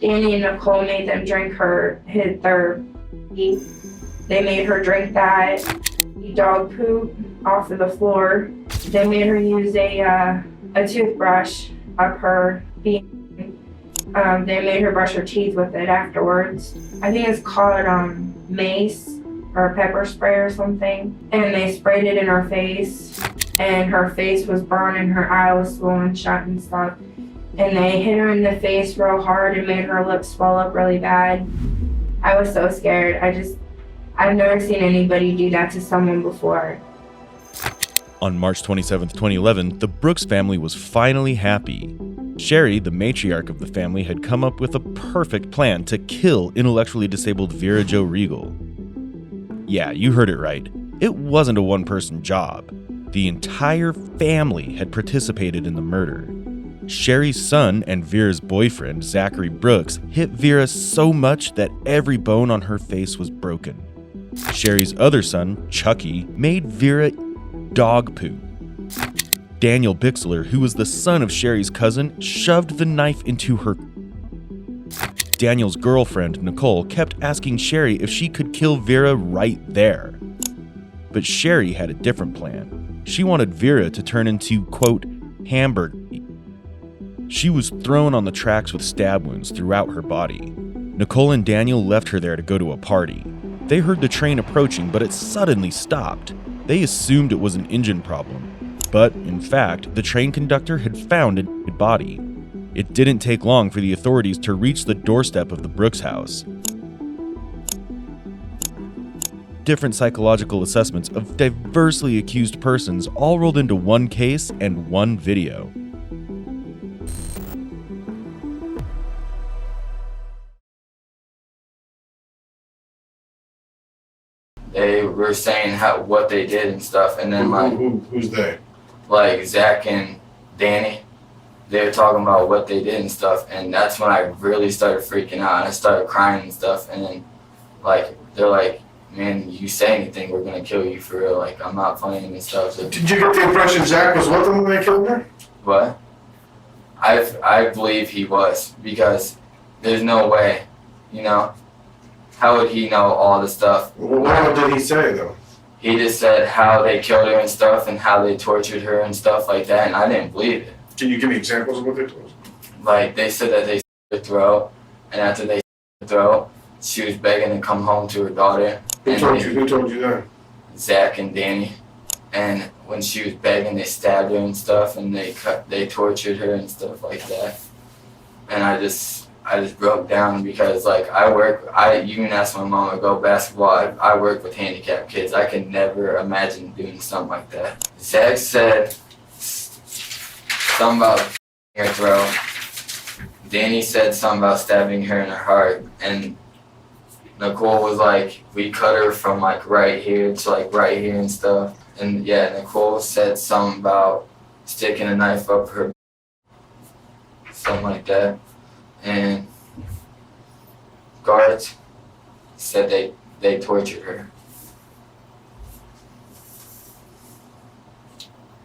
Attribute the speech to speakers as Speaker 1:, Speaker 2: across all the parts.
Speaker 1: Danny and Nicole made them drink their teeth. They made her drink that dog poop off of the floor. They made her use a toothbrush of her feet. They made her brush her teeth with it afterwards. I think it's called mace or pepper spray or something. And they sprayed it in her face, and her face was burned and her eye was swollen shut and stuff. And they hit her in the face real hard and made her lips swell up really bad. I was so scared. I've never seen anybody do that to someone before.
Speaker 2: On March 27, 2011, the Brooks family was finally happy. Sherry, the matriarch of the family, had come up with a perfect plan to kill intellectually disabled Vera Jo Regal. Yeah, you heard it right. It wasn't a one-person job. The entire family had participated in the murder. Sherry's son and Vera's boyfriend, Zachary Brooks, hit Vera so much that every bone on her face was broken. Sherry's other son, Chucky, made Vera dog poo. Daniel Bixler, who was the son of Sherry's cousin, shoved the knife into her. Daniel's girlfriend, Nicole, kept asking Sherry if she could kill Vera right there. But Sherry had a different plan. She wanted Vera to turn into, quote, hamburger meat. She was thrown on the tracks with stab wounds throughout her body. Nicole and Daniel left her there to go to a party. They heard the train approaching, but it suddenly stopped. They assumed it was an engine problem. But, in fact, the train conductor had found a dead body. It didn't take long for the authorities to reach the doorstep of the Brooks house. Different psychological assessments of diversely accused persons all rolled into one case and one video.
Speaker 3: They were saying what they did and stuff, and then
Speaker 4: who's they?
Speaker 3: Like Zach and Danny, they were talking about what they did and stuff, and that's when I really started freaking out, and I started crying and stuff, and then they're like, man, you say anything, we're gonna kill you for real, like I'm not playing and stuff. So,
Speaker 4: did you get the impression Zach was with them when they killed her?
Speaker 3: What? I believe he was, because there's no way, you know. How would he know all the stuff?
Speaker 4: Well, what did he say, though?
Speaker 3: He just said how they killed her and stuff and how they tortured her and stuff like that, and I didn't believe it.
Speaker 4: Can you give me examples of what they told you?
Speaker 3: Like, they said that they slit her throat, and after they slit her throat, she was begging to come home to her daughter.
Speaker 4: Who told you that?
Speaker 3: Zach and Danny. And when she was begging, they stabbed her and stuff, and they tortured her and stuff like that. And I just broke down because, like, you can ask my mom, I go basketball, I work with handicapped kids. I could never imagine doing something like that. Zach said something about her throat. Danny said something about stabbing her in her heart. And Nicole was like, we cut her from like right here to like right here and stuff. And yeah, Nicole said something about sticking a knife up her, something like that. And guards said they tortured her.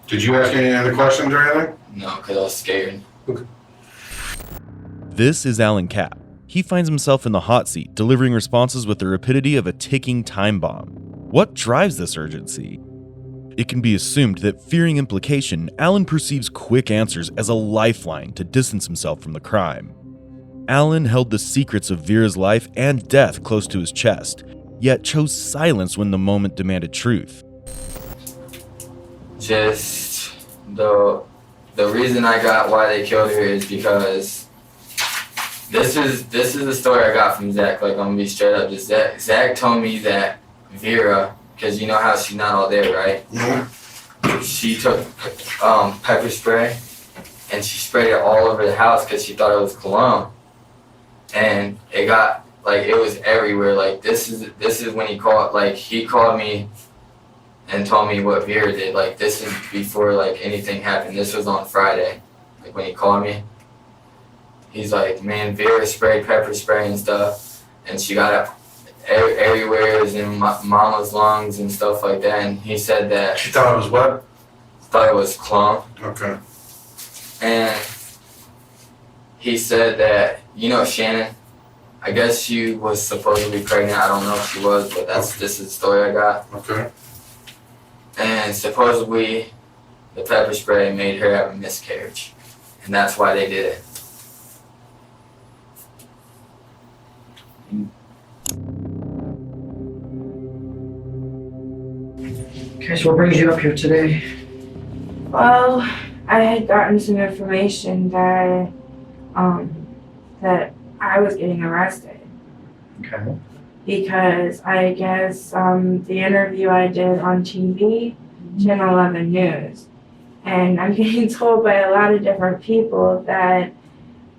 Speaker 4: Did you ask any other questions or anything?
Speaker 3: No, because I was scared.
Speaker 4: Okay.
Speaker 2: This is Alan Kapp. He finds himself in the hot seat, delivering responses with the rapidity of a ticking time bomb. What drives this urgency? It can be assumed that, fearing implication, Alan perceives quick answers as a lifeline to distance himself from the crime. Alan held the secrets of Vera's life and death close to his chest, yet chose silence when the moment demanded truth.
Speaker 3: Just the reason I got why they killed her is because this is the story I got from Zach. Like, I'm gonna be straight up. Just Zach told me that Vera, because you know how she's not all there, right?
Speaker 4: Yeah.
Speaker 3: She took pepper spray and she sprayed it all over the house because she thought it was cologne. And it got, like, it was everywhere. Like, this is when he called me and told me what Vera did. Like, this is before, like, anything happened. This was on Friday, like, when he called me. He's like, man, Vera sprayed pepper spray and stuff, and she got it everywhere. It was in mama's lungs and stuff like that. And he said that...
Speaker 4: She thought it was what?
Speaker 3: Thought it was cologne.
Speaker 4: Okay.
Speaker 3: And he said that, Shannon, I guess she was supposedly pregnant. I don't know if she was, but this is the story I got.
Speaker 4: Okay.
Speaker 3: And supposedly the pepper spray made her have a miscarriage. And that's why they did it.
Speaker 5: Okay, so what brings you up here today?
Speaker 1: Well, I had gotten some information that that I was getting arrested
Speaker 5: Okay.
Speaker 1: because I guess the interview I did on TV, Channel 11 News, and I'm getting told by a lot of different people that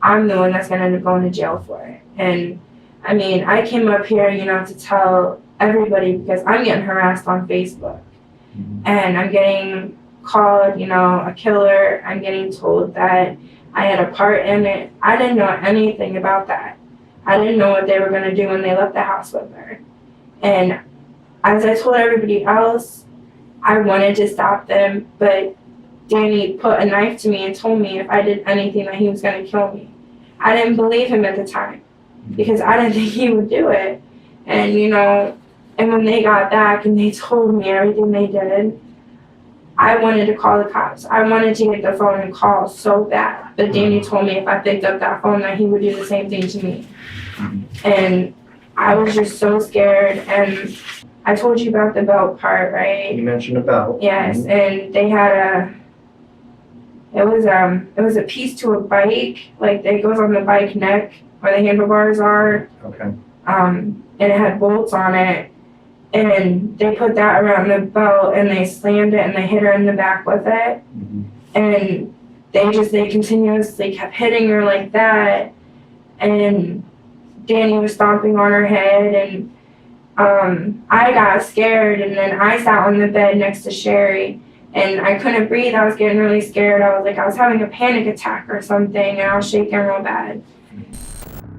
Speaker 1: I'm the one that's going to end up going to jail for it. And I mean, I came up here, to tell everybody because I'm getting harassed on Facebook. And I'm getting called, a killer. I'm getting told that I had a part in it. I didn't know anything about that. I didn't know what they were going to do when they left the house with her. And as I told everybody else, I wanted to stop them, but Danny put a knife to me and told me if I did anything that he was going to kill me. I didn't believe him at the time because I didn't think he would do it. And, and when they got back and they told me everything they did, I wanted to call the cops. I wanted to get the phone and call so bad. But Danny told me if I picked up that phone that he would do the same thing to me. And I was just so scared. And I told you about the belt part, right?
Speaker 5: You mentioned a belt.
Speaker 1: Yes, and they had it was a piece to a bike, like that goes on the bike neck where the handlebars are.
Speaker 5: Okay.
Speaker 1: And it had bolts on it. And they put that around the belt and they slammed it and they hit her in the back with it. And they continuously kept hitting her like that. And Danny was stomping on her head and I got scared and then I sat on the bed next to Sherry and I couldn't breathe. I was getting really scared. I was having a panic attack or something and I was shaking real bad.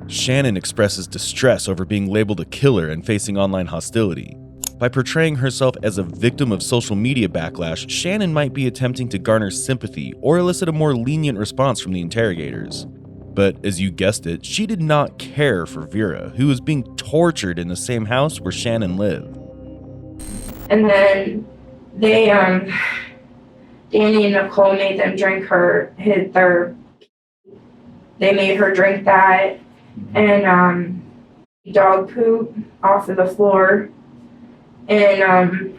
Speaker 2: Shannon expresses distress over being labeled a killer and facing online hostility. By portraying herself as a victim of social media backlash, Shannon might be attempting to garner sympathy or elicit a more lenient response from the interrogators. But as you guessed it, she did not care for Vera, who was being tortured in the same house where Shannon lived.
Speaker 1: And then Danny and Nicole made them drink they made her drink that and dog poop off of the floor. And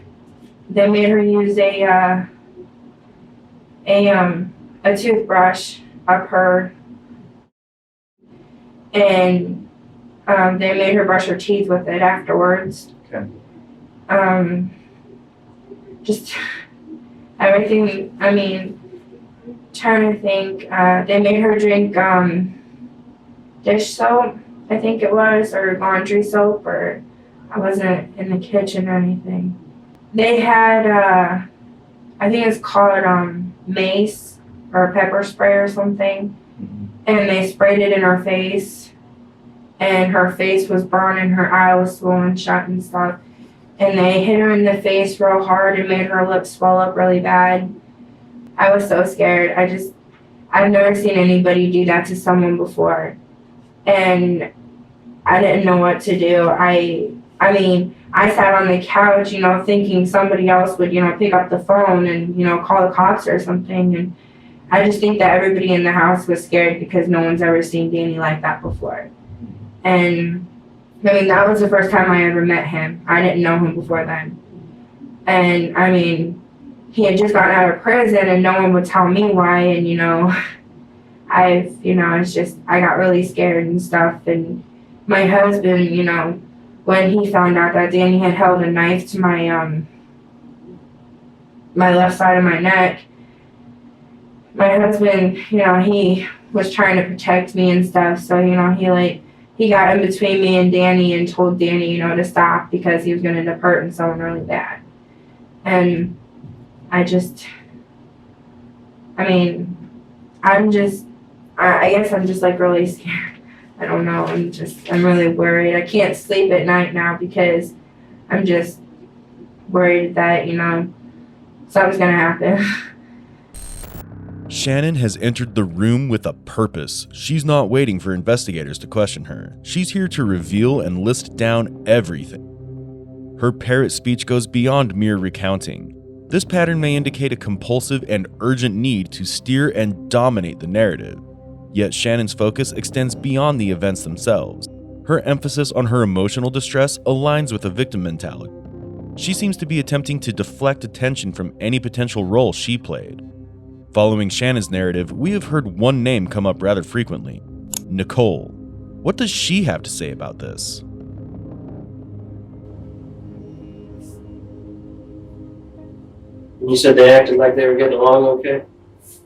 Speaker 1: they made her use a toothbrush up her, and they made her brush her teeth with it afterwards.
Speaker 5: Okay.
Speaker 1: Just everything. I mean, trying to think. They made her drink dish soap, I think it was, or laundry soap, or I wasn't in the kitchen or anything. They had, I think it's called mace or pepper spray or something, and they sprayed it in her face, and her face was burned and her eye was swollen shut and stuff. And they hit her in the face real hard and made her lips swell up really bad. I was so scared. I've never seen anybody do that to someone before. And I didn't know what to do. I sat on the couch, thinking somebody else would, pick up the phone and, call the cops or something. And I just think that everybody in the house was scared because no one's ever seen Danny like that before. And that was the first time I ever met him. I didn't know him before then. And he had just gotten out of prison and no one would tell me why. And, I got really scared and stuff. And my husband, when he found out that Danny had held a knife to my left side of my neck, my husband, he was trying to protect me and stuff. So, he got in between me and Danny and told Danny, to stop because he was going to end up hurting someone really bad. And I guess I'm just really scared. I don't know. I'm really worried. I can't sleep at night now because I'm just worried that, something's going to happen.
Speaker 2: Shannon has entered the room with a purpose. She's not waiting for investigators to question her. She's here to reveal and list down everything. Her parrot speech goes beyond mere recounting. This pattern may indicate a compulsive and urgent need to steer and dominate the narrative. Yet Shannon's focus extends beyond the events themselves. Her emphasis on her emotional distress aligns with a victim mentality. She seems to be attempting to deflect attention from any potential role she played. Following Shannon's narrative, we have heard one name come up rather frequently: Nicole. What does she have to say about this?
Speaker 6: You said they acted like they were getting along okay?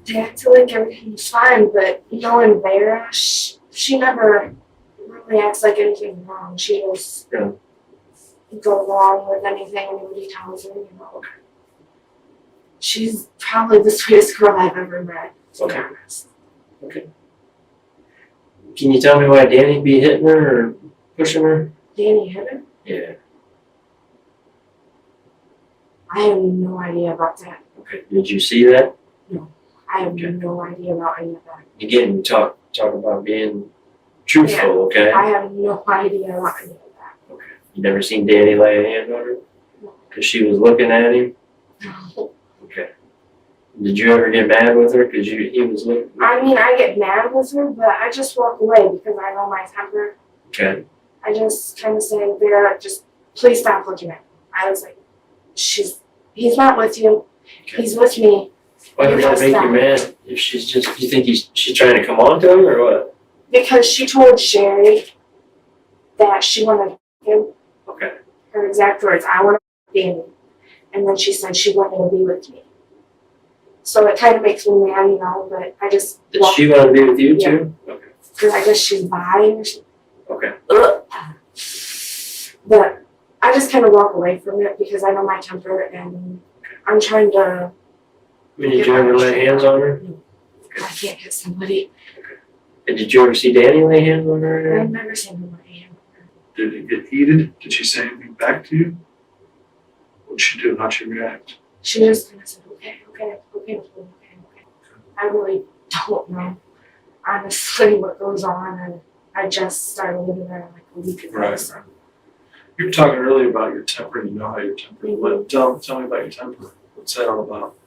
Speaker 1: They acted like everything was fine, but knowing Vera, she never really acts like anything wrong. She just go along with anything anybody tells her, you know. She's probably the sweetest girl I've ever met, to be honest.
Speaker 6: Okay. Can you tell me why Danny be hitting her or pushing her?
Speaker 1: Danny hit her?
Speaker 6: Yeah.
Speaker 1: I have no idea about that.
Speaker 6: Okay. Did you see that?
Speaker 1: I have no idea about any of that.
Speaker 6: Again, we talk about being truthful, okay?
Speaker 1: I have no idea about any of that.
Speaker 6: Okay. You never seen Danny lay a hand on her?
Speaker 1: No.
Speaker 6: Because she was looking at him?
Speaker 1: No.
Speaker 6: Okay. Did you ever get mad with her because he was looking?
Speaker 1: I mean, I get mad with her, but I just walk away because I know my temper.
Speaker 6: Okay.
Speaker 1: I just kind of say, Vera, just please stop looking at me. I was like, he's not with you.
Speaker 6: Okay.
Speaker 1: He's with me.
Speaker 6: Why did that make you mad? If she's just, you think she's trying to come on to him or what?
Speaker 1: Because she told Sherry that she wanted him.
Speaker 6: Okay.
Speaker 1: Her exact words, I want to be Danny. And then she said she wanted to be with me. So it kind of makes me mad, you know, but I just
Speaker 6: Did she want to be with you too? Okay.
Speaker 1: because I guess she's bi or something.
Speaker 6: Okay.
Speaker 1: But I just kind of walk away from it because I know my temper and I'm trying to.
Speaker 6: I mean, did you ever lay hands on her?
Speaker 1: I can't hit somebody.
Speaker 6: And did you ever see Danny lay hands on her?
Speaker 1: I've never seen him lay hands on her.
Speaker 7: Did it get heated? Did she say anything back to you? What'd she do? How'd she react?
Speaker 1: She just kind of said, okay. I really don't know, honestly, what goes on, and I just started living there like a week ago.
Speaker 7: Right.
Speaker 1: So.
Speaker 7: You were talking earlier about your temper, and you know how your temper is. Tell me about your temper. What's that all about?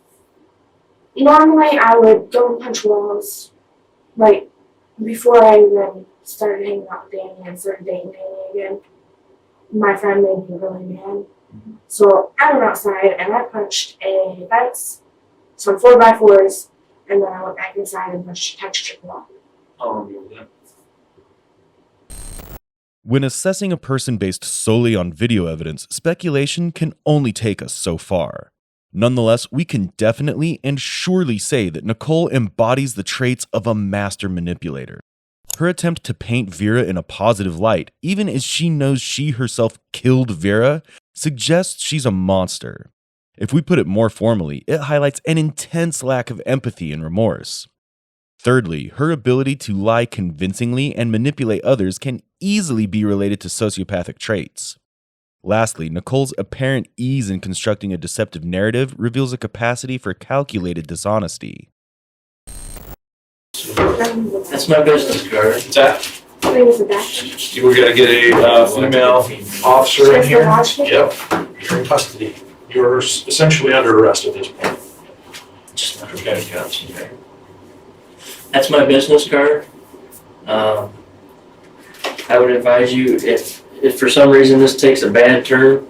Speaker 1: Normally, I would go and punch walls, like, before I even started hanging out with Danny and started dating Danny again. My friend made me really mad. So I went outside and I punched a fence, some 4x4s, and then I went back inside and punched a texture wall.
Speaker 7: How long ago was that?
Speaker 2: When assessing a person based solely on video evidence, speculation can only take us so far. Nonetheless, we can definitely and surely say that Nicole embodies the traits of a master manipulator. Her attempt to paint Vera in a positive light, even as she knows she herself killed Vera, suggests she's a monster. If we put it more formally, it highlights an intense lack of empathy and remorse. Thirdly, her ability to lie convincingly and manipulate others can easily be related to sociopathic traits. Lastly, Nicole's apparent ease in constructing a deceptive narrative reveals a capacity for calculated dishonesty.
Speaker 6: That's my business card.
Speaker 7: What's that?
Speaker 1: Brings it back.
Speaker 7: You were gonna get a female officer in here?
Speaker 1: Just the
Speaker 7: Yep. You're in custody. You're essentially under arrest at this point.
Speaker 6: Just not okay, gotcha. That's my business card. I would advise you, if for some reason this takes a bad turn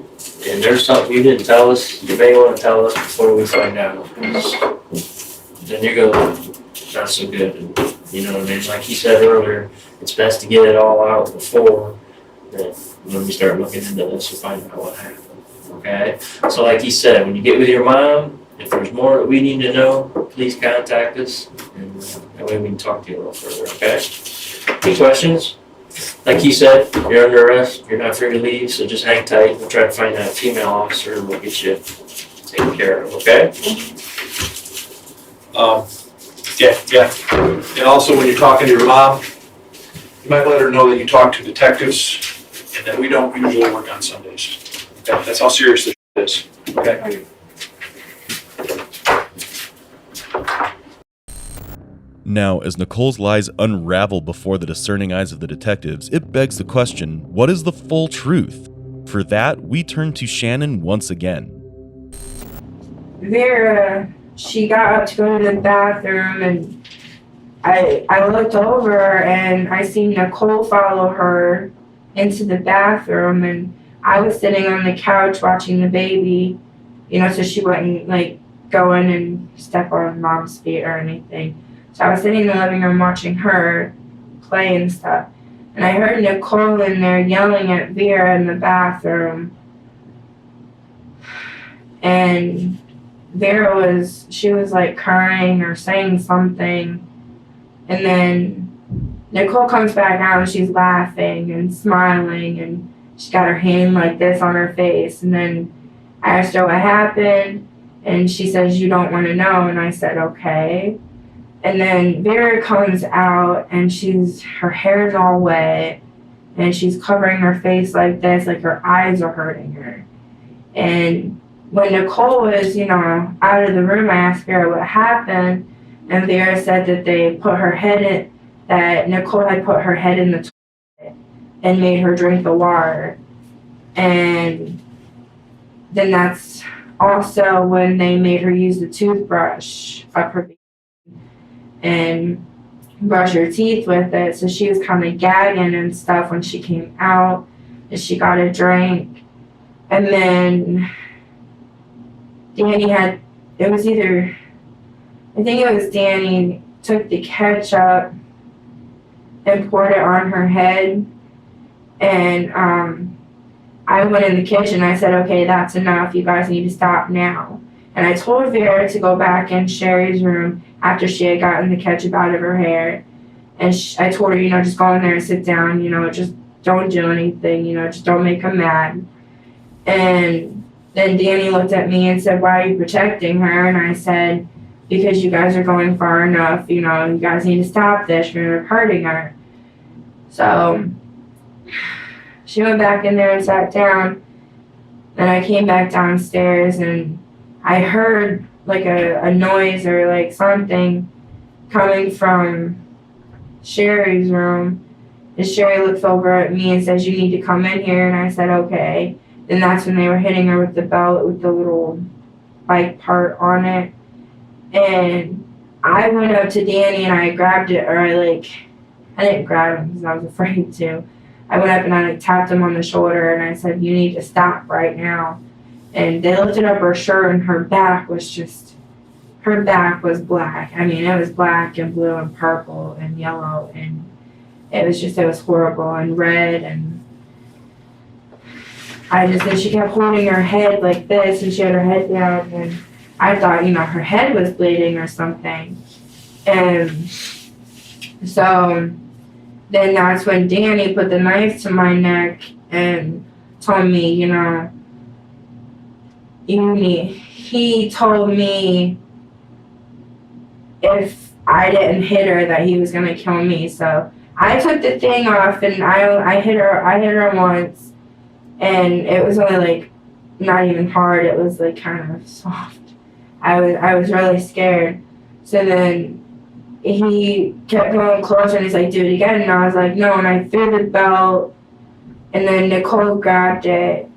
Speaker 6: and there's something you didn't tell us, you may want to tell us before we find out. Then you're going, not so good. You know what I mean? Like he said earlier, it's best to get it all out before when we start looking into this and find out what happened. Okay? So like he said, when you get with your mom, if there's more that we need to know, please contact us, and that way we can talk to you a little further, okay? Any questions? Like he said, you're under arrest, you're not free to leave, so just hang tight. We'll try to find that female officer and we'll get you taken care of, okay?
Speaker 7: Yeah. And also, when you're talking to your mom, you might let her know that you talk to detectives and that we don't usually work on Sundays. Okay, that's how serious this is, okay?
Speaker 2: Now, as Nicole's lies unravel before the discerning eyes of the detectives, it begs the question, what is the full truth? For that, we turn to Shannon once again.
Speaker 1: Vera, she got up to go to the bathroom, and I looked over and I seen Nicole follow her into the bathroom, and I was sitting on the couch watching the baby, so she wouldn't like go in and step on mom's feet or anything. So I was sitting in the living room watching her play and stuff. And I heard Nicole in there yelling at Vera in the bathroom. And Vera was like crying or saying something. And then Nicole comes back out and she's laughing and smiling, and she got her hand like this on her face. And then I asked her what happened, and she says, "You don't want to know." And I said, "Okay." And then Vera comes out and her hair's all wet and she's covering her face like this, like her eyes are hurting her. And when Nicole was, out of the room, I asked Vera what happened, and Vera said that that Nicole had put her head in the toilet and made her drink the water. And then that's also when they made her use the toothbrush up her and brush her teeth with it. So she was kind of gagging and stuff when she came out, and she got a drink. And then Danny I think it was Danny, took the ketchup and poured it on her head. And I went in the kitchen. I said, "Okay, that's enough. You guys need to stop now." And I told Vera to go back in Sherry's room after she had gotten the ketchup out of her hair. And I told her, just go in there and sit down, just don't do anything, just don't make them mad. And then Danny looked at me and said, "Why are you protecting her?" And I said, "Because you guys are going far enough, you guys need to stop this, you're hurting her." So she went back in there and sat down. Then I came back downstairs and I heard like a noise or like something coming from Sherry's room. And Sherry looks over at me and says, "You need to come in here." And I said, "Okay." Then that's when they were hitting her with the belt with the little bike part on it. And I went up to Danny and I grabbed it, or I didn't grab him because I was afraid to. I went up and I tapped him on the shoulder and I said, "You need to stop right now." And they lifted up her shirt and her back was black. I mean, it was black and blue and purple and yellow, and it was horrible, and red. And and she kept holding her head like this, and she had her head down, and I thought, her head was bleeding or something. And so then that's when Danny put the knife to my neck and told me, he told me if I didn't hit her that he was gonna kill me. So I took the thing off and I hit her once, and it was only not even hard, it was kind of soft. I was really scared. So then he kept going closer and he's like, "Do it again." And I was like, "No." And I threw the belt, and then Nicole grabbed it,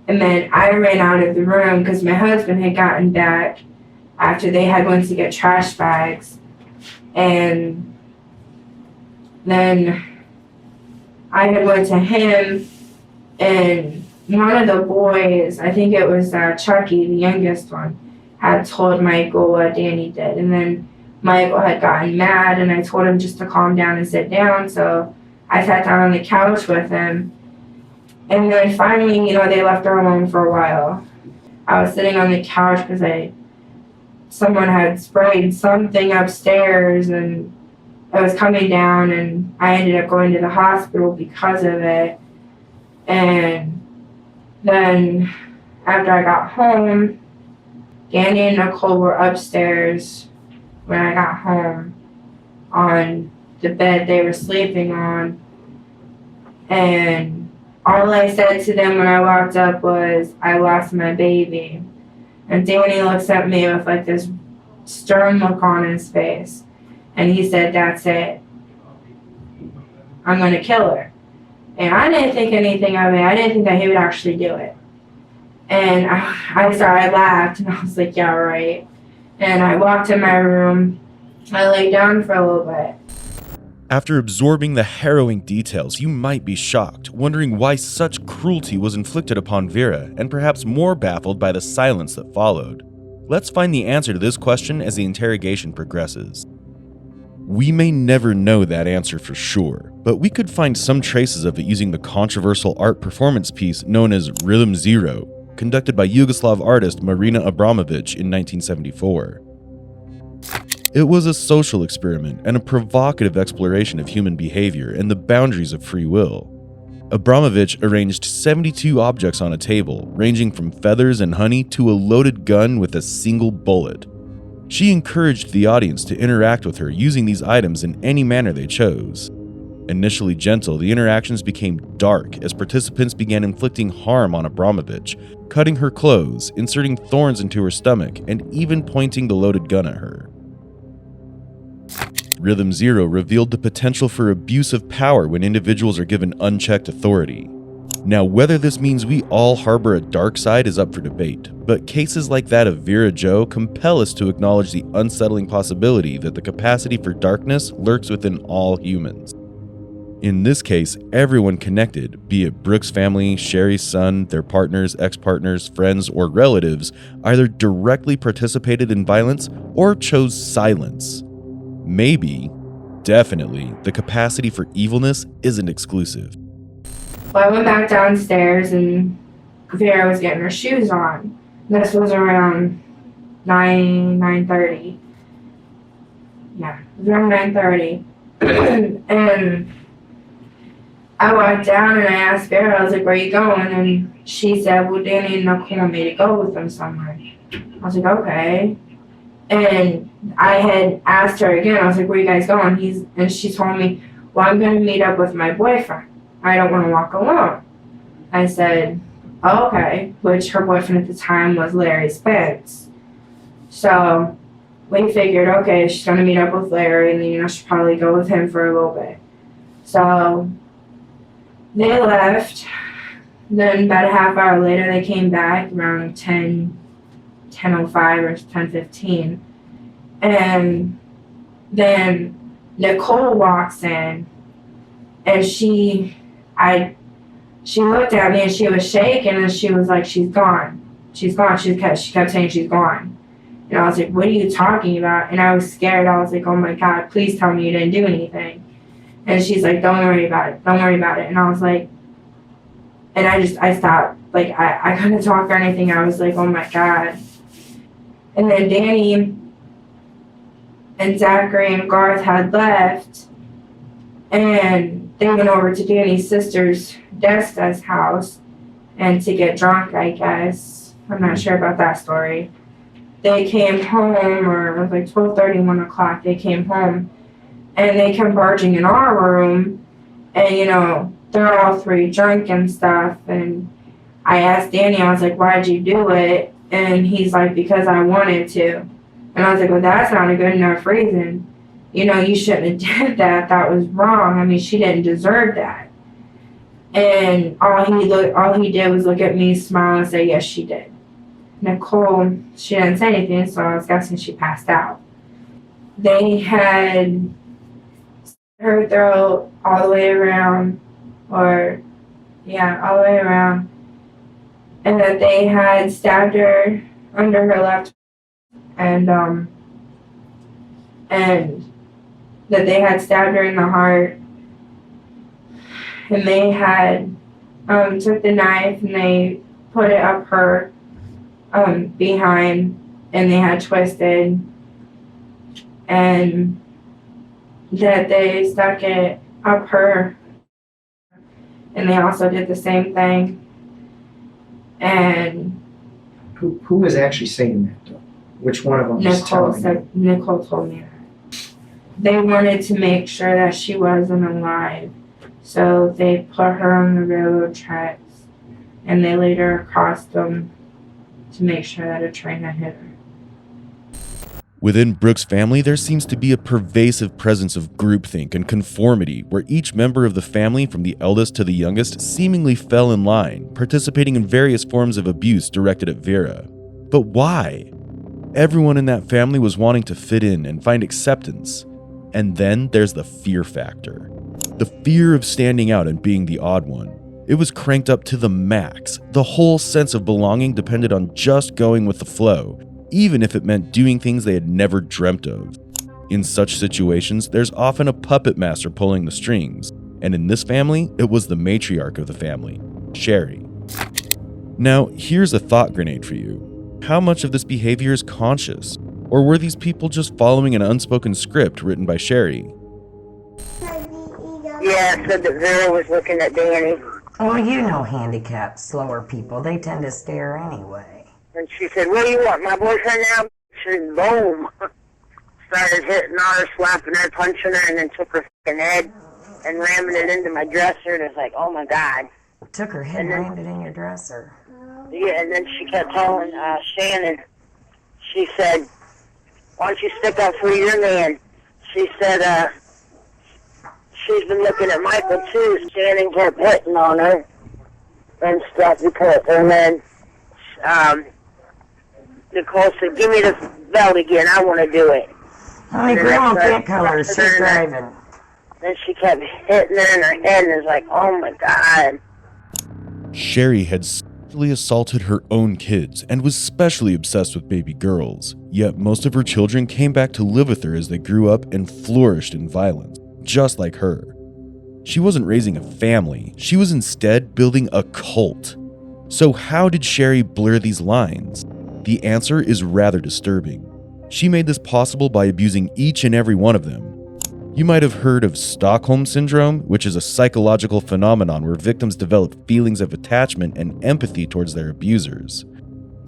Speaker 1: and then I ran out of the room because my husband had gotten back after they had went to get trash bags. And then I had went to him, and one of the boys, I think it was Chucky, the youngest one, had told Michael what Danny did. And then Michael had gotten mad, and I told him just to calm down and sit down. So I sat down on the couch with him. And then finally, they left her alone for a while. I was sitting on the couch because someone had sprayed something upstairs, and it was coming down, and I ended up going to the hospital because of it. And then after I got home, Danny and Nicole were upstairs when I got home on the bed they were sleeping on. And all I said to them when I walked up was, "I lost my baby." And Danny looks at me with this stern look on his face. And he said, that's it. I'm going to kill her. And I didn't think anything of it. I didn't think that he would actually do it. And I laughed, and I was like, yeah, right. And I walked in my room. I laid down for a little bit.
Speaker 2: After absorbing the harrowing details, you might be shocked, wondering why such cruelty was inflicted upon Vera, and perhaps more baffled by the silence that followed. Let's find the answer to this question as the interrogation progresses. We may never know that answer for sure, but we could find some traces of it using the controversial art performance piece known as Rhythm Zero, conducted by Yugoslav artist Marina Abramović in 1974. It was a social experiment and a provocative exploration of human behavior and the boundaries of free will. Abramović arranged 72 objects on a table, ranging from feathers and honey to a loaded gun with a single bullet. She encouraged the audience to interact with her using these items in any manner they chose. Initially gentle, the interactions became dark as participants began inflicting harm on Abramović, cutting her clothes, inserting thorns into her stomach, and even pointing the loaded gun at her. Rhythm Zero revealed the potential for abuse of power when individuals are given unchecked authority. Now, whether this means we all harbor a dark side is up for debate, but cases like that of Vera Jo compel us to acknowledge the unsettling possibility that the capacity for darkness lurks within all humans. In this case, everyone connected, be it Brooks' family, Sherry's son, their partners, ex-partners, friends, or relatives, either directly participated in violence or chose silence. Maybe, definitely, the capacity for evilness isn't exclusive.
Speaker 1: Well, I went back downstairs and Vera was getting her shoes on. This was around 9:30. Yeah, it was around 9:30. And I walked down and I asked Vera, I was like, where are you going? And she said, well, Danny and Nicole want me to go with them somewhere. I was like, okay. And I had asked her again, I was like, where are you guys going? And she told me, well, I'm going to meet up with my boyfriend. I don't want to walk alone. I said, oh, okay, which her boyfriend at the time was Larry Spence. So we figured, okay, she's going to meet up with Larry and then, she'll probably go with him for a little bit. So they left. Then about a half hour later, they came back around 10:05 or 10:15. And then Nicole walks in and she looked at me and she was shaking and she was like, she's gone. She's gone. She kept saying she's gone. And I was like, what are you talking about? And I was scared. I was like, oh my God, please tell me you didn't do anything. And she's like, don't worry about it. Don't worry about it. And I was like, and I stopped. Like, I couldn't talk or anything. I was like, oh my God. And then Danny and Zachary and Garth had left. And they went over to Danny's sister's Desta's house and to get drunk, I guess. I'm not sure about that story. They came home, or it was like 12:30, 1 o'clock, they came home. And they came barging in our room. And, they're all three drunk and stuff. And I asked Danny, I was like, why'd you do it? And he's like, because I wanted to. And I was like, well, that's not a good enough reason. You shouldn't have did that. That was wrong. I mean, she didn't deserve that. And all he did was look at me, smile, and say, yes, she did. Nicole, she didn't say anything, so I was guessing she passed out. They had her throat all the way around, all the way around. And that they had stabbed her under her left, and that they had stabbed her in the heart. And they had took the knife and they put it up her behind, and they had twisted, and that they stuck it up her, and they also did the same thing. And
Speaker 5: Who was actually saying that, though? Which one of them was telling you?
Speaker 1: Nicole told me that. They wanted to make sure that she wasn't alive, so they put her on the railroad tracks, and they laid her across them to make sure that a train had hit her.
Speaker 2: Within Brooks' family, there seems to be a pervasive presence of groupthink and conformity where each member of the family, from the eldest to the youngest, seemingly fell in line, participating in various forms of abuse directed at Vera. But why? Everyone in that family was wanting to fit in and find acceptance. And then there's the fear factor. The fear of standing out and being the odd one. It was cranked up to the max. The whole sense of belonging depended on just going with the flow, even if it meant doing things they had never dreamt of. In such situations, there's often a puppet master pulling the strings, and in this family, it was the matriarch of the family, Sherry. Now, here's a thought grenade for you. How much of this behavior is conscious? Or were these people just following an unspoken script written by Sherry?
Speaker 8: Yeah, said that Vera was looking at Danny.
Speaker 9: Well, you know handicapped, slower people, they tend to stare anyway.
Speaker 8: And she said, what do you want, my boyfriend now? She said, boom. Started hitting on her, slapping her, punching her, and then took her fucking head and ramming it into my dresser. And it's like, oh my God.
Speaker 9: Took her head and rammed it in your dresser.
Speaker 8: Yeah, and then she kept telling Shannon, she said, why don't you stick up for your man? She said, she's been looking at Michael too. Shannon kept hitting on her and stuff. And then Nicole said, give me the belt again. I want to do it.
Speaker 9: Honey, Grandma can't call her. She's driving.
Speaker 8: Then she kept hitting her in her head, and it's like, oh my God.
Speaker 2: Sherry had sexually assaulted her own kids and was especially obsessed with baby girls, yet most of her children came back to live with her as they grew up and flourished in violence, just like her. She wasn't raising a family, she was instead building a cult. So how did Sherry blur these lines? The answer is rather disturbing. She made this possible by abusing each and every one of them. You might have heard of Stockholm Syndrome, which is a psychological phenomenon where victims develop feelings of attachment and empathy towards their abusers.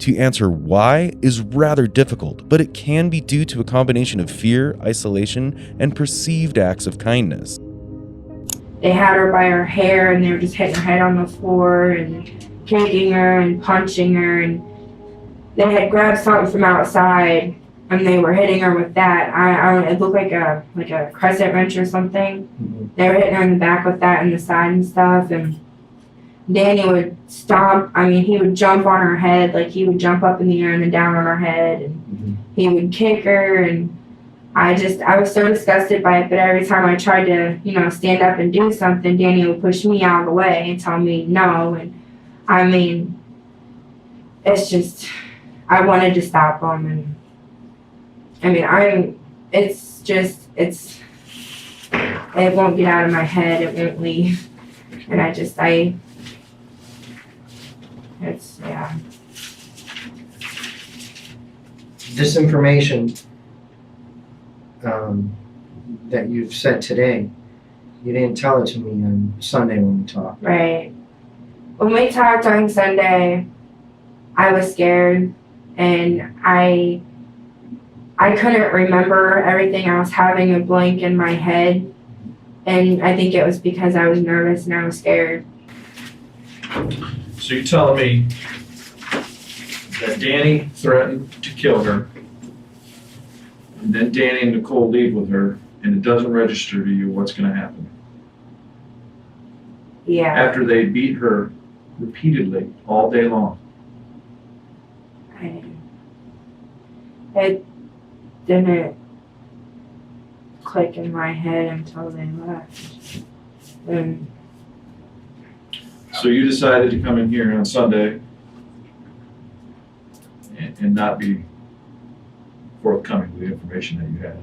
Speaker 2: To answer why is rather difficult, but it can be due to a combination of fear, isolation, and perceived acts of kindness.
Speaker 1: They had her by her hair and they were just hitting her head on the floor and kicking her and punching her, and they had grabbed something from outside and they were hitting her with that. It looked like a crescent wrench or something.
Speaker 5: Mm-hmm.
Speaker 1: They were hitting her in the back with that and the side and stuff, and Danny would stomp. He would jump on her head, like he would jump up in the air and then down on her head, and he would kick her, and I was so disgusted by it. But every time I tried to, stand up and do something, Danny would push me out of the way and tell me no. And it's just, I wanted to stop him, and it won't get out of my head. It won't leave, and yeah.
Speaker 5: This information that you've said today, you didn't tell it to me on Sunday when we talked.
Speaker 1: Right. When we talked on Sunday, I was scared, and I couldn't remember everything. I was having a blank in my head, and I think it was because I was nervous and I was scared.
Speaker 7: So you're telling me that Danny threatened to kill her, and then Danny and Nicole leave with her, and it doesn't register to you what's going to happen?
Speaker 1: Yeah.
Speaker 7: After they beat her repeatedly all day long.
Speaker 1: It didn't click in my head until they left. And
Speaker 7: So you decided to come in here on Sunday and not be forthcoming with the information that you had.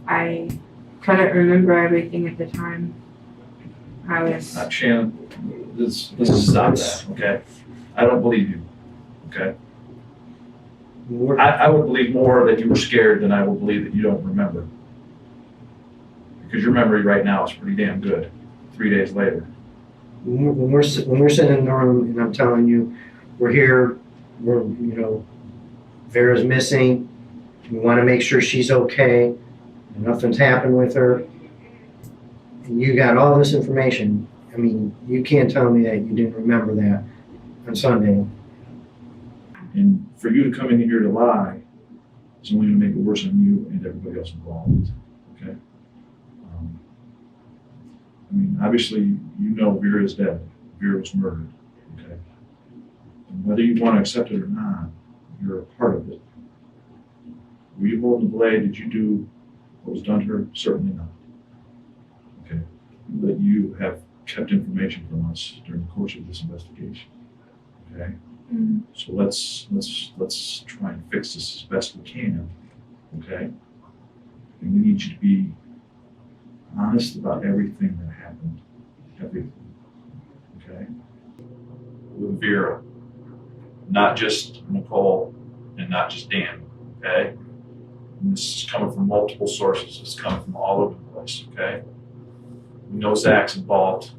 Speaker 1: I couldn't remember everything at the time. I was.
Speaker 7: Shannon, let's stop that, okay? I don't believe you, okay? I would believe more that you were scared than I would believe that you don't remember. Because your memory right now is pretty damn good, 3 days later.
Speaker 5: When we're sitting in the room and I'm telling you, we're here, Vera's missing, we want to make sure she's okay, nothing's happened with her, and you got all this information, you can't tell me that you didn't remember that on Sunday.
Speaker 7: And for you to come in here to lie
Speaker 10: is only gonna make it worse on you and everybody else involved, okay? I mean, obviously, you know Vera is dead. Vera was murdered, okay? And whether you want to accept it or not, you're a part of it. Were you holding the blade? Did you do what was done to her? Certainly not. Okay? But you have kept information from us during the course of this investigation, okay? So let's try and fix this as best we can, okay? And we need you to be honest about everything that happened, everything, okay? With Vera, not just Nicole and not just Dan, okay? And this is coming from multiple sources. It's coming from all over the place, okay? We know Zach's involved.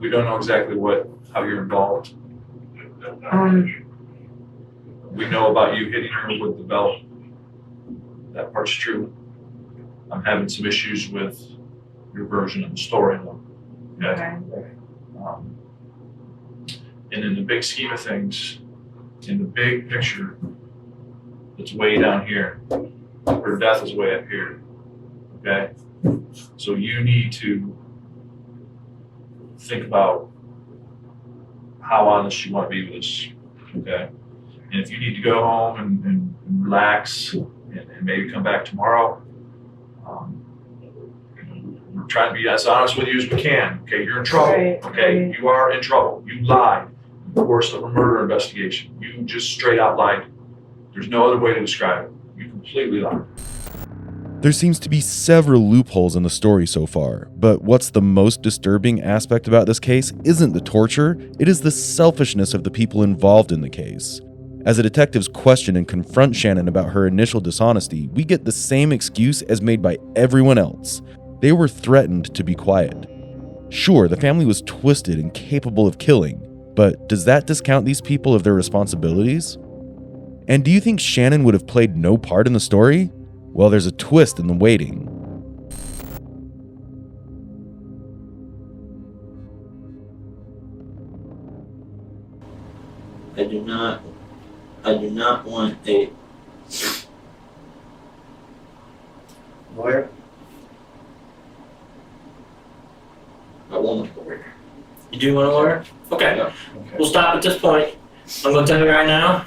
Speaker 10: We don't know exactly how you're involved. We know about you hitting her with the belt. That part's true. I'm having some issues with your version of the story. Okay? And in the big scheme of things, in the big picture, it's way down here. Her death is way up here. Okay? So you need to think about how honest you want to be with us. Okay? And if you need to go home and relax and maybe come back tomorrow, we're trying to be as honest with you as we can. Okay, you're in trouble.
Speaker 1: Right,
Speaker 10: Okay,
Speaker 1: right.
Speaker 10: you are in trouble. You lied in the course of a murder investigation. You just straight out lied. There's no other way to describe it. You completely lied.
Speaker 2: There seems to be several loopholes in the story so far, but what's the most disturbing aspect about this case isn't the torture, it is the selfishness of the people involved in the case. As the detectives question and confront Shannon about her initial dishonesty, we get the same excuse as made by everyone else. They were threatened to be quiet. Sure, the family was twisted and capable of killing, but does that discount these people of their responsibilities? And do you think Shannon would have played no part in the story? Well, there's a twist in the waiting.
Speaker 6: I do not want a
Speaker 5: Lawyer?
Speaker 6: I want a lawyer. You do want a lawyer? Okay.
Speaker 3: Yeah.
Speaker 6: We'll stop at this point. I'm gonna tell you right now,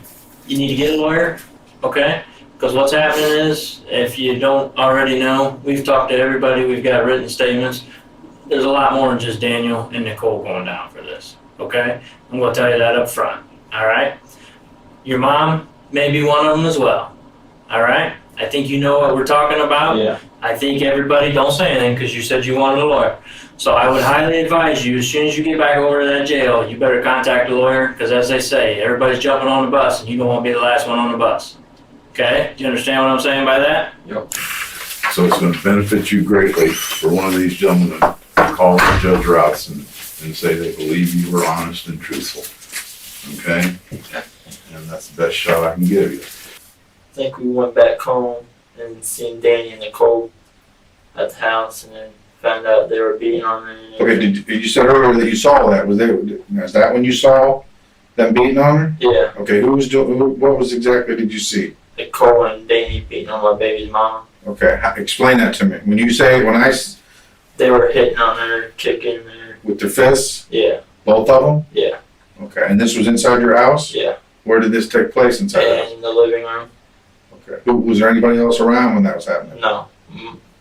Speaker 6: you need to get a lawyer, okay? Because what's happening is, if you don't already know, we've talked to everybody, we've got written statements. There's a lot more than just Daniel and Nicole going down for this, okay? I'm gonna tell you that up front, all right? Your mom may be one of them as well, all right? I think you know what we're talking about.
Speaker 3: Yeah.
Speaker 6: I think everybody, don't say anything because you said you wanted a lawyer. So I would highly advise you, as soon as you get back over to that jail, you better contact a lawyer, because as they say, everybody's jumping on the bus and you don't want to be the last one on the bus. Okay? Do you understand what I'm saying by that?
Speaker 3: Yep.
Speaker 11: So it's going to benefit you greatly for one of these gentlemen to call Judge Rouse and say they believe you were honest and truthful. Okay? And that's the best shot I can give you.
Speaker 6: I think we went back home and seen Danny and Nicole at the house, and then found out they were beating on her. And
Speaker 4: Okay, you said earlier that you saw that, is that when you saw them beating on her?
Speaker 6: yeah,
Speaker 4: Okay, what was exactly did you see?
Speaker 6: Nicole and Danny beating on my baby's mom.
Speaker 4: Okay, explain that to me.
Speaker 6: They were hitting on her, kicking her.
Speaker 4: With their fists,
Speaker 6: Yeah,
Speaker 4: both of them?
Speaker 6: yeah,
Speaker 4: Okay, and this was inside your house?
Speaker 6: yeah.
Speaker 4: Where did this take place inside the house?
Speaker 6: And in the living room.
Speaker 4: Okay. Was there anybody else around when that was happening?
Speaker 6: No.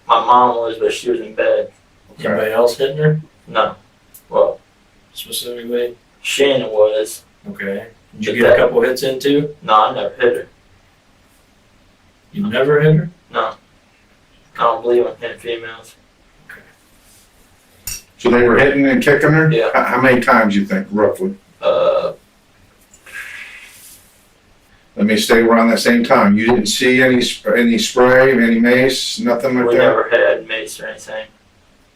Speaker 6: My mom was, but she was in bed.
Speaker 4: Okay.
Speaker 6: Anybody else hitting her? No. Well, specifically? Shannon was.
Speaker 10: Okay.
Speaker 6: Did you get a couple hits in too? No, I never hit her.
Speaker 10: You never hit her?
Speaker 6: No. I don't believe in hitting females.
Speaker 4: So they were hitting and kicking her?
Speaker 6: Yeah.
Speaker 4: How many times you think, roughly? Let me stay around that same time. You didn't see any spray, any mace, nothing like
Speaker 6: We
Speaker 4: that?
Speaker 6: never had mace or anything.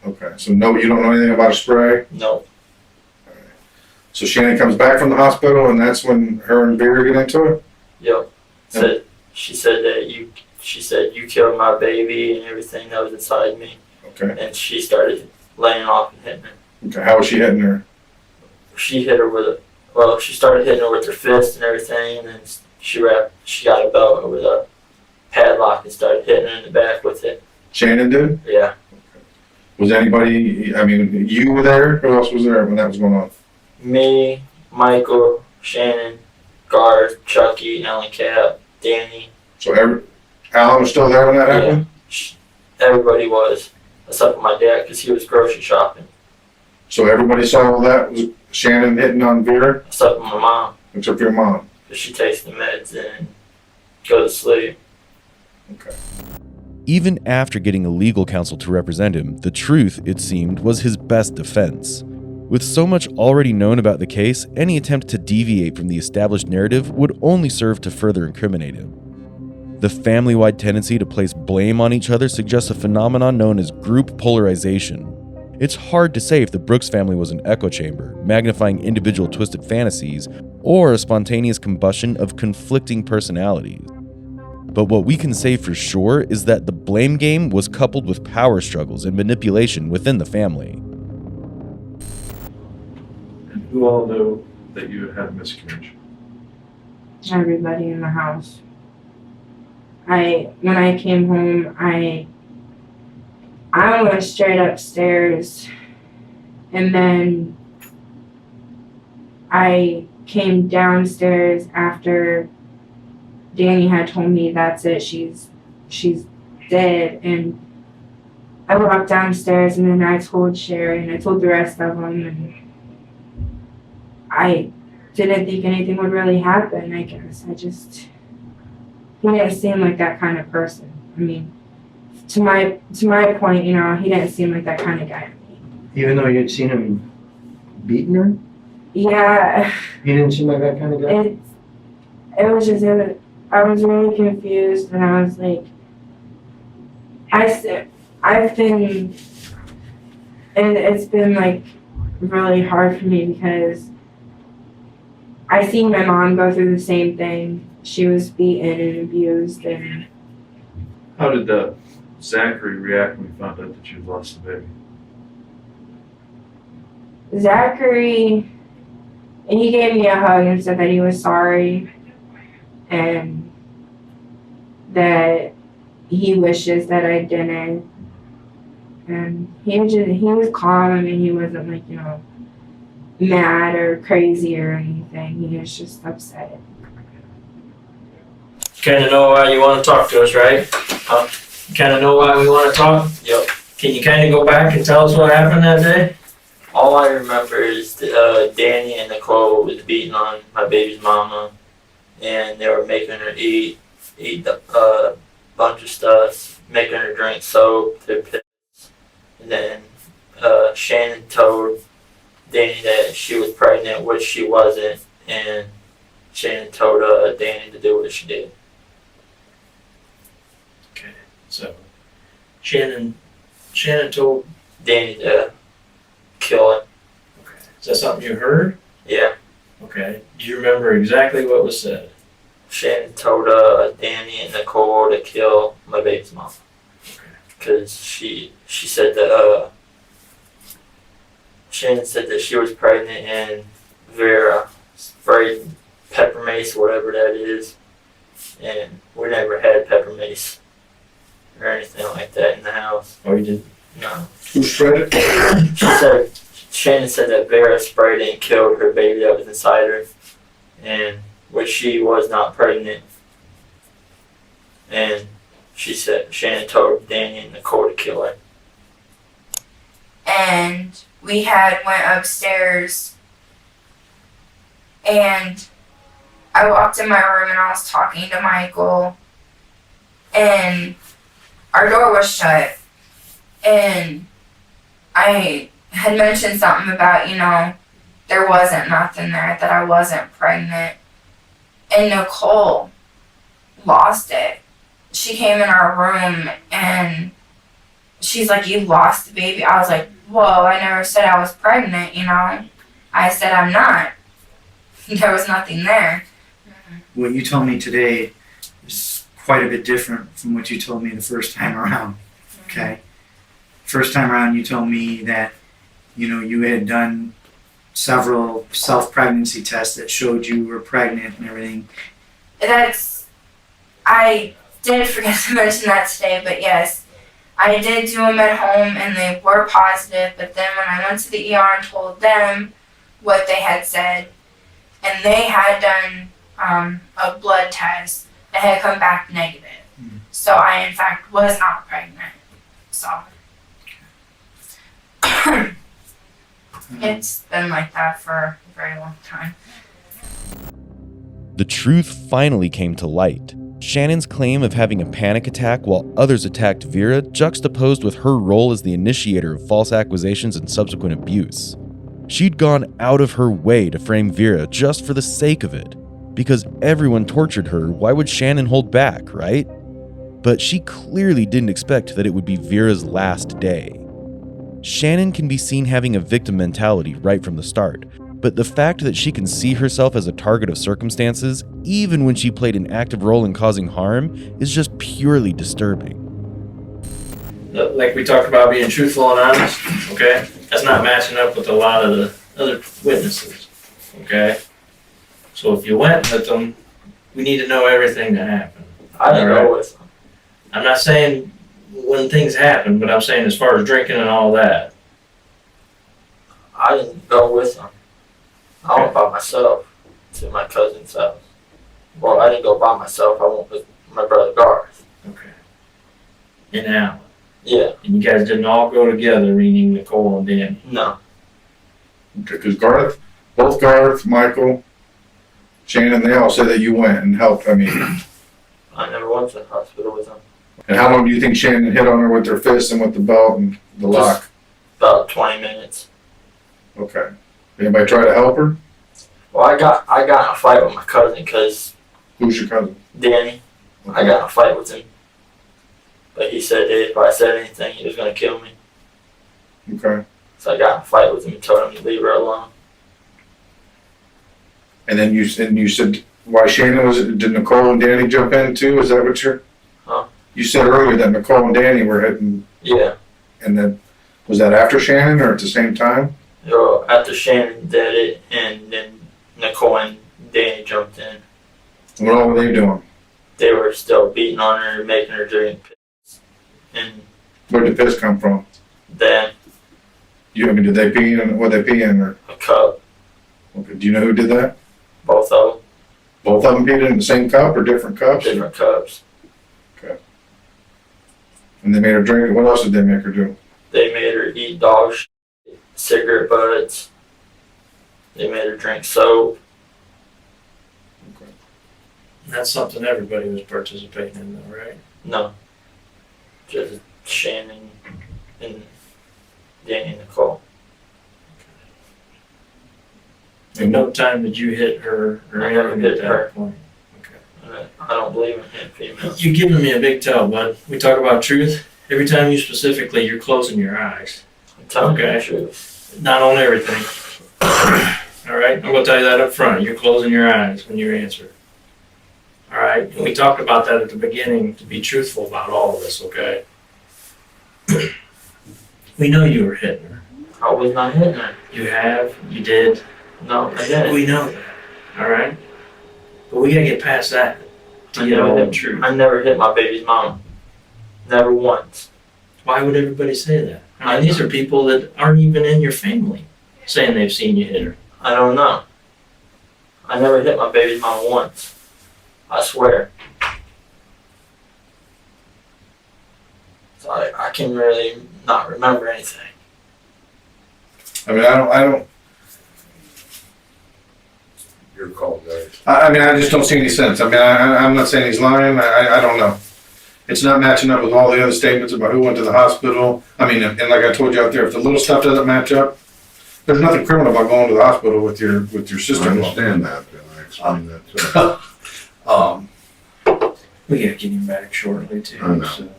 Speaker 4: Okay, so no, you don't know anything about a spray?
Speaker 6: No.
Speaker 4: So Shannon comes back from the hospital and that's when her and Vera get into it?
Speaker 6: Yep. She said you killed my baby and everything that was inside me.
Speaker 4: Okay.
Speaker 6: And she started laying off and hitting her.
Speaker 4: Okay, how was she hitting her?
Speaker 6: She hit her with well, she started hitting her with her fist and everything, and then she got a belt over the padlock and started hitting her in the back with it.
Speaker 4: Shannon did?
Speaker 6: Yeah.
Speaker 4: Was anybody, I mean, you were there? Who else was there when that was going on?
Speaker 6: Me, Michael, Shannon, Garth, Chucky, Alan Cap, Danny.
Speaker 4: So Alan was still there when that happened?
Speaker 6: Everybody was, except for my dad, because he was grocery shopping.
Speaker 4: So everybody saw that was Shannon hitting on Vera?
Speaker 6: Except for my mom,
Speaker 4: Except for your mom?
Speaker 6: because she takes the meds and go to sleep.
Speaker 4: Okay.
Speaker 2: Even after getting a legal counsel to represent him, the truth, it seemed, was his best defense. With so much already known about the case, any attempt to deviate from the established narrative would only serve to further incriminate him. The family-wide tendency to place blame on each other suggests a phenomenon known as group polarization. It's hard to say if the Brooks family was an echo chamber, magnifying individual twisted fantasies, or a spontaneous combustion of conflicting personalities. But what we can say for sure is that the blame game was coupled with power struggles and manipulation within the family.
Speaker 10: And who all knew that you had a miscarriage?
Speaker 1: Everybody in the house. When I came home, I went straight upstairs, and then I came downstairs after Danny had told me that's it, she's dead, and I walked downstairs, and then I told Sherry, and I told the rest of them, and I didn't think anything would really happen, I guess. He didn't seem like that kind of person. I mean, to my point, he didn't seem like that kind of guy to me.
Speaker 5: Even though you'd seen him beating her?
Speaker 1: Yeah.
Speaker 5: He didn't seem like that kind of guy?
Speaker 1: It was just, I was really confused, and I was like, it's been like really hard for me because I seen my mom go through the same thing. She was beaten and abused, and
Speaker 10: How did Zachary react when he found out that you lost the baby?
Speaker 1: Zachary, he gave me a hug and said that he was sorry and that he wishes that I didn't. And he was calm. I mean, he wasn't like, mad or crazy or anything. He was just upset.
Speaker 6: Kind of know why you want to talk to us, right? Kind of know why we want to talk? Yep. Can you kind of go back and tell us what happened that day? All I remember is Danny and Nicole was beating on my baby's mama, and they were making her eat a bunch of stuff, making her drink soap, their piss. And then Shannon told Danny that she was pregnant, which she wasn't, and Shannon told Danny to do what she did. Okay, so Shannon told Danny to kill him. Okay, is that something you heard? Yeah. Okay, do you remember exactly what was said? Shannon told Danny and Nicole to kill my baby's mom. Because she said that Shannon said that she was pregnant and Vera sprayed pepper mace, whatever that is, and we never had pepper mace or anything like that in the house. Oh, you didn't? No.
Speaker 4: Who sprayed it?
Speaker 6: Shannon said that Vera sprayed it and killed her baby that was inside her, and which she was not pregnant, and she said Shannon told Danny and Nicole to kill her.
Speaker 1: And we went upstairs, and I walked in my room and I was talking to Michael, and our door was shut, and I had mentioned something about, there wasn't nothing there, that I wasn't pregnant, and Nicole lost it. She came in our room and she's like, "You lost the baby." I was like, "Whoa, I never said I was pregnant, I said I'm not." There was nothing there.
Speaker 12: What you told me today is quite a bit different from what you told me the first time around. Okay? First time around, you told me that, you had done several self-pregnancy tests that showed you were pregnant and everything.
Speaker 1: I did forget to mention that today, but yes, I did do them at home and they were positive, but then when I went to the ER and told them what they had said, and they had done a blood test that had come back negative. So I, in fact, was not pregnant. So it's been like that for a very long time.
Speaker 2: The truth finally came to light. Shannon's claim of having a panic attack while others attacked Vera juxtaposed with her role as the initiator of false accusations and subsequent abuse. She'd gone out of her way to frame Vera just for the sake of it. Because everyone tortured her, why would Shannon hold back, right? But she clearly didn't expect that it would be Vera's last day. Shannon can be seen having a victim mentality right from the start, but the fact that she can see herself as a target of circumstances, even when she played an active role in causing harm, is just purely disturbing.
Speaker 6: Like we talked about being truthful and honest, okay? That's not matching up with a lot of the other witnesses, okay? So if you went with them, we need to know everything that happened.
Speaker 3: I didn't go with them.
Speaker 6: I'm not saying when things happen, but I'm saying as far as drinking and all that.
Speaker 3: I didn't go with them. I went by myself to my cousin's house. Well, I didn't go by myself. I went with my brother Garth.
Speaker 6: Okay. In Allen.
Speaker 3: Yeah.
Speaker 6: And you guys didn't all go together, meaning Nicole and Danny.
Speaker 3: No.
Speaker 4: Because both Garth, Michael, Shannon, they all said that you went and helped. I mean,
Speaker 3: I never went to the hospital with them.
Speaker 4: and how long do you think Shannon hit on her with her fist and with the belt and the lock?
Speaker 3: About 20 minutes.
Speaker 4: Okay. Anybody try to help her?
Speaker 3: Well, I got in a fight with my cousin because
Speaker 4: Who's your cousin?
Speaker 3: Danny. I got in a fight with him. But he said that if I said anything, he was going to kill me.
Speaker 4: Okay.
Speaker 3: So I got in a fight with him and told him to leave her alone.
Speaker 4: And then you said why Shannon did Nicole and Danny jump in too? Is that what you're?
Speaker 3: Huh?
Speaker 4: You said earlier that Nicole and Danny were hitting.
Speaker 3: Yeah.
Speaker 4: And then was that after Shannon or at the same time?
Speaker 3: So after Shannon did it, and then Nicole and Danny jumped in.
Speaker 4: What all were they doing?
Speaker 3: They were still beating on her, making her drink piss. And
Speaker 4: Where did the piss come from?
Speaker 3: then
Speaker 4: Did they pee in? What they pee in? Or
Speaker 3: a cup,
Speaker 4: okay, do you know who did that?
Speaker 3: both of
Speaker 4: Both of them peed in the same cup or different
Speaker 3: them,
Speaker 4: cups?
Speaker 3: different cups.
Speaker 4: And they made her drink it. What else did they make her do?
Speaker 3: They made her eat dog shit, cigarette butts. They made her drink soap.
Speaker 6: That's something everybody was participating in though, right?
Speaker 3: No. Just Shannon and Danny and Nicole.
Speaker 6: At no time did you hit her or
Speaker 3: I never
Speaker 6: anything at
Speaker 3: hit
Speaker 6: that
Speaker 3: her.
Speaker 6: point.
Speaker 3: I don't believe in hitting females.
Speaker 6: You're giving me a big tell, bud. We talk about truth. Every time you specifically, you're closing your eyes.
Speaker 3: I'm telling you
Speaker 6: Okay.
Speaker 3: the truth.
Speaker 6: Not on everything. All right? I'm going to tell you that up front. You're closing your eyes when you answer. All right? And we talked about that at the beginning to be truthful about all of this, okay? We know you were hitting her.
Speaker 3: I was not hitting her.
Speaker 6: You have. You did.
Speaker 3: No, I didn't.
Speaker 6: We know that. All right? But we got to get past that to get all the truth.
Speaker 3: I never hit my baby's mom. Never once.
Speaker 6: Why would everybody say that? I mean, these are people that aren't even in your family saying they've seen you hit her.
Speaker 3: I don't know. I never hit my baby's mom once. I swear. So I can really not remember anything.
Speaker 4: I mean, I don't.
Speaker 11: Your call, guys.
Speaker 4: I mean, I just don't see any sense. I mean, I'm not saying he's lying. I don't know. It's not matching up with all the other statements about who went to the hospital. I mean, and like I told you out there, if the little stuff doesn't match up, there's nothing criminal about going to the hospital with your
Speaker 11: I
Speaker 4: sister-in-law.
Speaker 11: understand that, and I explained that to her.
Speaker 6: We got to get him back shortly, too.
Speaker 11: I know.
Speaker 6: So.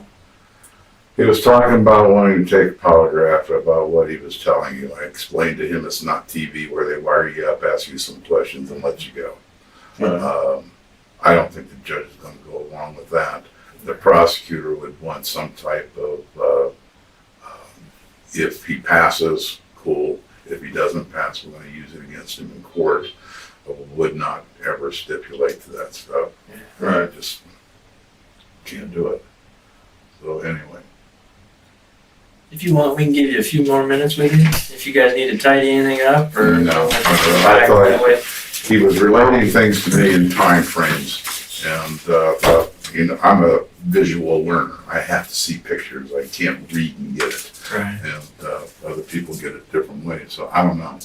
Speaker 11: He was talking about wanting to take a polygraph about what he was telling you. I explained to him it's not TV where they wire you up, ask you some questions, and let you go. I don't think the judge is going to go along with that. The prosecutor would want some type of, if he passes, cool. If he doesn't pass, we're going to use presented against him in court, would not ever stipulate to that stuff. I just can't do it. So anyway.
Speaker 6: If you want, we can give you a few more minutes with you, if you guys need to tidy anything up, or.
Speaker 11: No, I thought he was relating things to me in time frames, and I'm a visual learner. I have to see pictures. I can't read and get it.
Speaker 6: Right.
Speaker 11: And other people get it different ways. So I don't know.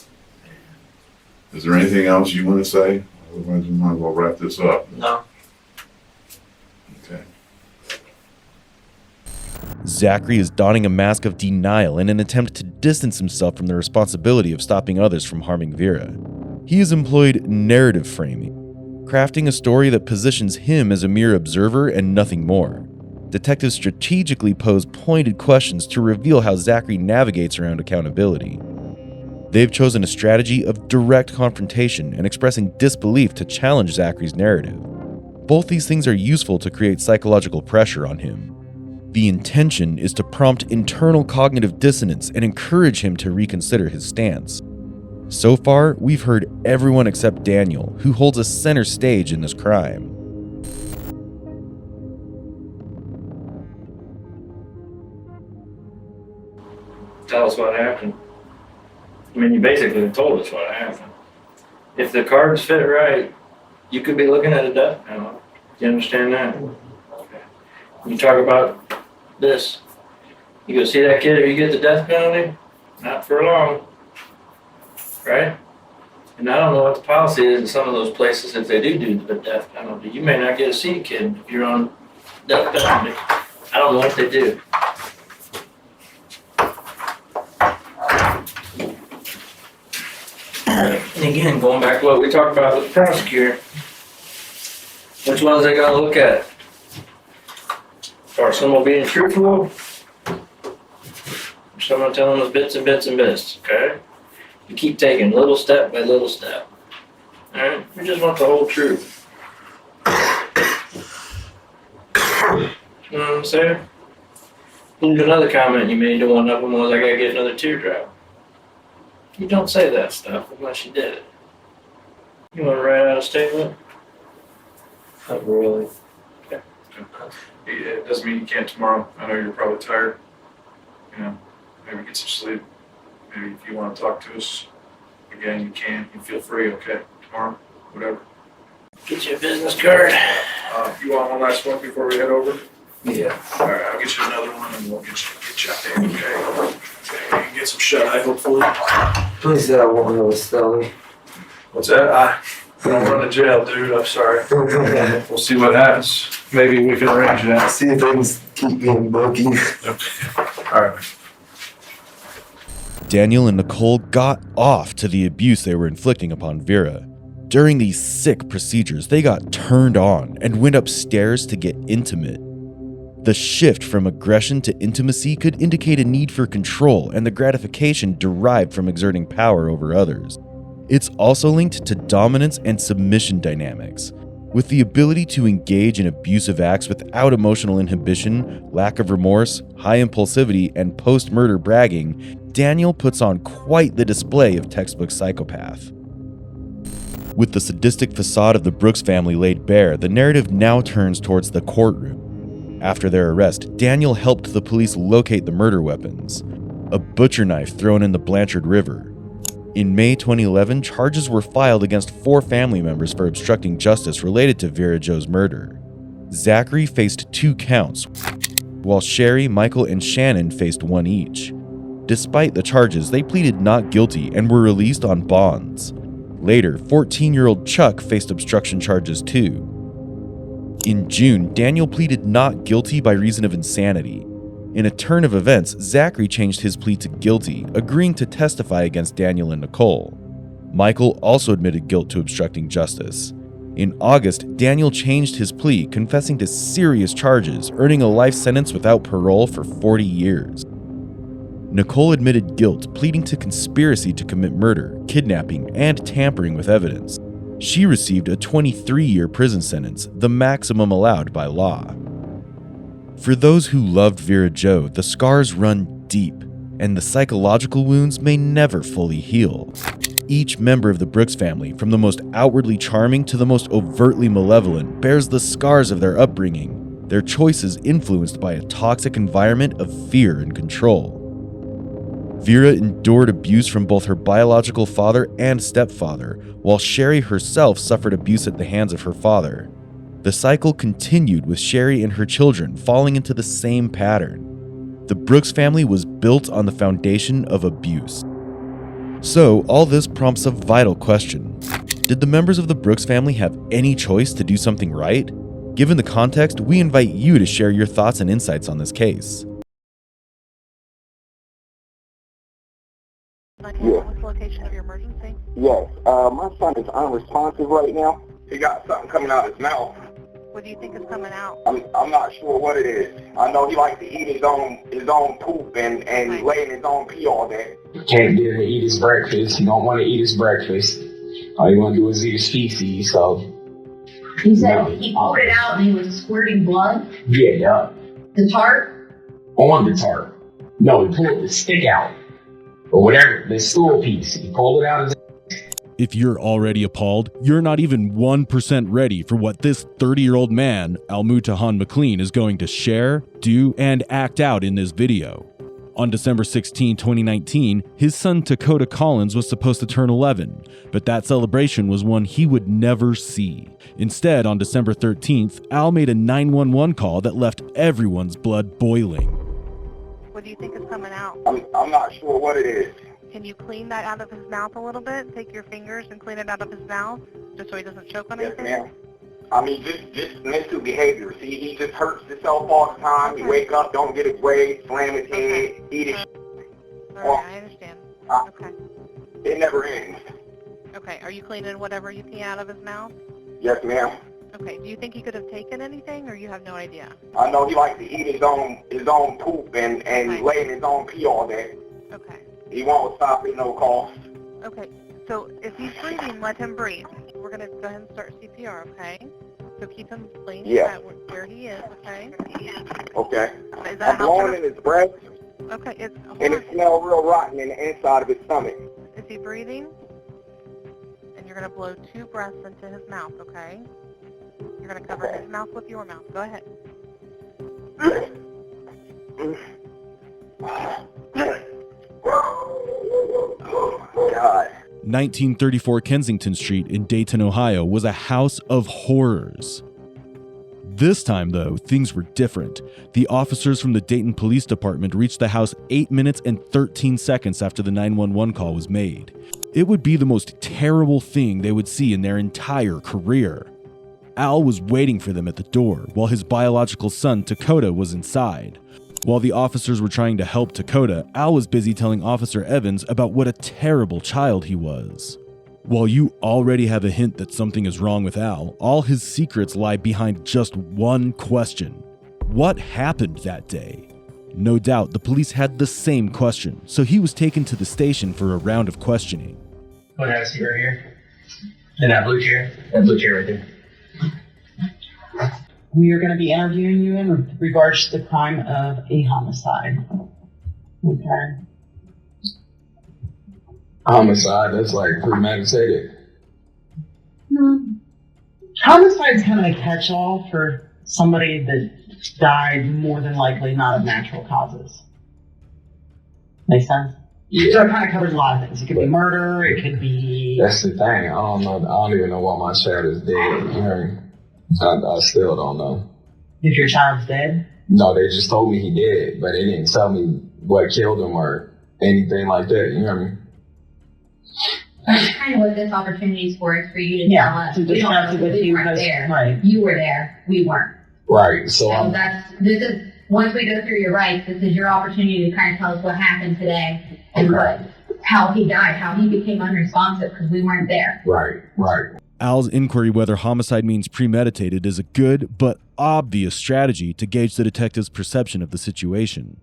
Speaker 11: Is there anything else you want to say? Otherwise, we might as well wrap this up.
Speaker 6: No.
Speaker 11: Okay.
Speaker 2: Zachary is donning a mask of denial in an attempt to distance himself from the responsibility of stopping others from harming Vera. He has employed narrative framing, crafting a story that positions him as a mere observer and nothing more. Detectives strategically pose pointed questions to reveal how Zachary navigates around accountability. They've chosen a strategy of direct confrontation and expressing disbelief to challenge Zachary's narrative. Both these things are useful to create psychological pressure on him. The intention is to prompt internal cognitive dissonance and encourage him to reconsider his stance. So far, we've heard everyone except Daniel, who holds a center stage in this crime.
Speaker 6: Tell us what happened. I mean, you basically told us what happened. If the cards fit right, you could be looking at a death penalty. Do you understand that? Okay. You talk about this. You go see that kid if you get the death penalty? Not for long. Right? And I don't know what the policy is in some of those places if they do the death penalty. You may not get to see a kid if you're on death penalty. I don't know what they do. And again, going back to what we talked about with the prosecutor, which ones they gotta look at? Are someone being truthful? Or someone telling us bits and bits and bits, okay? You keep taking little step by little step. Alright? We just want the whole truth. You know what I'm saying? Another comment you made to one of them was, I gotta get another teardrop. You don't say that stuff unless you did it. You want to write out a statement? Not really.
Speaker 10: Yeah, it doesn't mean you can't tomorrow. I know you're probably tired. You know, maybe get some sleep. Maybe if you want to talk to us again, you can. You feel free, okay? Tomorrow, whatever.
Speaker 6: Get you a business card.
Speaker 10: You want one last one before we head over?
Speaker 6: Yeah.
Speaker 10: All right, I'll get you another one and we'll get you out there, okay? Okay, you can get some shut-eye, hopefully.
Speaker 3: Please, won't have a Stelly.
Speaker 10: What's that? Don't run to jail, dude. I'm sorry. We'll see what happens. Maybe we can arrange that.
Speaker 3: See if they can keep me in booking.
Speaker 10: All right.
Speaker 2: Daniel and Nicole got off to the abuse they were inflicting upon Vera. During these sick procedures, they got turned on and went upstairs to get intimate. The shift from aggression to intimacy could indicate a need for control and the gratification derived from exerting power over others. It's also linked to dominance and submission dynamics. With the ability to engage in abusive acts without emotional inhibition, lack of remorse, high impulsivity, and post-murder bragging, Daniel puts on quite the display of textbook psychopath. With the sadistic facade of the Brooks family laid bare, the narrative now turns towards the courtroom. After their arrest, Daniel helped the police locate the murder weapons, a butcher knife thrown in the Blanchard River. In May 2011, charges were filed against 4 family members for obstructing justice related to Vera Jo's murder. Zachary faced 2 counts, while Sherry, Michael, and Shannon faced 1 each. Despite the charges, they pleaded not guilty and were released on bonds. Later, 14-year-old Chuck faced obstruction charges too. In June, Daniel pleaded not guilty by reason of insanity. In a turn of events, Zachary changed his plea to guilty, agreeing to testify against Daniel and Nicole. Michael also admitted guilt to obstructing justice. In August, Daniel changed his plea, confessing to serious charges, earning a life sentence without parole for 40 years. Nicole admitted guilt, pleading to conspiracy to commit murder, kidnapping, and tampering with evidence. She received a 23-year prison sentence, the maximum allowed by law. For those who loved Vera Jo, the scars run deep, and the psychological wounds may never fully heal. Each member of the Brooks family, from the most outwardly charming to the most overtly malevolent, bears the scars of their upbringing, their choices influenced by a toxic environment of fear and control. Vera endured abuse from both her biological father and stepfather, while Sherry herself suffered abuse at the hands of her father. The cycle continued with Sherry and her children falling into the same pattern. The Brooks family was built on the foundation of abuse. So, all this prompts a vital question. Did the members of the Brooks family have any choice to do something right? Given the context, we invite you to share your thoughts and insights on this case.
Speaker 13: What's the location of your emergency?
Speaker 14: Yes. My son is unresponsive right now. He got something coming out of his mouth.
Speaker 13: What do you think is coming out?
Speaker 14: I'm not sure what it is. I know he likes to eat his own poop and lay in his own pee all day.
Speaker 15: Can't get him to eat his breakfast. He don't want to eat his breakfast. All he want to do is eat his feces, so.
Speaker 16: He said he pulled it out and he was squirting blood?
Speaker 15: Yeah.
Speaker 16: The tart?
Speaker 15: On the tart. No, he pulled the stick out. Or whatever, the stool piece. He pulled it out of his.
Speaker 2: If you're already appalled, you're not even 1% ready for what this 30-year-old man, Almutahan McLean, is going to share, do, and act out in this video. On December 16, 2019, his son Dakota Collins was supposed to turn 11, but that celebration was one he would never see. Instead, on December 13th, Al made a 911 call that left everyone's blood boiling.
Speaker 13: What do you think is coming out?
Speaker 14: I'm not sure what it is.
Speaker 13: Can you clean that out of his mouth a little bit? Take your fingers and clean it out of his mouth, just so he doesn't choke on anything?
Speaker 14: Yes, ma'am. I mean, just mental behavior. See, he just hurts himself all the time. He wake up, don't get his way, slam his head, eat his.
Speaker 13: All right, I understand. Okay.
Speaker 14: It never ends.
Speaker 13: Okay, are you cleaning whatever you can out of his mouth?
Speaker 14: Yes, ma'am.
Speaker 13: Okay, do you think he could have taken anything, or you have no idea?
Speaker 14: I know he likes to eat his own poop and lay in his own pee all day.
Speaker 13: Okay.
Speaker 14: He won't stop at no cost.
Speaker 13: Okay, so if he's breathing, let him breathe. We're going to go ahead and start CPR, okay? So keep him clean where he is, okay?
Speaker 14: Okay.
Speaker 13: Is that
Speaker 14: I'm blowing in his breath.
Speaker 13: Okay,
Speaker 14: and it smells real rotten in the inside of his stomach.
Speaker 13: Is he breathing? And you're going to blow 2 breaths into his mouth, okay? You're going to cover his mouth with your mouth. Go ahead.
Speaker 14: God.
Speaker 2: 1934 Kensington Street in Dayton, Ohio was a house of horrors. This time, though, things were different. The officers from the Dayton Police Department reached the house 8 minutes and 13 seconds after the 911 call was made. It would be the most terrible thing they would see in their entire career. Al was waiting for them at the door, while his biological son, Dakota, was inside. While the officers were trying to help Dakota, Al was busy telling Officer Evans about what a terrible child he was. While you already have a hint that something is wrong with Al, all his secrets lie behind just one question. What happened that day? No doubt the police had the same question, so he was taken to the station for a round of questioning.
Speaker 15: Go ahead, see right here. And that blue chair? That blue chair right there.
Speaker 17: We are going to be interviewing you in regards to the crime of a homicide. Okay.
Speaker 15: Homicide, that's like premeditated.
Speaker 17: Homicide's kind of a catch-all for somebody that died more than likely not of natural causes. Make sense?
Speaker 15: Yeah.
Speaker 17: So it kind of covers a lot of things. It could be murder, it could be...
Speaker 15: That's the thing. I don't even know why my child is dead. You hear me? I still don't know.
Speaker 17: If your child's dead?
Speaker 15: No, they just told me he did, but they didn't tell me what killed him or anything like that. You hear me?
Speaker 16: That's kind of what this opportunity is for you to tell us.
Speaker 17: To discuss it with you.
Speaker 16: We weren't there.
Speaker 17: Right.
Speaker 16: You were there. We weren't.
Speaker 15: Right. So
Speaker 16: this is, once we go through your rights, this is your opportunity to kind of tell us what happened today and how he died, how he became unresponsive because we weren't there.
Speaker 15: Right.
Speaker 2: Al's inquiry whether homicide means premeditated is a good but obvious strategy to gauge the detective's perception of the situation.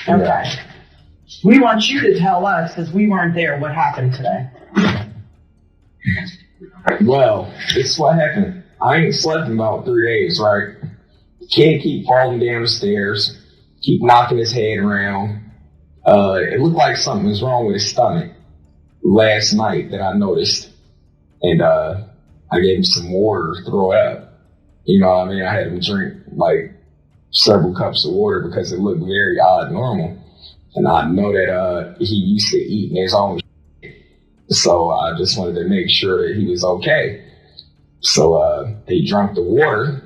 Speaker 17: Okay. We want you to tell us, because we weren't there, what happened today.
Speaker 15: Well, this is what happened. I ain't slept in about 3 days, right? Kid keep falling down the stairs, keep knocking his head around. It looked like something was wrong with his stomach. last night that I noticed. And I gave him some water to throw it up. You know what I mean? I had him drink like several cups of water because it looked very odd normal. And I know that he used to eat his own shit. So I just wanted to make sure that he was okay. So he drank the water.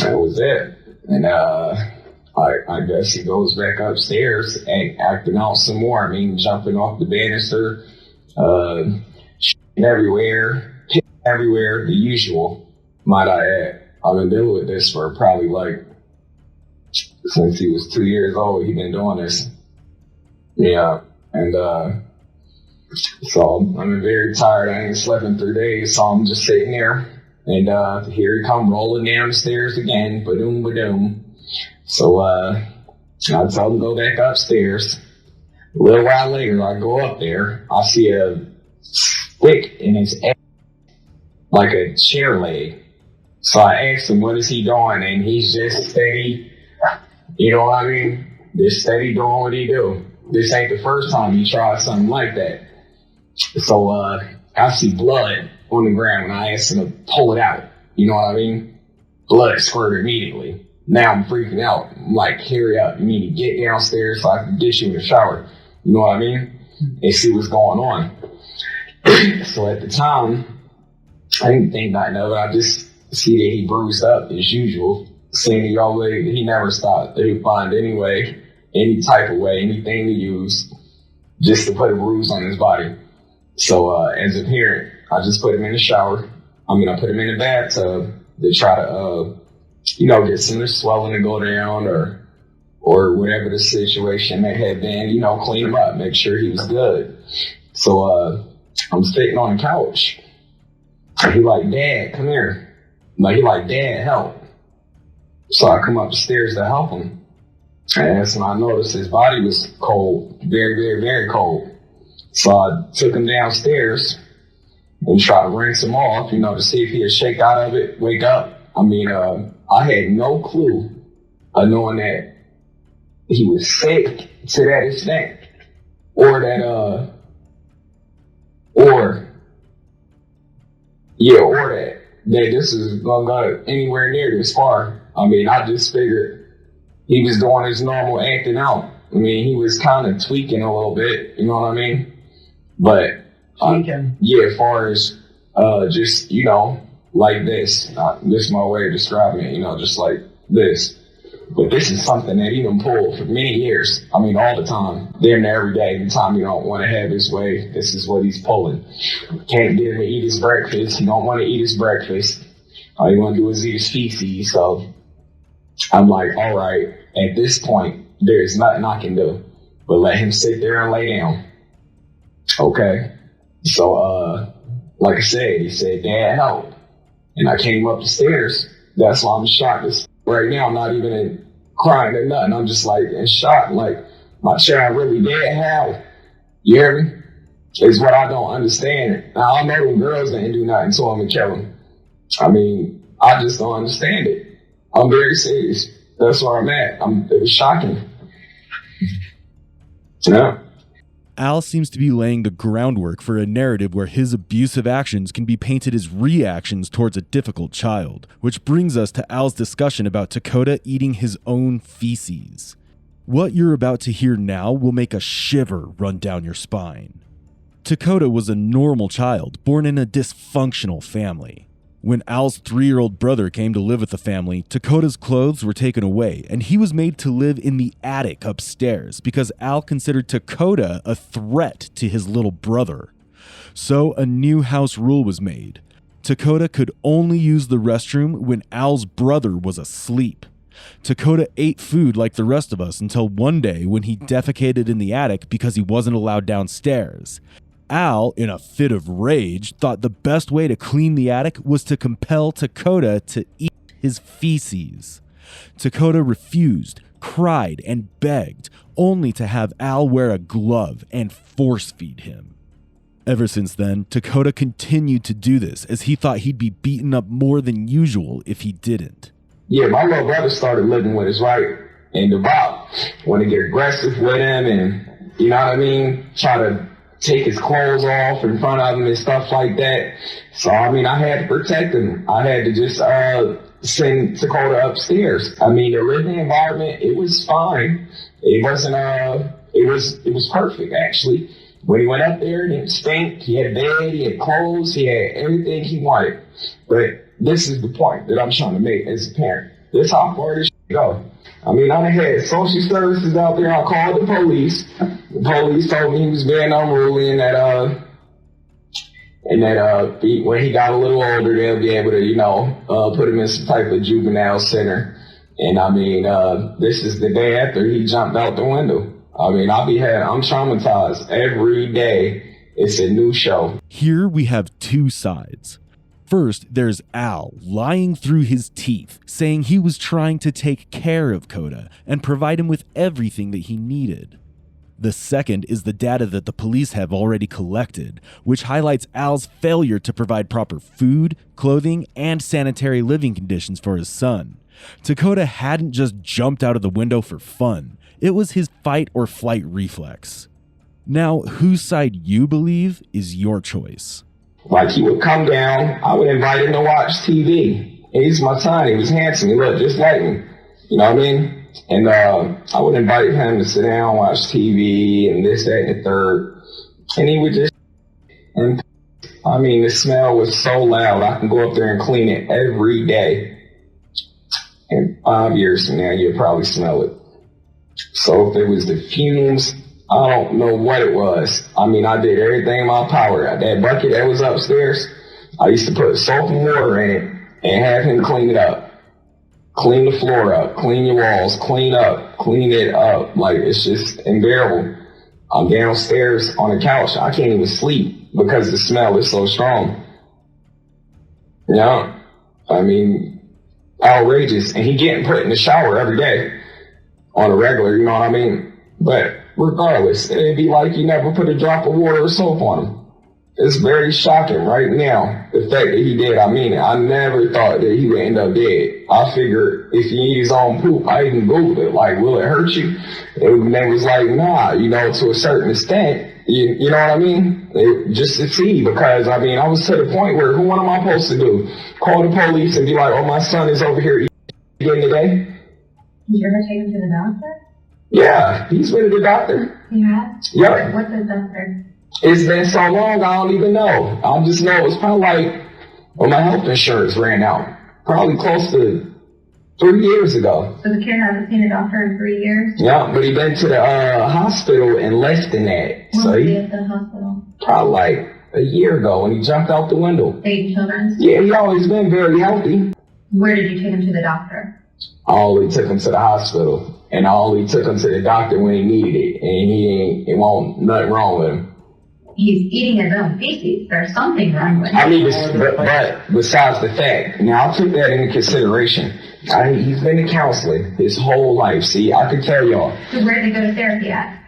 Speaker 15: That was it. And I guess he goes back upstairs and acting out some more. I mean, jumping off the banister, everywhere, everywhere, the usual, might I add. I've been dealing with this for probably like, since he was 2 years old, he's been doing this. Yeah, and so I'm very tired. I ain't slept in 3 days, so I'm just sitting there. And here he come rolling down the stairs again, ba-doom, ba-doom. So I told him to go back upstairs. A little while later, I go up there. I see a stick in his ass, like a chair leg. So I asked him, what is he doing? And he's just steady, you know what I mean? Just steady doing what he do. This ain't the first time he tried something like that. So I see blood on the ground when I asked him to pull it out. You know what I mean? Blood squirted immediately. Now I'm freaking out. I'm like, hurry up. You need to get downstairs so I can get you in the shower. You know what I mean? And see what's going on. So at the time, I didn't think nothing of it. I just see that he bruised up as usual. Seeing the young lady, he never stopped. He would find any way, any type of way, anything to use just to put a bruise on his body. So as a parent, I just put him in the shower. I put him in the bathtub to try to, get some of the swelling to go down or whatever the situation may have been, clean him up, make sure he was good. So I'm sitting on the couch. He like, Dad, come here. He like, Dad, help. So I come up the stairs to help him. And that's when I noticed his body was cold, very, very, very cold. So I took him downstairs and tried to rinse him off, to see if he'd shake out of it, wake up. I had no clue of knowing that he was sick to that extent, or that this is gonna go anywhere near this far. I just figured he was doing his normal acting out. He was kind of tweaking a little bit, you know what I mean? But as far as just like this, this is my way of describing it, just like this. But this is something that he done pulled for many years. All the time, damn near every day. Every time he don't want to have his way, this is what he's pulling. Can't get him to eat his breakfast. He don't want to eat his breakfast. All he want to do is eat his feces. So I'm like, all right, at this point, there's nothing I can do but let him sit there and lay down. Okay. So, like I said, he said, Dad, help. And I came up the stairs. That's why I'm shocked. Right now, I'm not even crying or nothing. I'm just like in shock. Like, my child really dead? How? You hear me? Is what I don't understand. Now, I know them girls didn't do nothing to him and kill him. I just don't understand it. I'm very serious. That's where I'm at. It was shocking. Yeah.
Speaker 2: Al seems to be laying the groundwork for a narrative where his abusive actions can be painted as reactions towards a difficult child, which brings us to Al's discussion about Dakota eating his own feces. What you're about to hear now will make a shiver run down your spine. Dakota was a normal child born in a dysfunctional family. When Al's 3-year-old brother came to live with the family, Dakota's clothes were taken away, and he was made to live in the attic upstairs because Al considered Dakota a threat to his little brother. So a new house rule was made. Dakota could only use the restroom when Al's brother was asleep. Dakota ate food like the rest of us until one day when he defecated in the attic because he wasn't allowed downstairs. Al, in a fit of rage, thought the best way to clean the attic was to compel Dakota to eat his feces. Dakota refused, cried, and begged, only to have Al wear a glove and force feed him. Ever since then, Dakota continued to do this as he thought he'd be beaten up more than usual if he didn't.
Speaker 15: Yeah, my little brother started living with us, right? And the Bob want to get aggressive with him and, try to take his clothes off in front of him and stuff like that. So, I mean, I had to protect him. I had to just send Dakota upstairs. I mean, the living environment, it was fine. It wasn't, it was perfect, actually. When he went up there, it didn't stink. He had a bed, he had clothes, he had everything he wanted. But this is the point that I'm trying to make as a parent. This how far this go. I mean, I had social services out there. I called the police. The police told me he was being unruly and that when he got a little older, they'll be able to, put him in some type of juvenile center. And I mean, this is the day after he jumped out the window. I mean, I'm traumatized every day. It's a new show.
Speaker 2: Here we have two sides. First, there's Al lying through his teeth, saying he was trying to take care of Coda and provide him with everything that he needed. The second is the data that the police have already collected, which highlights Al's failure to provide proper food, clothing, and sanitary living conditions for his son. Dakota hadn't just jumped out of the window for fun. It was his fight or flight reflex. Now, whose side you believe is your choice.
Speaker 15: Like, he would come down, I would invite him to watch TV. And he's my son, he was handsome, he looked just like me. You know what I mean? And I would invite him to sit down, watch TV, and this, that, and the third. And he would just, and I mean, the smell was so loud, I can go up there and clean it every day. And 5 years from now, you'll probably smell it. So if it was the fumes, I don't know what it was. I mean, I did everything in my power. That bucket that was upstairs, I used to put soap and water in it and have him clean it up. Clean the floor up, clean your walls, clean it up. Like, it's just unbearable. I'm downstairs on the couch. I can't even sleep because the smell is so strong. Yeah. I mean, outrageous. And he getting put in the shower every day on a regular, you know what I mean? But regardless, it'd be like you never put a drop of water or soap on him. It's very shocking right now, the fact that he did. I mean it. I never thought that he would end up dead. I figured if he eat his own poop, I even Googled it, like, will it hurt you? And they was like, nah, to a certain extent. You know what I mean? Just to see, because, I mean, I was to the point where, what am I supposed to do? Call the police and be like, oh, my son is over here eating today?
Speaker 16: Did you ever take him to the doctor?
Speaker 15: Yeah, he's been to the doctor.
Speaker 16: Yeah?
Speaker 15: Yep.
Speaker 16: What's the doctor?
Speaker 15: It's been so long, I don't even know. I just know it's probably like, well, my health insurance ran out. Probably close to 3 years ago.
Speaker 16: So the kid hasn't seen a doctor in 3 years?
Speaker 15: Yeah, but he been to the hospital in less than that.
Speaker 16: When
Speaker 15: So
Speaker 16: was he
Speaker 15: he
Speaker 16: at the hospital?
Speaker 15: probably like a year ago when he jumped out the window.
Speaker 16: Baby children's?
Speaker 15: Yeah, he always been very healthy.
Speaker 16: Where did you take him to the doctor?
Speaker 15: I only took him to the hospital, and I only took him to the doctor when he needed it, and it won't nothing wrong with him.
Speaker 16: He's eating his own feces. There's something wrong with him.
Speaker 15: I mean, but besides the fact, now I took that into consideration. He's been in counseling his whole life. See, I can tell y'all.
Speaker 16: So where did he go to therapy at?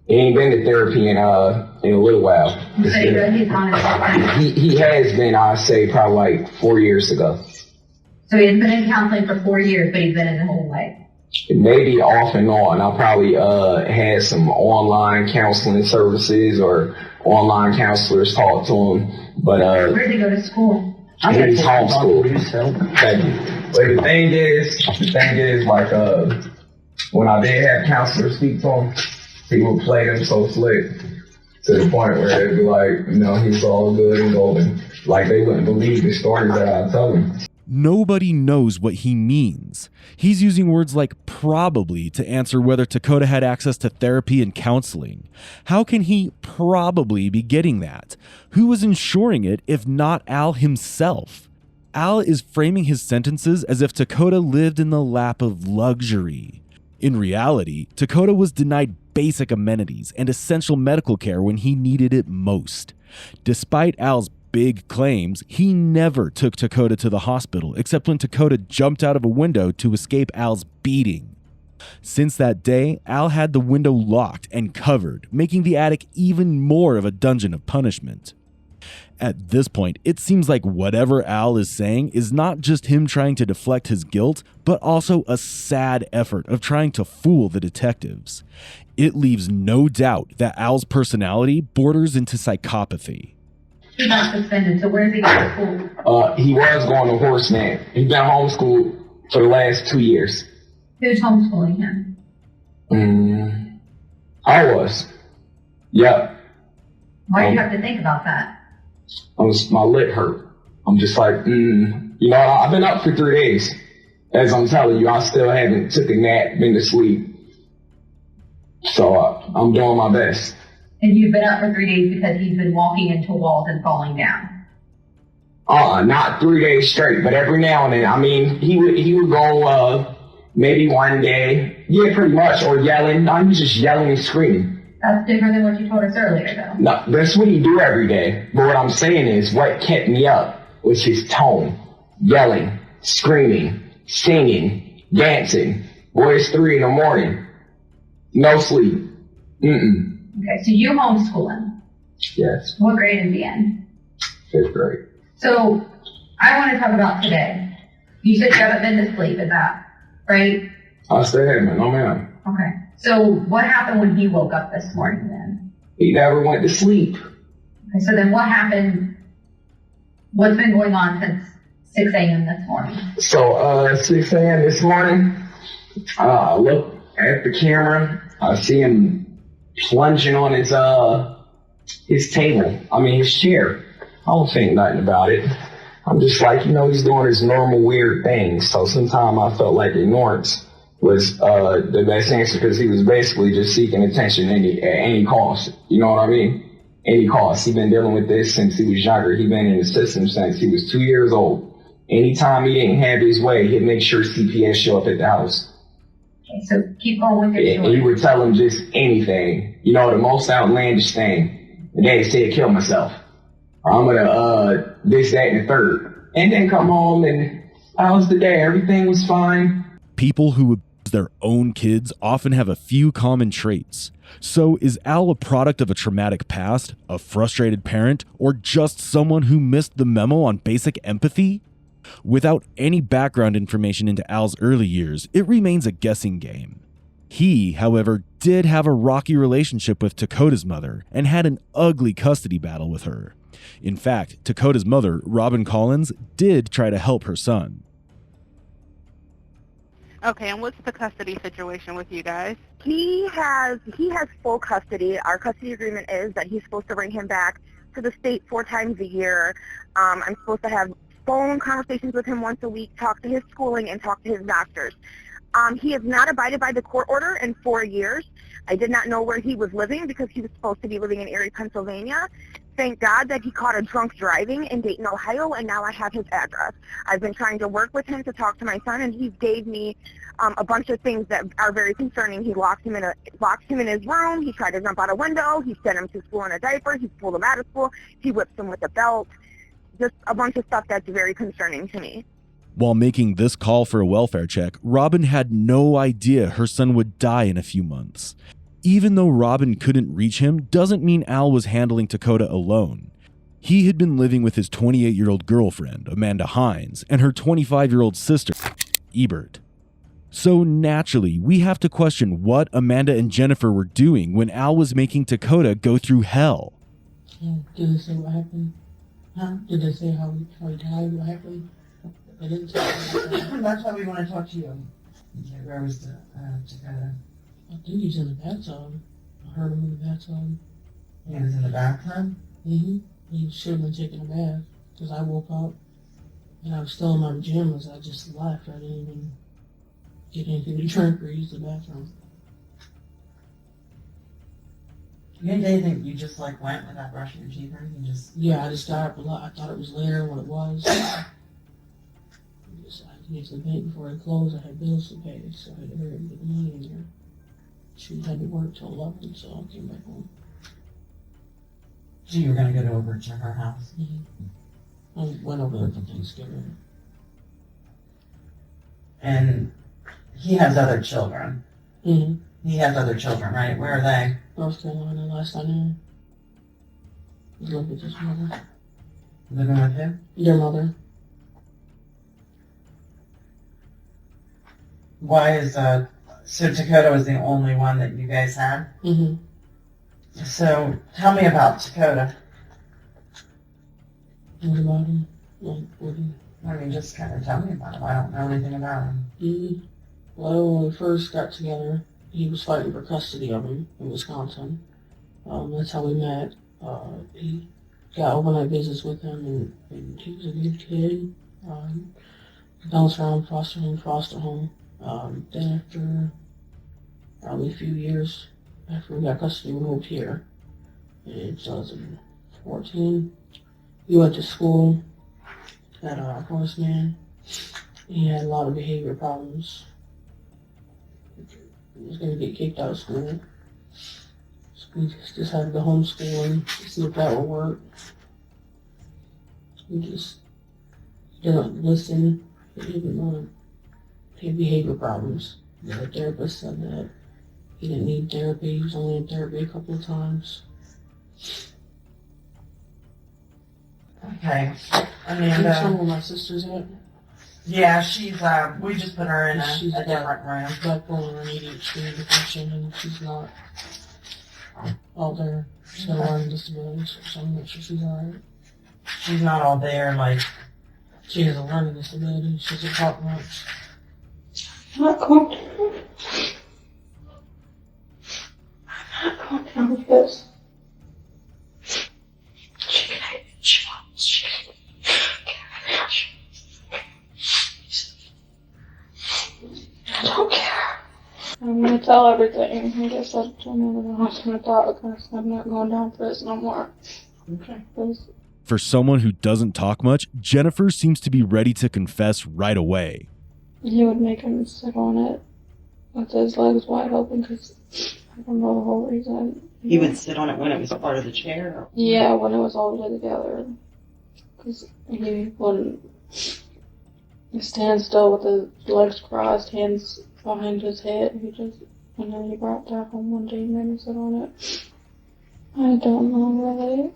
Speaker 15: He ain't been to therapy in a little while.
Speaker 16: So he's on his
Speaker 15: He has been, I say, probably like 4 years ago.
Speaker 16: So he has been in counseling for 4 years, but he's been in the whole life.
Speaker 15: Maybe off and on. I probably had some online counseling services or online counselors talk to him. But
Speaker 16: Where did he go to school?
Speaker 15: he's homeschooled. Thank you. But the thing is, like, when I did have counselors speak to him, he would play them so slick to the point where it'd be like, he's all good and golden. Like, they wouldn't believe the stories that I tell them.
Speaker 2: Nobody knows what he means. He's using words like probably to answer whether Dakota had access to therapy and counseling. How can he probably be getting that? Who was ensuring it if not Al himself? Al is framing his sentences as if Dakota lived in the lap of luxury. In reality, Dakota was denied basic amenities and essential medical care when he needed it most. Despite Al's big claims, he never took Dakota to the hospital except when Dakota jumped out of a window to escape Al's beating. Since that day, Al had the window locked and covered, making the attic even more of a dungeon of punishment. At this point, it seems like whatever Al is saying is not just him trying to deflect his guilt, but also a sad effort of trying to fool the detectives. It leaves no doubt that Al's personality borders into psychopathy.
Speaker 16: He got suspended, so where's he going to school?
Speaker 15: He was going to Horseman. He's been homeschooled for the last 2 years.
Speaker 16: Who's homeschooling him?
Speaker 15: I was. Yep.
Speaker 16: Why do you have to think about that?
Speaker 15: My lip hurt. I'm just like, you know, I've been up for 3 days. As I'm telling you, I still haven't took a nap, been to sleep. So I'm doing my best.
Speaker 16: And you've been up for 3 days because he's been walking into walls and falling down?
Speaker 15: Not 3 days straight, but every now and then. I mean, he would go, maybe one day, yeah, pretty much, or yelling. No, he was just yelling and screaming.
Speaker 16: That's different than what you told us earlier, though.
Speaker 15: No, that's what he do every day. But what I'm saying is, what kept me up was his tone. Yelling, screaming, singing, dancing. Boy, it's 3 a.m. No sleep.
Speaker 16: Okay, so you homeschool him.
Speaker 15: Yes.
Speaker 16: What grade is he in?
Speaker 15: 5th grade.
Speaker 16: So, I want to talk about today. You said you haven't been to sleep, is that right?
Speaker 15: I still haven't, no ma'am.
Speaker 16: Okay. So, what happened when he woke up this morning then?
Speaker 15: He never went to sleep.
Speaker 16: Okay, so then what happened? What's been going on since 6 a.m. this morning?
Speaker 15: So, 6 a.m. this morning, I look at the camera, I see him plunging on his table. I mean, his chair. I don't think nothing about it. I'm just like, you know, he's doing his normal weird things. So sometimes I felt like ignorance was the best answer, because he was basically just seeking attention at any cost. You know what I mean? Any cost. He's been dealing with this since he was younger. He's been in the system since he was 2 years old. Anytime he didn't have his way, he'd make sure CPS show up at the house.
Speaker 16: Okay, so keep going with your story.
Speaker 15: He would tell him just anything. You know, the most outlandish thing. And then he said, kill myself. I'm gonna, this, that, and the third. And then come home and, how's the day? Everything was fine.
Speaker 2: People who abuse their own kids often have a few common traits. So is Al a product of a traumatic past, a frustrated parent, or just someone who missed the memo on basic empathy? Without any background information into Al's early years, it remains a guessing game. He, however, did have a rocky relationship with Dakota's mother and had an ugly custody battle with her. In fact, Dakota's mother, Robin Collins, did try to help her son.
Speaker 13: Okay, and what's the custody situation with you guys?
Speaker 18: He has full custody. Our custody agreement is that he's supposed to bring him back to the state 4 times a year. I'm supposed to have phone conversations with him once a week, talk to his schooling, and talk to his doctors. He has not abided by the court order in 4 years. I did not know where he was living because he was supposed to be living in Erie, Pennsylvania. Thank God that he caught a drunk driving in Dayton, Ohio, and now I have his address. I've been trying to work with him to talk to my son, and he gave me a bunch of things that are very concerning. He locked him in his room. He tried to jump out a window. He sent him to school in a diaper. He pulled him out of school. He whipped him with a belt. Just a bunch of stuff that's very concerning to me.
Speaker 2: While making this call for a welfare check, Robin had no idea her son would die in a few months. Even though Robin couldn't reach him, doesn't mean Al was handling Dakota alone. He had been living with his 28-year-old girlfriend, Amanda Hines, and her 25-year-old sister, Ebert. So naturally, we have to question what Amanda and Jennifer were doing when Al was making Dakota go through hell.
Speaker 19: Did they say what happened? Huh? Did they say how he died? What happened? They didn't tell me.
Speaker 17: That's why we want to talk to you. Okay, where was the Dakota?
Speaker 19: I think he's in the bathtub. I heard him in the bathtub.
Speaker 17: He was in the bathtub?
Speaker 19: Mm-hmm. He should have been taking a bath because I woke up and I was still in my pajamas. I just left. I didn't even get anything to drink or use the bathroom.
Speaker 17: You didn't do anything, you just like went without brushing your teeth or anything?
Speaker 19: Yeah, I just got up a lot. I thought it was later what it was. I needed to the bank before I closed. I had bills to pay, so I had to hurry and get the money in there. She had to work till 11, so I came back home.
Speaker 17: So you were going to go over to her house?
Speaker 19: Mm-hmm. I went over there for Thanksgiving.
Speaker 17: And he has other children?
Speaker 19: Mm-hmm.
Speaker 17: He has other children, right? Where are they?
Speaker 19: North Carolina, last I knew. He lived with his mother.
Speaker 17: Living with who?
Speaker 19: Your mother.
Speaker 17: Why is, so Dakota was the only one that you guys had?
Speaker 19: Mm-hmm.
Speaker 17: So tell me about Dakota.
Speaker 19: What about him? Like, what do you...
Speaker 17: I mean, just kind of tell me about him. I don't know anything about him.
Speaker 19: Mm-hmm. Well, when we first got together, he was fighting for custody of him in Wisconsin. That's how we met. He got overnight visits with him, and he was a good kid. Bounced around foster home. Then after probably a few years after we got custody, we moved here in 2014. He went to school at Horseman. He had a lot of behavior problems. He was going to get kicked out of school. So we just decided to homeschool him to see if that would work. He just didn't listen. He didn't want to. He had behavior problems. The therapist said that he didn't need therapy. He was only in therapy a couple of times.
Speaker 17: Okay.
Speaker 19: And some of my sisters at.
Speaker 17: Yeah, she's, we just put her in a different room.
Speaker 19: Bipolar and ADHD depression, and she's not all there. She's got a learning disability, so I'm not sure she's alright.
Speaker 17: She's not all there, like...
Speaker 19: She has a learning disability. She doesn't talk much.
Speaker 20: Not comfortable. I'm not comfortable with this. I don't care. I'm gonna tell everything. I guess I told me that I was gonna talk because I'm not going down for this no more.
Speaker 17: Okay.
Speaker 2: For someone who doesn't talk much, Jennifer seems to be ready to confess right away.
Speaker 20: He would make him sit on it with his legs wide open because I don't know the whole reason.
Speaker 17: He would sit on it when it was part of the chair? Or...
Speaker 20: Yeah, when it was all together. Because he wouldn't stand still with his legs crossed, hands behind his head. And then he brought that home one day and made me sit on it. I don't know really.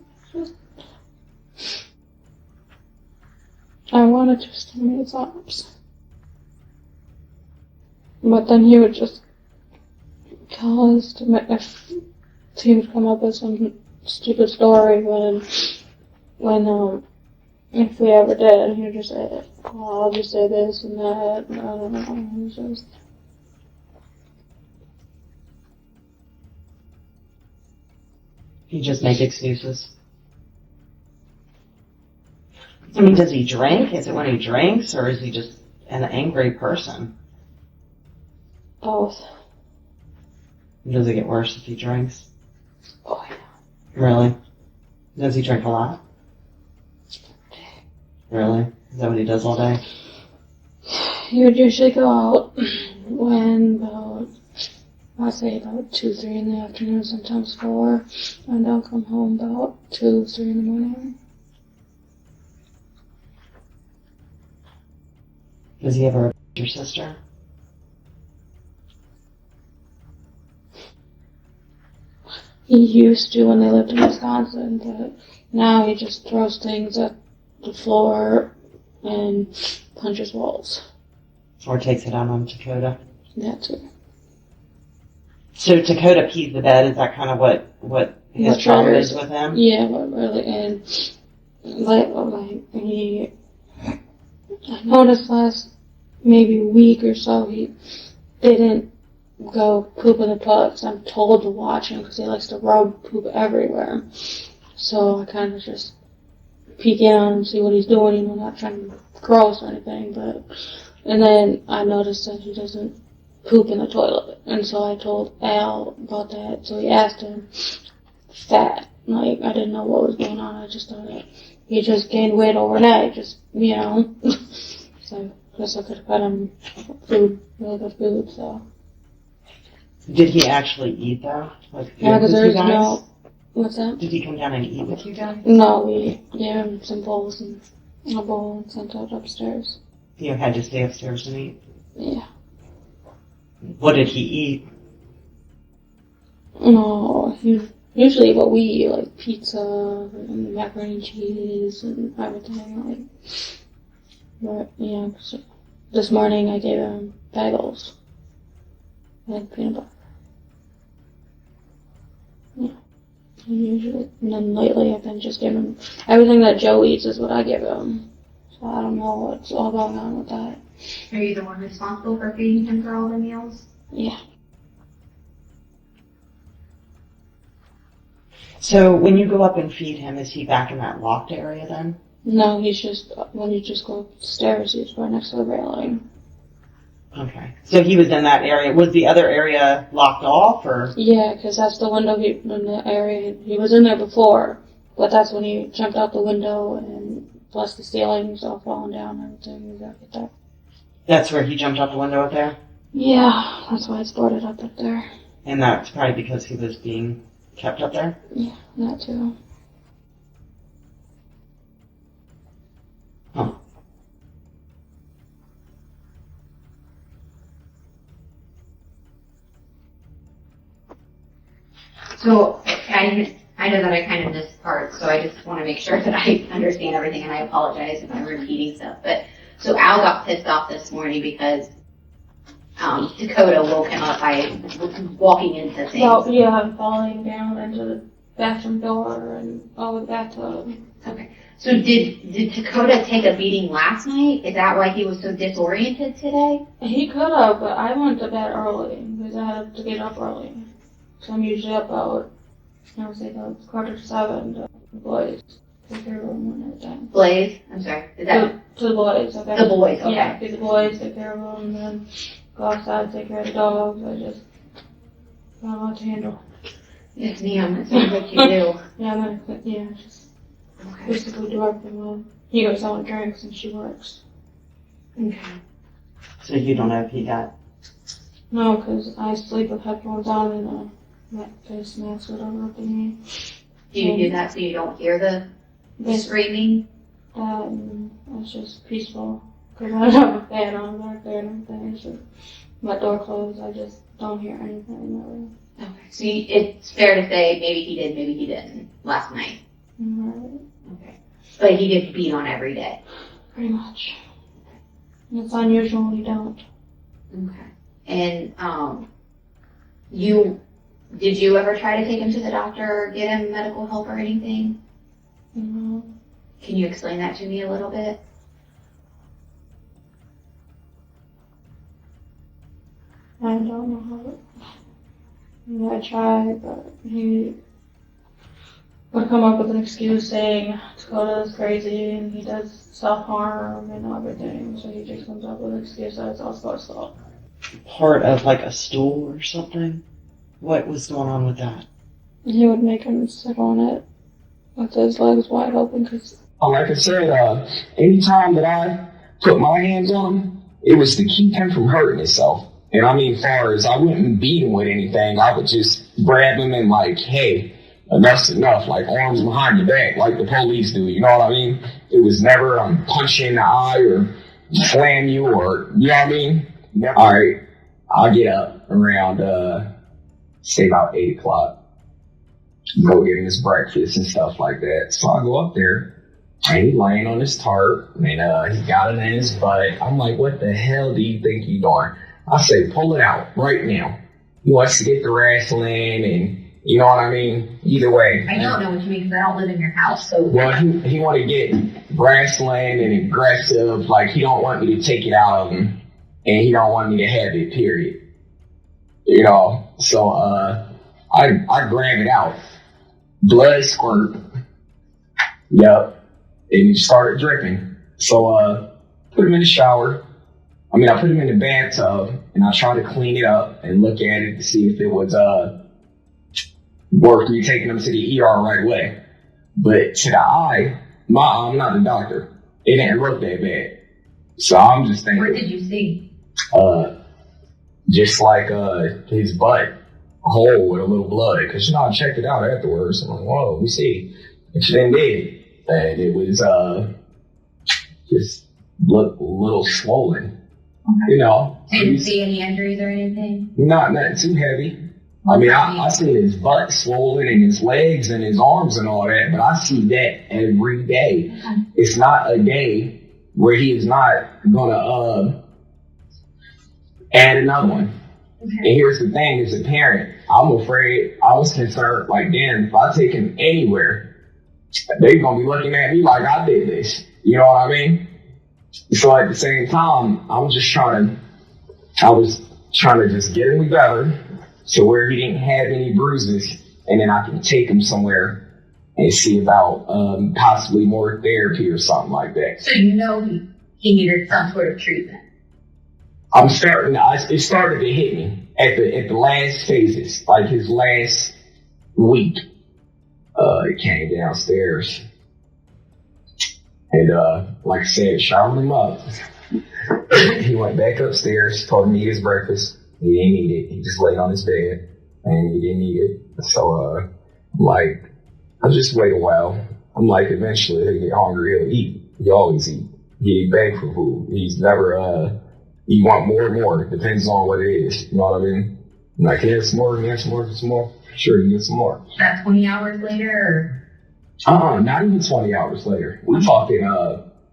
Speaker 20: I wanted to so many times. But then he would just tell us if he would come up with some stupid story when if we ever did, he would just say, oh, I'll just say this and that, and I don't know, it was just...
Speaker 17: He just make excuses. I mean, does he drink? Is it when he drinks, or is he just an angry person?
Speaker 20: Both.
Speaker 17: Does it get worse if he drinks?
Speaker 20: Oh, yeah.
Speaker 17: Really? Does he drink a lot? Really? Is that what he does all day?
Speaker 20: He would usually go out when I'd say about 2, 3 in the afternoon, sometimes 4, and I'll come home about 2, 3 in the morning.
Speaker 17: Does he ever your sister?
Speaker 20: He used to when they lived in Wisconsin, but now he just throws things at the floor and punches walls.
Speaker 17: Or takes it out on Dakota?
Speaker 20: That too.
Speaker 17: So Dakota peed the bed, is that kind of what his problem is with him?
Speaker 20: Yeah, but really, and like I noticed last maybe week or so he didn't go poop in the toilet because I'm told to watch him because he likes to rub poop everywhere. So I kind of just peek in on him, see what he's doing, you know, not trying to be gross or anything, and then I noticed that he doesn't poop in the toilet, and so I told Al about that, so he asked him, fat, like, I didn't know what was going on, I just thought that he just gained weight overnight, just, you know, so I guess I could have fed him food, really good food, so.
Speaker 17: Did he actually eat though? Like,
Speaker 20: Yeah, because there's
Speaker 17: guys?
Speaker 20: no, what's that?
Speaker 17: Did he come down and eat with you guys?
Speaker 20: No, we gave him some bowls and a bowl and sent it upstairs.
Speaker 17: You had to stay upstairs and eat?
Speaker 20: Yeah.
Speaker 17: What did he eat?
Speaker 20: No, he usually what we eat, like pizza and macaroni and cheese and everything. Like, but yeah, so this morning I gave him bagels and peanut butter. Yeah, and usually, and then lately I've been just giving him everything that Joe eats is what I give him. So I don't know what's all going on with that.
Speaker 16: Are you the one responsible for feeding him for all the meals?
Speaker 20: Yeah.
Speaker 17: So when you go up and feed him, is he back in that locked area then?
Speaker 20: No, he's just, when you just go upstairs, he's right next to the railing.
Speaker 17: Okay. So he was in that area. Was the other area locked off, or?
Speaker 20: Yeah, because that's the window in the area. He was in there before, but that's when he jumped out the window and plus the ceilings all falling down and everything. You gotta get that.
Speaker 17: That's where he jumped out the window up there?
Speaker 20: Yeah, that's why it's boarded up there.
Speaker 17: And that's probably because he was being kept up there?
Speaker 20: Yeah, that too.
Speaker 17: Huh.
Speaker 16: So I know that I kind of missed part, so I just want to make sure that I understand everything, and I apologize if I'm repeating stuff. But so Al got pissed off this morning because Dakota woke him up by walking into things.
Speaker 20: Well, yeah, falling down into the bathroom door and over the bathtub.
Speaker 16: Okay. So did Dakota take a beating last night? Is that why he was so disoriented today?
Speaker 20: He could have, but I went to bed early because I had to get up early. So I'm usually up about, I would say about 6:45 to the boys. Take care of them and everything.
Speaker 16: Blaze? I'm sorry. Is that
Speaker 20: to the boys? Okay.
Speaker 16: The boys, okay.
Speaker 20: Yeah, feed the boys, take care of them, and then go outside, take care of the dogs. I just got a lot to handle.
Speaker 16: Yes, ma'am. It sounds like you do.
Speaker 20: Yeah, I'm gonna quit. Yeah, just basically do everything well. He goes out and drinks and she works.
Speaker 16: Okay.
Speaker 17: So you don't know if he got...
Speaker 20: No, because I sleep with headphones on and that face mask, whatever up in me.
Speaker 16: Do you do that so you don't hear the screaming?
Speaker 20: It's just peaceful. Because I have a fan on back there and everything. It's just, my door closed, I just don't hear anything.
Speaker 16: Okay. So it's fair to say maybe he did, maybe he didn't last night.
Speaker 20: Right.
Speaker 16: Okay. But he gets beat on every day.
Speaker 20: Pretty much. It's unusual when you don't.
Speaker 16: Okay. And did you ever try to take him to the doctor or get him medical help or anything?
Speaker 20: No.
Speaker 16: Can you explain that to me a little bit?
Speaker 20: I don't know how it... I tried, but he would come up with an excuse saying Dakota's crazy and he does self-harm and everything. So he just comes up with an excuse that it's all Scott's fault.
Speaker 17: Part of like a stool or something? What was going on with that?
Speaker 20: He would make him sit on it with his legs wide open because...
Speaker 15: Like I said, anytime that I put my hands on him, it was to keep him from hurting himself. And I mean, far as I wouldn't beat him with anything, I would just grab him and like, hey, enough's enough, like arms behind your back, like the police do, you know what I mean? It was never punch you in the eye or slam you or, you know what I mean? All right, I'll get up around, say about 8 o'clock, go get him his breakfast and stuff like that. So I go up there, and he's laying on his tarp, and he got it in his butt. I'm like, what the hell do you think you're doing? I say, pull it out right now. He wants to get the wrestling, and you know what I mean? Either way.
Speaker 16: I don't know what you mean because I don't live in your house, so...
Speaker 15: Well, he want to get wrestling and aggressive, like he don't want me to take it out of him, and he don't want me to have it, period. You know, so I grab it out. Blood squirt. Yep. And he started dripping. So put him in the shower. I put him in the bathtub, and I try to clean it up and look at it to see if it was worth me taking him to the ER right away. But to the eye, I'm not a doctor. It didn't look that bad. So I'm just thinking.
Speaker 16: What did you see?
Speaker 15: Just like his butt hole with a little blood. Because, I checked it out afterwards. I'm like, whoa, let me see. And she then did. And it was just looked a little swollen.
Speaker 16: Okay.
Speaker 15: You know.
Speaker 16: Didn't see any injuries or anything?
Speaker 15: Nothing too heavy. I mean, I see his butt swollen and his legs and his arms and all that, but I see that every day. It's not a day where he is not gonna add another one. And here's the thing, as a parent, I'm afraid, I was concerned, like, damn, if I take him anywhere, they're gonna be looking at me like I did this. You know what I mean? So at the same time, I was trying to just get him together to where he didn't have any bruises, and then I can take him somewhere and see about possibly more therapy or something like that.
Speaker 16: So you know he needed some sort of treatment.
Speaker 15: It started to hit me at the last phases, like his last week. It came downstairs, and like I said, showered him up. He went back upstairs, told him to eat his breakfast. He didn't eat it. He just laid on his bed, and he didn't eat it. So I'm like, I'll just wait a while. I'm like, eventually he'll get hungry. He'll eat. He always eat. He beg for food. He's never. You want more and more. It depends on what it is. You know what I mean? I'm like, yeah, some more, yeah, some more, some more. Sure, you get some more.
Speaker 16: That 20 hours later?
Speaker 15: Not even 20 hours later. We're talking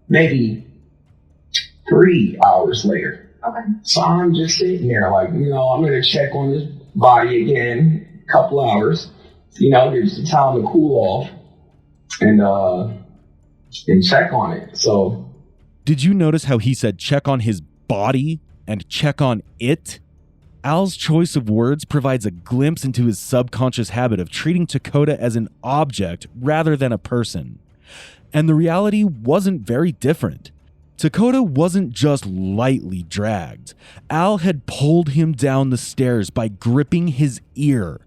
Speaker 15: maybe 3 hours later.
Speaker 16: Okay.
Speaker 15: So I'm just sitting there like, I'm going to check on his body again, a couple hours. Gives the time to cool off and check on it. So.
Speaker 2: Did you notice how he said check on his body and check on it? Al's choice of words provides a glimpse into his subconscious habit of treating Dakota as an object rather than a person. And the reality wasn't very different. Dakota wasn't just lightly dragged. Al had pulled him down the stairs by gripping his ear.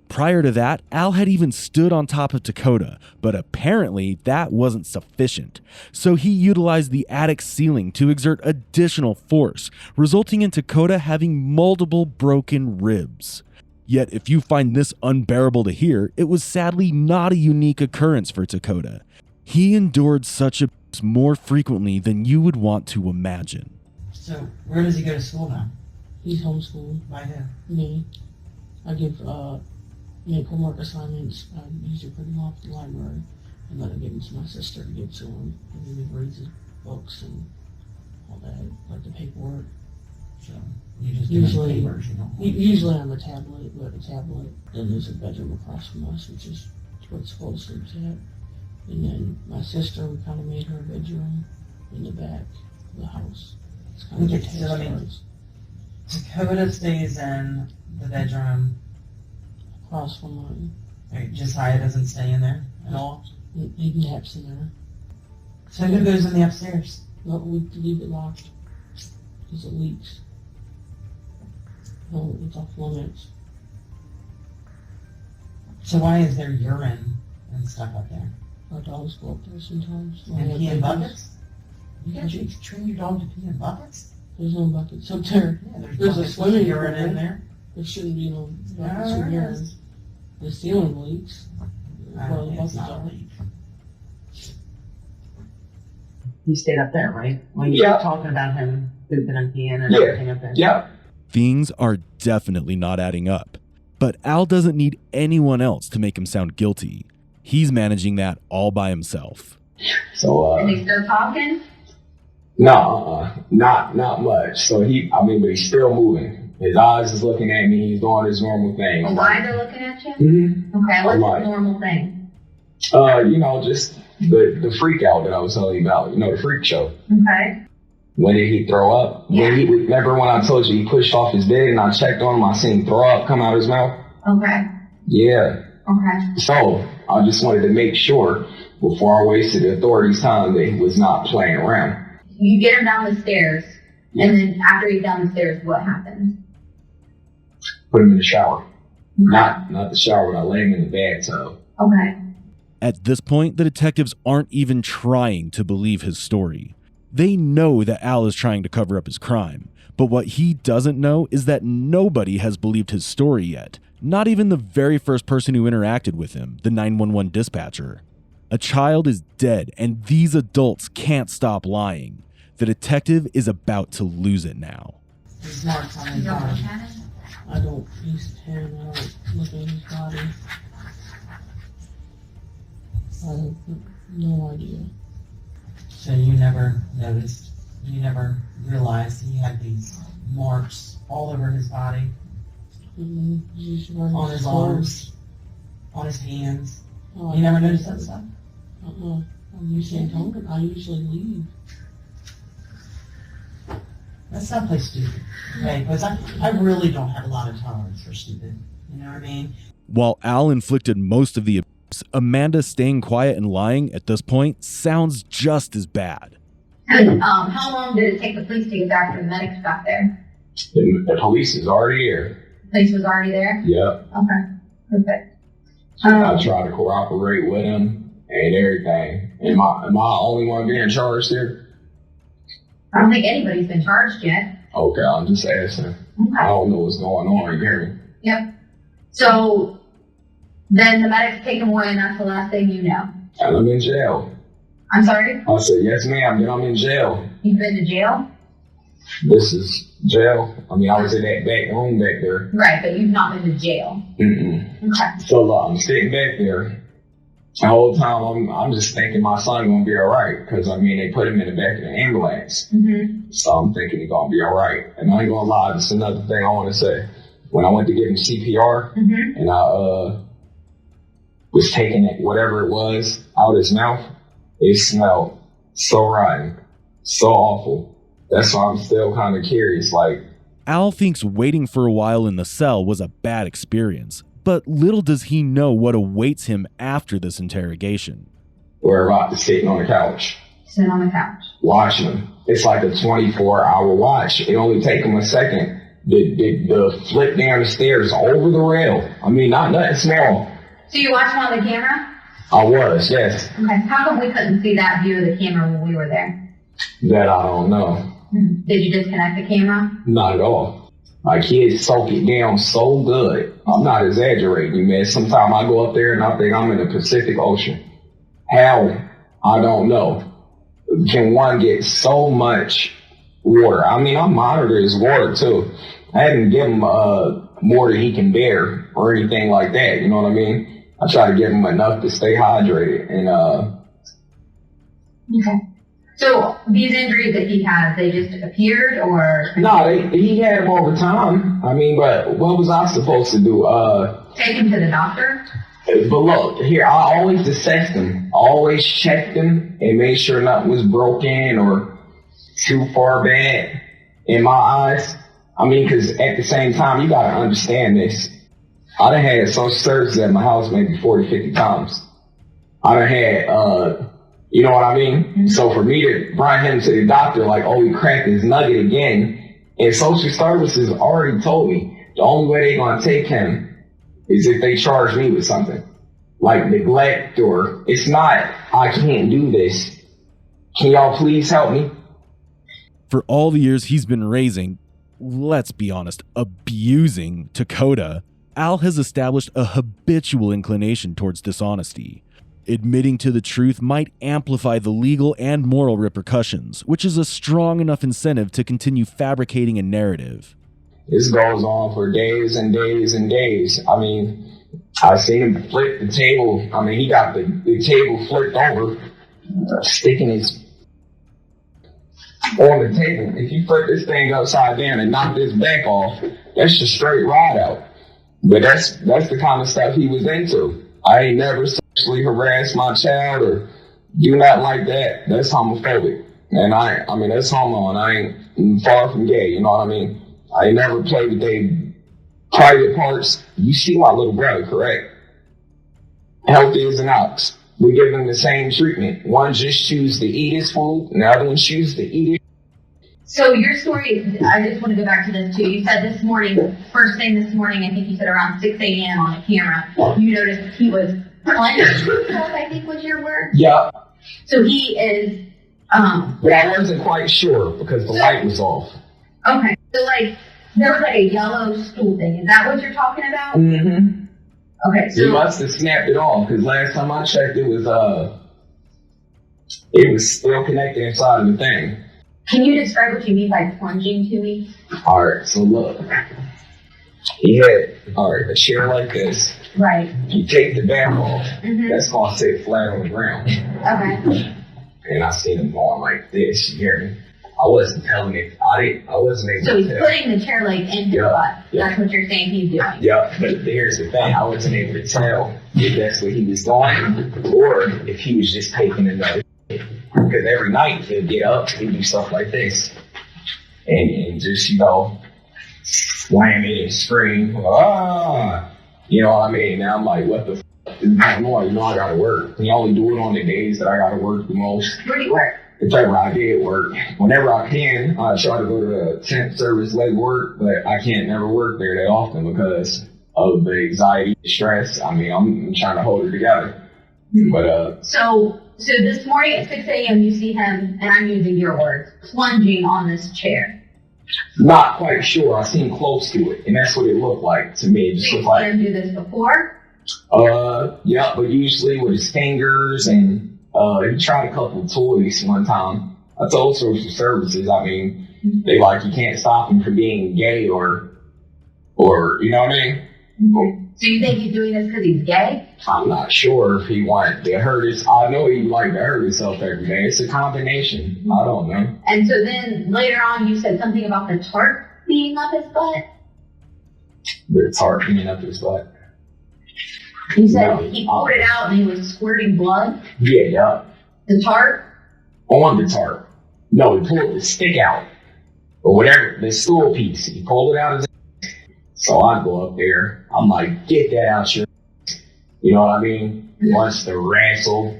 Speaker 2: Prior to that, Al had even stood on top of Dakota, but apparently that wasn't sufficient. So he utilized the attic ceiling to exert additional force, resulting in Dakota having multiple broken ribs. Yet if you find this unbearable to hear, it was sadly not a unique occurrence for Dakota. He endured such abuse more frequently than you would want to imagine.
Speaker 17: So where does he go to school now?
Speaker 19: He's homeschooled.
Speaker 17: By who?
Speaker 19: Me. I give make homework assignments. I usually print them off at the library, and then I give them to my sister to give to him, and then he reads his books and all that, like the paperwork.
Speaker 17: So you just usually papers,
Speaker 19: usually on the tablet, Then there's a bedroom across from us, which is where Dakota sleeps at. And then my sister, we kind of made her a bedroom in the back of the house. It's kind of
Speaker 17: Dakota stays in the bedroom
Speaker 19: across from mine.
Speaker 17: Right, Josiah doesn't stay in there at all?
Speaker 19: He naps in there.
Speaker 17: So who goes in the upstairs?
Speaker 19: No, we leave it locked because it leaks. No, it's off limits.
Speaker 17: So why is there urine and stuff up there?
Speaker 19: Our dogs go up there sometimes.
Speaker 17: And pee in buckets? You guys train your dog to pee in buckets?
Speaker 19: There's no buckets up there.
Speaker 17: Yeah,
Speaker 19: there's a swimming
Speaker 17: urine in there.
Speaker 19: There shouldn't be no buckets of urine. The ceiling leaks. Well, the buckets are.
Speaker 17: He stayed up there, right? When you were talking about him pooping and peeing and everything up there.
Speaker 15: Yeah.
Speaker 2: Things are definitely not adding up. But Al doesn't need anyone else to make him sound guilty. He's managing that all by himself.
Speaker 15: So,
Speaker 16: And they start talking?
Speaker 15: No, not much. So but he's still moving. His eyes is looking at me. He's doing his normal thing.
Speaker 16: Oh, why they're looking at you?
Speaker 15: Mm-hmm.
Speaker 16: Okay, what's the normal thing?
Speaker 15: Just the freak out that I was telling you about. The freak show.
Speaker 16: Okay.
Speaker 15: When did he throw up?
Speaker 16: Yeah.
Speaker 15: Remember when I told you he pushed off his bed and I checked on him, I seen throw up come out of his mouth?
Speaker 16: Okay.
Speaker 15: Yeah.
Speaker 16: Okay.
Speaker 15: So I just wanted to make sure before I wasted the authorities' time that he was not playing around.
Speaker 16: You get him down the stairs, and then after he's down the stairs, what happens?
Speaker 15: Put him in the shower. Not the shower, but I lay him in the bathtub.
Speaker 16: Okay.
Speaker 2: At this point, the detectives aren't even trying to believe his story. They know that Al is trying to cover up his crime, but what he doesn't know is that nobody has believed his story yet, not even the very first person who interacted with him, the 911 dispatcher. A child is dead, and these adults can't stop lying. The detective is about to lose it now.
Speaker 17: There's more coming.
Speaker 19: I don't use him. I don't look at his body. I have no idea.
Speaker 17: So you never noticed, you never realized he had these marks all over his body, on his arms, on his hands.
Speaker 19: Oh,
Speaker 17: You never noticed that stuff?
Speaker 19: I'm usually home. I usually leave.
Speaker 17: That's not play stupid, okay? Because I really don't have a lot of tolerance for stupid. You know what I mean?
Speaker 2: While Al inflicted most of the abuse, Amanda staying quiet and lying at this point sounds just as bad.
Speaker 16: And how long did it take the police to get back when the medics got there?
Speaker 15: The police is already here.
Speaker 16: The police was already there?
Speaker 15: Yep.
Speaker 16: Okay, perfect.
Speaker 15: I try to cooperate with him and everything. Am I the only one being charged here?
Speaker 16: I don't think anybody's been charged yet.
Speaker 15: Okay, I'm just asking.
Speaker 16: Okay.
Speaker 15: I don't know what's going on here.
Speaker 16: Yep. So then the medics take him away, and that's the last thing you know.
Speaker 15: And I'm in jail.
Speaker 16: I'm sorry?
Speaker 15: I said, yes, ma'am, then I'm in jail.
Speaker 16: You've been to jail?
Speaker 15: This is jail. I mean, I was in that back room back there.
Speaker 16: Right, but you've not been to jail.
Speaker 15: Mm-mm.
Speaker 16: Okay.
Speaker 15: So I'm sitting back there. The whole time I'm just thinking my son gonna be all right, because I mean they put him in the back of the ambulance.
Speaker 16: Mm-hmm.
Speaker 15: So I'm thinking he's gonna be all right. And I ain't gonna lie, this is another thing I want to say. When I went to give him CPR, and I was taking it, whatever it was, out his mouth, it smelled so rotten, so awful. That's why I'm still kind of curious. Like,
Speaker 2: Al thinks waiting for a while in the cell was a bad experience, but little does he know what awaits him after this interrogation.
Speaker 15: we're about to sitting on the couch,
Speaker 16: Sit on the couch.
Speaker 15: watching him. It's like a 24-hour watch. It only take him a second. The flip down the stairs over the rail. I mean, not nothing small.
Speaker 16: So you watched him on the camera?
Speaker 15: I was, yes.
Speaker 16: Okay. How come we couldn't see that view of the camera when we were there?
Speaker 15: That I don't know.
Speaker 16: Did you disconnect the camera?
Speaker 15: Not at all. My kids soak it down so good. I'm not exaggerating, you man. Sometimes I go up there and I think I'm in the Pacific Ocean. How? I don't know. Can one get so much water? I mean, I monitor his water too. I hadn't given him more than he can bear or anything like that. You know what I mean? I try to give him enough to stay hydrated. And
Speaker 16: Okay. So these injuries that he has, they just appeared or?
Speaker 15: no, he had them over time. I mean, but what was I supposed to do?
Speaker 16: Take him to the doctor?
Speaker 15: But look, here, I always assessed them. I always checked them and made sure nothing was broken or too far bad in my eyes. I mean, because at the same time, you got to understand this. I done had social services at my house maybe 40, 50 times. I done had, you know what I mean? Mm-hmm. So for me to bring him to the doctor like, oh, he cracked his nugget again, and social services already told me the only way they're going to take him is if they charge me with something like neglect, or it's not, I can't do this. Can y'all please help me?
Speaker 2: For all the years he's been raising, let's be honest, abusing Dakota, Al has established a habitual inclination towards dishonesty. Admitting to the truth might amplify the legal and moral repercussions, which is a strong enough incentive to continue fabricating a narrative.
Speaker 15: This goes on for days and days and days. I mean, I seen him flip the table. I mean, he got the table flipped over, sticking his on the table. If you flip this thing upside down and knock this back off, that's just straight ride out. But that's the kind of stuff he was into. I ain't never sexually harassed my child or do nothing like that. That's homophobic. And I mean, that's homo, and I ain't far from gay, you know what I mean? I ain't never played with their private parts. You see my little brother, correct? Healthy as an ox. We give them the same treatment. One just chooses to eat his food, and the other one chooses to eat it.
Speaker 16: So your story, I just want to go back to this too. You said this morning, first thing this morning, I think you said around 6 a.m. on the camera, you noticed he was clenched, I think was your word?
Speaker 15: Yeah.
Speaker 16: So he is,
Speaker 15: But I wasn't quite sure because the light was off.
Speaker 16: Okay, so like, there was like a yellow stool thing. Is that what you're talking about?
Speaker 15: Mm-hmm.
Speaker 16: Okay, so.
Speaker 15: He must have snapped it off because last time I checked, it was still connected inside of the thing.
Speaker 16: Can you describe what you mean by plunging to me?
Speaker 15: All right, so look. He had, a chair like this.
Speaker 9: Right.
Speaker 15: You take the back off,
Speaker 9: Mhm.
Speaker 15: that's gonna sit flat on the ground.
Speaker 9: Okay.
Speaker 15: And I seen him going like this, you hear me? I wasn't telling it, I wasn't able
Speaker 9: So
Speaker 15: to
Speaker 9: he's
Speaker 15: tell.
Speaker 9: putting the chair leg in his butt. That's what you're saying he's doing.
Speaker 15: Yeah, but here's the thing, I wasn't able to tell if that's what he was doing or if he was just taking another. Because every night he'll get up and do stuff like this. And just, slam it and scream, ah! You know what I mean? Now I'm like, what the f*** is going on? I gotta work. And I only do it on the days that I gotta work the most.
Speaker 9: Where do you work?
Speaker 15: If ever I did work, whenever I can, I try to go to the temp service leg work, but I can't never work there that often because of the anxiety, stress. I mean, I'm trying to hold it together. But,
Speaker 9: So this morning at 6 a.m. you see him, and I'm using your words, plunging on this chair.
Speaker 15: not quite sure. I seen close to it, and that's what it looked like to me. It just
Speaker 9: So
Speaker 15: looked
Speaker 9: you've
Speaker 15: like,
Speaker 9: seen him do this before?
Speaker 15: yeah, but usually with his fingers, and he tried a couple of toys one time. I told social services, I mean, they like, you can't stop him from being gay or you know what I mean?
Speaker 9: So you think he's doing this because he's gay?
Speaker 15: I'm not sure if he wanted to hurt his, I know he liked to hurt himself every day. It's a combination. I don't know.
Speaker 9: And so then later on you said something about the tarp being up his butt?
Speaker 15: The tarp being up his butt.
Speaker 9: You said
Speaker 15: No.
Speaker 9: he pulled it out and he was squirting blood?
Speaker 15: Yeah.
Speaker 9: The tarp?
Speaker 15: On the tarp. No, he pulled the stick out. Or whatever, the stool piece. He pulled it out of his. So I go up there. I'm like, get that out your. You know what I mean? Once the wrestle,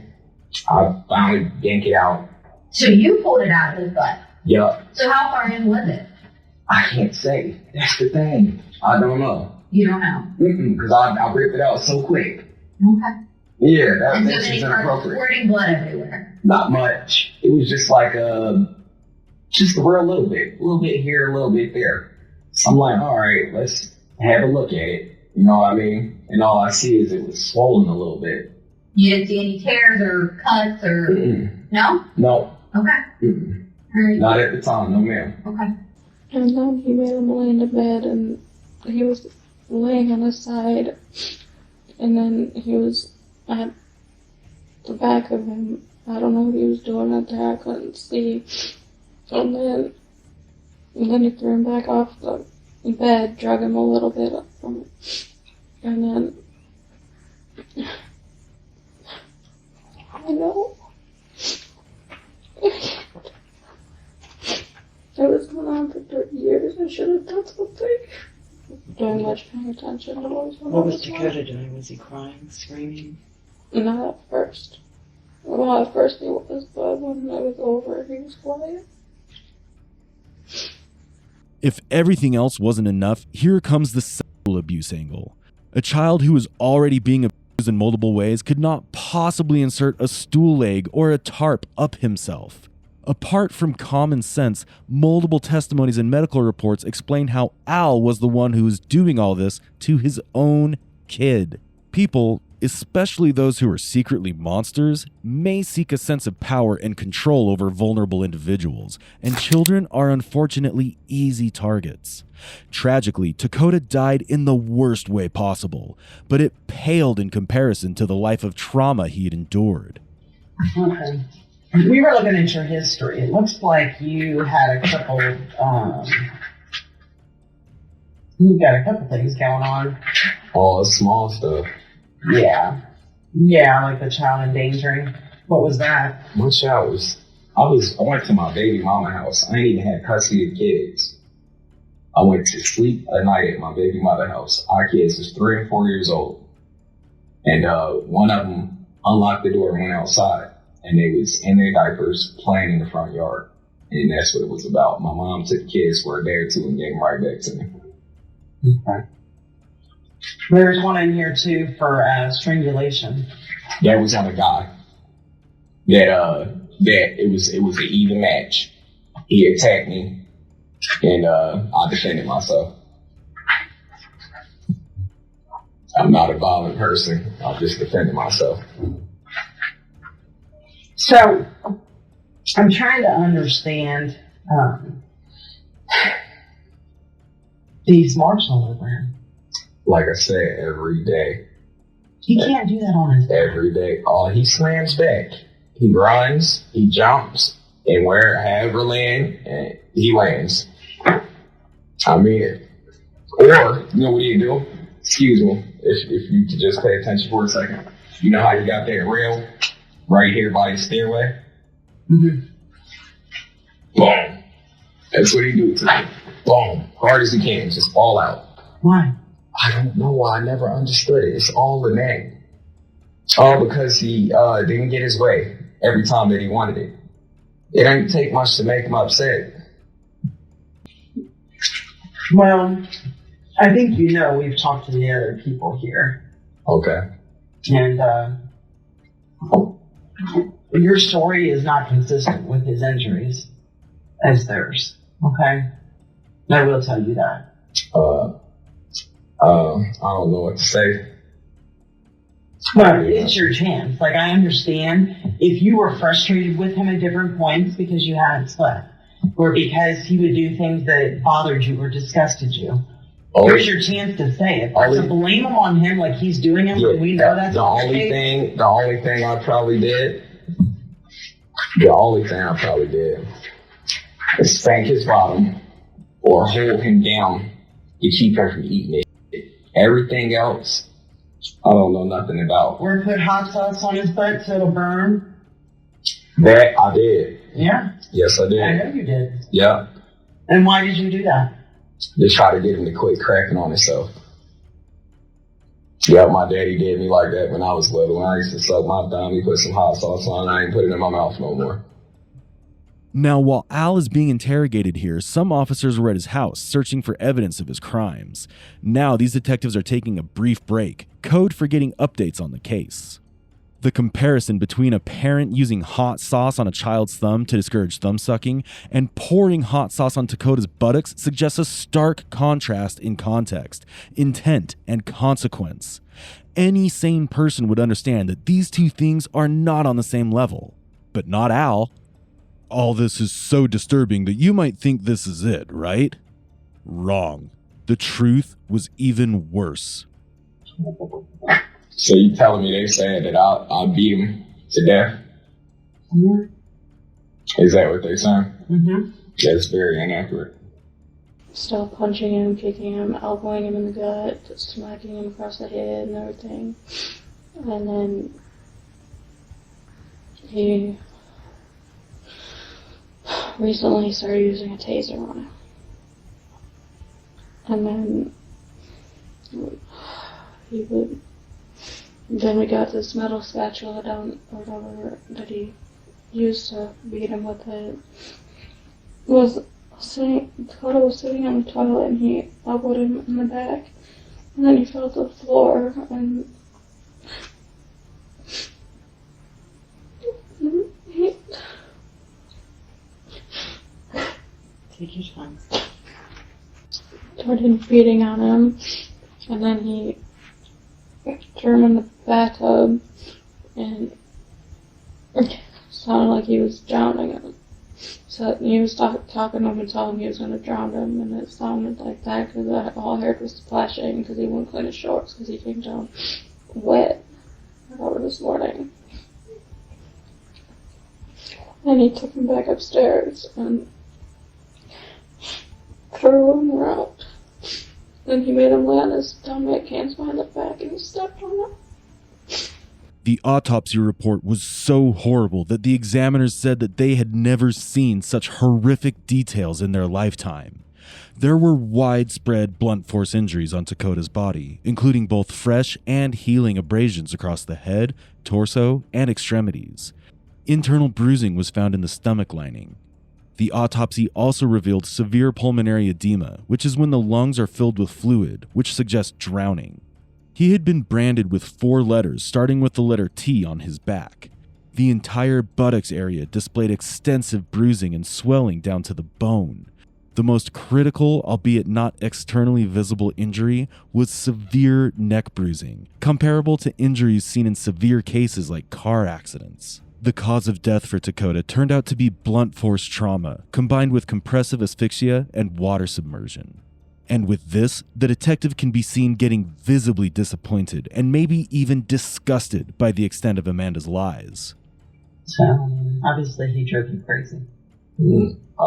Speaker 15: I finally yank it out.
Speaker 9: So you pulled it out of his butt?
Speaker 15: Yup.
Speaker 9: So how far in was it?
Speaker 15: I can't say. That's the thing. I don't know.
Speaker 9: You don't know?
Speaker 15: Because I ripped it out so quick.
Speaker 9: Okay.
Speaker 15: Yeah,
Speaker 9: And so
Speaker 15: that's
Speaker 9: then he
Speaker 15: just
Speaker 9: started
Speaker 15: inappropriate.
Speaker 9: squirting blood everywhere.
Speaker 15: Not much. It was just like just a real little bit here, a little bit there. So I'm like, all right, let's have a look at it. You know what I mean? And all I see is it was swollen a little bit.
Speaker 9: You didn't see any tears or cuts or... No?
Speaker 15: No.
Speaker 9: Okay. All right.
Speaker 15: Not at the time, no ma'am.
Speaker 9: Okay.
Speaker 20: And then he made him lay in the bed, and he was laying on his side, and then he was at the back of him. I don't know what he was doing out there, I couldn't see. And then he threw him back off the bed, drug him a little bit up from, and then I know. It was going on for 30 years. I should have done something. Doing much paying attention to what was going on.
Speaker 17: What was Dakota doing? Was he crying, screaming?
Speaker 20: Not at first. Well, at first he was, but when it was over, he was quiet.
Speaker 2: If everything else wasn't enough, here comes the sexual abuse angle. A child who was already being abused in multiple ways could not possibly insert a stool leg or a tarp up himself. Apart from common sense, multiple testimonies and medical reports explain how Al was the one who was doing all this to his own kid. People, especially those who are secretly monsters, may seek a sense of power and control over vulnerable individuals, and children are unfortunately easy targets. Tragically, Dakota died in the worst way possible, but it paled in comparison to the life of trauma he had endured.
Speaker 17: Okay. We were looking at your history. It looks like you had a couple, you've got a couple things going on.
Speaker 15: All the small stuff.
Speaker 17: Yeah. Yeah, like the child endangering. What was that?
Speaker 15: My child I went to my baby mama house. I ain't even had custody of kids. I went to sleep a night at my baby mother house. Our kids was 3 and 4 years old. And one of them unlocked the door and went outside. And they was in their diapers playing in the front yard. And that's what it was about. My mom took the kids for a day or two and gave them right back to me.
Speaker 17: Okay. There's one in here too for strangulation.
Speaker 15: That was on a guy. That it was an even match. He attacked me and I defended myself. I'm not a violent person. I just defended myself.
Speaker 17: So, I'm trying to understand these marks all over him.
Speaker 15: like I said, every day.
Speaker 17: He can't do that on his own.
Speaker 15: Every day. Oh, he slams back. He runs, he jumps, and wherever land, he lands. I mean it. Or, you know what you do? Excuse me, if you could just pay attention for a second. You know how you got that rail right here by the stairway?
Speaker 17: Mm-hmm.
Speaker 15: Boom. That's what he do to me. Boom. Hard as he can, just all out.
Speaker 17: Why?
Speaker 15: I don't know why. I never understood it. It's all in that. All because he didn't get his way every time that he wanted it. It ain't take much to make him upset.
Speaker 17: Well, I think you know we've talked to the other people here.
Speaker 15: Okay.
Speaker 17: And your story is not consistent with his injuries as theirs. Okay? I will tell you that.
Speaker 15: I don't know what to say.
Speaker 17: But it's your chance. Like, I understand if you were frustrated with him at different points because you hadn't slept, or because he would do things that bothered you or disgusted you. Here's your chance to say it. But to blame him on him like he's doing it, we know that's
Speaker 15: the only thing I probably did is spank his bottom or hold him down to keep him from eating it. Everything else, I don't know nothing about.
Speaker 17: Or put hot sauce on his butt so it'll burn.
Speaker 15: That I did.
Speaker 17: Yeah.
Speaker 15: Yes, I did.
Speaker 17: I know you did.
Speaker 15: Yeah.
Speaker 17: And why did you do that?
Speaker 15: To try to get him to quit cracking on himself. Yeah, my daddy did me like that when I was little. When I used to suck my thumb, he put some hot sauce on, I ain't put it in my mouth no more.
Speaker 2: Now, while Al is being interrogated here, some officers were at his house searching for evidence of his crimes. Now, these detectives are taking a brief break, code for getting updates on the case. The comparison between a parent using hot sauce on a child's thumb to discourage thumb sucking and pouring hot sauce on Dakota's buttocks suggests a stark contrast in context, intent, and consequence. Any sane person would understand that these two things are not on the same level, but not Al. All this is so disturbing that you might think this is it, right? Wrong. The truth was even worse.
Speaker 15: So you telling me they said that I beat him to death?
Speaker 17: Mm-hmm.
Speaker 15: Is that what they saying?
Speaker 17: Mm-hmm.
Speaker 15: That's very inaccurate.
Speaker 20: Still punching him, kicking him, elbowing him in the gut, smacking him across the head and everything. And then he recently started using a taser on him. And then then we got this metal spatula down, or whatever, that he used to beat him with it. Dakota was sitting on the toilet and he elbowed him in the back. And then he fell to the floor and he
Speaker 17: Take your time.
Speaker 20: started beating on him. And then he threw him in the bathtub and sounded like he was drowning him. So he was talking to him and telling him he was going to drown him, and it sounded like that because all I heard was splashing because he wouldn't clean his shorts because he came down wet over this morning. And he took him back upstairs and threw him out. Then he made him lay on his stomach, hands behind the back, and he stepped on him.
Speaker 2: The autopsy report was so horrible that the examiners said that they had never seen such horrific details in their lifetime. There were widespread blunt force injuries on Dakota's body, including both fresh and healing abrasions across the head, torso, and extremities. Internal bruising was found in the stomach lining. The autopsy also revealed severe pulmonary edema, which is when the lungs are filled with fluid, which suggests drowning. He had been branded with 4 letters, starting with the letter T on his back. The entire buttocks area displayed extensive bruising and swelling down to the bone. The most critical, albeit not externally visible injury, was severe neck bruising, comparable to injuries seen in severe cases like car accidents. The cause of death for Dakota turned out to be blunt force trauma, combined with compressive asphyxia and water submersion. And with this, the detective can be seen getting visibly disappointed and maybe even disgusted by the extent of Amanda's lies.
Speaker 17: So, obviously he drove you crazy.
Speaker 15: I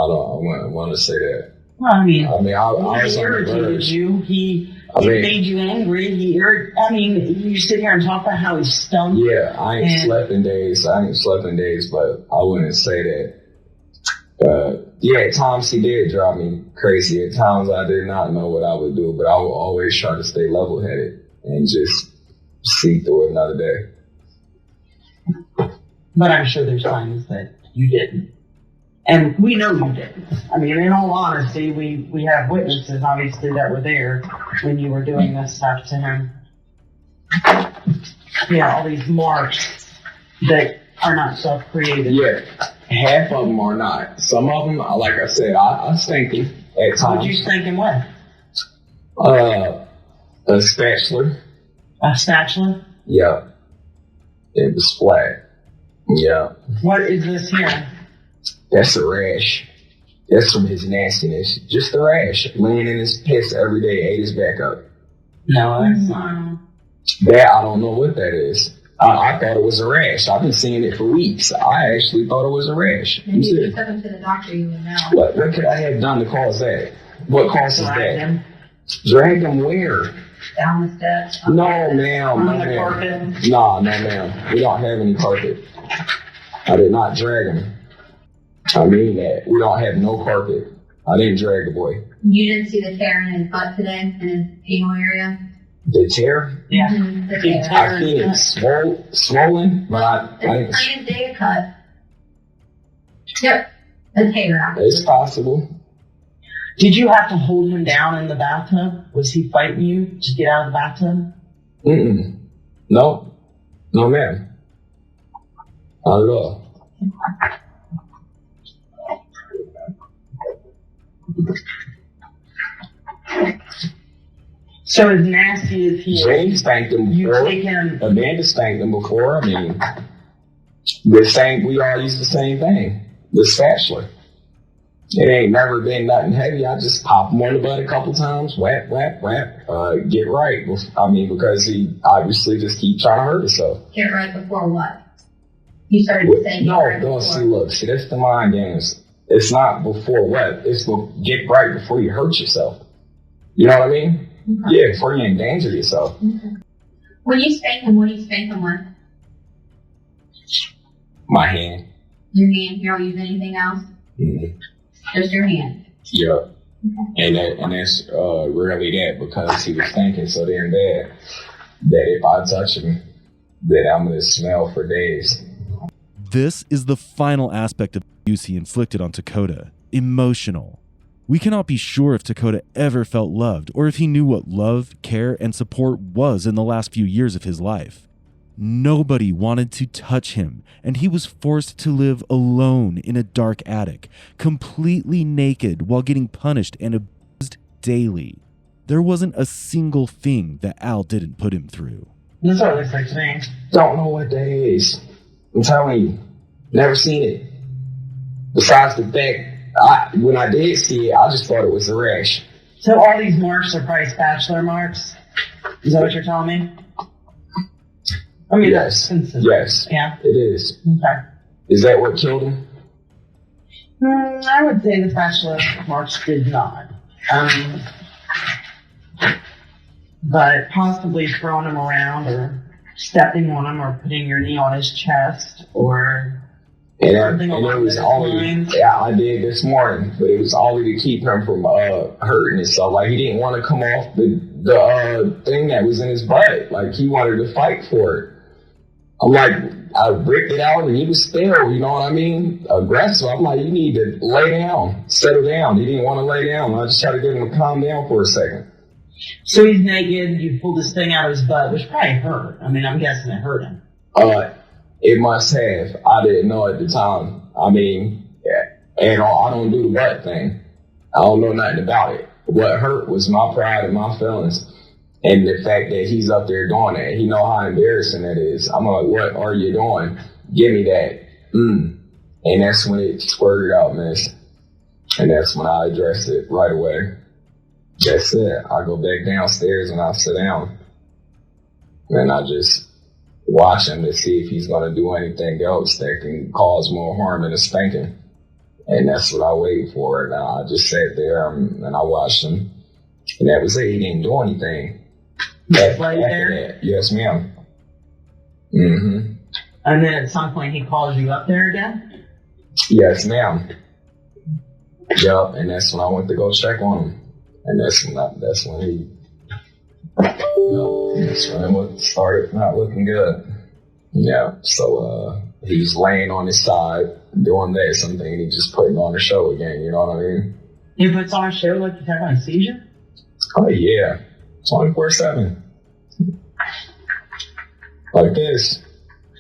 Speaker 15: don't want to say that.
Speaker 17: Well, I
Speaker 15: I
Speaker 17: was
Speaker 15: was on the
Speaker 17: irritated
Speaker 15: verge.
Speaker 17: you. He made you angry. You sit here and talk about how he's stoned.
Speaker 15: Yeah, I ain't slept in days, but I wouldn't say that. Yeah, at times he did drive me crazy. At times I did not know what I would do, but I would always try to stay level-headed and just see through another day.
Speaker 17: But I'm sure there's times that you didn't. And we know you didn't. I mean, in all honesty, we have witnesses, obviously, that were there when you were doing this stuff to him. Yeah, all these marks that are not self-created.
Speaker 15: Yeah, half of them are not. Some of them, like I said, I stank them at times.
Speaker 17: Would you stink him with?
Speaker 15: A spatula.
Speaker 17: A spatula?
Speaker 15: Yeah. It was flat. Yeah.
Speaker 17: What is this here?
Speaker 15: That's a rash. That's from his nastiness. Just a rash. Laying in his piss every day, ate his back up.
Speaker 17: No, that's not.
Speaker 15: That, I don't know what that is. I thought it was a rash. I've been seeing it for weeks. I actually thought it was a rash.
Speaker 16: Maybe if you took him to the doctor, you would know.
Speaker 15: What could I have done to cause that? What causes
Speaker 17: Drag
Speaker 15: that?
Speaker 17: him
Speaker 15: Drag him where?
Speaker 16: Down the steps.
Speaker 15: No, ma'am.
Speaker 17: on
Speaker 15: No,
Speaker 17: the
Speaker 15: ma'am.
Speaker 17: carpet.
Speaker 15: No, ma'am. We don't have any carpet. I did not drag him. I mean that. We don't have no carpet. I didn't drag the boy.
Speaker 16: You didn't see the tear in his butt today, in his anal area?
Speaker 15: The tear?
Speaker 17: Yeah.
Speaker 16: The
Speaker 17: Big
Speaker 16: tear.
Speaker 17: tear.
Speaker 15: I seen it swollen, but I didn't.
Speaker 16: It's plain as day a cut. Yep. A tear.
Speaker 15: It's possible.
Speaker 17: Did you have to hold him down in the bathtub? Was he fighting you to get out of the bathtub?
Speaker 15: No. No, ma'am. Not at all.
Speaker 17: So as nasty as he is,
Speaker 15: Jane spanked him
Speaker 17: you
Speaker 15: before.
Speaker 17: take him.
Speaker 15: Amanda spanked him before. I mean, we all use the same thing. The spatula. It ain't never been nothing heavy. I just pop him on the butt a couple times, whap, whap, whap, get right. I mean, because he obviously just keep trying to hurt himself.
Speaker 16: Get right before what? You started saying
Speaker 15: No,
Speaker 16: right
Speaker 15: don't
Speaker 16: before.
Speaker 15: see, look, see, that's the mind games. It's not before what? It's get right before you hurt yourself. You know what I mean?
Speaker 16: Okay.
Speaker 15: Yeah, before you endanger yourself.
Speaker 16: Okay. When you spank him, what do you spank him with?
Speaker 15: My hand.
Speaker 16: Your hand? You don't use anything else?
Speaker 15: Mm-hmm.
Speaker 16: Just your hand?
Speaker 15: Yeah. And that's rarely that, because he was thinking so damn bad that if I touch him, that I'm gonna smell for days.
Speaker 2: This is the final aspect of abuse he inflicted on Dakota: emotional. We cannot be sure if Dakota ever felt loved, or if he knew what love, care, and support was in the last few years of his life. Nobody wanted to touch him, and he was forced to live alone in a dark attic, completely naked while getting punished and abused daily. There wasn't a single thing that Al didn't put him through.
Speaker 17: That's what it looks like to me.
Speaker 15: Don't know what that is. I'm telling you, never seen it. Besides the fact, when I did see it, I just thought it was a rash.
Speaker 17: So all these marks are probably spatula marks? Is that what you're telling me? I mean,
Speaker 15: Yes.
Speaker 17: that's consistent.
Speaker 15: Yes.
Speaker 17: Yeah.
Speaker 15: It is.
Speaker 17: Okay.
Speaker 15: Is that what killed him?
Speaker 17: I would say the spatula marks did not. But possibly throwing him around or stepping on him or putting your knee on his chest or something
Speaker 15: And
Speaker 17: along
Speaker 15: it was
Speaker 17: those
Speaker 15: only,
Speaker 17: lines.
Speaker 15: yeah, I did this morning, but it was only to keep him from hurting himself. Like, he didn't want to come off the thing that was in his butt. Like, he wanted to fight for it. I'm like, I ripped it out and he was still, you know what I mean, aggressive. I'm like, you need to lay down, settle down. He didn't want to lay down. I just tried to get him to calm down for a second.
Speaker 17: So he's naked, you pulled this thing out of his butt, which probably hurt. I mean, I'm guessing it hurt him.
Speaker 15: It must have. I didn't know at the time. I mean, and I don't do the butt thing. I don't know nothing about it. What hurt was my pride and my feelings. And the fact that he's up there doing that. He know how embarrassing that is. I'm like, what are you doing? Give me that. And that's when it squirted out, miss. And that's when I addressed it right away. That's it. I go back downstairs and I sit down. And I just watch him to see if he's going to do anything else that can cause more harm than a spanking. And that's what I wait for. And I just sat there and I watched him. And that was it. He didn't do anything.
Speaker 17: Right there?
Speaker 15: That, yes, ma'am. Mm-hmm.
Speaker 17: And then at some point he calls you up there again?
Speaker 15: Yes, ma'am. Yup, and that's when I went to go check on him. And that's when he started not looking good. Yeah, so he's laying on his side, doing that, something he's just putting on the show again, you know what I mean?
Speaker 17: He puts on a show like he's having a seizure?
Speaker 15: Oh yeah, 24/7. Like this.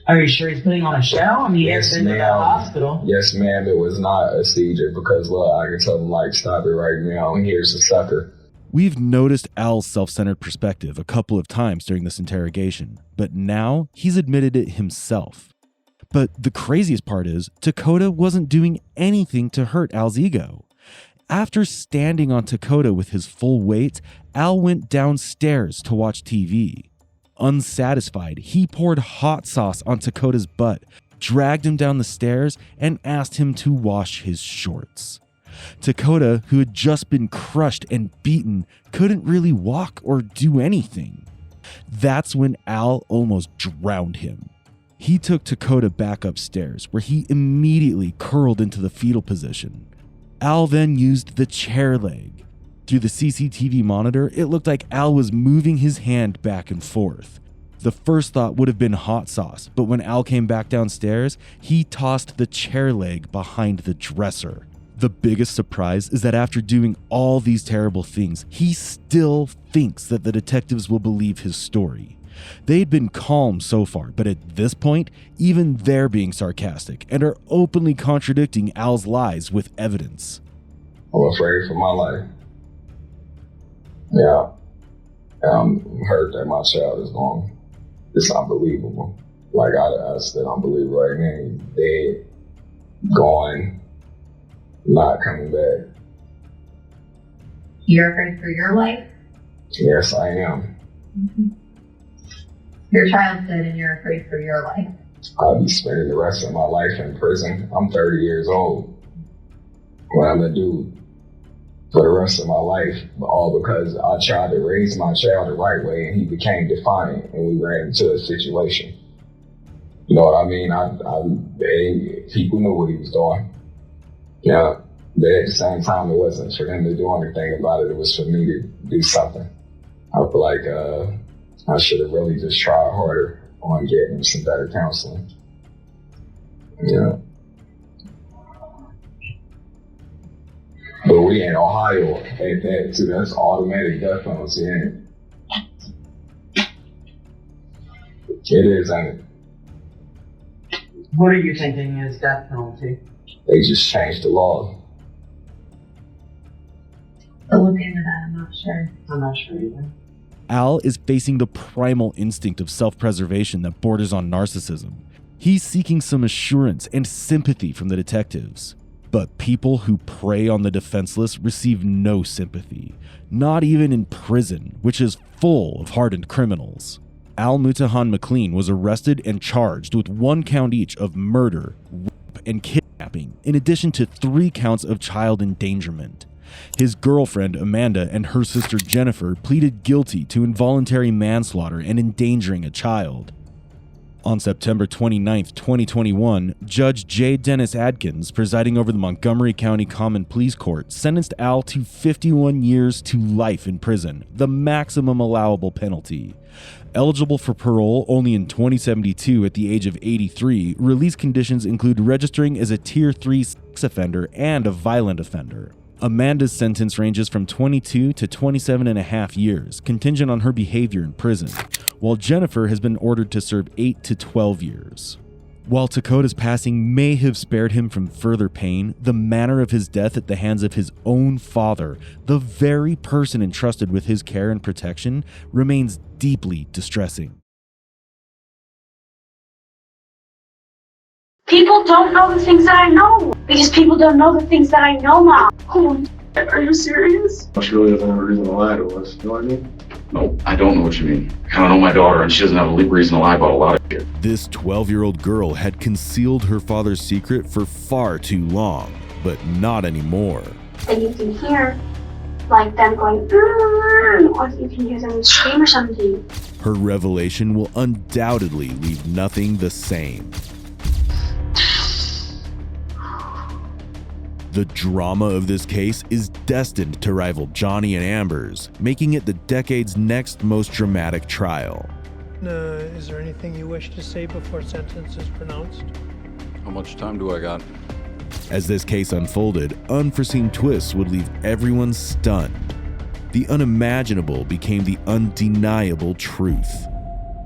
Speaker 17: Are you sure he's putting on a show? I mean, he has been to the hospital.
Speaker 15: Yes, ma'am, it was not a seizure because, look, I can tell him, like, stop it right now, here's a sucker.
Speaker 2: We've noticed Al's self-centered perspective a couple of times during this interrogation, but now he's admitted it himself. But the craziest part is, Dakota wasn't doing anything to hurt Al's ego. After standing on Dakota with his full weight, Al went downstairs to watch TV. Unsatisfied, he poured hot sauce on Dakota's butt, dragged him down the stairs, and asked him to wash his shorts. Dakota, who had just been crushed and beaten, couldn't really walk or do anything. That's when Al almost drowned him. He took Dakota back upstairs, where he immediately curled into the fetal position. Al then used the chair leg. Through the CCTV monitor, it looked like Al was moving his hand back and forth. The first thought would have been hot sauce, but when Al came back downstairs, he tossed the chair leg behind the dresser. The biggest surprise is that after doing all these terrible things, he still thinks that the detectives will believe his story. They'd been calm so far, but at this point, even they're being sarcastic and are openly contradicting Al's lies with evidence.
Speaker 15: I'm afraid for my life. Yeah. I'm hurt that my child is gone. It's unbelievable. Like, I still don't believe right now. He's dead, gone, not coming back.
Speaker 16: You're afraid for your life?
Speaker 15: Yes, I am.
Speaker 16: Mm-hmm. Your child's dead and you're afraid for your life.
Speaker 15: I'll be spending the rest of my life in prison. I'm 30 years old. What I'm gonna do for the rest of my life, all because I tried to raise my child the right way and he became defiant and we ran into a situation. You know what I mean? People knew what he was doing. Yeah, but at the same time, it wasn't for them to do anything about it. It was for me to do something. I feel like I should have really just tried harder on getting some better counseling. Yeah. But we in Ohio at that too. That's automatic death penalty, ain't it? It is, ain't it?
Speaker 17: What are you thinking is death penalty?
Speaker 15: They just changed the law.
Speaker 16: I'll look into that, I'm not sure.
Speaker 17: I'm not sure either.
Speaker 2: Al is facing the primal instinct of self-preservation that borders on narcissism. He's seeking some assurance and sympathy from the detectives. But people who prey on the defenseless receive no sympathy, not even in prison, which is full of hardened criminals. Al Mutahan McLean was arrested and charged with 1 count each of murder, rape, and kidnapping, in addition to 3 counts of child endangerment. His girlfriend, Amanda, and her sister, Jennifer, pleaded guilty to involuntary manslaughter and endangering a child. On September 29, 2021, Judge J. Dennis Adkins, presiding over the Montgomery County Common Pleas Court, sentenced Al to 51 years to life in prison, the maximum allowable penalty. Eligible for parole only in 2072 at the age of 83, release conditions include registering as a Tier 3 sex offender and a violent offender. Amanda's sentence ranges from 22 to 27 and a half years, contingent on her behavior in prison, while Jennifer has been ordered to serve 8 to 12 years. While Dakota's passing may have spared him from further pain, the manner of his death at the hands of his own father, the very person entrusted with his care and protection, remains deeply distressing.
Speaker 21: People don't know the things that I know because people don't know the things that I know, Mom. Are you serious?
Speaker 10: She really doesn't have a reason to lie to us, you know what I mean?
Speaker 22: No, I don't know what you mean. I don't know my daughter, and she doesn't have a reason to lie about a lot of shit.
Speaker 2: This 12-year-old girl had concealed her father's secret for far too long, but not anymore.
Speaker 23: And you can hear like them going, or you can hear them scream or something.
Speaker 2: Her revelation will undoubtedly leave nothing the same. The drama of this case is destined to rival Johnny and Amber's, making it the decade's next most dramatic trial.
Speaker 24: Is there anything you wish to say before sentence is pronounced?
Speaker 25: How much time do I got?
Speaker 2: As this case unfolded, unforeseen twists would leave everyone stunned. The unimaginable became the undeniable truth.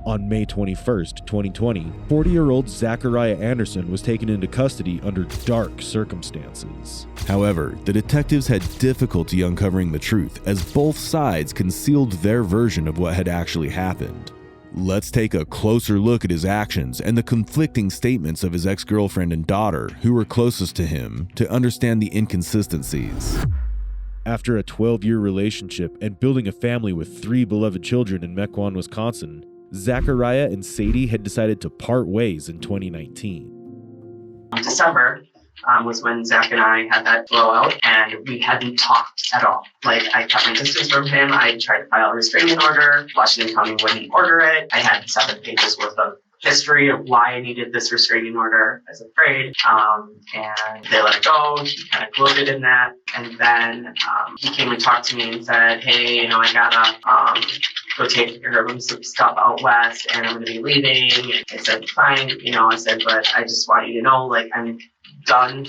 Speaker 2: On May 21st, 2020, 40-year-old Zachariah Anderson was taken into custody under dark circumstances. However, the detectives had difficulty uncovering the truth as both sides concealed their version of what had actually happened. Let's take a closer look at his actions and the conflicting statements of his ex-girlfriend and daughter, who were closest to him, to understand the inconsistencies. After a 12-year relationship and building a family with 3 beloved children in Mequon, Wisconsin, Zachariah and Sadie had decided to part ways in 2019.
Speaker 26: December was when Zach and I had that blowout, and we hadn't talked at all. Like, I kept my distance from him. I tried to file a restraining order. Washington County wouldn't order it. I had 7 pages worth of history of why I needed this restraining order. I was afraid, and they let it go. He kind of gloated in that, and then he came and talked to me and said, "Hey, I gotta go take care of some stuff out west, and I'm gonna be leaving." And I said, "Fine," I said, "but I just want you to know, like, I'm done,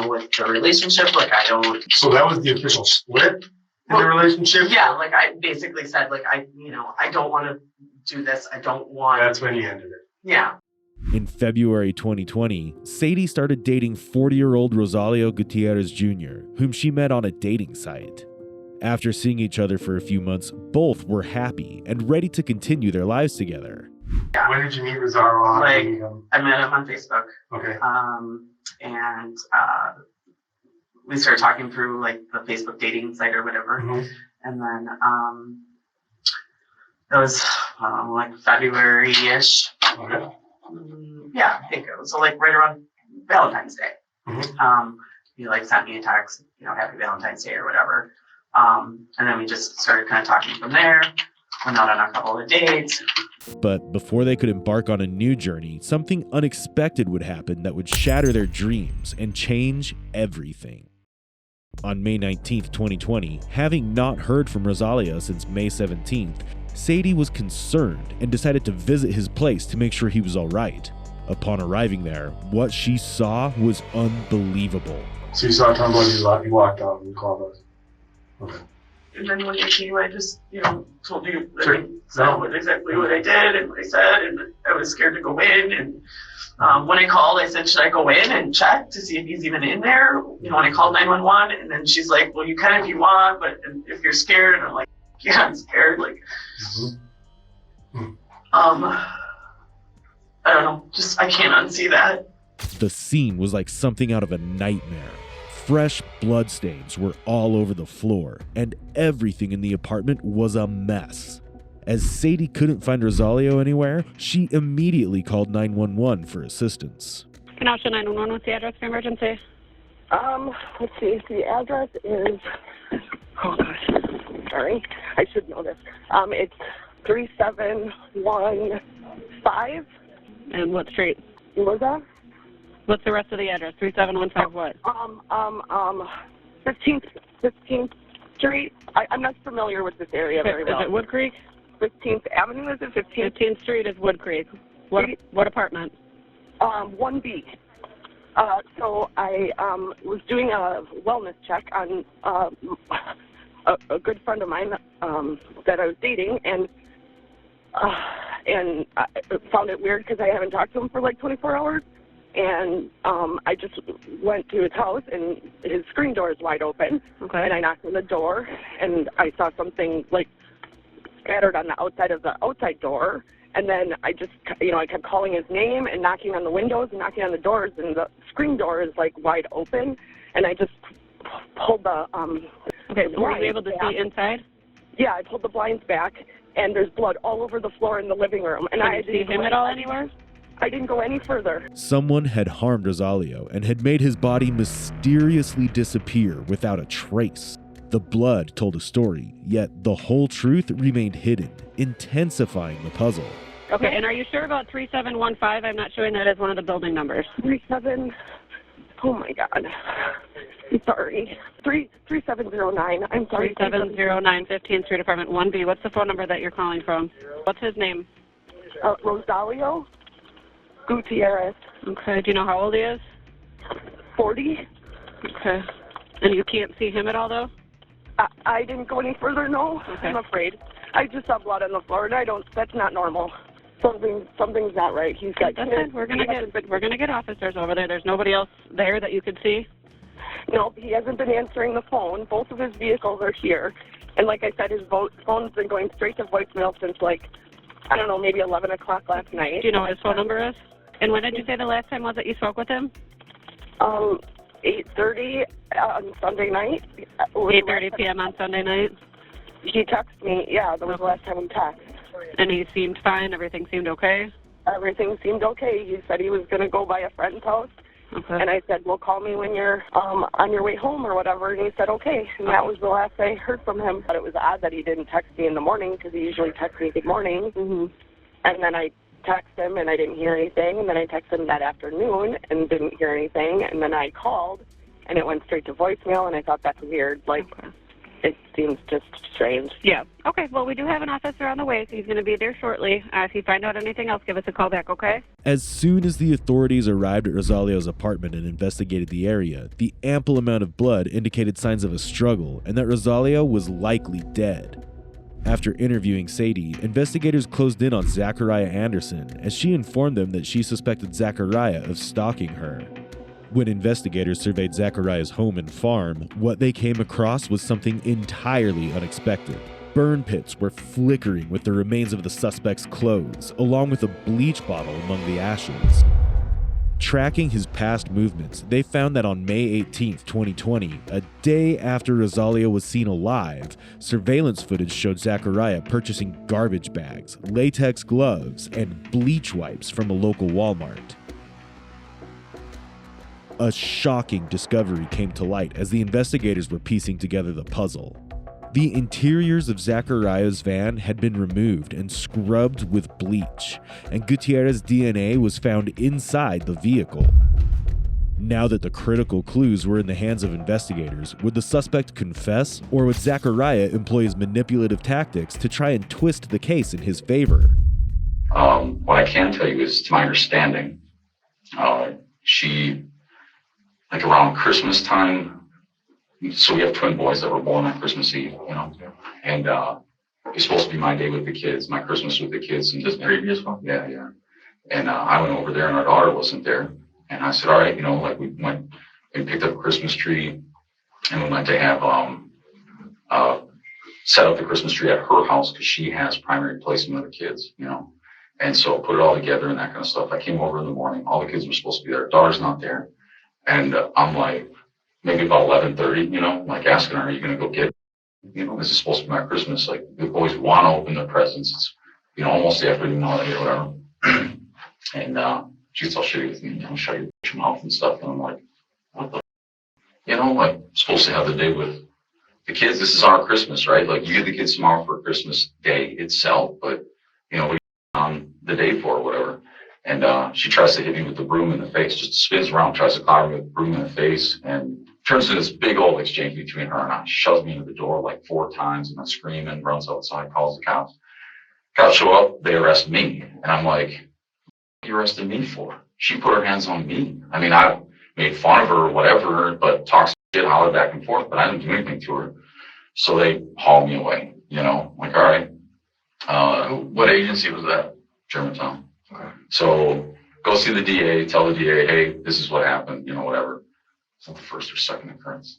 Speaker 26: with the relationship. Like, I don't."
Speaker 7: So that was the official split in the relationship?
Speaker 26: Yeah, like, I basically said, like, I don't want to do this. I don't want.
Speaker 7: That's when you ended it.
Speaker 26: Yeah.
Speaker 2: In February 2020, Sadie started dating 40-year-old Rosalio Gutierrez Jr., whom she met on a dating site. After seeing each other for a few months, both were happy and ready to continue their lives together.
Speaker 26: Yeah.
Speaker 7: When did you meet Rosario?
Speaker 26: Like, I met him on Facebook.
Speaker 7: Okay.
Speaker 26: And we started talking through, like, the Facebook dating site or whatever.
Speaker 7: Mm-hmm.
Speaker 26: And then it was like February-ish.
Speaker 7: Okay.
Speaker 26: Yeah, I think it was like right around Valentine's Day.
Speaker 7: Mm-hmm.
Speaker 26: He like sent me a text, Happy Valentine's Day or whatever. And then we just started kind of talking from there. Went out on a couple of dates.
Speaker 2: But before they could embark on a new journey, something unexpected would happen that would shatter their dreams and change everything. On May 19th, 2020, having not heard from Rosalia since May 17th, Sadie was concerned and decided to visit his place to make sure he was all right. Upon arriving there, what she saw was unbelievable.
Speaker 7: So you saw Tom when you walked out and you called us? Okay.
Speaker 26: And then when you came, I just, told you exactly what I did and what I said, and I was scared to go in. And when I called, I said, should I go in and check to see if he's even in there? When I called 911, and then she's like, well, you can if you want, but if you're scared, and I'm like, yeah, I'm scared. Like, I don't know, just I can't unsee that.
Speaker 2: The scene was like something out of a nightmare. Fresh bloodstains were all over the floor, and everything in the apartment was a mess. As Sadie couldn't find Rosalio anywhere, she immediately called 911 for assistance.
Speaker 27: Can I 911 with the address for emergency?
Speaker 28: Let's see, the address is, oh gosh, sorry, I should know this. It's 3715.
Speaker 27: And what street?
Speaker 28: What was that?
Speaker 27: What's the rest of the address? 3715 what?
Speaker 28: 15th Street. I'm not familiar with this area very well.
Speaker 27: Is it Wood Creek?
Speaker 28: 15th Avenue, is it 15th?
Speaker 27: 15th Street is Wood Creek. What apartment?
Speaker 28: 1B. So I was doing a wellness check on a good friend of mine that I was dating, and I found it weird because I haven't talked to him for like 24 hours. And I just went to his house, and his screen door is wide open.
Speaker 27: Okay.
Speaker 28: And I knocked on the door, and I saw something like scattered on the outside of the outside door. And then I just, I kept calling his name and knocking on the windows and knocking on the doors, and the screen door is like wide open. And I just pulled the Okay,
Speaker 27: Were you able to see inside?
Speaker 28: Yeah, I pulled the blinds back, and there's blood all over the floor in the living room. And
Speaker 27: Can you see him at all anywhere?
Speaker 28: I didn't go any further.
Speaker 2: Someone had harmed Rosalio and had made his body mysteriously disappear without a trace. The blood told a story, yet the whole truth remained hidden, intensifying the puzzle.
Speaker 27: Okay, and are you sure about 3715? I'm not showing that as one of the building numbers.
Speaker 28: 37. Oh my God. I'm sorry. 3709. I'm sorry.
Speaker 27: 3709 15th Street, Apartment 1B. What's the phone number that you're calling from? What's his name?
Speaker 28: Rosalio Gutierrez.
Speaker 27: Okay, do you know how old he is?
Speaker 28: 40.
Speaker 27: Okay. And you can't see him at all, though?
Speaker 28: I didn't go any further, no.
Speaker 27: Okay.
Speaker 28: I'm afraid. I just saw blood on the floor, and that's not normal. Something's not right. He's got
Speaker 27: That's
Speaker 28: kids.
Speaker 27: it. We're gonna get officers over there. There's nobody else there that you could see?
Speaker 28: No, he hasn't been answering the phone. Both of his vehicles are here. And like I said, his phone's been going straight to voicemail since, I don't know, maybe 11 o'clock last night.
Speaker 27: Do you know what his phone number is? And when did you say the last time was that you spoke with him?
Speaker 28: 8:30 on Sunday night.
Speaker 27: 8:30 p.m. on Sunday night?
Speaker 28: He texted me, yeah, that was the last time we texted.
Speaker 27: And he seemed fine? Everything seemed okay?
Speaker 28: Everything seemed okay. He said he was going to go by a friend's house.
Speaker 27: Okay.
Speaker 28: And I said, well, call me when you're on your way home or whatever. And he said, okay. And that was the last I heard from him. But it was odd that he didn't text me in the morning because he usually texts me good morning.
Speaker 27: Mm-hmm.
Speaker 28: And then I texted him and I didn't hear anything. And then I texted him that afternoon and didn't hear anything. And then I called and it went straight to voicemail. And I thought that's weird. It seems just strange.
Speaker 27: Yeah. Okay, well, we do have an officer on the way, so he's going to be there shortly. If you find out anything else, give us a call back, okay?
Speaker 2: As soon as the authorities arrived at Rosalio's apartment and investigated the area, the ample amount of blood indicated signs of a struggle and that Rosalio was likely dead. After interviewing Sadie, investigators closed in on Zachariah Anderson as she informed them that she suspected Zachariah of stalking her. When investigators surveyed Zachariah's home and farm, what they came across was something entirely unexpected. Burn pits were flickering with the remains of the suspect's clothes, along with a bleach bottle among the ashes. Tracking his past movements, they found that on May 18, 2020, a day after Rosalio was seen alive, surveillance footage showed Zachariah purchasing garbage bags, latex gloves, and bleach wipes from a local Walmart. A shocking discovery came to light as the investigators were piecing together the puzzle. The interiors of Zachariah's van had been removed and scrubbed with bleach, and Gutierrez's DNA was found inside the vehicle. Now that the critical clues were in the hands of investigators, would the suspect confess, or would Zachariah employ his manipulative tactics to try and twist the case in his favor?
Speaker 22: What I can tell you is, to my understanding, she, around Christmas time, so we have twin boys that were born on Christmas Eve, and it's supposed to be my day with the kids, my Christmas with the kids. And,
Speaker 10: this previous one?
Speaker 22: Yeah. And I went over there and our daughter wasn't there. And I said, all right, we went and picked up a Christmas tree and we went to have set up the Christmas tree at her house because she has primary placement of the kids, And so put it all together and that kind of stuff. I came over in the morning. All the kids were supposed to be there. Daughter's not there. And I'm like, maybe about 11:30, asking her, are you going to go get it? This is supposed to be my Christmas. The boys want to open their presents. It's, almost afternoon holiday or whatever. And she gets all shitty with me, shut your mouth and stuff. And I'm like, what the supposed to have the day with the kids. This is our Christmas, right? You give the kids tomorrow for Christmas Day itself, but, what on the day for or whatever. And she tries to hit me with the broom in the face, just spins around, tries to clobber me with the broom in the face, and turns into this big old exchange between her and I. She shoves me into the door 4 times, and I scream and runs outside, calls the cops. Cops show up, they arrest me. And I'm like, what are you arresting me for? She put her hands on me. I mean, I made fun of her or whatever, but talked shit, hollered back and forth, but I didn't do anything to her. So they hauled me away, all right.
Speaker 10: What agency was that?
Speaker 22: Germantown.
Speaker 10: Okay.
Speaker 22: So go see the DA, tell the DA, hey, this is what happened, whatever. It's not the first or second occurrence.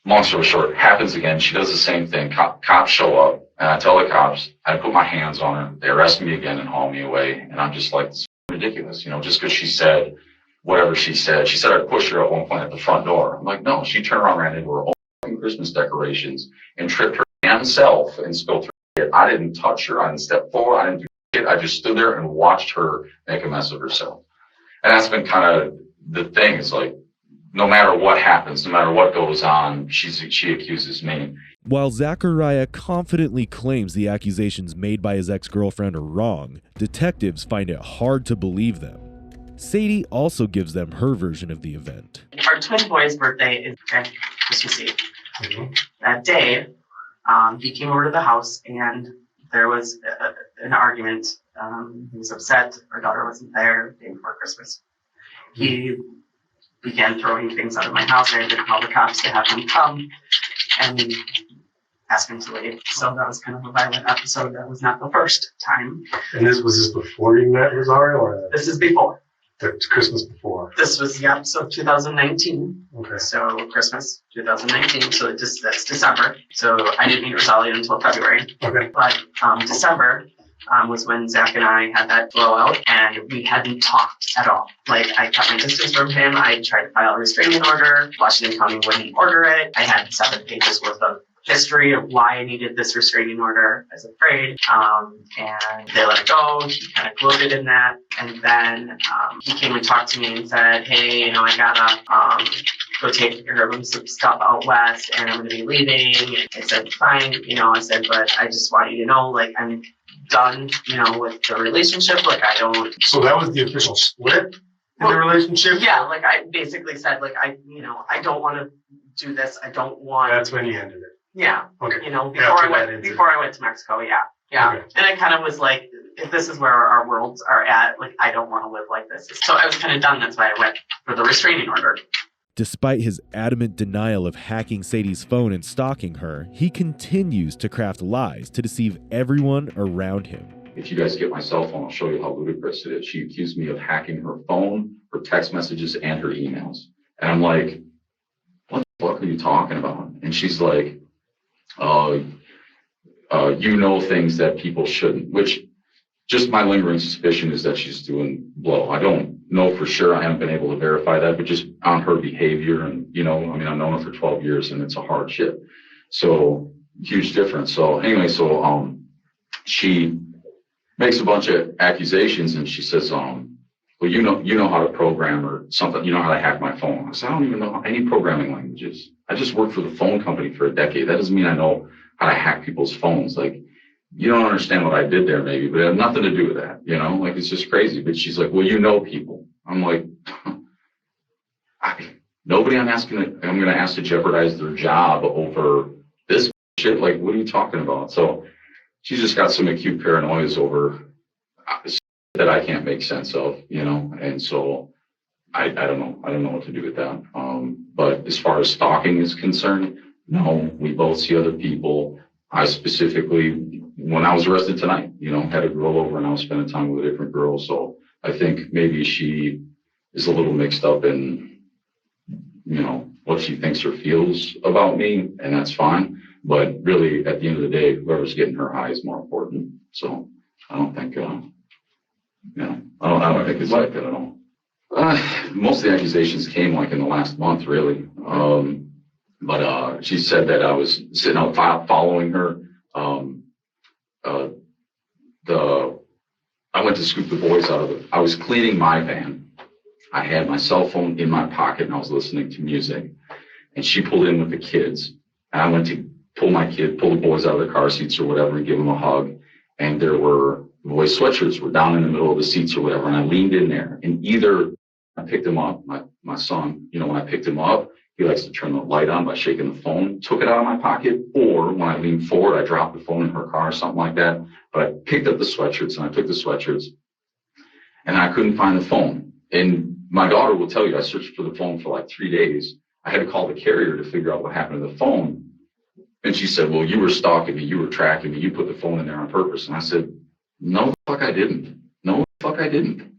Speaker 22: Long story short, happens again. She does the same thing. Cops show up, and I tell the cops, I put my hands on her. They arrest me again and haul me away. And I'm just like, this is ridiculous, just because she said whatever she said. She said I'd push her at one point at the front door. I'm like, no, she turned around and ran into her own Christmas decorations and tripped her damn self and spilled her shit. I didn't touch her. I didn't step forward. I didn't do shit. I just stood there and watched her make a mess of herself. And that's been kind of the thing. It's like, no matter what happens, no matter what goes on, she accuses me.
Speaker 2: While Zachariah confidently claims the accusations made by his ex-girlfriend are wrong, detectives find it hard to believe them. Sadie also gives them her version of the event.
Speaker 26: Our twin boy's birthday is Christmas Eve. That day, he came over to the house and there was an argument. He was upset. Our daughter wasn't there the day before Christmas. He began throwing things out of my house. I had to call the cops to have them come and ask him to leave. So that was kind of a violent episode. That was not the first time.
Speaker 1: And this was before you met Rosario, or
Speaker 26: this is before.
Speaker 1: The Christmas before?
Speaker 26: This was, so 2019.
Speaker 1: Okay.
Speaker 26: So Christmas 2019. So that's December. So I didn't meet Rosario until February.
Speaker 1: Okay.
Speaker 26: But December was when Zach and I had that blowout, and we hadn't talked at all. Like, I kept my distance from him. I tried to file a restraining order. Washington County wouldn't order it. I had 7 pages worth of history of why I needed this restraining order. I was afraid, and they let it go. He kind of gloated in that, and then he came and talked to me and said, "Hey, I gotta go take care of some stuff out west, and I'm gonna be leaving." And I said, "Fine," I said, "but I just want you to know, like, I'm done, with the relationship. Like, I don't."
Speaker 1: So that was the official split in the relationship?
Speaker 26: Yeah, like, I basically said, like, I don't want to do this. I don't want.
Speaker 1: That's when you ended it.
Speaker 26: Yeah.
Speaker 1: Okay.
Speaker 26: Before I went to Mexico, yeah. Okay. And I kind of was like, if this is where our worlds are at, like, I don't want to live like this. So I was kind of done. That's why I went for the restraining order.
Speaker 2: Despite his adamant denial of hacking Sadie's phone and stalking her, he continues to craft lies to deceive everyone around him.
Speaker 22: If you guys get my cell phone, I'll show you how ludicrous it is. She accused me of hacking her phone, her text messages, and her emails. And I'm like, what the fuck are you talking about? And she's like, things that people shouldn't, which just my lingering suspicion is that she's doing blow. I don't know for sure. I haven't been able to verify that, but just on her behavior and, I've known her for 12 years and it's a hardship. So huge difference. So anyway, she makes a bunch of accusations and she says, well, you know how to program or something. You know how to hack my phone. I said, I don't even know any programming languages. I just worked for the phone company for a decade. That doesn't mean I know how to hack people's phones. Like, you don't understand what I did there maybe, but it had nothing to do with that. Like, it's just crazy. But she's like, well, people. I'm like, nobody I'm going to ask to jeopardize their job over this shit. Like, what are you talking about? So she's just got some acute paranoias over that I can't make sense of, and so I don't know. I don't know what to do with that. But as far as stalking is concerned, no, we both see other people. I specifically, when I was arrested tonight, had a girl over and I was spending time with a different girl. So I think maybe she is a little mixed up in, what she thinks or feels about me, and that's fine. But really, at the end of the day, whoever's getting her high is more important. So I don't think, I don't think it's like that at all. Most of the accusations came like in the last month, really. But she said that I was sitting out following her. I went to scoop the boys out of it. I was cleaning my van. I had my cell phone in my pocket and I was listening to music. And she pulled in with the kids. And I went to pull the boys out of the car seats or whatever and give them a hug. And there were boys' sweatshirts were down in the middle of the seats or whatever. And I leaned in there and either I picked him up, my son, when I picked him up, he likes to turn the light on by shaking the phone, took it out of my pocket, or when I leaned forward, I dropped the phone in her car or something like that. But I picked up the sweatshirts and I took the sweatshirts and I couldn't find the phone. And my daughter will tell you, I searched for the phone for like 3 days. I had to call the carrier to figure out what happened to the phone. And she said, well, you were stalking me, you were tracking me, you put the phone in there on purpose. And I said, no, the fuck I didn't. No, the fuck I didn't.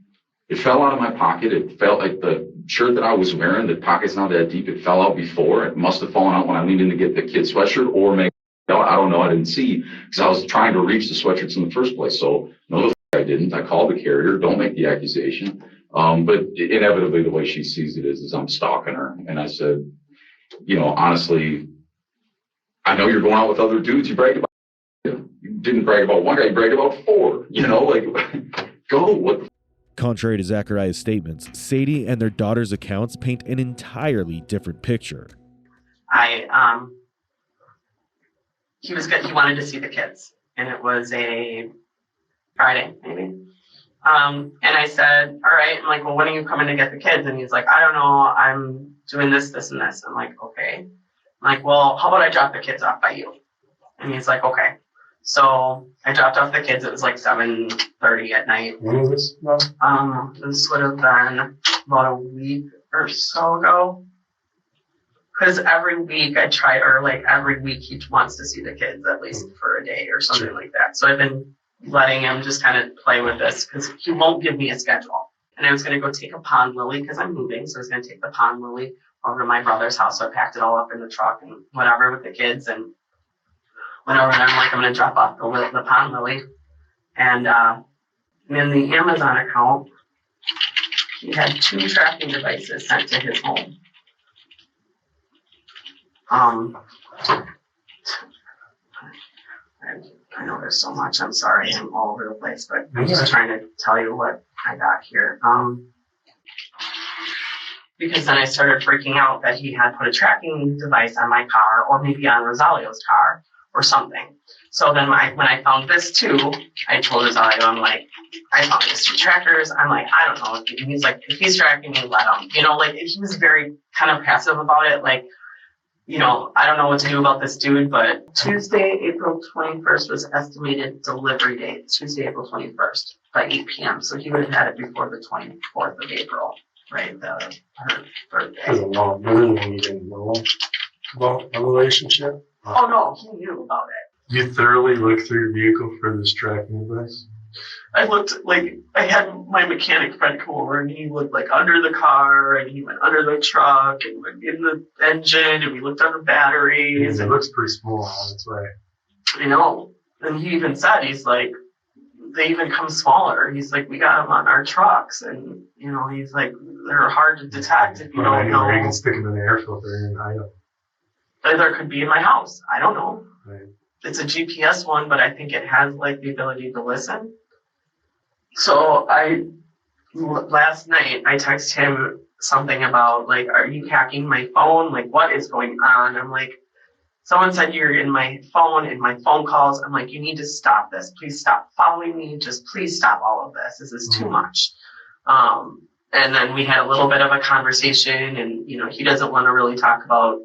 Speaker 22: It fell out of my pocket. It felt like the shirt that I was wearing, the pocket's not that deep. It fell out before. It must have fallen out when I leaned in to get the kid's sweatshirt or maybe, I don't know. I didn't see because I was trying to reach the sweatshirts in the first place. So no, I didn't. I called the carrier. Don't make the accusation. But inevitably the way she sees it is I'm stalking her. And I said, honestly, I know you're going out with other dudes. You bragged about. You didn't brag about one guy. You bragged about 4. You know, like, go. What the
Speaker 2: Contrary to Zachariah's statements, Sadie and their daughter's accounts paint an entirely different picture.
Speaker 26: He was good. He wanted to see the kids, and it was a Friday, maybe. And I said, all right. I'm like, well, when are you coming to get the kids? And he's like, I don't know. I'm doing this, this, and this. I'm like, okay. I'm like, well, how about I drop the kids off by you? And he's like, okay. So I dropped off the kids. It was like 7:30 at night.
Speaker 1: When was this? No?
Speaker 26: This would have been about a week or so ago. Because every week I try, or like every week he wants to see the kids at least for a day or something like that. So I've been letting him just kind of play with this because he won't give me a schedule. And I was going to go take a pond lily because I'm moving. So I was going to take the pond lily over to my brother's house. So I packed it all up in the truck and whatever with the kids and went over and I'm like, I'm going to drop off the pond lily. And in the Amazon account, he had 2 tracking devices sent to his home. I know there's so much. I'm sorry. I'm all over the place, but I'm just trying to tell you what I got here. Because then I started freaking out that he had put a tracking device on my car or maybe on Rosalio's car or something. So then when I found this too, I told Rosalio, I'm like, I found these 2 trackers. I'm like, I don't know. And he's like, if he's tracking me, let him. You know, like he was very kind of passive about it. Like, you know, I don't know what to do about this dude, but Tuesday, April 21st was estimated delivery date. Tuesday, April 21st by 8 p.m. So he would have had it before the 24th of April, right? Her birthday.
Speaker 1: As a mom, you didn't know about a relationship?
Speaker 26: Oh no, he knew about it.
Speaker 1: You thoroughly looked through your vehicle for this tracking device?
Speaker 26: I looked, like, I had my mechanic friend come over and he looked like under the car and he went under the truck and went in the engine and we looked under batteries.
Speaker 1: It looks pretty small, that's right.
Speaker 26: I know. And he even said, he's like, they even come smaller. He's like, we got them on our trucks and, you know, he's like, they're hard to detect if you don't know.
Speaker 1: You can stick them in the air filter and hide them.
Speaker 26: There could be in my house. I don't know.
Speaker 1: Right.
Speaker 26: It's a GPS one, but I think it has like the ability to listen. So last night I texted him something about like, are you hacking my phone? Like, what is going on? I'm like, someone said you're in my phone calls. I'm like, you need to stop this. Please stop following me. Just please stop all of this. This is too much. And then we had a little bit of a conversation and, you know, he doesn't want to really talk about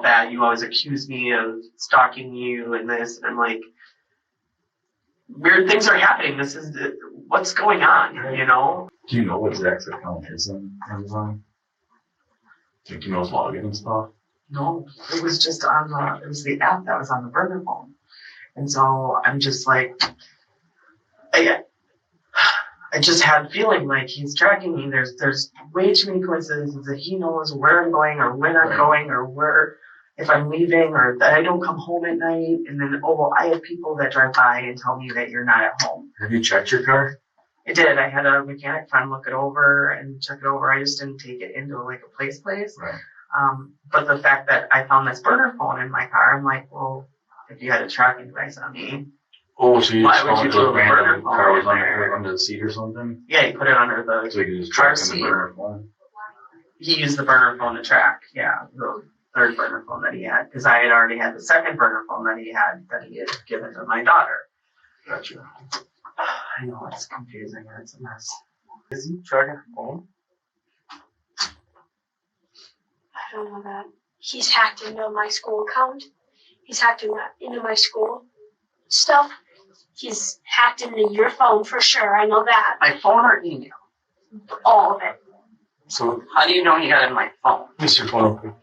Speaker 26: that. You always accuse me of stalking you and this. And I'm like, weird things are happening. This is what's going on, you know?
Speaker 3: Do you know what Zach's account is on Amazon? Do you know his login and stuff?
Speaker 26: No, it was just it was the app that was on the burner phone. And so I'm just like, I just had feeling like he's tracking me. There's way too many coincidences that he knows where I'm going or when I'm going or where, if I'm leaving or that I don't come home at night. And then, oh, well, I have people that drive by and tell me that you're not at home.
Speaker 1: Have you checked your car?
Speaker 26: I did. I had a mechanic friend look it over and check it over. I just didn't take it into like a place.
Speaker 1: Right.
Speaker 26: But the fact that I found this burner phone in my car, I'm like, well, if you had a tracking device on me,
Speaker 3: oh, so you just
Speaker 26: why would you put a burner phone
Speaker 3: car was
Speaker 26: in there?
Speaker 3: under the seat or something?
Speaker 26: Yeah, you put it under the
Speaker 3: so you could just
Speaker 26: car
Speaker 3: track
Speaker 26: seat.
Speaker 3: the burner phone.
Speaker 26: He used the burner phone to track, yeah, the third burner phone that he had, because I had already had the second burner phone that he had given to my daughter.
Speaker 3: Gotcha.
Speaker 26: I know, it's confusing and it's a mess.
Speaker 1: Is he tracking her phone?
Speaker 23: I don't know that. He's hacked into my school account. He's hacked into my school stuff. He's hacked into your phone for sure. I know that.
Speaker 26: My phone or email?
Speaker 23: All of it.
Speaker 1: So,
Speaker 26: how do you know he got in my phone?
Speaker 1: what's your phone open?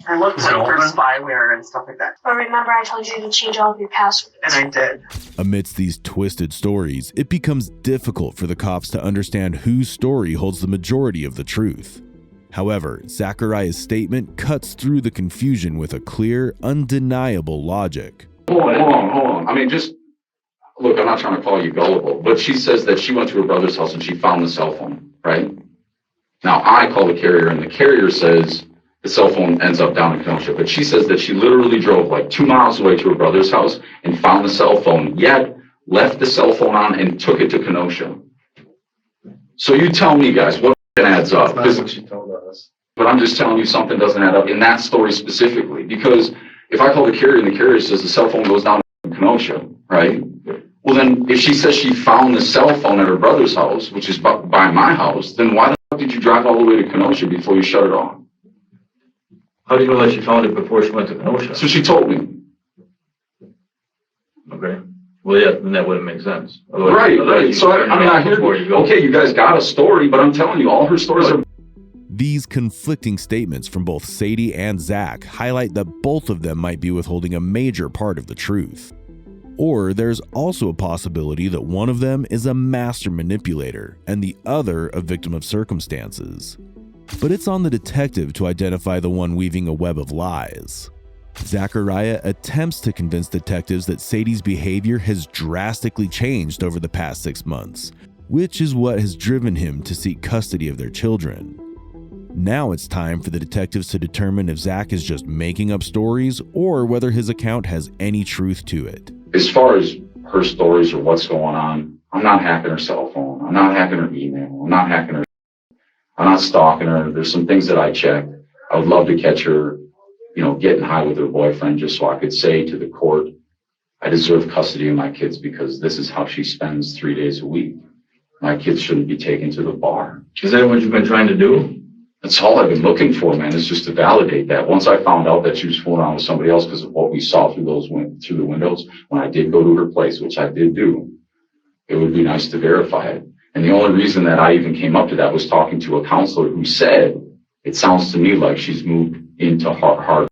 Speaker 26: I looked
Speaker 1: Is it
Speaker 26: like for
Speaker 1: open?
Speaker 26: spyware and stuff like that.
Speaker 23: But remember, I told you to change all of your passwords.
Speaker 26: And I did.
Speaker 2: Amidst these twisted stories, it becomes difficult for the cops to understand whose story holds the majority of the truth. However, Zachariah's statement cuts through the confusion with a clear, undeniable logic.
Speaker 22: Hold on. I mean, just look, I'm not trying to call you gullible, but she says that she went to her brother's house and she found the cell phone, right? Now I call the carrier and the carrier says the cell phone ends up down in Kenosha. But she says that she literally drove like 2 miles away to her brother's house and found the cell phone, yet left the cell phone on and took it to Kenosha. So you tell me, guys, what adds up?
Speaker 1: That's not what she told us.
Speaker 22: But I'm just telling you something doesn't add up in that story specifically. Because if I call the carrier and the carrier says the cell phone goes down in Kenosha, right? Well, then if she says she found the cell phone at her brother's house, which is by my house, then why the fuck did you drive all the way to Kenosha before you shut it off?
Speaker 10: How do you know that she found it before she went to Kenosha?
Speaker 22: So she told me.
Speaker 10: Okay. Well, yeah, then that wouldn't make sense. Otherwise,
Speaker 22: Right. So I hear, okay, you guys got a story, but I'm telling you, all her stories are.
Speaker 2: These conflicting statements from both Sadie and Zach highlight that both of them might be withholding a major part of the truth. Or there's also a possibility that one of them is a master manipulator and the other a victim of circumstances. But it's on the detective to identify the one weaving a web of lies. Zachariah attempts to convince detectives that Sadie's behavior has drastically changed over the past 6 months, which is what has driven him to seek custody of their children. Now it's time for the detectives to determine if Zach is just making up stories or whether his account has any truth to it.
Speaker 22: As far as her stories or what's going on, I'm not hacking her cell phone. I'm not hacking her email. I'm not hacking her. I'm not stalking her. There's some things that I checked. I would love to catch her, getting high with her boyfriend just so I could say to the court, I deserve custody of my kids because this is how she spends 3 days a week. My kids shouldn't be taken to the bar.
Speaker 10: Is that what you've been trying to do?
Speaker 22: That's all I've been looking for, man, is just to validate that. Once I found out that she was fooling around with somebody else because of what we saw through the windows, when I did go to her place, which I did do, it would be nice to verify it. And the only reason that I even came up to that was talking to a counselor who said, it sounds to me like she's moved into hard.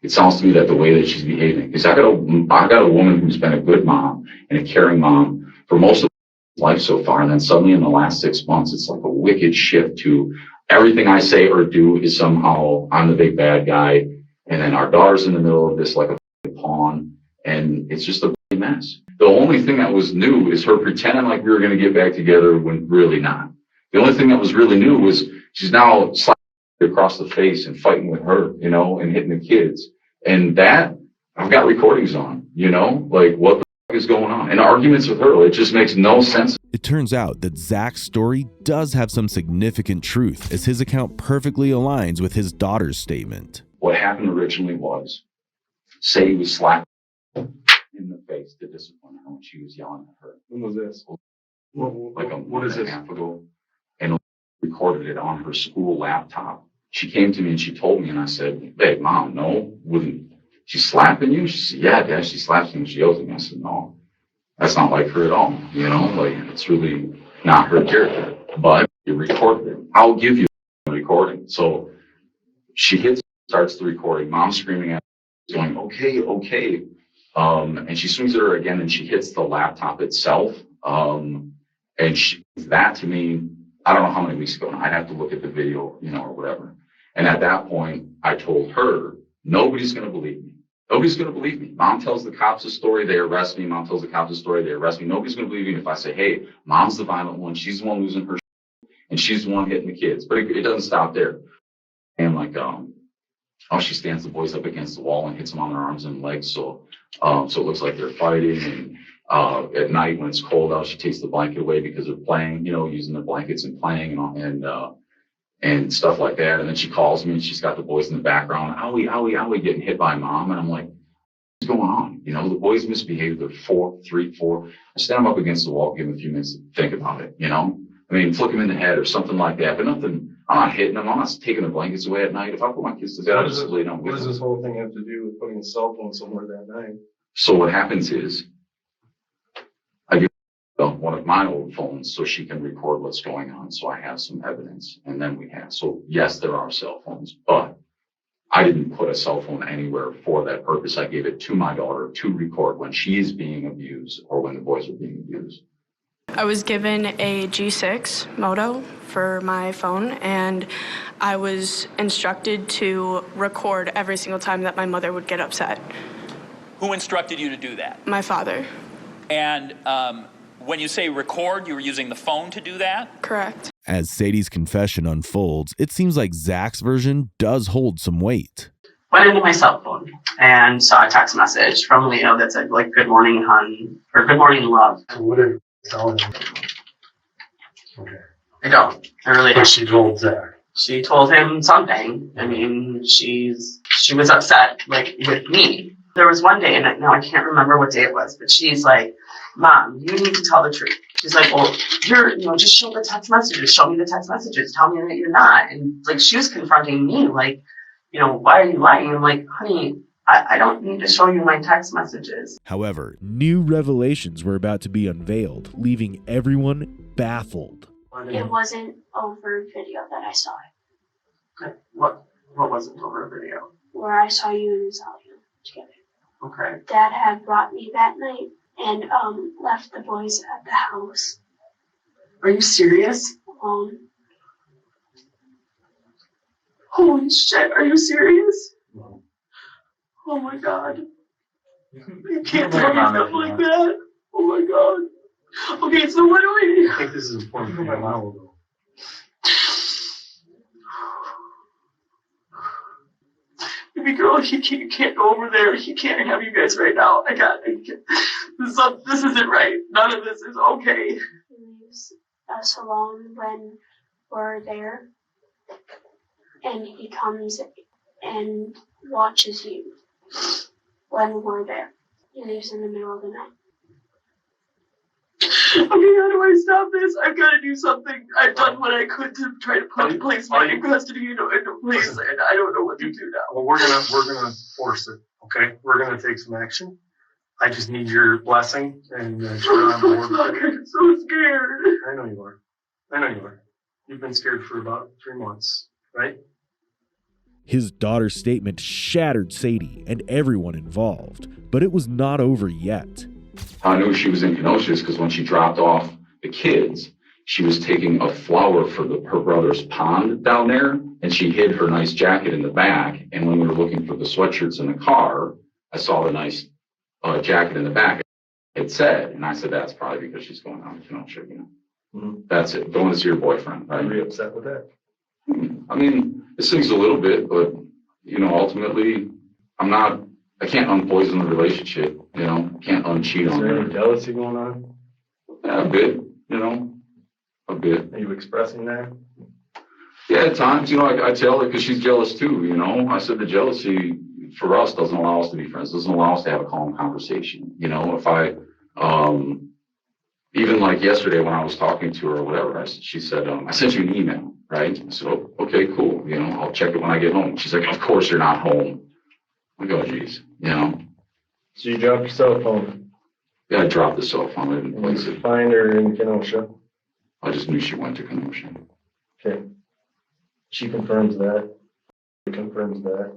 Speaker 22: It sounds to me that the way that she's behaving, because I got a woman who's been a good mom and a caring mom for most of life so far, and then suddenly in the last 6 months, it's like a wicked shift to everything I say or do is somehow I'm the big bad guy, and then our daughter's in the middle of this like a pawn, and it's just a mess. The only thing that was new is her pretending like we were going to get back together when really not. The only thing that was really new was she's now slapping across the face and fighting with her, and hitting the kids. And that, I've got recordings on, like what the fuck is going on? And arguments with her, it just makes no sense.
Speaker 2: It turns out that Zach's story does have some significant truth, as his account perfectly aligns with his daughter's statement.
Speaker 22: What happened originally was Sadie was slapped in the face to discipline her when she was yelling at her.
Speaker 1: When was this?
Speaker 22: Like a month and a half ago, and recorded it on her school laptop. She came to me and she told me, and I said, hey, Mom, no, wouldn't she slapping you? She said, yeah, Dad, she slaps me and she yells at me. I said, no, that's not like her at all. It's really not her character, but you recorded it. I'll give you the recording. So she starts the recording. Mom's screaming at her, going, okay. And she swings at her again and she hits the laptop itself. And that to me, I don't know how many weeks ago now. I'd have to look at the video, or whatever. And at that point, I told her, nobody's going to believe me. Nobody's going to believe me. Mom tells the cops a story, they arrest me. Mom tells the cops a story, they arrest me. Nobody's going to believe me if I say, hey, Mom's the violent one. She's the one losing her and she's the one hitting the kids. But it doesn't stop there. And she stands the boys up against the wall and hits them on their arms and legs. So it looks like they're fighting. And at night when it's cold out, she takes the blanket away because they're playing, using the blankets and playing and stuff like that. And then she calls me and she's got the boys in the background, owie, getting hit by Mom. And I'm like, what's going on? The boys misbehaved. They're 4. I stand them up against the wall, give them a few minutes to think about it, flick them in the head or something like that. But nothing, I'm not hitting them. I'm not taking the blankets away at night. If I put my kids to bed, I just lay down with them.
Speaker 1: What does this whole thing have to do with putting a cell phone somewhere that night?
Speaker 22: So what happens is I give one of my old phones so she can record what's going on. So I have some evidence. And then so yes, there are cell phones, but I didn't put a cell phone anywhere for that purpose. I gave it to my daughter to record when she is being abused or when the boys are being abused.
Speaker 4: I was given a G6 Moto for my phone, and I was instructed to record every single time that my mother would get upset.
Speaker 5: Who instructed you to do that?
Speaker 4: My father.
Speaker 5: And when you say record, you were using the phone to do that?
Speaker 4: Correct.
Speaker 2: As Sadie's confession unfolds, it seems like Zach's version does hold some weight.
Speaker 26: Went into my cell phone and saw a text message from Leo that said, like, good morning, hun, or good morning, love.
Speaker 1: What did it tell him? Okay.
Speaker 26: I don't. I really don't.
Speaker 1: She told Zach.
Speaker 26: She told him something. I mean, she was upset, like, with me. There was one day, and now I can't remember what day it was, but she's like, Mom, you need to tell the truth. She's like, well, just show the text messages. Show me the text messages. Tell me that you're not. And, like, she was confronting me, like, why are you lying? I'm like, honey, I don't need to show you my text messages.
Speaker 2: However, new revelations were about to be unveiled, leaving everyone baffled.
Speaker 23: It wasn't over video that I saw it.
Speaker 26: What wasn't over video?
Speaker 23: Where I saw you and Zalia together.
Speaker 26: Okay.
Speaker 23: Dad had brought me that night and left the boys at the house.
Speaker 26: Are you serious? Holy shit, are you serious? Oh my god. You can't tell me stuff like that. Oh my god. Okay, so what do we...
Speaker 1: I think this is important for my mom, though.
Speaker 26: Baby girl, he can't go over there. He can't have you guys right now. This isn't right. None of this is okay.
Speaker 23: He leaves us alone when we're there. And he comes and watches you when we're there. He leaves in the middle of the night.
Speaker 26: Okay, how do I stop this? I've got to do something. I've done what I could to try to place my in custody into place, and I don't know what to do now.
Speaker 1: Well, we're gonna force it. Okay, we're gonna take some action. I just need your blessing and you're on board.
Speaker 26: I'm so scared.
Speaker 1: I know you are. You've been scared for about 3 months, right?
Speaker 2: His daughter's statement shattered Sadie and everyone involved, but it was not over yet.
Speaker 22: I knew she was in Kenosha because when she dropped off the kids, she was taking a flower for her brother's pond down there, and she hid her nice jacket in the back. And when we were looking for the sweatshirts in the car, I saw the nice jacket in the back. It said, and I said, that's probably because she's going out to Kenosha, That's it. Going to see her boyfriend. Right?
Speaker 1: Are you upset with that?
Speaker 22: I mean, it stings a little bit, but, ultimately, I can't unpoison the relationship, can't uncheat on her.
Speaker 1: Is there any jealousy going on?
Speaker 22: Yeah, a bit, a bit.
Speaker 1: Are you expressing that?
Speaker 22: Yeah, at times, I tell her because she's jealous too, I said the jealousy for us doesn't allow us to be friends, doesn't allow us to have a calm conversation. If I, even like yesterday when I was talking to her or whatever, she said, I sent you an email, right? I said, oh, okay, cool. I'll check it when I get home. She's like, of course you're not home. I go, geez,
Speaker 1: So you dropped your cell phone?
Speaker 22: Yeah, I dropped the cell phone. I didn't place it.
Speaker 1: Find her in Kenosha?
Speaker 22: I just knew she went to Kenosha.
Speaker 1: Okay. She confirms that. He confirms that.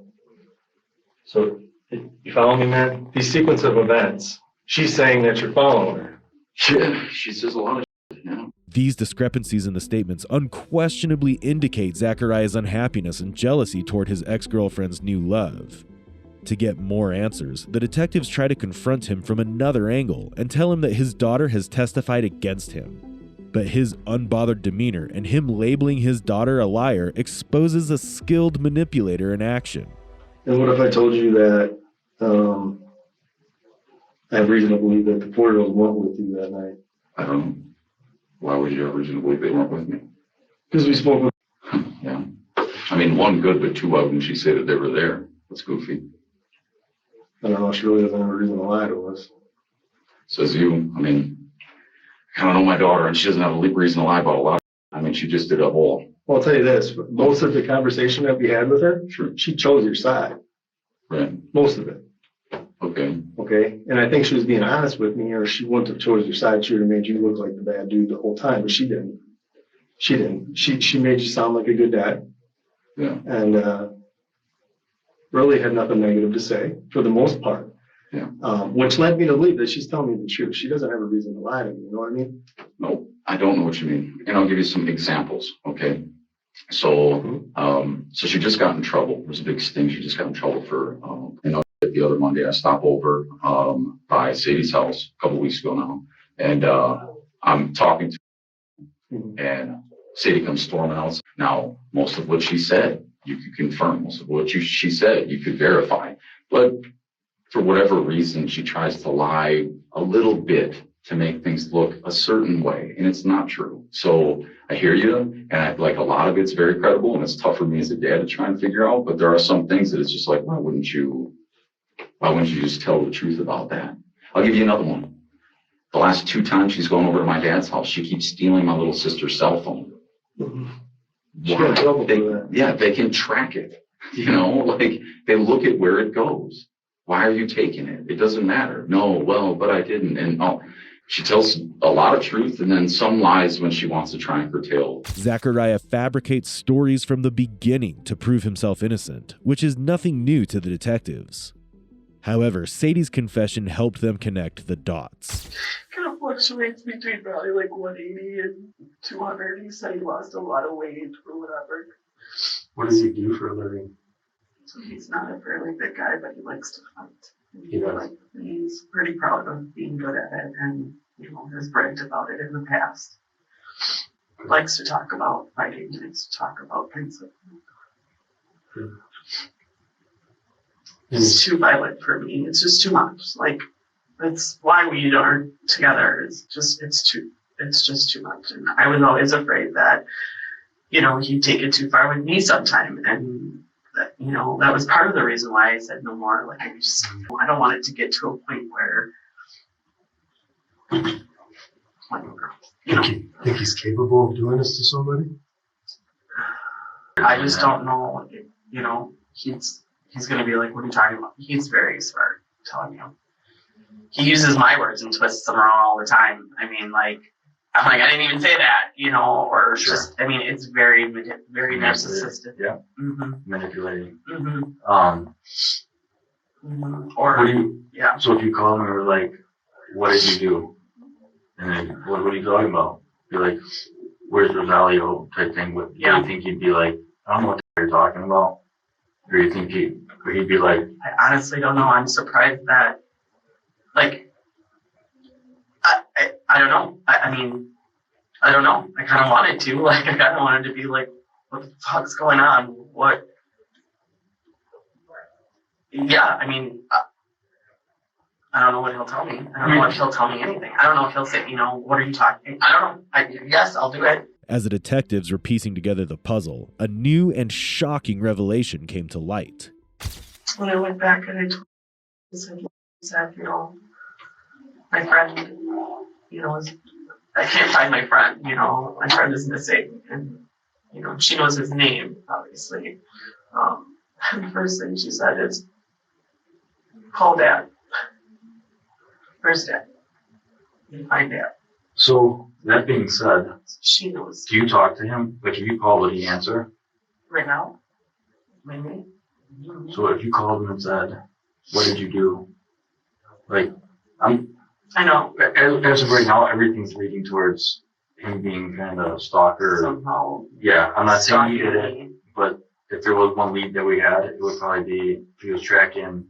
Speaker 1: So, you follow me, man? These sequence of events, she's saying that you're following her.
Speaker 22: Yeah, she says a lot of shit,
Speaker 2: These discrepancies in the statements unquestionably indicate Zachariah's unhappiness and jealousy toward his ex-girlfriend's new love. To get more answers, the detectives try to confront him from another angle and tell him that his daughter has testified against him. But his unbothered demeanor and him labeling his daughter a liar exposes a skilled manipulator in action.
Speaker 1: And what if I told you that I have reason to believe that the 4-year-olds weren't with you that night?
Speaker 22: I don't know. Why would you have reason to believe they weren't with me?
Speaker 1: Because we spoke with
Speaker 22: Yeah. I mean, one good, but two of them, she said that they were there. That's goofy.
Speaker 1: I don't know, she really doesn't have a reason to lie to us.
Speaker 22: Says you. I mean, I don't know my daughter, and she doesn't have a reason to lie about a lot. I mean, she just did a whole.
Speaker 1: Well, I'll tell you this, most of the conversation that we had with her,
Speaker 22: Sure.
Speaker 1: she chose your side.
Speaker 22: Right.
Speaker 1: Most of it.
Speaker 22: Okay.
Speaker 1: Okay. And I think she was being honest with me, or she wouldn't have chose your side. She would have made you look like the bad dude the whole time, but she didn't. She didn't. She made you sound like a good dad.
Speaker 22: Yeah.
Speaker 1: And really had nothing negative to say for the most part.
Speaker 22: Yeah.
Speaker 1: Which led me to believe that she's telling me the truth. She doesn't have a reason to lie to me. You know what I mean?
Speaker 22: No, I don't know what you mean. And I'll give you some examples. Okay. So, so she just got in trouble. It was a big sting. She just got in trouble for, the other Monday I stopped over, by Sadie's house a couple weeks ago now. And, I'm talking to her, and Sadie comes storming out. Now, most of what she said, you could confirm. Most of what she said, you could verify. But for whatever reason, she tries to lie a little bit to make things look a certain way, and it's not true. So I hear you, and like a lot of it's very credible, and it's tough for me as a dad to try and figure out. But there are some things that it's just like, why wouldn't you just tell the truth about that? I'll give you another one. The last 2 times she's gone over to my dad's house, she keeps stealing my little sister's cell phone. Why? They can track it. You know, like they look at where it goes. Why are you taking it? It doesn't matter. No, well, but I didn't. And she tells a lot of truth and then some lies when she wants to try and curtail.
Speaker 2: Zachariah fabricates stories from the beginning to prove himself innocent, which is nothing new to the detectives. However, Sadie's confession helped them connect the dots.
Speaker 6: Kind of fluctuates between probably like 180 and 200. He said he lost a lot of weight or whatever.
Speaker 3: What does he do for a living?
Speaker 6: So he's not a very big guy, but he likes to fight.
Speaker 3: He does.
Speaker 6: Like, he's pretty proud of being good at it, and has bragged about it in the past. Likes to talk about fighting. Likes to talk about things like that. It's too violent for me. It's just too much. Like, that's why we aren't together. It's just too much. And I was always afraid that, he'd take it too far with me sometime. And that, that was part of the reason why I said no more. Like, I don't want it to get to a point where,
Speaker 3: Think he's capable of doing this to somebody?
Speaker 6: I just don't know. He's going to be like, what are you talking about? He's very smart, I'm telling you. He uses my words and twists them around all the time. I mean, like, I'm like, I didn't even say that, or just, I mean, it's very narcissistic.
Speaker 3: Yeah.
Speaker 6: Mm-hmm.
Speaker 3: Manipulating.
Speaker 6: Mm-hmm.
Speaker 3: So if you call him and you're like, what did you do? And then, what are you talking about? You're like, where's Rosalio type thing? Do you think he'd be like, I don't know what you're talking about? Or you think he'd be like,
Speaker 6: I honestly don't know. I'm surprised that, like, I don't know. I mean, I don't know. I kind of wanted to. Like, I kind of wanted to be like, what the fuck's going on? What? Yeah, I mean, I don't know what he'll tell me. I don't know if he'll tell me anything. I don't know if he'll say, what are you talking? I don't know. Yes, I'll do it.
Speaker 2: As the detectives were piecing together the puzzle, a new and shocking revelation came to light.
Speaker 6: When I went back and I said, my friend, I can't find my friend, my friend is missing. And, she knows his name, obviously. And the first thing she said is, call Dad. Where's Dad? You find Dad.
Speaker 3: So, that being said,
Speaker 6: she knows.
Speaker 3: Do you talk to him? Like, if you call, would he answer?
Speaker 6: Right now? Maybe.
Speaker 3: So, if you called him and said, what did you do? Like,
Speaker 6: I know.
Speaker 3: As of right now, everything's leading towards him being kind of a stalker.
Speaker 6: Somehow.
Speaker 3: Yeah, I'm not saying he did it, but if there was one lead that we had, it would probably be if he was tracking,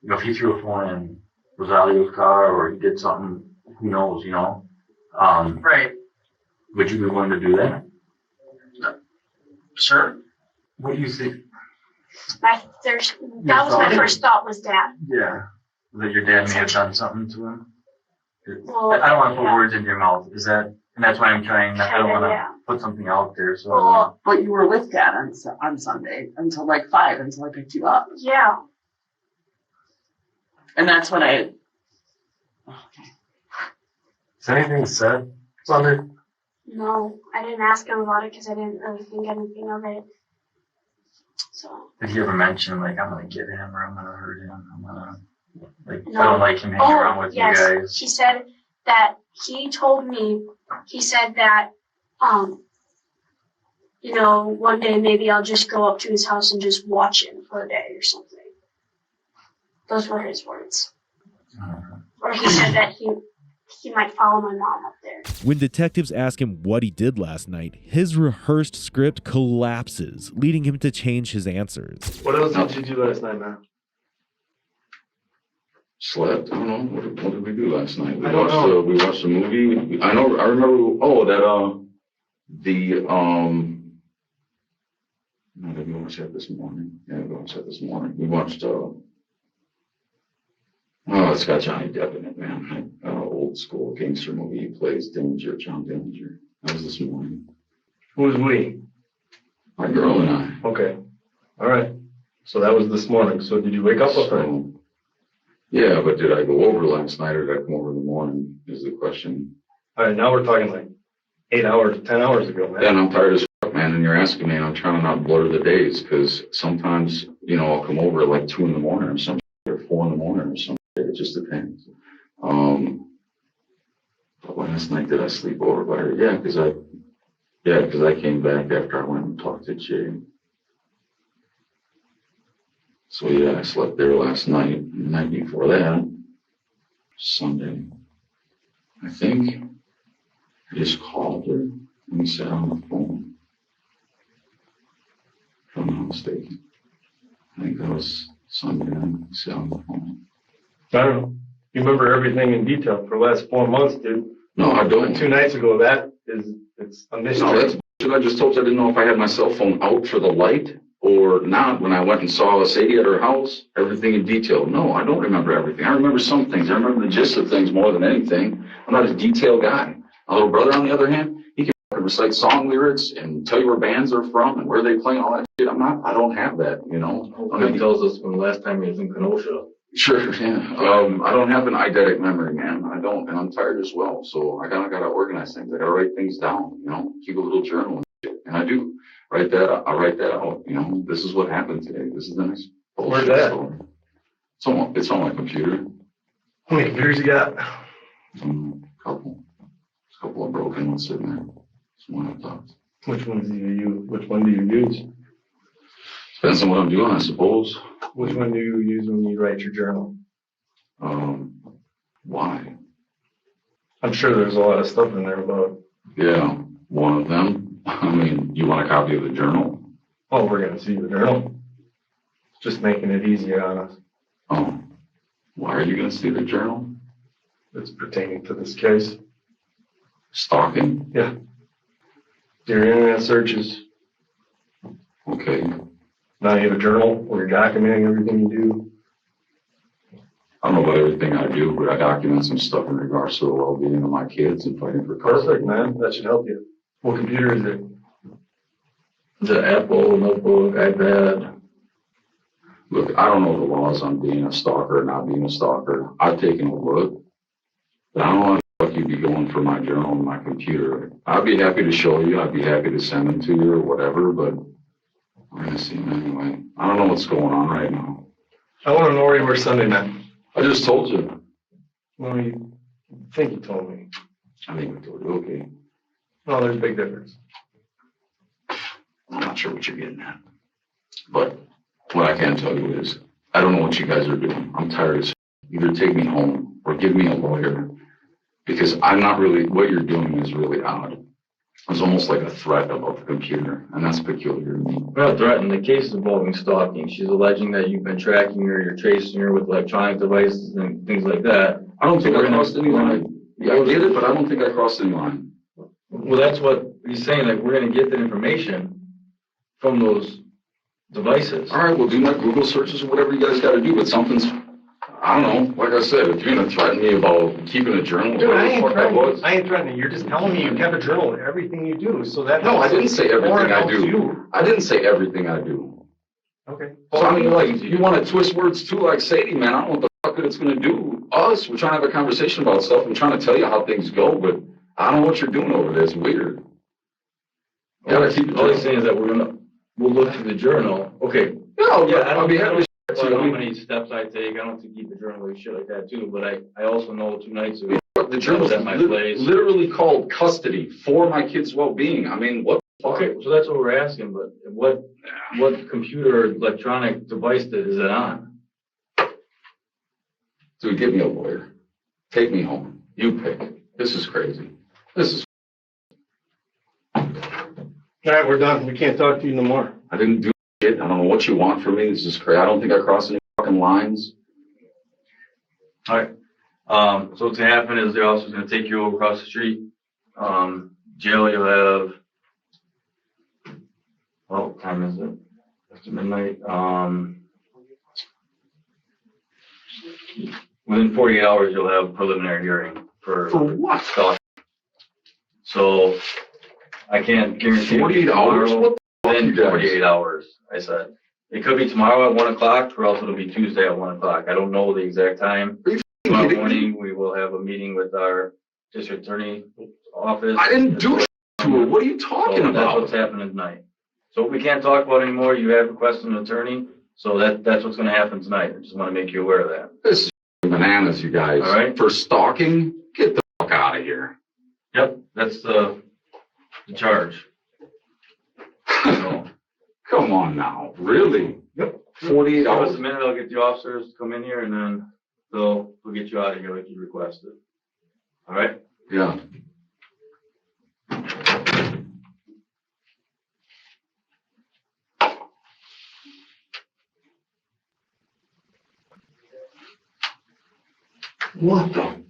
Speaker 3: if he threw a phone in Rosalio's car or he did something, who knows,
Speaker 6: Right.
Speaker 3: Would you be willing to do that?
Speaker 6: Sure.
Speaker 3: What do you think?
Speaker 23: That was my first thought was Dad.
Speaker 3: Yeah. That your dad may have done something to him?
Speaker 23: Well,
Speaker 3: I don't want to put words in your mouth. And that's why I'm trying, I don't want to put something out there, so.
Speaker 6: Well, but you were with Dad on Sunday until like 5, until I picked you up.
Speaker 23: Yeah.
Speaker 6: And that's when
Speaker 3: Is anything said Sunday?
Speaker 23: No, I didn't ask him about it because I didn't really think anything of it. So.
Speaker 3: Did he ever mention, like, I'm going to get him or I'm going to hurt him? I'm going to, like,
Speaker 23: No.
Speaker 3: I don't like him hanging around with
Speaker 23: yes.
Speaker 3: you guys.
Speaker 23: He said that he told me, one day maybe I'll just go up to his house and just watch him for a day or something. Those were his words. Or he said that he might follow my mom up there.
Speaker 2: When detectives ask him what he did last night, his rehearsed script collapses, leading him to change his answers.
Speaker 1: What else did you do last night, man?
Speaker 22: Slept. I don't know. What did we do last night? We
Speaker 1: I don't know.
Speaker 22: watched a movie. I remember. What did we watch that this morning? Yeah, we watched that this morning. We watched, it's got Johnny Depp in it, man. Old school gangster movie. He plays Danger, John Danger. That was this morning.
Speaker 1: Who's we?
Speaker 22: My girl and I.
Speaker 1: Okay. All right. So that was this morning. So did you wake up with her?
Speaker 22: Yeah, but did I go over last night or did I come over in the morning is the question.
Speaker 1: All right, now we're talking like 8 hours, 10 hours ago, man.
Speaker 22: Yeah, and I'm tired as fuck, man, and you're asking me and I'm trying to not blur the days because sometimes, I'll come over at like 2 in the morning or something, or 4 in the morning or something. It just depends. But last night did I sleep over by her? Yeah, because I came back after I went and talked to Jay. So yeah, I slept there last night. The night before that, Sunday, I think I just called her and we sat on the phone. If I'm not mistaken. I think that was Sunday night. We sat on the phone.
Speaker 1: I don't know. You remember everything in detail for the last 4 months, dude.
Speaker 22: No, I don't.
Speaker 1: 2 nights ago, it's a mystery.
Speaker 22: No, that's bullshit. I just told you I didn't know if I had my cell phone out for the light or not when I went and saw Sadie at her house, everything in detail. No, I don't remember everything. I remember some things. I remember the gist of things more than anything. I'm not a detailed guy. My little brother, on the other hand, he can recite song lyrics and tell you where bands are from and where they play and all that shit. I don't have that,
Speaker 3: He tells us from the last time he was in Kenosha.
Speaker 22: Sure, yeah. I don't have an eidetic memory, man. I don't, and I'm tired as well. So I gotta organize things. I gotta write things down, keep a little journal and shit. And I do. I write that out, this is what happened today. This is the next bullshit
Speaker 1: Where's that?
Speaker 22: story. It's on my computer.
Speaker 1: How many computers you got?
Speaker 22: A couple. There's a couple of broken ones sitting there. Some laptops.
Speaker 1: Which one do you use?
Speaker 22: Depends on what I'm doing, I suppose.
Speaker 1: Which one do you use when you write your journal?
Speaker 22: Why?
Speaker 1: I'm sure there's a lot of stuff in there about.
Speaker 22: Yeah, one of them. You want a copy of the journal?
Speaker 1: Oh, we're gonna see the journal. Just making it easier on us.
Speaker 22: Oh, why are you gonna see the journal?
Speaker 1: It's pertaining to this case.
Speaker 22: Stalking?
Speaker 1: Yeah. Your internet searches.
Speaker 22: Okay.
Speaker 1: Now you have a journal where you're documenting everything you do.
Speaker 22: I don't know about everything I do, but I document some stuff in regards to the well-being of my kids and fighting for custody.
Speaker 1: Perfect, man. That should help you. What computer is it?
Speaker 22: The Apple, notebook, iPad. Look, I don't know the laws on being a stalker or not being a stalker. I've taken a look, but I don't know what you'd be going for my journal and my computer. I'd be happy to show you. I'd be happy to send them to you or whatever, but we're going to see them anyway. I don't know what's going on right now.
Speaker 1: I want to know where you were Sunday night.
Speaker 22: I just told you.
Speaker 1: Well, you think you told me.
Speaker 22: I think I told you. Okay.
Speaker 1: No, there's a big difference.
Speaker 22: I'm not sure what you're getting at. But what I can tell you is, I don't know what you guys are doing. I'm tired of either take me home or give me a lawyer. Because I'm not really, what you're doing is really odd. It's almost like a threat about the computer, and that's peculiar to me.
Speaker 3: We're not threatening. The case is involving stalking. She's alleging that you've been tracking her, you're tracing her with electronic devices and things like that.
Speaker 22: I don't think I crossed any line. Yeah, I get it, but I don't think I crossed any line.
Speaker 3: Well, that's what he's saying, like, we're going to get that information from those devices.
Speaker 22: All right, we'll do my Google searches or whatever you guys got to do, but something's, I don't know, like I said, if you're going to threaten me about keeping a journal,
Speaker 1: dude, I ain't threatening. You're just telling me you kept a journal of everything you do, so that.
Speaker 22: No, I didn't say everything I do. I didn't say everything I do.
Speaker 1: Okay.
Speaker 22: So I mean, like, you want to twist words too, like Sadie, man, I don't know what the fuck it's going to do us. We're trying to have a conversation about stuff. I'm trying to tell you how things go, but I don't know what you're doing over there. It's weird.
Speaker 3: All he's saying is that we'll look through the journal. Okay.
Speaker 22: No,
Speaker 3: yeah, I don't
Speaker 22: know
Speaker 3: how many steps I take. I don't have to keep a journal or shit like that too, but I also know 2 nights ago.
Speaker 22: The journal's
Speaker 3: at my place.
Speaker 22: Literally called custody for my kids' well-being. I mean, what the fuck?
Speaker 3: Okay, so that's what we're asking, but what computer or electronic device is it on?
Speaker 22: Dude, give me a lawyer. Take me home. You pick. This is crazy. This is.
Speaker 1: All right, we're done. We can't talk to you no more.
Speaker 22: I didn't do shit. I don't know what you want from me. This is crazy. I don't think I crossed any fucking lines.
Speaker 3: All right. So what's gonna happen is the officer's gonna take you over across the street. Jail, you'll have Well, what time is it? After midnight. Within 48 hours, you'll have a preliminary hearing for
Speaker 7: what?
Speaker 3: stalking. So I can't guarantee.
Speaker 7: 48 hours? What the fuck,
Speaker 3: Within
Speaker 7: you guys?
Speaker 3: 48 hours, I said. It could be tomorrow at 1 o'clock, or else it'll be Tuesday at 1 o'clock. I don't know the exact time. Tomorrow morning, we will have a meeting with our district attorney office.
Speaker 7: I didn't do it to her. What are you talking
Speaker 3: So
Speaker 7: about?
Speaker 3: that's what's happening tonight. So we can't talk about it anymore. You have requested an attorney, so that's what's gonna happen tonight. I just wanna make you aware of that.
Speaker 7: This is bananas, you guys.
Speaker 3: All right.
Speaker 7: For stalking? Get the fuck out of here.
Speaker 3: Yep, that's the charge. So,
Speaker 7: Come on now. Really?
Speaker 3: Yep.
Speaker 7: 48
Speaker 3: Give us
Speaker 7: hours?
Speaker 3: a minute, I'll get the officers to come in here, and then we'll get you out of here like you requested. All right?
Speaker 7: Yeah. What the?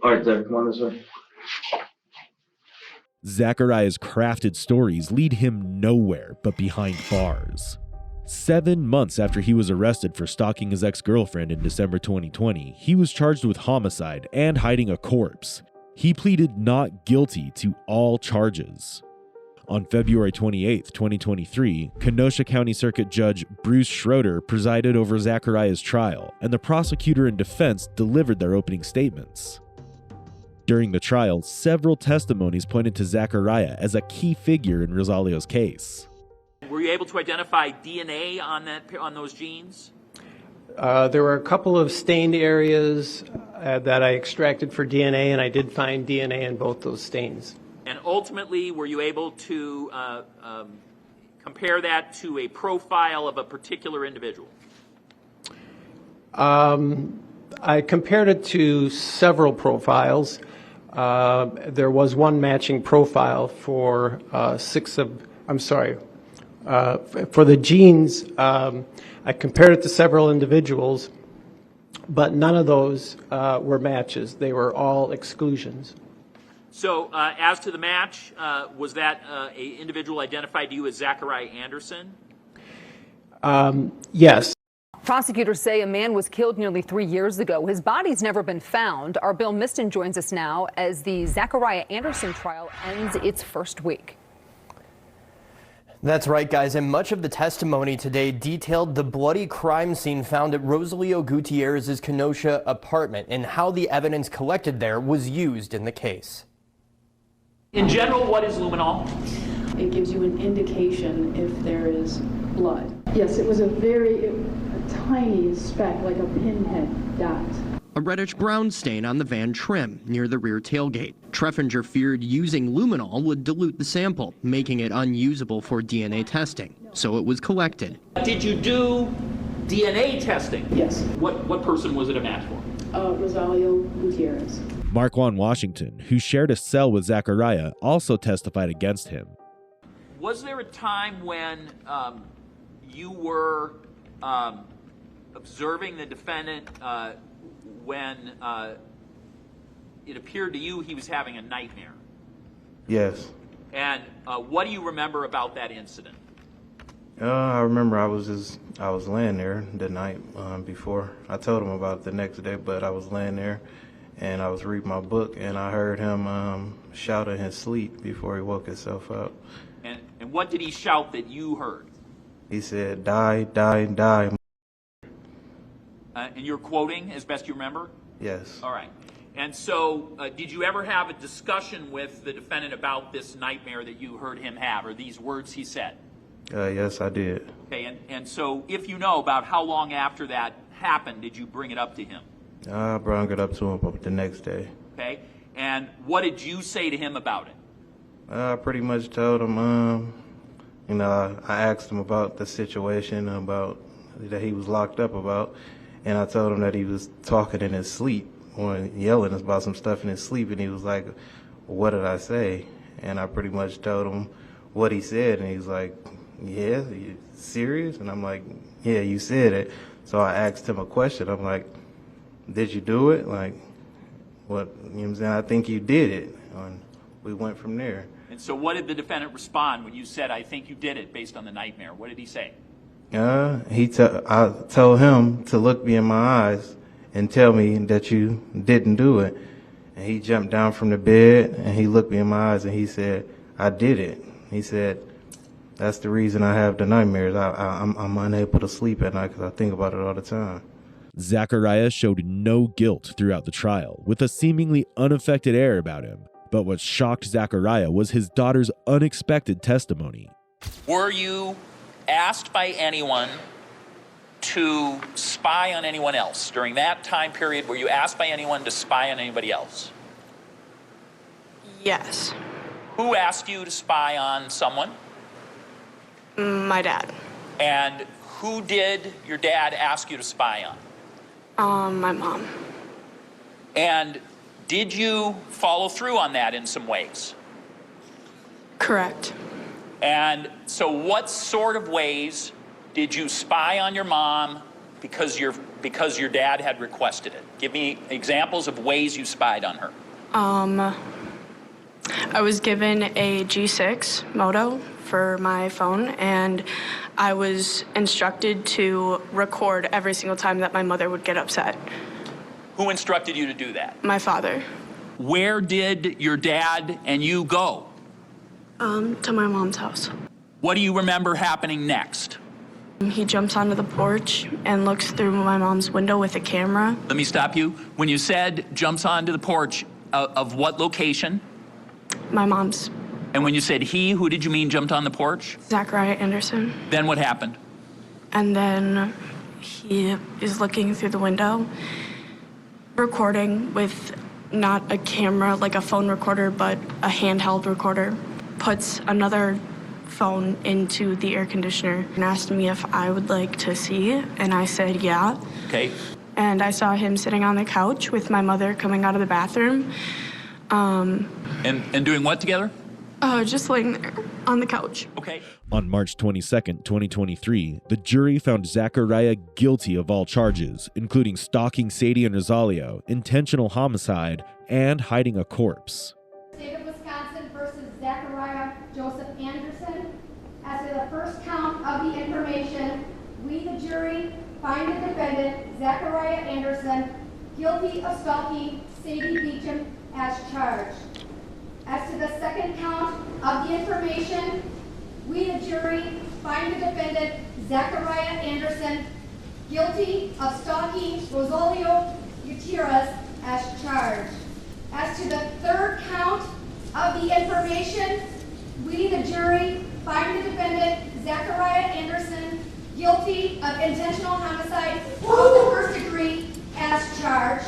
Speaker 3: All right, Zach, come on this way.
Speaker 2: Zachariah's crafted stories lead him nowhere but behind bars. 7 months after he was arrested for stalking his ex-girlfriend in December 2020, he was charged with homicide and hiding a corpse. He pleaded not guilty to all charges. On February 28, 2023, Kenosha County Circuit Judge Bruce Schroeder presided over Zachariah's trial, and the prosecutor and defense delivered their opening statements. During the trial, several testimonies pointed to Zachariah as a key figure in Rosalio's case.
Speaker 5: Were you able to identify DNA on those genes?
Speaker 24: There were a couple of stained areas that I extracted for DNA, and I did find DNA in both those stains.
Speaker 5: And ultimately, were you able to compare that to a profile of a particular individual?
Speaker 24: I compared it to several profiles. There was one matching profile for for the genes. I compared it to several individuals, but none of those were matches. They were all exclusions.
Speaker 5: So, as to the match, was that a individual identified to you as Zachariah Anderson?
Speaker 24: Yes.
Speaker 8: Prosecutors say a man was killed nearly 3 years ago. His body's never been found. Our Bill Miston joins us now as the Zachariah Anderson trial ends its first week.
Speaker 11: That's right, guys, and much of the testimony today detailed the bloody crime scene found at Rosalio Gutierrez's Kenosha apartment and how the evidence collected there was used in the case.
Speaker 5: In general, what is luminol?
Speaker 12: It gives you an indication if there is blood. Yes, it was a tiny speck, like a pinhead dot.
Speaker 13: A reddish-brown stain on the van trim near the rear tailgate. Treffinger feared using luminol would dilute the sample, making it unusable for DNA testing, so it was collected.
Speaker 5: Did you do DNA testing?
Speaker 12: Yes.
Speaker 5: What person was it a match for?
Speaker 12: Rosalio Gutierrez.
Speaker 2: Marquand Washington, who shared a cell with Zachariah, also testified against him.
Speaker 5: Was there a time when you were observing the defendant when it appeared to you he was having a nightmare?
Speaker 14: Yes.
Speaker 5: And what do you remember about that incident?
Speaker 14: I remember I was laying there the night before. I told him about it the next day, but I was laying there and I was reading my book and I heard him shout in his sleep before he woke himself up.
Speaker 5: And what did he shout that you heard?
Speaker 14: He said, "Die, die, die."
Speaker 5: And you're quoting as best you remember?
Speaker 14: Yes.
Speaker 5: All right. And so did you ever have a discussion with the defendant about this nightmare that you heard him have, or these words he said?
Speaker 14: Yes, I did.
Speaker 5: Okay, and so if you know about how long after that happened, did you bring it up to him?
Speaker 14: I brought it up to him the next day.
Speaker 5: Okay, and what did you say to him about it?
Speaker 14: I pretty much told him, I asked him about the situation about that he was locked up about, and I told him that he was talking in his sleep or yelling about some stuff in his sleep, and he was like, "What did I say?" And I pretty much told him what he said, and he's like, "Yeah, you serious?" And I'm like, "Yeah, you said it." So I asked him a question. I'm like, did you do it? Like, what, you know what I'm saying? I think you did it. And we went from there.
Speaker 5: And so what did the defendant respond when you said, I think you did it based on the nightmare? What did he say?
Speaker 14: I told him to look me in my eyes and tell me that you didn't do it. And he jumped down from the bed and he looked me in my eyes and he said, I did it. He said, that's the reason I have the nightmares. I'm unable to sleep at night because I think about it all the time.
Speaker 2: Zachariah showed no guilt throughout the trial, with a seemingly unaffected air about him. But what shocked Zachariah was his daughter's unexpected testimony.
Speaker 5: Were you asked by anyone to spy on anyone else? During that time period, were you asked by anyone to spy on anybody else?
Speaker 4: Yes.
Speaker 5: Who asked you to spy on someone?
Speaker 4: My dad.
Speaker 5: And who did your dad ask you to spy on?
Speaker 4: My mom.
Speaker 5: And did you follow through on that in some ways?
Speaker 4: Correct.
Speaker 5: And so what sort of ways did you spy on your mom because your dad had requested it? Give me examples of ways you spied on her.
Speaker 4: I was given a G6 Moto for my phone, and I was instructed to record every single time that my mother would get upset.
Speaker 5: Who instructed you to do that?
Speaker 4: My father.
Speaker 5: Where did your dad and you go?
Speaker 4: To my mom's house.
Speaker 5: What do you remember happening next?
Speaker 4: He jumps onto the porch and looks through my mom's window with a camera.
Speaker 5: Let me stop you. When you said jumps onto the porch, of what location?
Speaker 4: My mom's.
Speaker 5: And when you said he, who did you mean jumped on the porch?
Speaker 4: Zachariah Anderson.
Speaker 5: Then what happened?
Speaker 4: And then he is looking through the window, recording with not a camera, like a phone recorder, but a handheld recorder. Puts another phone into the air conditioner and asked me if I would like to see, and I said yeah.
Speaker 5: Okay.
Speaker 4: And I saw him sitting on the couch with my mother coming out of the bathroom.
Speaker 5: And doing what together?
Speaker 4: Just laying there on the couch.
Speaker 5: Okay.
Speaker 2: On March 22nd, 2023, the jury found Zachariah guilty of all charges, including stalking Sadie and Rosalio, intentional homicide, and hiding a corpse.
Speaker 9: State of Wisconsin versus Zachariah Joseph Anderson. As to the first count of the information, we, the jury, find the defendant, Zachariah Anderson, guilty of stalking Sadie Beecham as charged. As to the second count of the information, we, the jury, find the defendant, Zachariah Anderson, guilty of stalking Rosalio Gutierrez as charged. As to the third count of the information, we, the jury, find the defendant, Zachariah Anderson, guilty of intentional homicide of the first degree as charged.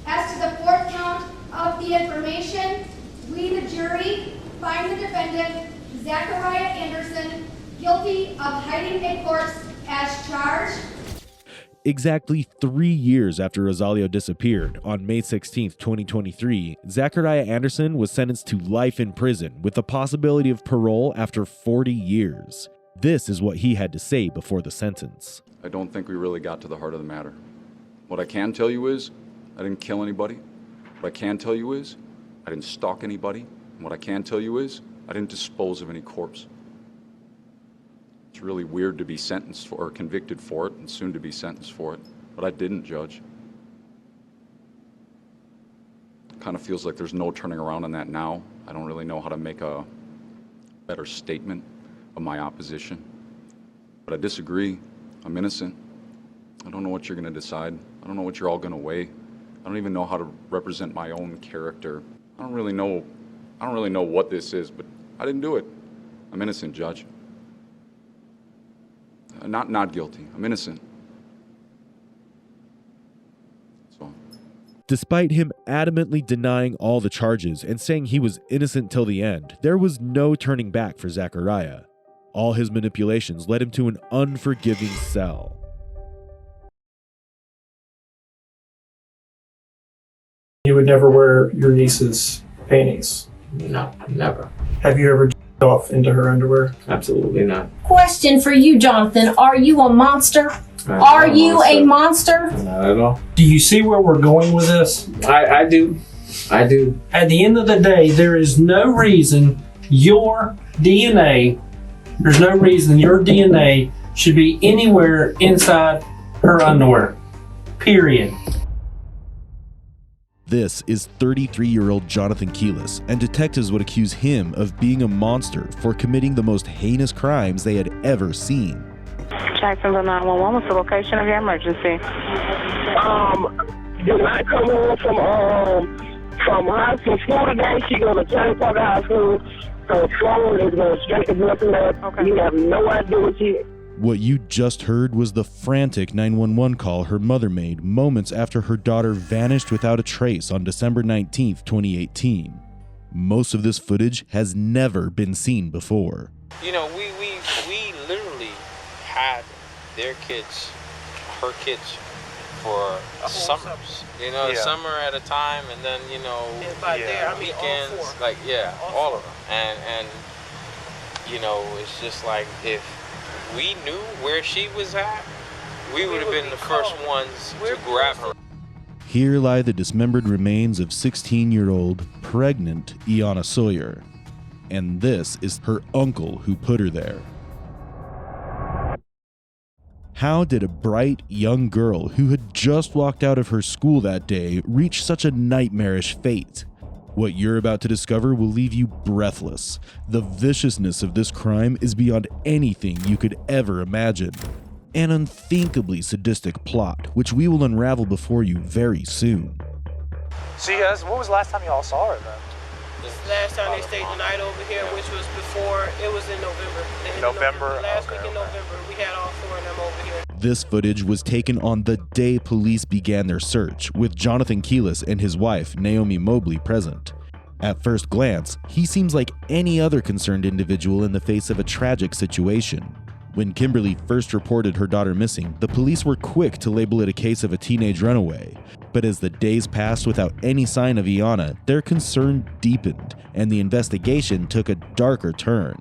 Speaker 9: As to the fourth count of the information, we, the jury, find the defendant, Zachariah Anderson, guilty of hiding a corpse as charged.
Speaker 2: Exactly 3 years after Rosalio disappeared, on May 16, 2023, Zachariah Anderson was sentenced to life in prison with the possibility of parole after 40 years. This is what he had to say before the sentence.
Speaker 25: I don't think we really got to the heart of the matter. What I can tell you is, I didn't kill anybody. What I can tell you is, I didn't stalk anybody. And what I can tell you is, I didn't dispose of any corpse. It's really weird to be sentenced for or convicted for it and soon to be sentenced for it, but I didn't, Judge. It kind of feels like there's no turning around on that now. I don't really know how to make a better statement of my opposition. But I disagree. I'm innocent. I don't know what you're going to decide. I don't know what you're all going to weigh. I don't even know how to represent my own character. I don't really know what this is, but I didn't do it. I'm innocent, Judge. Not guilty. I'm innocent. So.
Speaker 2: Despite him adamantly denying all the charges and saying he was innocent till the end, there was no turning back for Zachariah. All his manipulations led him to an unforgiving cell.
Speaker 15: You would never wear your niece's panties?
Speaker 26: No, never.
Speaker 15: Have you ever jerked off into her underwear?
Speaker 26: Absolutely not.
Speaker 16: Question for you, Jonathan. Are you a monster? Are you a monster?
Speaker 17: Not at all.
Speaker 15: Do you see where we're going with this?
Speaker 17: I do. I do.
Speaker 15: At the end of the day, there is no reason your DNA should be anywhere inside her underwear. Period.
Speaker 2: This is 33-year-old Jonathan Keelis, and detectives would accuse him of being a monster for committing the most heinous crimes they had ever seen.
Speaker 18: Jacksonville 911, what's the location of your emergency?
Speaker 19: Did I come home from high school today? She go to Cherry Park High School. Her phone is going straight to nothing else. Okay. You have no idea what she is.
Speaker 2: What you just heard was the frantic 911 call her mother made moments after her daughter vanished without a trace on December 19th, 2018. Most of this footage has never been seen before.
Speaker 20: You know, we literally had their kids, her kids, for summers. You know, summer at a time, and then, you know, weekends, all of them. And you know, it's just like, if we knew where she was at, we would have been the first ones to grab her.
Speaker 2: Here lie the dismembered remains of 16-year-old, pregnant Iana Sawyer. And this is her uncle who put her there. How did a bright young girl who had just walked out of her school that day reach such a nightmarish fate? What you're about to discover will leave you breathless. The viciousness of this crime is beyond anything you could ever imagine. An unthinkably sadistic plot, which we will unravel before you very soon.
Speaker 21: So you guys, when was the last time you all saw her then?
Speaker 19: Last time they stayed the night over here, which was before, it was in November. Last week in November, we had all four of them over here.
Speaker 2: This footage was taken on the day police began their search, with Jonathan Keelis and his wife, Naomi Mobley, present. At first glance, he seems like any other concerned individual in the face of a tragic situation. When Kimberly first reported her daughter missing, the police were quick to label it a case of a teenage runaway. But as the days passed without any sign of Iana, their concern deepened, and the investigation took a darker turn.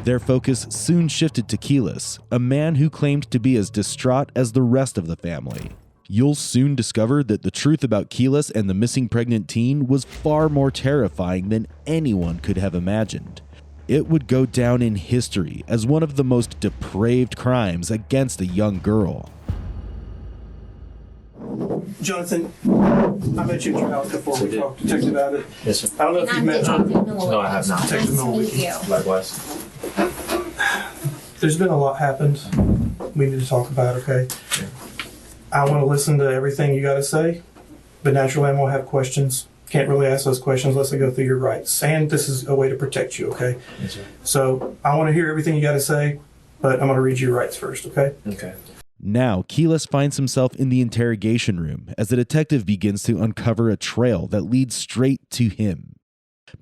Speaker 2: Their focus soon shifted to Keelis, a man who claimed to be as distraught as the rest of the family. You'll soon discover that the truth about Keelis and the missing pregnant teen was far more terrifying than anyone could have imagined. It would go down in history as one of the most depraved crimes against a young girl.
Speaker 15: Jonathan, I met you at your house before we talked to Detective Abbott.
Speaker 17: Yes, sir.
Speaker 15: I don't know if you've met
Speaker 17: No, I have not.
Speaker 15: Detective Miller.
Speaker 17: Likewise.
Speaker 15: There's been a lot happened. We need to talk about, okay?
Speaker 17: Yeah.
Speaker 15: I want to listen to everything you got to say, but naturally I'm going to have questions. Can't really ask those questions unless I go through your rights. And this is a way to protect you, okay?
Speaker 17: Yes, sir.
Speaker 15: So I want to hear everything you got to say, but I'm going to read your rights first, okay?
Speaker 17: Okay.
Speaker 2: Now, Keelis finds himself in the interrogation room as the detective begins to uncover a trail that leads straight to him.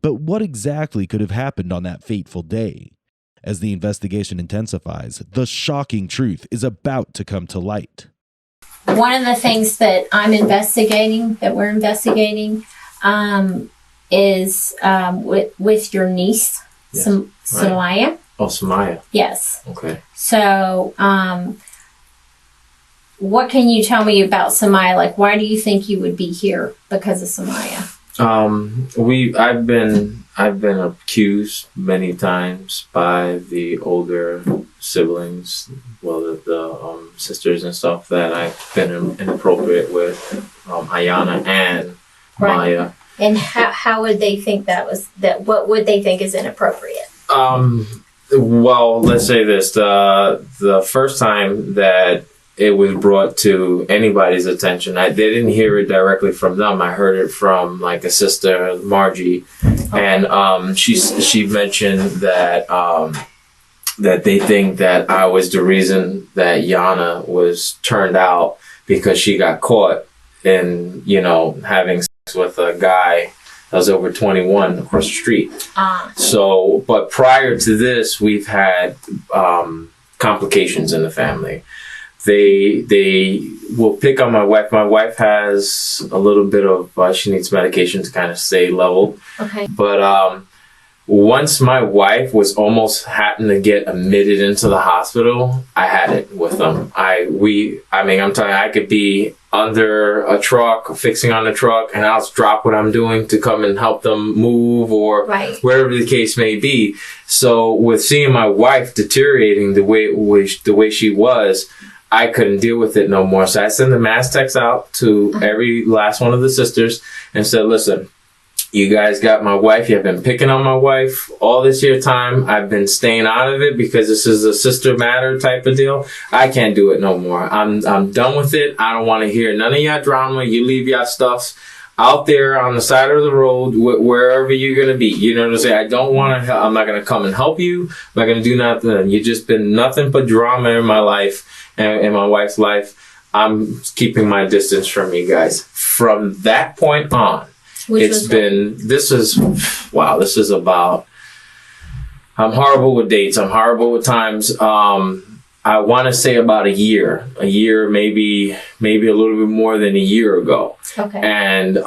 Speaker 2: But what exactly could have happened on that fateful day? As the investigation intensifies, the shocking truth is about to come to light.
Speaker 16: One of the things that we're investigating, is with your niece,
Speaker 17: Yes.
Speaker 16: Samaya.
Speaker 17: Right. Oh, Samaya.
Speaker 16: Yes.
Speaker 17: Okay.
Speaker 16: So, what can you tell me about Samaya? Like, why do you think you would be here because of Samaya?
Speaker 17: I've been accused many times by the older siblings, well, the sisters and stuff, that I've been inappropriate with Iana and Maya.
Speaker 16: And how would they think what would they think is inappropriate?
Speaker 17: Well, let's say this: the first time that it was brought to anybody's attention, they didn't hear it directly from them. I heard it from like a sister, Margie, and she mentioned that that they think that I was the reason that Yana was turned out because she got caught in, having sex with a guy that was over 21 across the street. So, but prior to this, we've had complications in the family. They will pick on my wife. My wife has a little bit of, she needs medication to kind of stay level.
Speaker 16: Okay.
Speaker 17: But once my wife was almost happened to get admitted into the hospital, I had it with them. I'm telling you, I could be under a truck, fixing on the truck, and I'll drop what I'm doing to come and help them move or wherever the case may be. So with seeing my wife deteriorating the way she was, I couldn't deal with it no more. So I sent the mass text out to every last one of the sisters and said, listen, you guys got my wife. You have been picking on my wife all this year time. I've been staying out of it because this is a sister matter type of deal. I can't do it no more. I'm done with it. I don't want to hear none of your drama. You leave your stuff out there on the side of the road, wherever you're going to be. You know what I'm saying? I don't want to, I'm not going to come and help you. I'm not going to do nothing. You've just been nothing but drama in my life and in my wife's life. I'm keeping my distance from you guys. From that point on, this is about, I'm horrible with dates. I'm horrible with times. I want to say about a year, maybe a little bit more than a year ago.
Speaker 16: Okay.
Speaker 17: And,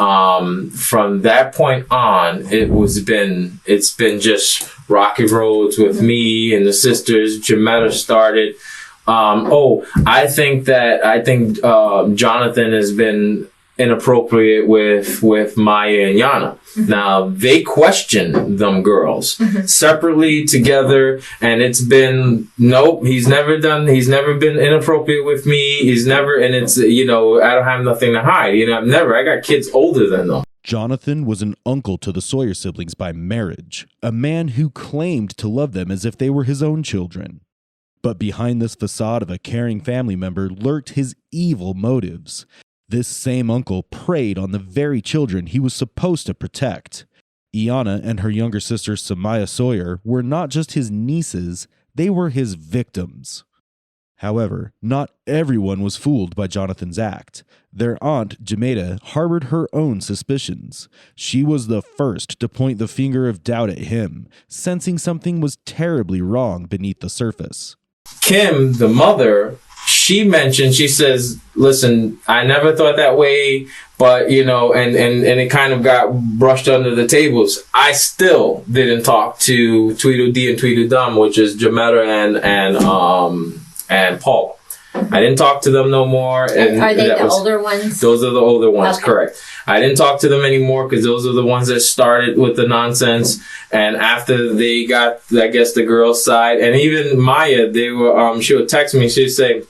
Speaker 17: from that point on, it's been just rocky roads with me and the sisters. Jametta started. I think Jonathan has been inappropriate with Maya and Yana. Mm-hmm. Now they question them girls separately, together, and it's been he's never been inappropriate with me. And it's I don't have nothing to hide. I got kids older than them.
Speaker 2: Jonathan was an uncle to the Sawyer siblings by marriage, a man who claimed to love them as if they were his own children. But behind this facade of a caring family member lurked his evil motives. This same uncle preyed on the very children he was supposed to protect. Iana and her younger sister Samaya Sawyer were not just his nieces, they were his victims. However, not everyone was fooled by Jonathan's act. Their aunt, Jametta, harbored her own suspicions. She was the first to point the finger of doubt at him, sensing something was terribly wrong beneath the surface.
Speaker 17: Kim, the mother, she says, listen, I never thought that way, but, and it kind of got brushed under the tables. I still didn't talk to Tweedledee and Tweedledum, which is Jametta and Paul. I didn't talk to them no more. And
Speaker 16: are they the older ones?
Speaker 17: Those are the older ones,
Speaker 16: okay.
Speaker 17: Correct. I didn't talk to them anymore because those are the ones that started with the nonsense. And after they got, I guess, the girls' side, and even Maya, they were, she would text me, she'd say,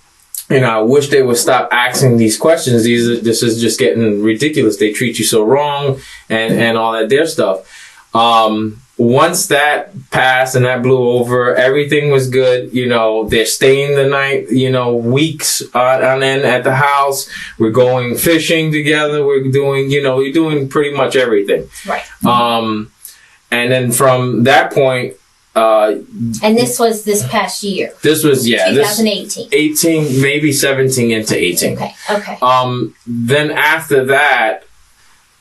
Speaker 17: I wish they would stop asking these questions. This is just getting ridiculous. They treat you so wrong and all that their stuff. Once that passed and that blew over, everything was good. They're staying the night, weeks on end at the house. We're going fishing together. We're doing pretty much everything.
Speaker 16: Right.
Speaker 17: And then from that point,
Speaker 16: and this was this past year.
Speaker 17: This was
Speaker 16: 2018.
Speaker 17: 18, maybe 17 into 18.
Speaker 16: Okay.
Speaker 17: Then after that,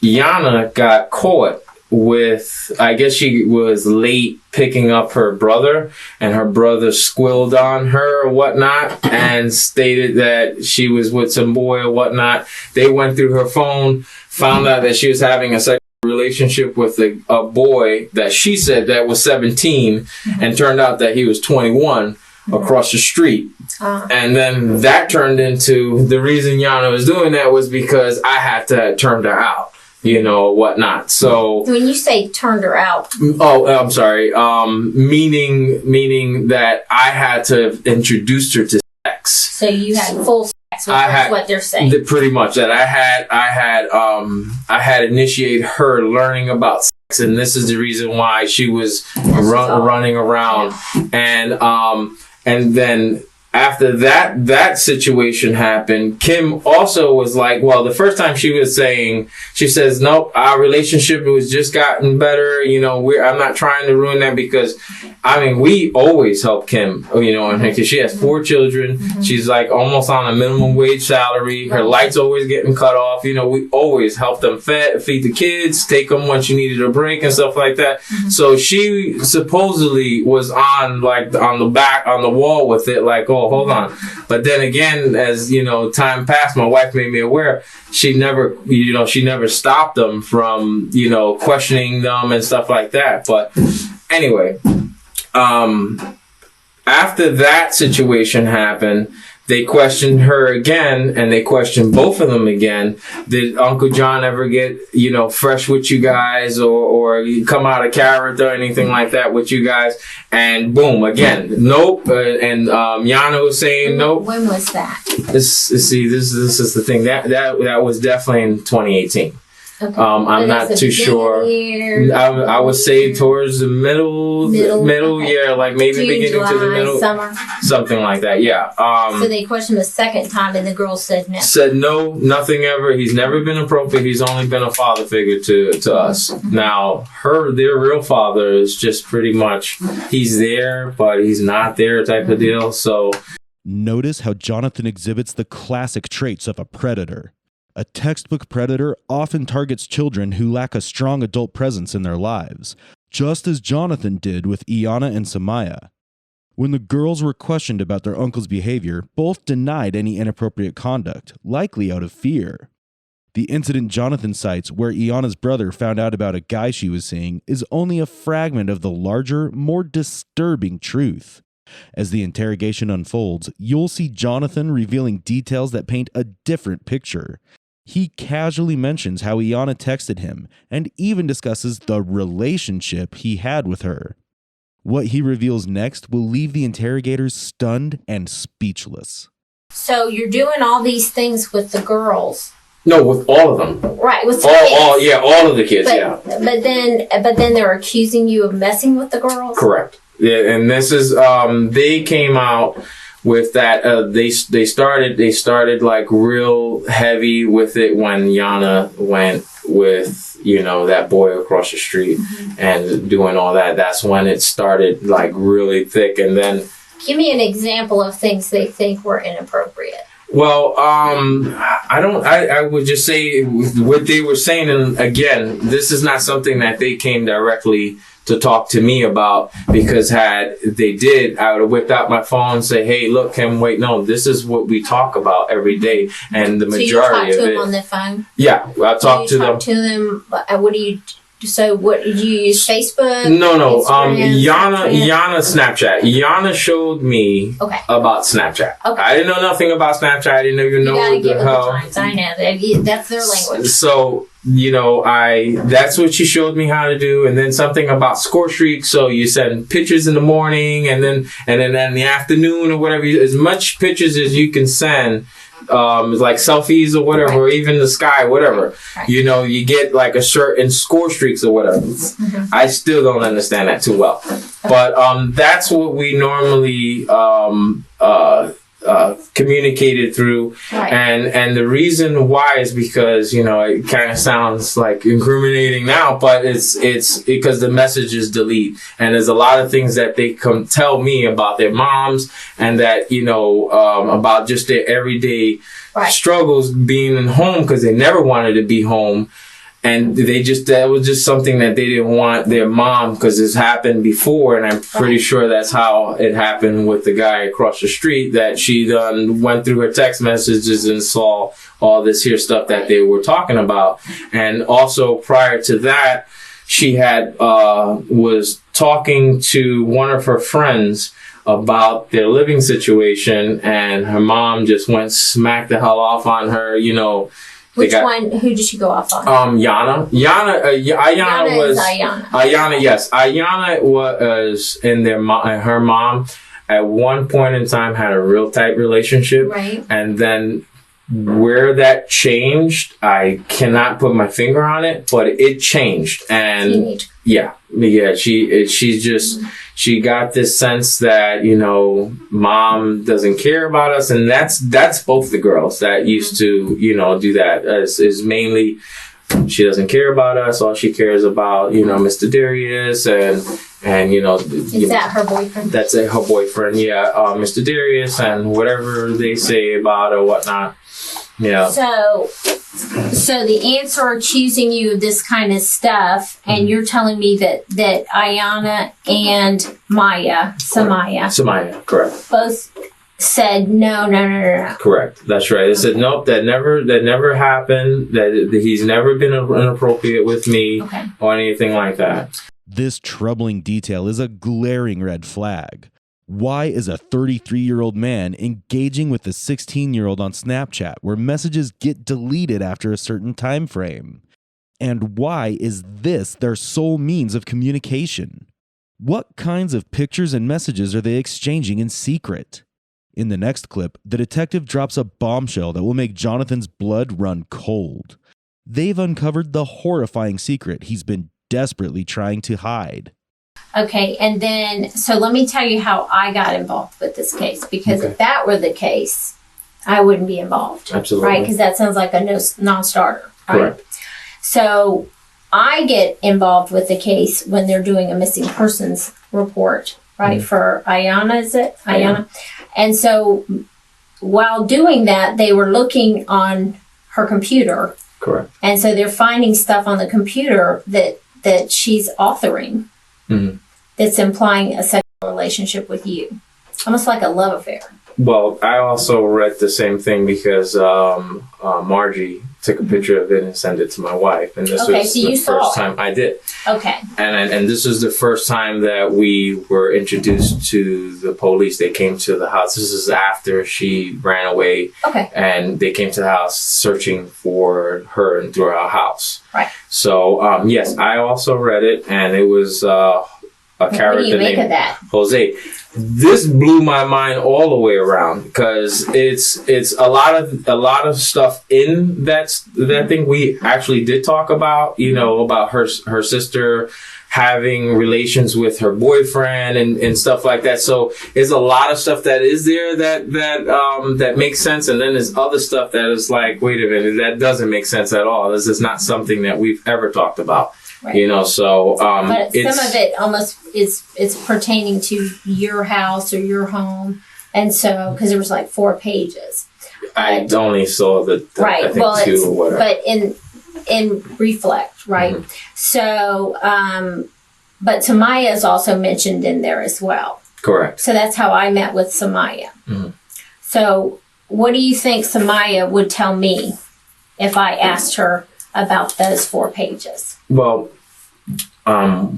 Speaker 17: Yana got caught with, I guess she was late picking up her brother, and her brother squilled on her or whatnot and stated that she was with some boy or whatnot. They went through her phone, found out that she was having a sexual relationship with a boy that she said that was 17, and turned out that he was 21 across the street. And then that turned into, the reason Yana was doing that was because I had to turn her out. Whatnot. So
Speaker 16: when you say turned her out,
Speaker 17: I'm sorry. Meaning that I had to introduce her to sex.
Speaker 16: So you had full sex with her, is what they're saying.
Speaker 17: Pretty much that I had initiated her learning about sex, and this is the reason why she was running around, and then. After that situation happened, Kim also was like, well, the first time she says, nope, our relationship was just gotten better. I'm not trying to ruin that because, we always help Kim, because she has 4 children. Mm-hmm. She's like almost on a minimum wage salary. Her light's always getting cut off. We always help them feed the kids, take them when she needed a break and stuff like that. Mm-hmm. So she supposedly was on the wall with it, like, oh, hold on. But then again, as time passed, my wife made me aware she never stopped them from questioning them and stuff like that. But Anyway, after that situation happened, they questioned her again, and they questioned both of them again. Did Uncle John ever get, fresh with you guys, or come out of character or anything like that with you guys? And boom, again, nope. And Yana was saying nope.
Speaker 16: When was that?
Speaker 17: This is the thing. That was definitely in 2018.
Speaker 16: Okay.
Speaker 17: I'm not too sure. I would say towards the middle
Speaker 16: okay.
Speaker 17: yeah, like maybe
Speaker 16: June,
Speaker 17: beginning
Speaker 16: July,
Speaker 17: to the middle,
Speaker 16: summer.
Speaker 17: something like that. Yeah.
Speaker 16: So they questioned the second time, and the girl said no.
Speaker 17: Said no, nothing ever. He's never been appropriate. He's only been a father figure to us. Now, their real father is just pretty much he's there, but he's not there type of deal. So
Speaker 2: notice how Jonathan exhibits the classic traits of a predator. A textbook predator often targets children who lack a strong adult presence in their lives, just as Jonathan did with Iana and Samaya. When the girls were questioned about their uncle's behavior, both denied any inappropriate conduct, likely out of fear. The incident Jonathan cites where Iana's brother found out about a guy she was seeing is only a fragment of the larger, more disturbing truth. As the interrogation unfolds, you'll see Jonathan revealing details that paint a different picture. He casually mentions how Iana texted him and even discusses the relationship he had with her. What he reveals next will leave the interrogators stunned and speechless.
Speaker 16: So you're doing all these things with the girls.
Speaker 17: no, with all of them.
Speaker 16: Right, with the kids.
Speaker 17: All of the kids.
Speaker 16: But then they're accusing you of messing with the girls.
Speaker 17: Correct. Yeah, and this is they came out with that. They started like real heavy with it when Yana went with that boy across the street and doing all that. That's when it started like really thick. And then
Speaker 16: give me an example of things they think were inappropriate.
Speaker 17: Well, I would just say what they were saying, and again, this is not something that they came directly to talk to me about, because had they did, I would have whipped out my phone and say, hey, look, no, this is what we talk about every day. And the majority of it. So you talk
Speaker 16: to them on the phone?
Speaker 17: Yeah, I talk to them.
Speaker 16: What do you So what, did you use Facebook?
Speaker 17: No. Yana Snapchat. Yana showed me about Snapchat. Okay. I didn't know nothing about Snapchat. I didn't even know what the hell.
Speaker 16: I know. That's their language.
Speaker 17: So, that's what she showed me how to do. And then something about score streaks. So you send pictures in the morning and then in the afternoon or whatever, as much pictures as you can send. Like selfies or whatever, or even the sky, whatever. Right. You get like a certain score streaks or whatever. Mm-hmm. I still don't understand that too well. But that's what we normally communicated through. Right. And the reason why is because, it kind of sounds like incriminating now, but it's because the messages delete. And there's a lot of things that they come tell me about their moms and that, about just their everyday struggles being in home, because they never wanted to be home. And that was just something that they didn't want their mom, because this happened before, and I'm pretty sure that's how it happened with the guy across the street, that she done went through her text messages and saw all this here stuff that they were talking about. And also prior to that, she had was talking to one of her friends about their living situation, and her mom just went smack the hell off on her,
Speaker 16: Which one? Who did she go off on?
Speaker 17: Yana. Ayana was Ayana. Ayana, yes. Ayana was in her mom at one point in time had a real tight relationship. Right. And then where that changed, I cannot put my finger on it, but it changed. And she got this sense that, mom doesn't care about us. And that's both the girls that used to, do that. Is mainly she doesn't care about us. All she cares about, Mr. Darius and
Speaker 16: is that her boyfriend?
Speaker 17: That's her boyfriend. Yeah. Mr. Darius and whatever they say about or whatnot. Yeah.
Speaker 16: So the ants are accusing you of this kind of stuff, and you're telling me that Ayana and Samaya,
Speaker 17: correct,
Speaker 16: both said no.
Speaker 17: Correct. That's right. They said nope. That never happened. That he's never been inappropriate with me or anything like that.
Speaker 2: This troubling detail is a glaring red flag. Why is a 33-year-old man engaging with a 16-year-old on Snapchat where messages get deleted after a certain time frame? And why is this their sole means of communication? What kinds of pictures and messages are they exchanging in secret? In the next clip, the detective drops a bombshell that will make Jonathan's blood run cold. They've uncovered the horrifying secret he's been desperately trying to hide.
Speaker 16: Okay, and then, so let me tell you how I got involved with this case, because if that were the case, I wouldn't be involved.
Speaker 17: Absolutely.
Speaker 16: Right, because that sounds like a non-starter. Right?
Speaker 17: Correct.
Speaker 16: So I get involved with the case when they're doing a missing persons report, right, for Ayana, is it? Ayana. And so while doing that, they were looking on her computer.
Speaker 17: Correct.
Speaker 16: And so they're finding stuff on the computer that she's authoring.
Speaker 17: Mm-hmm.
Speaker 16: That's implying a sexual relationship with you. Almost like a love affair.
Speaker 17: Well, I also read the same thing because Margie took a picture of it and sent it to my wife. And this
Speaker 16: Okay,
Speaker 17: was
Speaker 16: so
Speaker 17: the
Speaker 16: you saw
Speaker 17: first
Speaker 16: it.
Speaker 17: time I did.
Speaker 16: Okay.
Speaker 17: And this was the first time that we were introduced to the police. They came to the house. This is after she ran away.
Speaker 16: Okay.
Speaker 17: And they came to the house searching for her and through our house.
Speaker 16: Right.
Speaker 17: So, yes, I also read it, and it was a character
Speaker 16: What do you make
Speaker 17: named
Speaker 16: of that?
Speaker 17: Jose. This blew my mind all the way around because it's a lot of stuff in that thing we actually did talk about, about her sister having relations with her boyfriend and stuff like that. So there's a lot of stuff that is there that makes sense, and then there's other stuff that is like, wait a minute, that doesn't make sense at all. This is not something that we've ever talked about.
Speaker 16: Right.
Speaker 17: So
Speaker 16: but some of it almost it's pertaining to your house or your home, and so because there was like 4 pages.
Speaker 17: I only saw the
Speaker 16: Right.
Speaker 17: I think 2 or whatever.
Speaker 16: But in reflect, right?
Speaker 17: Mm-hmm.
Speaker 16: So, but Samaya is also mentioned in there as well.
Speaker 17: Correct.
Speaker 16: So that's how I met with Samaya.
Speaker 17: Mm-hmm.
Speaker 16: So, what do you think Samaya would tell me if I asked her about those 4 pages?
Speaker 17: Well,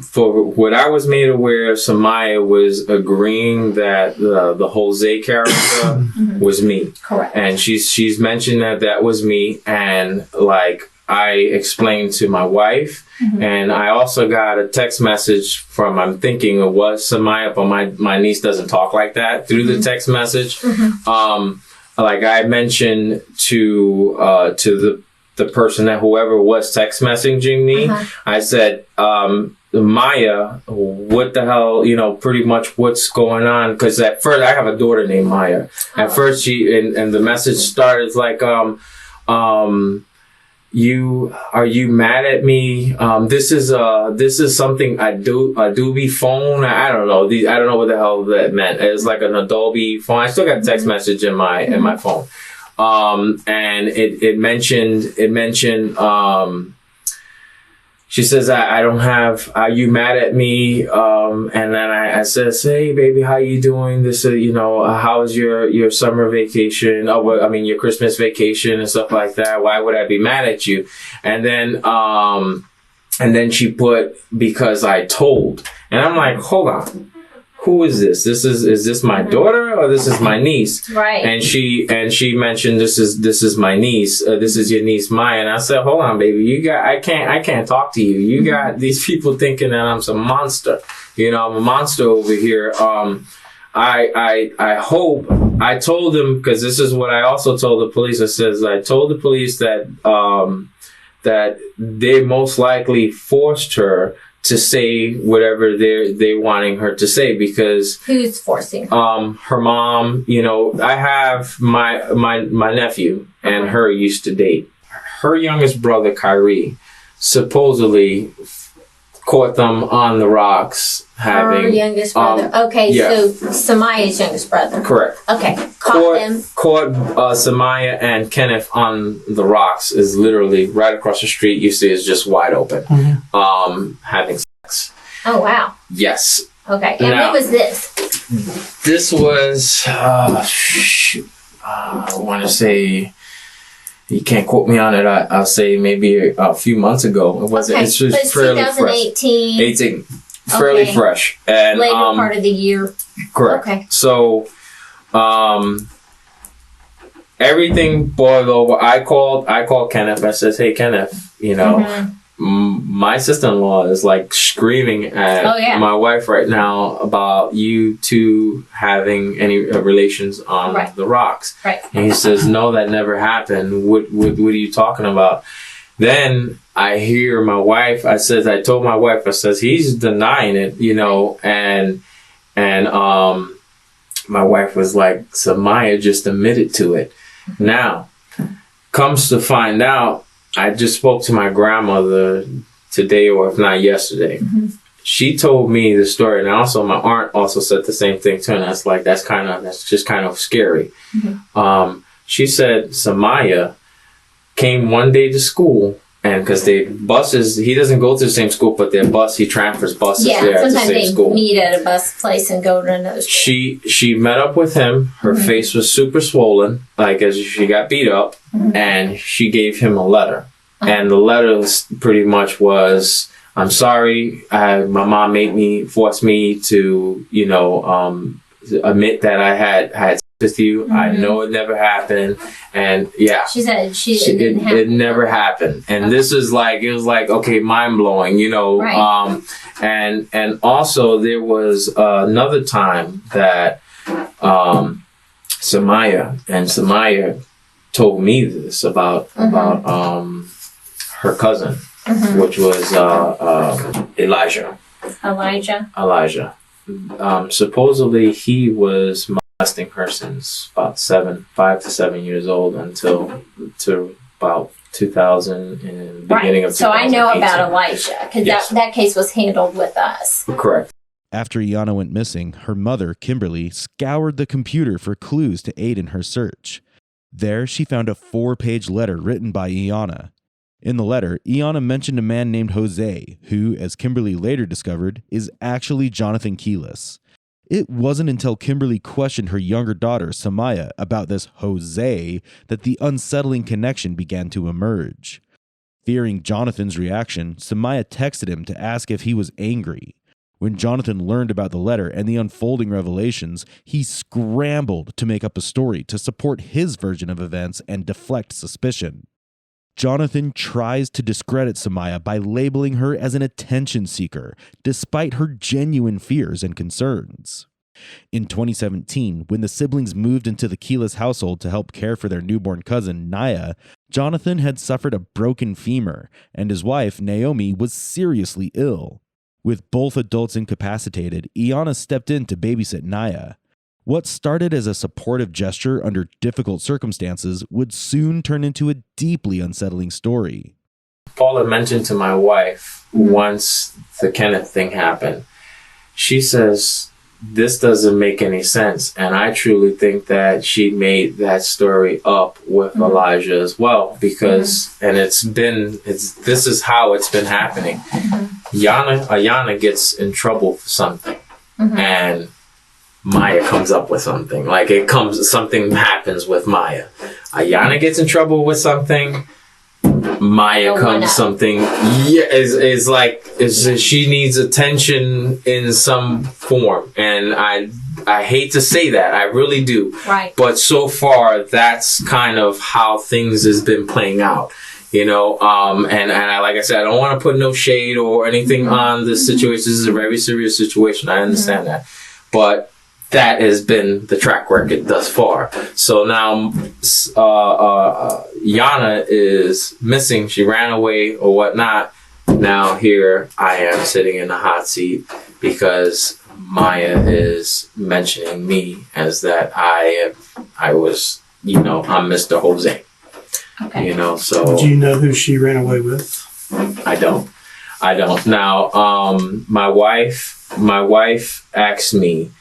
Speaker 17: for what I was made aware of, Samaya was agreeing that the Jose character was me.
Speaker 16: Correct.
Speaker 17: And she's mentioned that was me, and like I explained to my wife, and I also got a text message from, I'm thinking it was Samaya, but my niece doesn't talk like that, through the text message. Like I mentioned to the person that whoever was text messaging me, I said, Maya, what the hell, pretty much what's going on? Because at first, I have a daughter named Maya. At first, she, and the message started like, are you mad at me? This is something Adobe phone. I don't know. I don't know what the hell that meant. It's like an Adobe phone. I still got a text message in my phone. And it mentioned, she says, I don't have, are you mad at me? And then I says, hey baby, how you doing? This, how was your summer vacation? Oh, well, I mean, your Christmas vacation and stuff like that. Why would I be mad at you? And then she put, because I told, and I'm like, hold on. Who is this? Is this my daughter or this is my niece?
Speaker 16: Right.
Speaker 17: And she mentioned this is my niece. This is your niece Maya. And I said, hold on, baby. I can't talk to you. You got these people thinking that I'm some monster. I'm a monster over here. I hope I told them, because this is what I also told the police. I told the police that that they most likely forced her to say whatever they're wanting her to say, because
Speaker 16: who's forcing her?
Speaker 17: Her mom. I have my nephew and her used to date. Her youngest brother Kyrie supposedly caught them on the rocks having
Speaker 16: her youngest brother. Okay,
Speaker 17: yeah.
Speaker 16: So Samaya's youngest brother.
Speaker 17: Correct.
Speaker 16: Okay, caught
Speaker 17: Samaya and Kenneth on the rocks is literally right across the street. You see, it's just wide open, having sex.
Speaker 16: Oh wow.
Speaker 17: Yes.
Speaker 16: Okay, and
Speaker 17: now,
Speaker 16: when was this?
Speaker 17: This was I want to say you can't quote me on it. I'll say maybe a few months ago. It wasn't.
Speaker 16: Okay,
Speaker 17: It's just
Speaker 16: but it's
Speaker 17: fairly
Speaker 16: 2018.
Speaker 17: 18, fairly
Speaker 16: Okay.
Speaker 17: fresh, and
Speaker 16: Later part of the year.
Speaker 17: correct.
Speaker 16: Okay.
Speaker 17: So, everything boiled over. I called Kenneth. I says, "Hey, Kenneth, you know, my sister-in-law is like screaming at
Speaker 16: Oh, yeah.
Speaker 17: my wife right now about you two having any relations on
Speaker 16: Right.
Speaker 17: the rocks."
Speaker 16: Right.
Speaker 17: And he says, "No, that never happened. What are you talking about?" Then I hear my wife. I told my wife. I says, "He's denying it, you know," and my wife was like, "Samaya just admitted to it." Now, comes to find out, I just spoke to my grandmother today, or if not yesterday. She told me the story, and also my aunt also said the same thing too. And that's just kind of scary. She said Samaya came one day to school, and because he doesn't go to the same school, but he transfers buses there at the
Speaker 16: sometimes
Speaker 17: same
Speaker 16: they
Speaker 17: school.
Speaker 16: meet at a bus place and go to another school.
Speaker 17: She met up with him. Her face was super swollen, like as she got beat up, and she gave him a letter. And the letter pretty much was, "I'm sorry, my mom forced me to, you know, admit that I had sex with you. I know it never happened." And yeah,
Speaker 16: She said it didn't happen.
Speaker 17: it never happened. And this is like, it was like, okay, mind blowing, you know.
Speaker 16: Right.
Speaker 17: And also there was another time that Samaya told me this about her cousin, which was Elijah.
Speaker 16: Elijah.
Speaker 17: Supposedly he was molesting her since about 5 to 7 years old until about 2000 and beginning of 2018.
Speaker 16: So I know about Elijah because
Speaker 2: Yes.
Speaker 16: that case was handled with us.
Speaker 17: Correct.
Speaker 2: After Iana went missing, her mother, Kimberly, scoured the computer for clues to aid in her search. There, she found a 4-page letter written by Iana. In the letter, Iana mentioned a man named Jose, who, as Kimberly later discovered, is actually Jonathan Keyless. It wasn't until Kimberly questioned her younger daughter, Samaya, about this Jose that the unsettling connection began to emerge. Fearing Jonathan's reaction, Samaya texted him to ask if he was angry. When Jonathan learned about the letter and the unfolding revelations, he scrambled to make up a story to support his version of events and deflect suspicion. Jonathan tries to discredit Samaya by labeling her as an attention seeker, despite her genuine fears and concerns. In 2017, when the siblings moved into the Keyless household to help care for their newborn cousin, Naya, Jonathan had suffered a broken femur, and his wife, Naomi, was seriously ill. With both adults incapacitated, Iana stepped in to babysit Naya. What started as a supportive gesture under difficult circumstances would soon turn into a deeply unsettling story.
Speaker 17: Paula mentioned to my wife once the Kenneth thing happened, she says, "This doesn't make any sense." And I truly think that she made that story up with Elijah as well, because, and this is how it's been happening. Ayana gets in trouble for something, and Maya comes up with something. Like something happens with Maya. Ayana gets in trouble with something. Maya comes something. Yeah, is like she needs attention in some form, and I hate to say that, I really do.
Speaker 16: Right.
Speaker 17: But so far, that's kind of how things has been playing out. You know, and I, like I said, I don't want to put no shade or anything on this situation. This is a very serious situation. I understand that, but that has been the track record thus far. So now, Yana is missing. She ran away or whatnot. Now here I am sitting in the hot seat because Maya is mentioning me as that I was, you know, I'm Mr. Jose.
Speaker 16: Okay.
Speaker 17: You know, so.
Speaker 15: Do you know who she ran away with?
Speaker 17: I don't. Now, my wife asked me,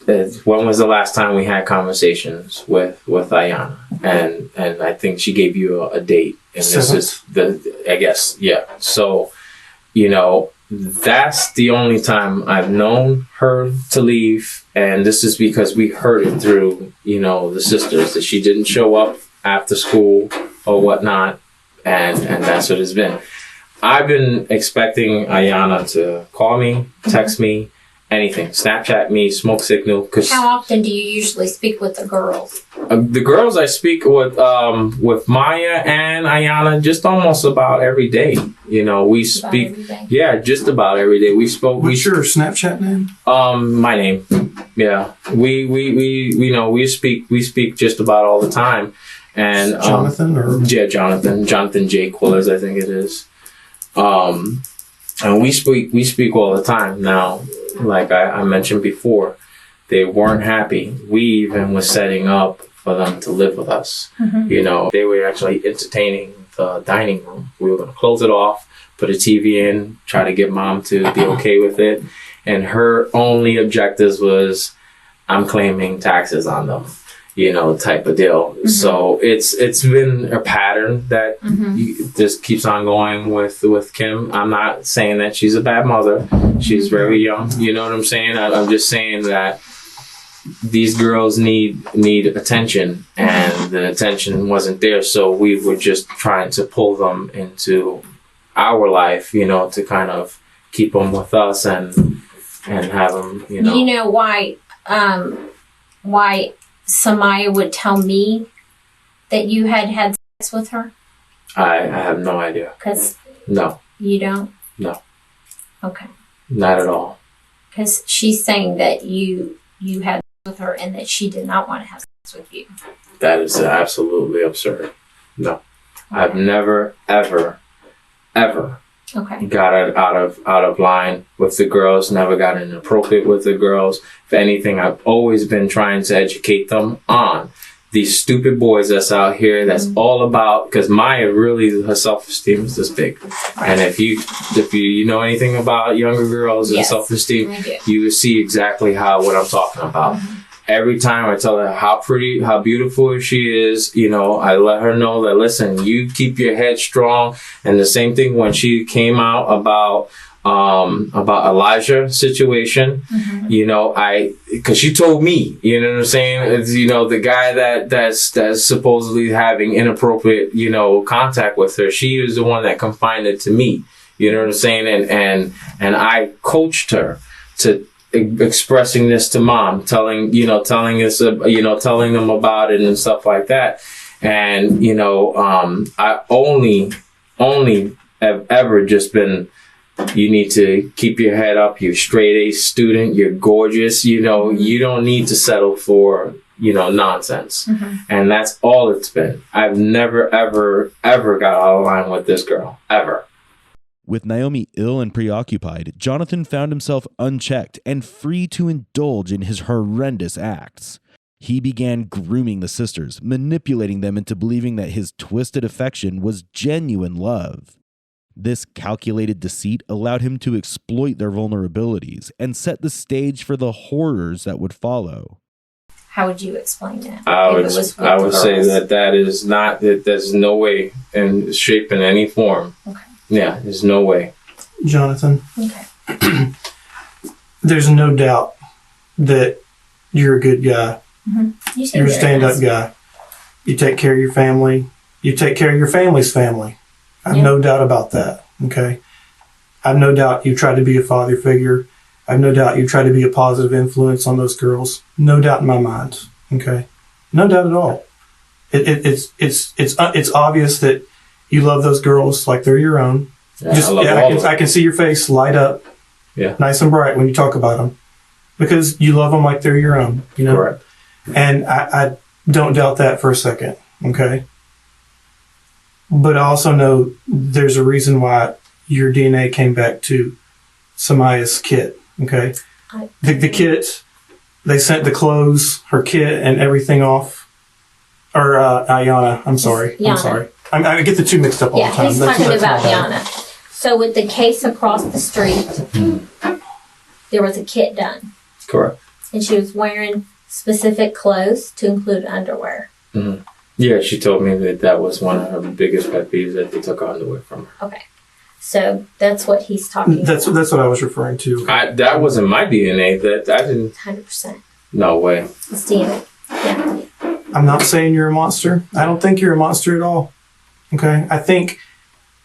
Speaker 17: when was the last time we had conversations with Ayana? And I think she gave you a date. And this is I guess, yeah. So, you know, that's the only time I've known her to leave. And this is because we heard it through, you know, the sisters, that she didn't show up after school or whatnot, and that's what it's been. I've been expecting Ayana to call me, text me, anything, Snapchat me, smoke signal.
Speaker 16: How often do you usually speak with the girls?
Speaker 17: The girls I speak with Maya and Ayana just almost about every day. You know, we speak. Yeah, just about every day. We spoke.
Speaker 15: What's your Snapchat name?
Speaker 17: My name. Yeah, we speak just about all the time. And
Speaker 15: Jonathan
Speaker 17: Jonathan J. Quillers, I think it is. And we speak all the time now. Like I mentioned before, they weren't happy. We even was setting up for them to live with us.
Speaker 16: Mm-hmm.
Speaker 17: You know, they were actually entertaining the dining room. We were going to close it off, put a TV in, try to get mom to be okay with it. And her only objectives was, I'm claiming taxes on them, you know, type of deal. Mm-hmm. So it's been a pattern that just keeps on going with Kim. I'm not saying that she's a bad mother. She's very young. You know what I'm saying? I'm just saying that these girls need attention, and the attention wasn't there. So we were just trying to pull them into our life, you know, to kind of keep them with us and have them, you know.
Speaker 16: Do you know why Samaya would tell me that you had sex with her?
Speaker 17: I have no idea. No.
Speaker 16: You don't?
Speaker 17: No.
Speaker 16: Okay.
Speaker 17: Not at all.
Speaker 16: Because she's saying that you had sex with her and that she did not want to have sex with you.
Speaker 17: That is absolutely absurd. No. Okay. I've never, ever got it out of line with the girls, never got inappropriate with the girls. If anything, I've always been trying to educate them on these stupid boys that's out here that's all about, because Maya really, her self-esteem is this big. And if you know anything about younger girls and self-esteem, you see exactly what I'm talking about. Every time I tell her how pretty, how beautiful she is, you know, I let her know that, listen, you keep your head strong. And the same thing when she came out about Elijah situation, you know, cause she told me, you know what I'm saying? It's, you know, the guy that's supposedly having inappropriate, you know, contact with her, she was the one that confided to me, you know what I'm saying? And I coached her to expressing this to mom, telling them about it and stuff like that. And, you know, I only have ever just been, you need to keep your head up. You're straight A student. You're gorgeous. You know, you don't need to settle for, you know, nonsense. And that's all it's been. I've never, ever got out of line with this girl. Ever.
Speaker 2: With Naomi ill and preoccupied, Jonathan found himself unchecked and free to indulge in his horrendous acts. He began grooming the sisters, manipulating them into believing that his twisted affection was genuine love. This calculated deceit allowed him to exploit their vulnerabilities and set the stage for the horrors that would follow.
Speaker 16: How would you explain that?
Speaker 17: I would say that there's no way in shape in any form. Okay. Yeah, there's no way.
Speaker 15: Jonathan.
Speaker 16: Okay.
Speaker 15: There's no doubt that you're a good guy. You're a stand-up guy. You take care of your family. You take care of your family's family. I have no doubt about that. Okay. I have no doubt you try to be a father figure. I have no doubt you try to be a positive influence on those girls. No doubt in my mind. Okay. No doubt at all. It's obvious that you love those girls like they're your own. I can see your face light up.
Speaker 17: Yeah.
Speaker 15: Nice and bright when you talk about them, because you love them like they're your own, you know?
Speaker 17: Correct.
Speaker 15: And I don't doubt that for a second. Okay. But I also know there's a reason why your DNA came back to Samaya's kit. Okay. The kit, they sent the clothes, her kit and everything off. Or Ayana, I'm sorry.
Speaker 16: Yana.
Speaker 15: I'm sorry. I get the two mixed up all the time.
Speaker 16: He's talking about Yana. So with the case across the street, there was a kit done.
Speaker 17: Correct.
Speaker 16: And she was wearing specific clothes to include underwear.
Speaker 17: Mm-hmm. Yeah, she told me that was one of her biggest pet peeves, that they took underwear from her.
Speaker 16: Okay. So that's what he's talking about.
Speaker 15: That's what I was referring to.
Speaker 17: That wasn't my DNA. That I didn't.
Speaker 16: 100%.
Speaker 17: No way.
Speaker 16: It's DNA. Yeah.
Speaker 15: I'm not saying you're a monster. I don't think you're a monster at all. Okay. I think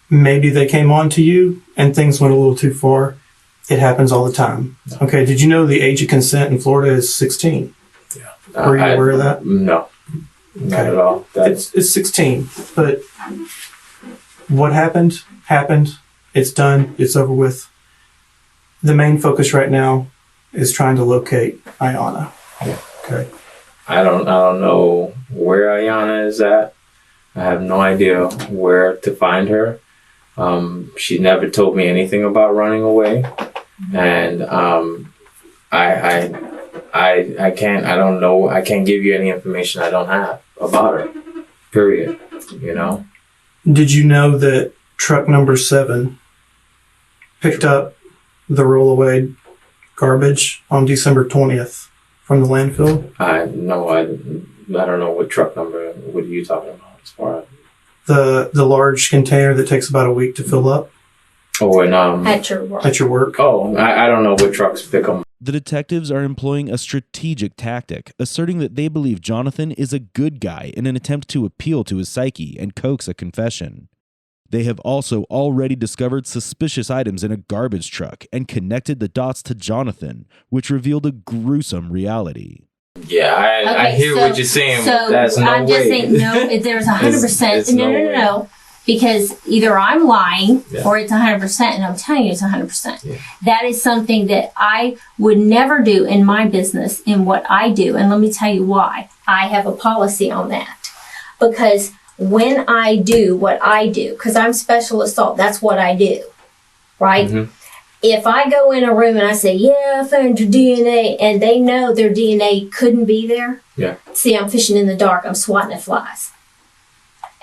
Speaker 15: maybe they came on to you and things went a little too far. It happens all the time. Okay. Did you know the age of consent in Florida is 16? Yeah. Were you aware of that?
Speaker 17: No. Not at all.
Speaker 15: It's 16. But what happened. It's done. It's over with. The main focus right now is trying to locate Ayanna.
Speaker 17: Yeah.
Speaker 15: Okay.
Speaker 17: I don't know where Ayanna is at. I have no idea where to find her. She never told me anything about running away, and I can't. I don't know. I can't give you any information I don't have about her. Period. You know.
Speaker 15: Did you know that truck number 7 picked up the rollaway garbage on December 20th from the landfill?
Speaker 17: I don't know what truck number. What are you talking about as far as
Speaker 15: the large container that takes about a week to fill up?
Speaker 17: Oh, and
Speaker 16: At your work.
Speaker 15: At your work?
Speaker 17: Oh, I don't know what trucks pick them.
Speaker 2: The detectives are employing a strategic tactic, asserting that they believe Jonathan is a good guy in an attempt to appeal to his psyche and coax a confession. They have also already discovered suspicious items in a garbage truck and connected the dots to Jonathan, which revealed a gruesome reality.
Speaker 17: Yeah, I hear what you're saying.
Speaker 16: So
Speaker 17: That's no
Speaker 16: I'm
Speaker 17: way.
Speaker 16: just saying, no, there's 100%.
Speaker 17: It's
Speaker 16: No. Because either I'm lying
Speaker 17: Yeah.
Speaker 16: or it's 100%, and I'm telling you it's 100%.
Speaker 17: Yeah.
Speaker 16: That is something that I would never do in my business, in what I do. And let me tell you why. I have a policy on that. Because when I do what I do, because I'm special assault, that's what I do, right?
Speaker 17: Mm-hmm.
Speaker 16: If I go in a room and I say, yeah, I found your DNA, and they know their DNA couldn't be there,
Speaker 17: Yeah.
Speaker 16: see, I'm fishing in the dark, I'm swatting at flies.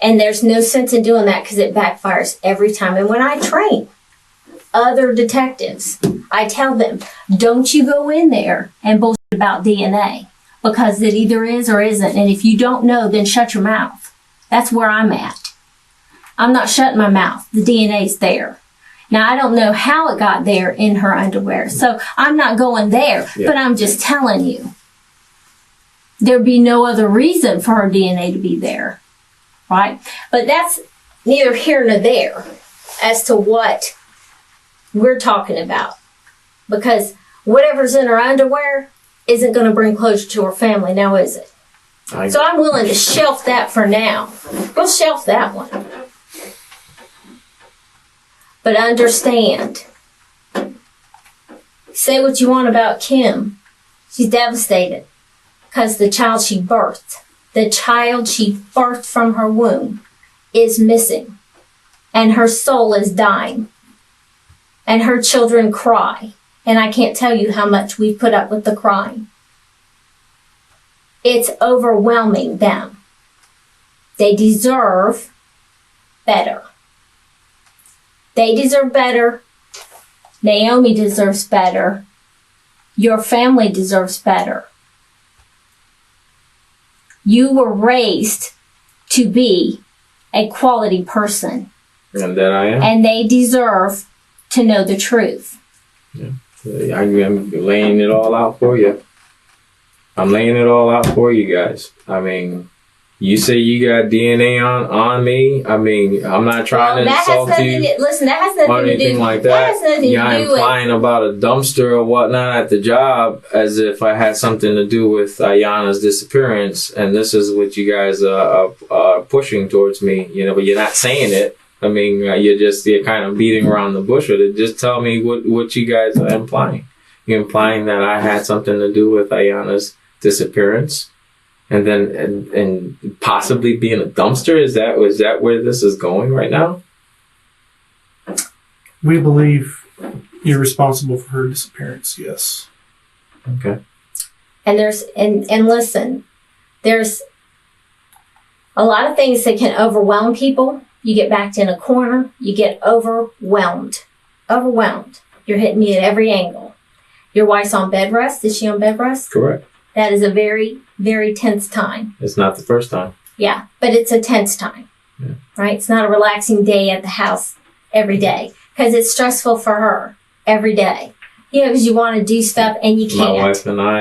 Speaker 16: And there's no sense in doing that because it backfires every time. And when I train other detectives, I tell them, don't you go in there and bullshit about DNA, because it either is or isn't. And if you don't know, then shut your mouth. That's where I'm at. I'm not shutting my mouth. The DNA's there. Now, I don't know how it got there in her underwear, so I'm not going there, but I'm just telling you. There'd be no other reason for her DNA to be there, right? But that's neither here nor there as to what we're talking about, because whatever's in her underwear isn't going to bring closure to her family, now is it? So I'm willing to shelf that for now. We'll shelf that one. But understand, say what you want about Kim. She's devastated because the child she birthed from her womb is missing, and her soul is dying, and her children cry. And I can't tell you how much we've put up with the crying. It's overwhelming them. They deserve better. They deserve better. Naomi deserves better. Your family deserves better. You were raised to be a quality person.
Speaker 17: And that I am.
Speaker 16: And they deserve to know the truth.
Speaker 17: Yeah. I'm laying it all out for you. I'm laying it all out for you guys. I mean, you say you got DNA on me. I mean, I'm not trying to insult you.
Speaker 16: Listen, that has nothing
Speaker 17: or
Speaker 16: to
Speaker 17: anything
Speaker 16: do.
Speaker 17: like
Speaker 16: That
Speaker 17: that.
Speaker 16: has nothing
Speaker 17: You're
Speaker 16: to do with.
Speaker 17: implying about a dumpster or whatnot at the job as if I had something to do with Ayanna's disappearance, and this is what you guys are pushing towards me. You know, but you're not saying it. I mean, you're kind of beating around the bush with it. Just tell me what you guys are implying. You're implying that I had something to do with Ayanna's disappearance, and then and possibly being a dumpster. Is that where this is going right now?
Speaker 15: We believe you're responsible for her disappearance, yes.
Speaker 17: Okay.
Speaker 16: And listen, there's a lot of things that can overwhelm people. You get backed in a corner, you get overwhelmed. Overwhelmed. You're hitting me at every angle. Your wife's on bed rest. Is she on bed rest?
Speaker 17: Correct.
Speaker 16: That is a very, very tense time.
Speaker 17: It's not the first time.
Speaker 16: Yeah, but it's a tense time, right? It's not a relaxing day at the house every day because it's stressful for her every day. Yeah, because you want to do stuff and you
Speaker 17: My
Speaker 16: can't.
Speaker 17: wife and I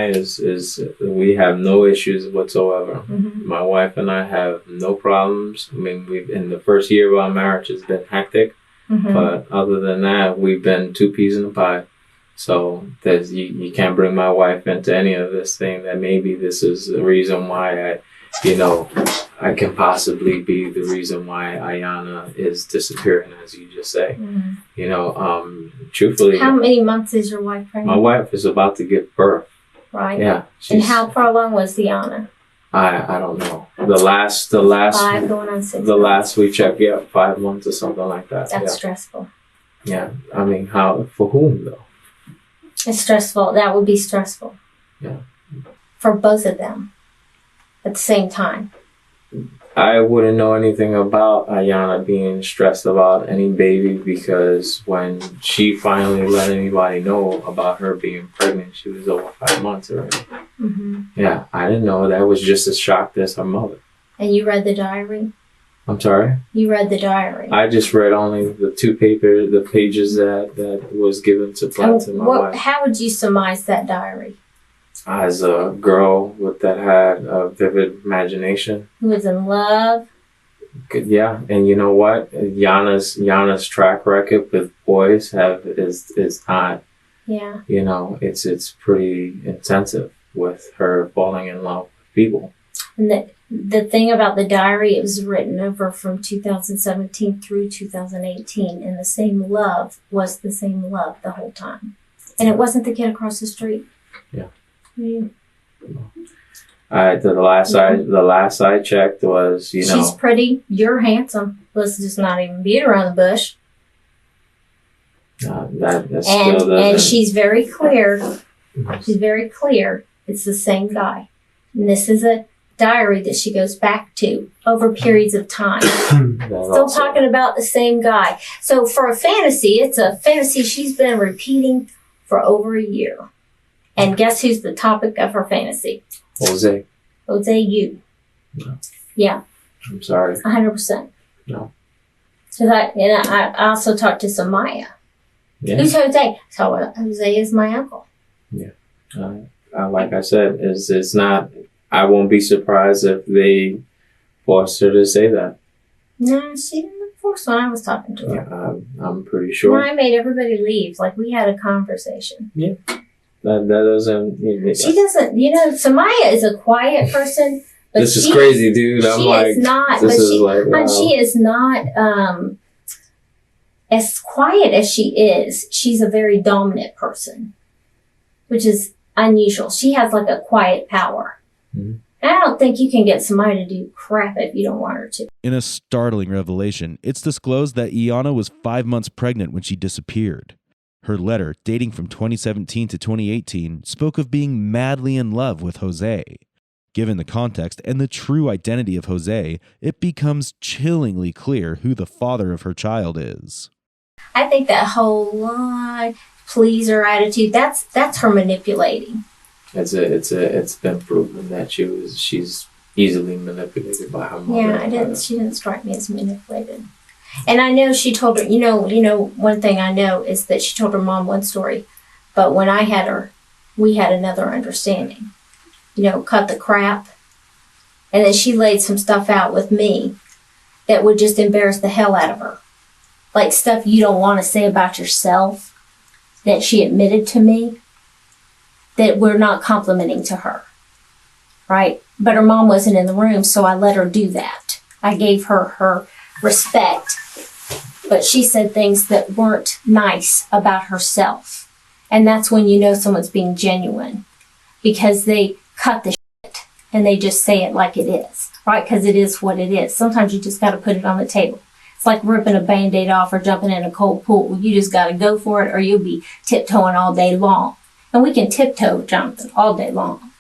Speaker 17: we have no issues whatsoever.
Speaker 16: Mm-hmm.
Speaker 17: My wife and I have no problems. I mean, we've in the first year of our marriage has been hectic,
Speaker 16: Mm-hmm.
Speaker 17: but other than that, we've been two peas in a pie. So there's you can't bring my wife into any of this thing. That maybe this is the reason why I can possibly be the reason why Ayana is disappearing, as you just say.
Speaker 16: Mm-hmm.
Speaker 17: Truthfully,
Speaker 16: How many months is your wife pregnant?
Speaker 17: my wife is about to give birth.
Speaker 16: Right.
Speaker 17: Yeah.
Speaker 16: And how far along was Deanna?
Speaker 17: I don't know. The last
Speaker 16: 5 going on 6
Speaker 17: the
Speaker 16: months.
Speaker 17: last we checked, 5 months or something like that.
Speaker 16: That's stressful.
Speaker 17: Yeah. I mean, how for whom though?
Speaker 16: It's stressful. That would be stressful.
Speaker 17: Yeah.
Speaker 16: For both of them at the same time.
Speaker 17: I wouldn't know anything about Ayana being stressed about any baby, because when she finally let anybody know about her being pregnant, she was over 5 months already.
Speaker 16: Mm-hmm.
Speaker 17: Yeah, I didn't know. That was just as shocked as her mother.
Speaker 16: And you read the diary?
Speaker 17: I'm sorry?
Speaker 16: You read the diary.
Speaker 17: I just read only the the pages that was given to my wife.
Speaker 16: How would you surmise that diary?
Speaker 17: As a girl that had a vivid imagination.
Speaker 16: Who was in love?
Speaker 17: Yeah, and you know what? Yana's track record with boys is not.
Speaker 16: Yeah.
Speaker 17: It's pretty intensive with her falling in love with people.
Speaker 16: And the thing about the diary, it was written over from 2017 through 2018, and the same love was the same love the whole time. And it wasn't the kid across the street.
Speaker 17: Yeah.
Speaker 16: Mm.
Speaker 17: The last I checked was,
Speaker 16: She's pretty, you're handsome. Let's just not even beat around the bush.
Speaker 17: That still doesn't.
Speaker 16: And she's very clear. She's very clear. It's the same guy. And this is a diary that she goes back to over periods of time. Still talking about the same guy. So for a fantasy, it's a fantasy she's been repeating for over a year. And guess who's the topic of her fantasy?
Speaker 17: Jose,
Speaker 16: you.
Speaker 17: No.
Speaker 16: Yeah.
Speaker 17: I'm sorry.
Speaker 16: 100%.
Speaker 17: No.
Speaker 16: Because I also talked to Samaya.
Speaker 17: Yeah.
Speaker 16: Who's Jose? So Jose is my uncle.
Speaker 17: Yeah. Like I said, it's not. I won't be surprised if they forced her to say that.
Speaker 16: No, she didn't force when I was talking to her.
Speaker 17: Yeah, I'm pretty sure.
Speaker 16: When I made everybody leave, like we had a conversation.
Speaker 17: Yeah. That doesn't.
Speaker 16: She doesn't. Samaya is a quiet person. But
Speaker 17: this is crazy, dude. I'm like,
Speaker 16: is not.
Speaker 17: This is
Speaker 16: but
Speaker 17: wow.
Speaker 16: she is not as quiet as she is. She's a very dominant person, which is unusual. She has like a quiet power. Mm-hmm. And I don't think you can get somebody to do crap if you don't want her to.
Speaker 2: In a startling revelation, it's disclosed that Iana was 5 months pregnant when she disappeared. Her letter, dating from 2017 to 2018, spoke of being madly in love with Jose. Given the context and the true identity of Jose, it becomes chillingly clear who the father of her child is.
Speaker 16: I think that whole lie, pleaser attitude, that's her manipulating.
Speaker 17: It's been proven that she's easily manipulated by her mother.
Speaker 16: Yeah, she didn't strike me as manipulated. And I know she told her, one thing I know is that she told her mom one story, but when I had her, we had another understanding. Cut the crap. And then she laid some stuff out with me that would just embarrass the hell out of her. Like stuff you don't want to say about yourself that she admitted to me that we're not complimenting to her. Right? But her mom wasn't in the room, so I let her do that. I gave her respect. But she said things that weren't nice about herself. And that's when you know someone's being genuine. Because they cut the shit and they just say it like it is. Right? Because it is what it is. Sometimes you just got to put it on the table. It's like ripping a Band-Aid off or jumping in a cold pool. You just got to go for it or you'll be tiptoeing all day long. And we can tiptoe, Jonathan, all day long.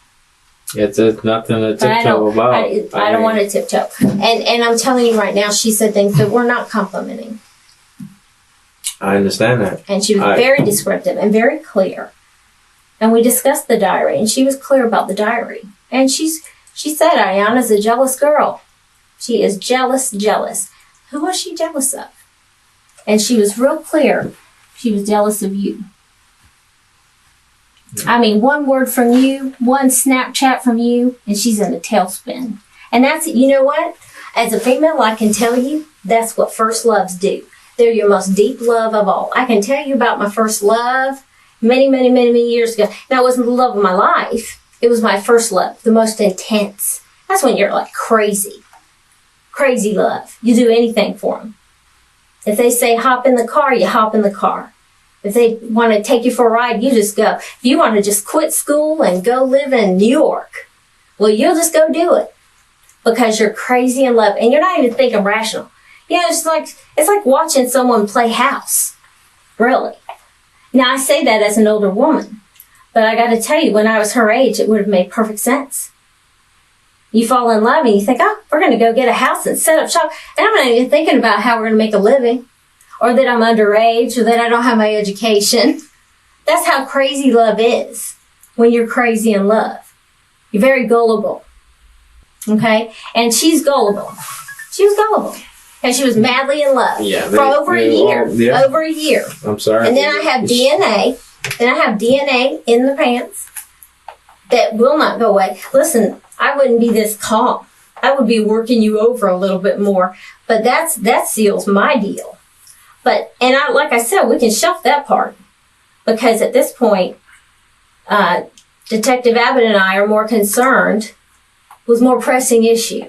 Speaker 17: It's nothing to tiptoe about.
Speaker 16: I don't want to tiptoe. And I'm telling you right now, she said things that we're not complimenting.
Speaker 17: I understand that.
Speaker 16: And she was very descriptive and very clear. And we discussed the diary, and she was clear about the diary. And she said, Ayana's a jealous girl. She is jealous. Who was she jealous of? And she was real clear. She was jealous of you. I mean, one word from you, one Snapchat from you, and she's in a tailspin. And that's, you know what? As a female, I can tell you, that's what first loves do. They're your most deep love of all. I can tell you about my first love many, many, many, many years ago. That wasn't the love of my life. It was my first love, the most intense. That's when you're like crazy. Crazy love. You do anything for them. If they say hop in the car, you hop in the car. If they want to take you for a ride, you just go. If you want to just quit school and go live in New York, well, you'll just go do it because you're crazy in love and you're not even thinking rational. You know, it's like watching someone play house. Really. Now, I say that as an older woman, but I got to tell you, when I was her age, it would have made perfect sense. You fall in love and you think, oh, we're going to go get a house and set up shop. And I'm not even thinking about how we're going to make a living, or that I'm underage, or that I don't have my education. That's how crazy love is when you're crazy in love. You're very gullible. Okay? And she's gullible. She was gullible. And she was madly in love for over a year. Over a year.
Speaker 17: I'm sorry.
Speaker 16: And then I have DNA. Then I have DNA in the pants that will not go away. Listen, I wouldn't be this calm. I would be working you over a little bit more. But that seals my deal. But, and like I said, we can shelf that part. Because at this point, Detective Abbott and I are more concerned with more pressing issue.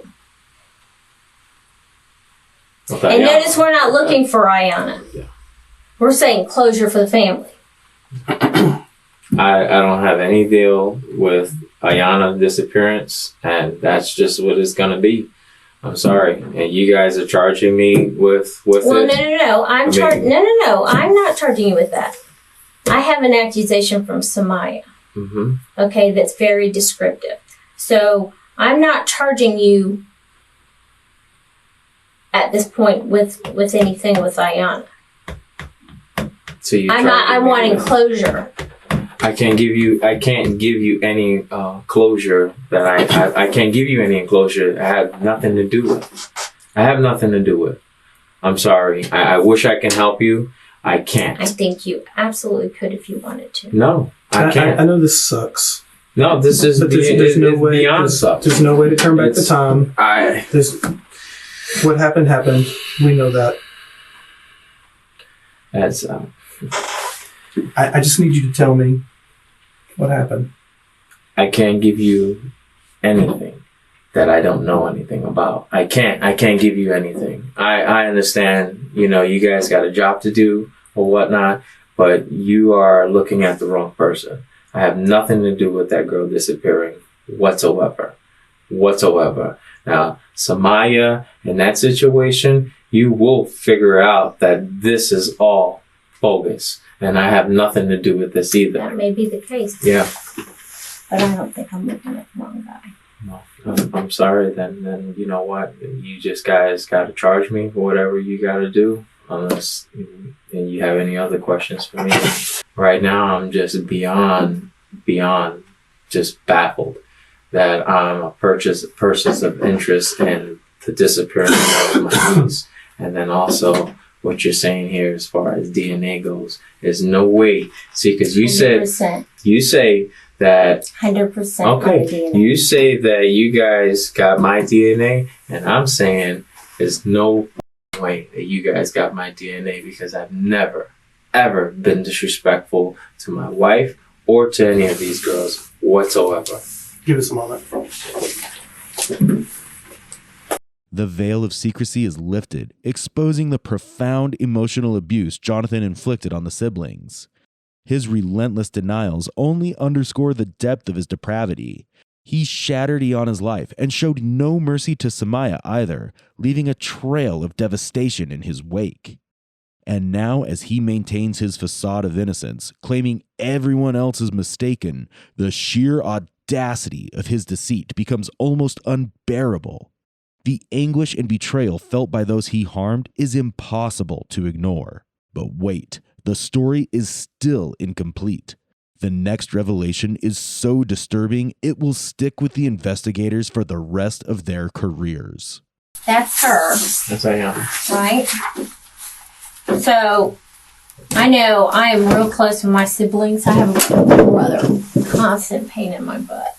Speaker 16: Okay, and notice we're not looking for Ayanna. Yeah. We're saying closure for the family.
Speaker 17: I don't have any deal with Ayanna's disappearance, and that's just what it's gonna be. I'm sorry, and you guys are charging me with it.
Speaker 16: No. I'm not charging you with that. I have an accusation from Samaya. Mm-hmm. Okay, that's very descriptive. So I'm not charging you at this point with anything with Ayanna.
Speaker 17: So
Speaker 16: I'm wanting closure.
Speaker 17: I can't give you any closure that I can't give you any closure. I have nothing to do with. I'm sorry. I wish I can help you. I can't.
Speaker 16: I think you absolutely could if you wanted to.
Speaker 17: No, I can't.
Speaker 15: I know this sucks.
Speaker 17: No, this is there's no way, beyond sucks.
Speaker 15: There's no way to turn back the time. What happened. We know that.
Speaker 17: That's.
Speaker 15: I just need you to tell me what happened.
Speaker 17: I can't give you anything that I don't know anything about. I can't give you anything. I understand, you guys got a job to do or whatnot, but you are looking at the wrong person. I have nothing to do with that girl disappearing whatsoever. Now, Samaya, in that situation, you will figure out that this is all bogus. And I have nothing to do with this either.
Speaker 16: That may be the case.
Speaker 17: Yeah.
Speaker 16: But I don't think I'm looking at the wrong guy.
Speaker 17: No, I'm sorry. Then you know what? You just guys got to charge me for whatever you got to do. Unless you have any other questions for me. Right now, I'm just beyond just baffled that I'm a person of interest in the disappearance of my niece. And then also, what you're saying here as far as DNA goes, there's no way. See, because you
Speaker 16: 100%.
Speaker 17: you say that
Speaker 16: 100%.
Speaker 17: Okay, you say that you guys got my DNA, and I'm saying there's no way that you guys got my DNA because I've never, ever been disrespectful to my wife or to any of these girls whatsoever.
Speaker 15: Give us a moment.
Speaker 2: The veil of secrecy is lifted, exposing the profound emotional abuse Jonathan inflicted on the siblings. His relentless denials only underscore the depth of his depravity. He shattered Iana's life and showed no mercy to Samaya either, leaving a trail of devastation in his wake. And now, as he maintains his facade of innocence, claiming everyone else is mistaken, the sheer audacity of his deceit becomes almost unbearable. The anguish and betrayal felt by those he harmed is impossible to ignore. But wait, the story is still incomplete. The next revelation is so disturbing, it will stick with the investigators for the rest of their careers.
Speaker 16: That's her.
Speaker 17: That's Ayanna.
Speaker 16: Right? So, I know I am real close with my siblings. I have a brother, constant pain in my butt.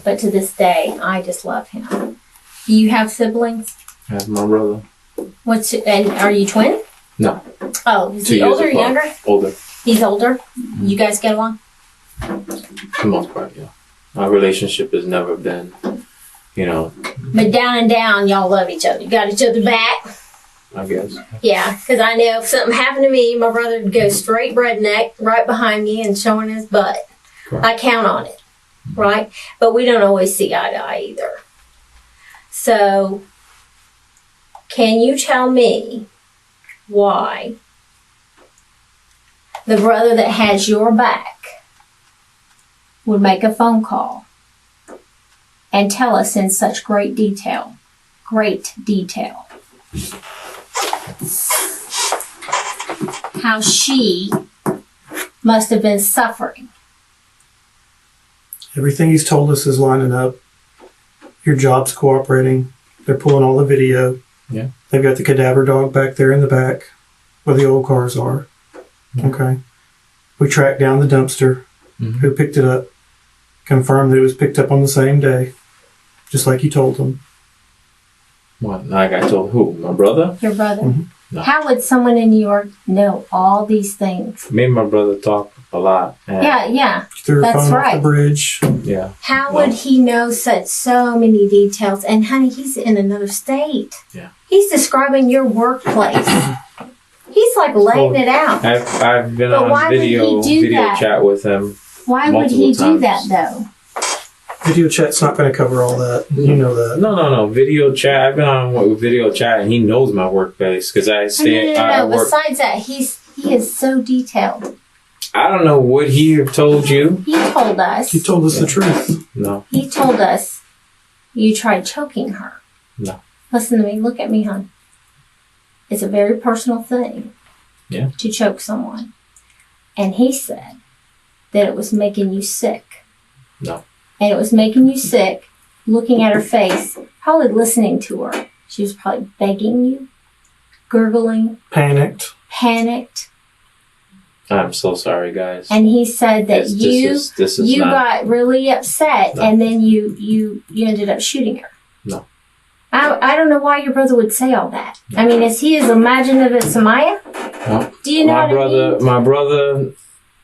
Speaker 16: But to this day, I just love him. Do you have siblings?
Speaker 17: I have my brother.
Speaker 16: And are you twin?
Speaker 17: No.
Speaker 16: Oh, is
Speaker 17: 2
Speaker 16: he
Speaker 17: years
Speaker 16: older or
Speaker 17: apart.
Speaker 16: younger?
Speaker 17: Older.
Speaker 16: He's older? You guys get along?
Speaker 17: For the most part, yeah. Our relationship has never been,
Speaker 16: But down and down, y'all love each other. You got each other back?
Speaker 17: I guess.
Speaker 16: Yeah, because I know if something happened to me, my brother would go straight redneck right behind me and showing his butt.
Speaker 17: Correct.
Speaker 16: I count on it, right? But we don't always see eye to eye either. So, can you tell me why the brother that has your back would make a phone call and tell us in such great detail, how she must have been suffering?
Speaker 15: Everything he's told us is lining up. Your job's cooperating. They're pulling all the video.
Speaker 17: Yeah.
Speaker 15: They've got the cadaver dog back there in the back where the old cars are. Okay. We tracked down the dumpster who picked it up, confirmed that it was picked up on the same day, just like you told them.
Speaker 17: What? Like I told who? My brother?
Speaker 16: Your brother?
Speaker 17: No.
Speaker 16: How would someone in New York know all these things?
Speaker 17: Me and my brother talk a lot. And
Speaker 16: Yeah.
Speaker 15: Threw a
Speaker 16: That's
Speaker 15: phone off
Speaker 16: right.
Speaker 15: the bridge.
Speaker 17: Yeah.
Speaker 16: How would he know so many details? And honey, he's in another state.
Speaker 17: Yeah.
Speaker 16: He's describing your workplace. He's like laying it out.
Speaker 17: I've been
Speaker 16: But why
Speaker 17: on
Speaker 16: would he
Speaker 17: video
Speaker 16: do that?
Speaker 17: chat with him.
Speaker 16: Why would he
Speaker 17: multiple
Speaker 16: do that
Speaker 17: times.
Speaker 16: though?
Speaker 15: Video chat's not going to cover all that. You know that.
Speaker 17: No. Video chat. I've been on with video chat, and he knows my workplace because I stay.
Speaker 16: No.
Speaker 17: I work.
Speaker 16: Besides that, he is so detailed.
Speaker 17: I don't know what he have told you.
Speaker 16: He told us.
Speaker 15: He told us the truth.
Speaker 17: No.
Speaker 16: He told us you tried choking her.
Speaker 17: No.
Speaker 16: Listen to me. Look at me, hon. It's a very personal thing.
Speaker 17: Yeah.
Speaker 16: To choke someone. And he said that it was making you sick.
Speaker 17: No.
Speaker 16: And it was making you sick looking at her face, probably listening to her. She was probably begging you, gurgling,
Speaker 15: Panicked.
Speaker 17: I'm so sorry, guys.
Speaker 16: And he said that
Speaker 17: This is
Speaker 16: you
Speaker 17: not-
Speaker 16: got really upset,
Speaker 17: No.
Speaker 16: and then you ended up shooting her.
Speaker 17: No.
Speaker 16: I don't know why your brother would say all that. I mean, is he as imaginative as Samaya?
Speaker 17: No.
Speaker 16: Do you know
Speaker 17: my
Speaker 16: what
Speaker 17: brother?
Speaker 16: I mean?
Speaker 17: My brother.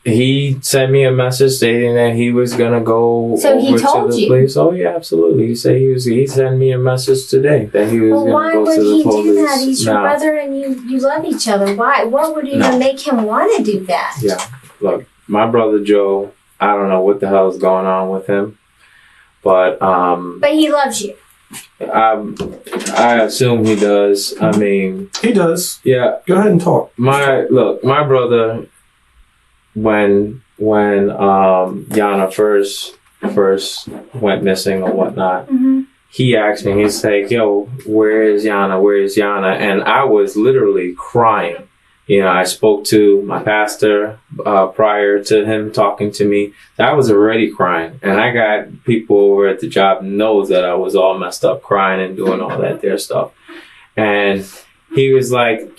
Speaker 17: He sent me a message stating that he was gonna go
Speaker 16: So he
Speaker 17: over
Speaker 16: told
Speaker 17: to the
Speaker 16: you?
Speaker 17: police. Oh yeah, absolutely. He said he sent me a message today that he was
Speaker 16: Well,
Speaker 17: gonna
Speaker 16: why
Speaker 17: go
Speaker 16: would
Speaker 17: to the
Speaker 16: he
Speaker 17: police.
Speaker 16: do that? He's your
Speaker 17: Now,
Speaker 16: brother, and you love each other. Why? What would even
Speaker 17: No.
Speaker 16: make him want to do that?
Speaker 17: Yeah, look, my brother Joe. I don't know what the hell is going on with him, but
Speaker 16: But he loves you.
Speaker 17: I assume he does. I mean,
Speaker 15: He does.
Speaker 17: yeah.
Speaker 15: Go ahead and talk.
Speaker 17: My brother, when Yana first went missing or whatnot, he asked me. He's like, "Yo, where is Yana? Where is Yana?" And I was literally crying. I spoke to my pastor prior to him talking to me. I was already crying, and I got people over at the job knows that I was all messed up, crying and doing all that there stuff. And he was like,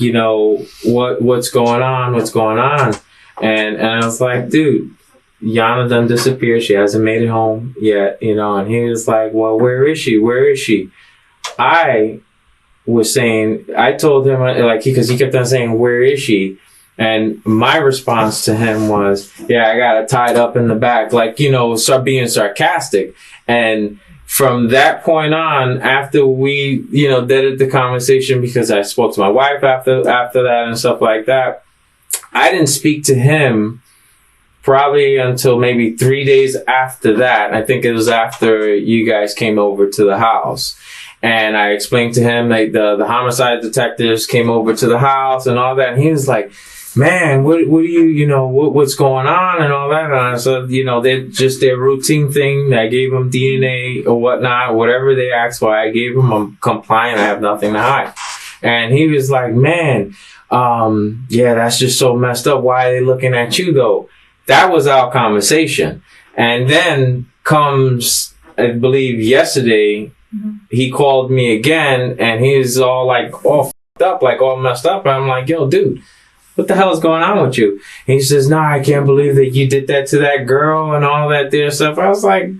Speaker 17: what's going on? What's going on? And I was like, dude, Yana done disappeared. She hasn't made it home yet, And he was like, well, where is she? Where is she? I was saying, I told him, because he kept on saying, where is she? And my response to him was, yeah, I got her tied up in the back, start being sarcastic. And from that point on, after we, deaded the conversation, because I spoke to my wife after that and stuff like that, I didn't speak to him probably until maybe 3 days after that. I think it was after you guys came over to the house. And I explained to him, the homicide detectives came over to the house and all that. And he was like, man, what do you, what's going on and all that? And I said, they're just their routine thing. I gave them DNA or whatnot, whatever they asked for, I gave them. I'm compliant. I have nothing to hide. And he was like, man, yeah, that's just so messed up. Why are they looking at you though? That was our conversation. And then comes, I believe yesterday, he called me again and he was all all f***ed up, all messed up. And I'm like, yo, dude, what the hell is going on with you? And he says, nah, I can't believe that you did that to that girl and all that there stuff. I was like,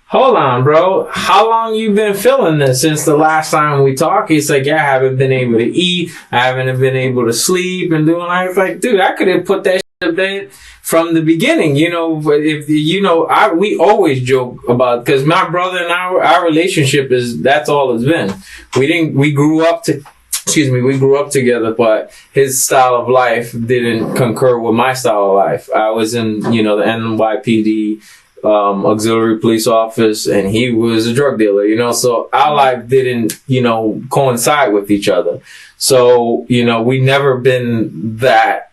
Speaker 17: hold on, bro. How long you been feeling this since the last time we talked? He's like, yeah, I haven't been able to eat. I haven't been able to sleep and doing. I was like, dude, I could have put that shit to bed from the beginning. You know, if you know, we always joke about, because my brother and our relationship that's all it's been. We grew up together, but his style of life didn't concur with my style of life. I was in, you know, the NYPD auxiliary police office, and he was a drug dealer, you know, so our life didn't, you know, coincide with each other. So, you know, we never been that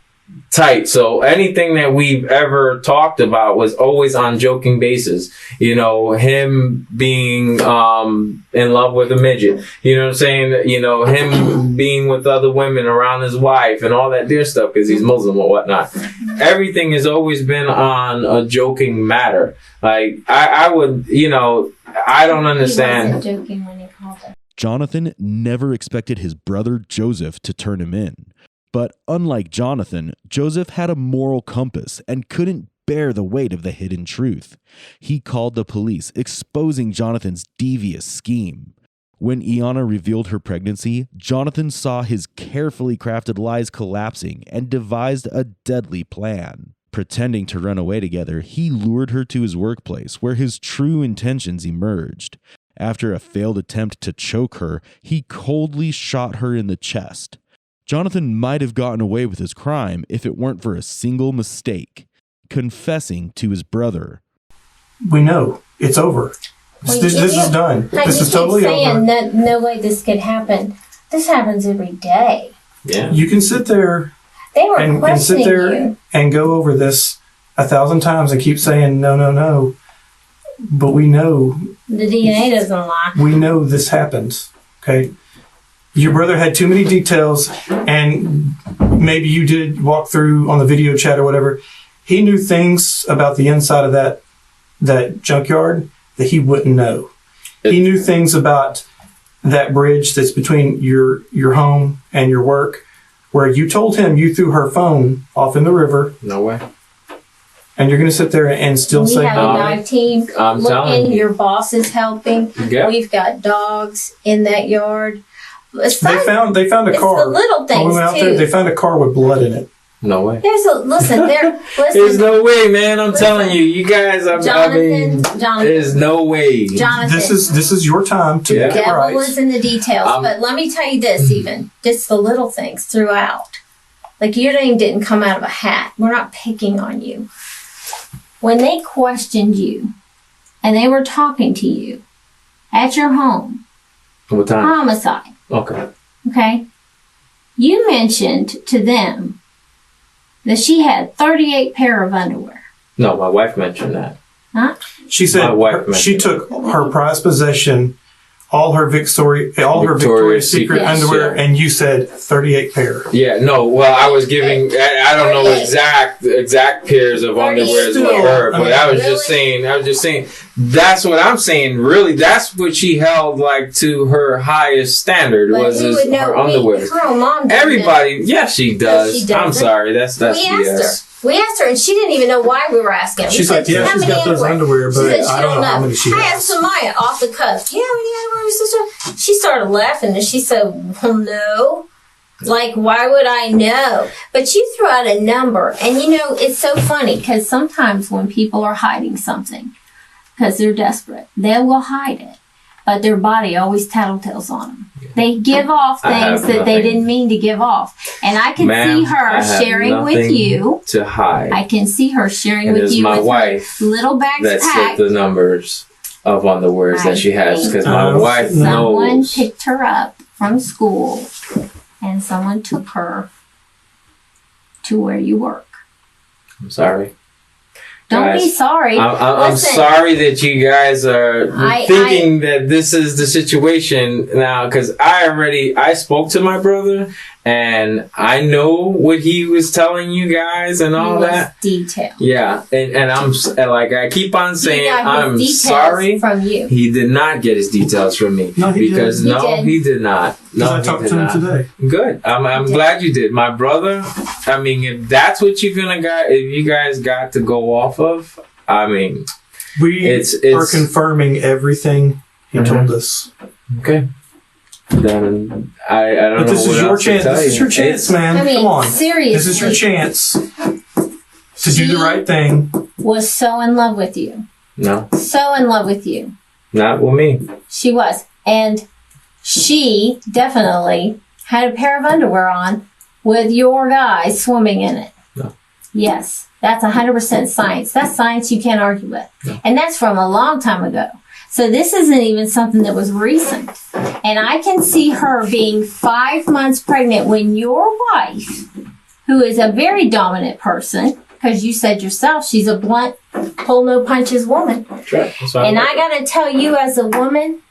Speaker 17: tight. So anything that we've ever talked about was always on joking basis. You know, him being in love with a midget, you know what I'm saying? You know, him being with other women around his wife and all that dear stuff because he's Muslim or whatnot. Everything has always been on a joking matter. Like, I would, you know, I don't understand.
Speaker 16: He wasn't joking when he called it.
Speaker 2: Jonathan never expected his brother Joseph to turn him in. But unlike Jonathan, Joseph had a moral compass and couldn't bear the weight of the hidden truth. He called the police, exposing Jonathan's devious scheme. When Iana revealed her pregnancy, Jonathan saw his carefully crafted lies collapsing and devised a deadly plan. Pretending to run away together, he lured her to his workplace, where his true intentions emerged. After a failed attempt to choke her, he coldly shot her in the chest. Jonathan might have gotten away with his crime if it weren't for a single mistake: confessing to his brother.
Speaker 15: We know it's over. This is done. This is totally over.
Speaker 16: Saying that no way this could happen. This happens every day.
Speaker 17: Yeah.
Speaker 15: You can sit there
Speaker 16: They were
Speaker 15: and sit
Speaker 16: questioning
Speaker 15: there
Speaker 16: you.
Speaker 15: and go over this 1,000 times and keep saying no, no, no. But we know.
Speaker 16: The DNA doesn't lie.
Speaker 15: We know this happens. Okay. Your brother had too many details, and maybe you did walk through on the video chat or whatever. He knew things about the inside of that junkyard that he wouldn't know. He knew things about that bridge that's between your home and your work, where you told him you threw her phone off in the river.
Speaker 17: No way.
Speaker 15: And you're going to sit there and still say
Speaker 16: we have a dive team
Speaker 17: I'm telling
Speaker 16: looking.
Speaker 17: you.
Speaker 16: Your boss is helping.
Speaker 17: Yep.
Speaker 16: We've got dogs in that yard.
Speaker 15: They found a car.
Speaker 16: It's the little things
Speaker 15: when we went out
Speaker 16: too.
Speaker 15: there, they found a car with blood in it.
Speaker 17: No way.
Speaker 16: Listen.
Speaker 17: There's no way, man. I'm telling you, you guys.
Speaker 16: Jonathan,
Speaker 17: there's no way.
Speaker 16: Jonathan,
Speaker 15: This is your time to
Speaker 16: the
Speaker 15: get
Speaker 16: devil
Speaker 15: right.
Speaker 16: is in the details. But let me tell you this: even just the little things throughout. Like your name didn't come out of a hat. We're not picking on you. When they questioned you, and they were talking to you at your home,
Speaker 17: What time?
Speaker 16: homicide. Okay. You mentioned to them that she had 38 pair of underwear.
Speaker 17: No, my wife mentioned that.
Speaker 16: Huh?
Speaker 15: She said she took her prized possession, all her Victoria's Secret underwear, and you said 38 pair.
Speaker 17: Yeah, no. Well, I was giving. I don't know exact pairs of underwear for her, but I was just saying. That's what I'm saying. Really, that's what she held like to her highest standard was her underwear.
Speaker 16: Her mom did
Speaker 17: Everybody, yes, she does. I'm sorry. That's BS.
Speaker 16: We asked her, and she didn't even know why we were asking her.
Speaker 15: She's like, yeah, she's got those underwear, but I don't know how many she has.
Speaker 16: I asked Samaya off the cuff, yeah, many underwear, sister? She started laughing, and she said, well, no. Like, why would I know? But you threw out a number, and you know, it's so funny, because sometimes when people are hiding something, because they're desperate, they will hide it. But their body always tattletales on them. They give off things that they didn't mean to give off. And I can see her sharing with you.
Speaker 17: To hide.
Speaker 16: I can see her sharing with you
Speaker 17: my
Speaker 16: with
Speaker 17: wife
Speaker 16: little bags
Speaker 17: that
Speaker 16: packed.
Speaker 17: set the numbers of underwears that she has because my wife
Speaker 16: Someone
Speaker 17: knows.
Speaker 16: picked her up from school and someone took her to where you work.
Speaker 17: I'm sorry.
Speaker 16: Don't be sorry.
Speaker 17: I'm
Speaker 16: Listen,
Speaker 17: sorry that you guys are thinking that this is the situation now, because I spoke to my brother And I know what he was telling you guys and all that.
Speaker 16: Detail.
Speaker 17: Yeah, and I'm like, I keep on saying, I'm
Speaker 16: details
Speaker 17: sorry.
Speaker 16: From you.
Speaker 17: He did not get his details from me.
Speaker 15: No, he
Speaker 17: because
Speaker 15: did.
Speaker 17: he did not. No,
Speaker 15: I talked to him today.
Speaker 17: Good. I'm glad you did. My brother, I mean, if that's what you're gonna if you guys got to go off of, I mean,
Speaker 15: we are confirming everything he told us.
Speaker 17: Okay. Then I don't know. But
Speaker 15: this is your chance. This is your chance, man.
Speaker 16: I mean,
Speaker 15: come on.
Speaker 16: seriously.
Speaker 15: This is your chance to do the right thing.
Speaker 16: Was so in love with you.
Speaker 17: No.
Speaker 16: So in love with you.
Speaker 17: Not with me.
Speaker 16: She was. And she definitely had a pair of underwear on with your guy swimming in it.
Speaker 17: No.
Speaker 16: Yes. That's 100% science. That's science you can't argue with.
Speaker 17: No.
Speaker 16: And that's from a long time ago. So this isn't even something that was recent. And I can see her being 5 months pregnant when your wife, who is a very dominant person, because you said yourself she's a blunt, pull no punches woman.
Speaker 17: Right.
Speaker 16: And I got to tell you as a woman,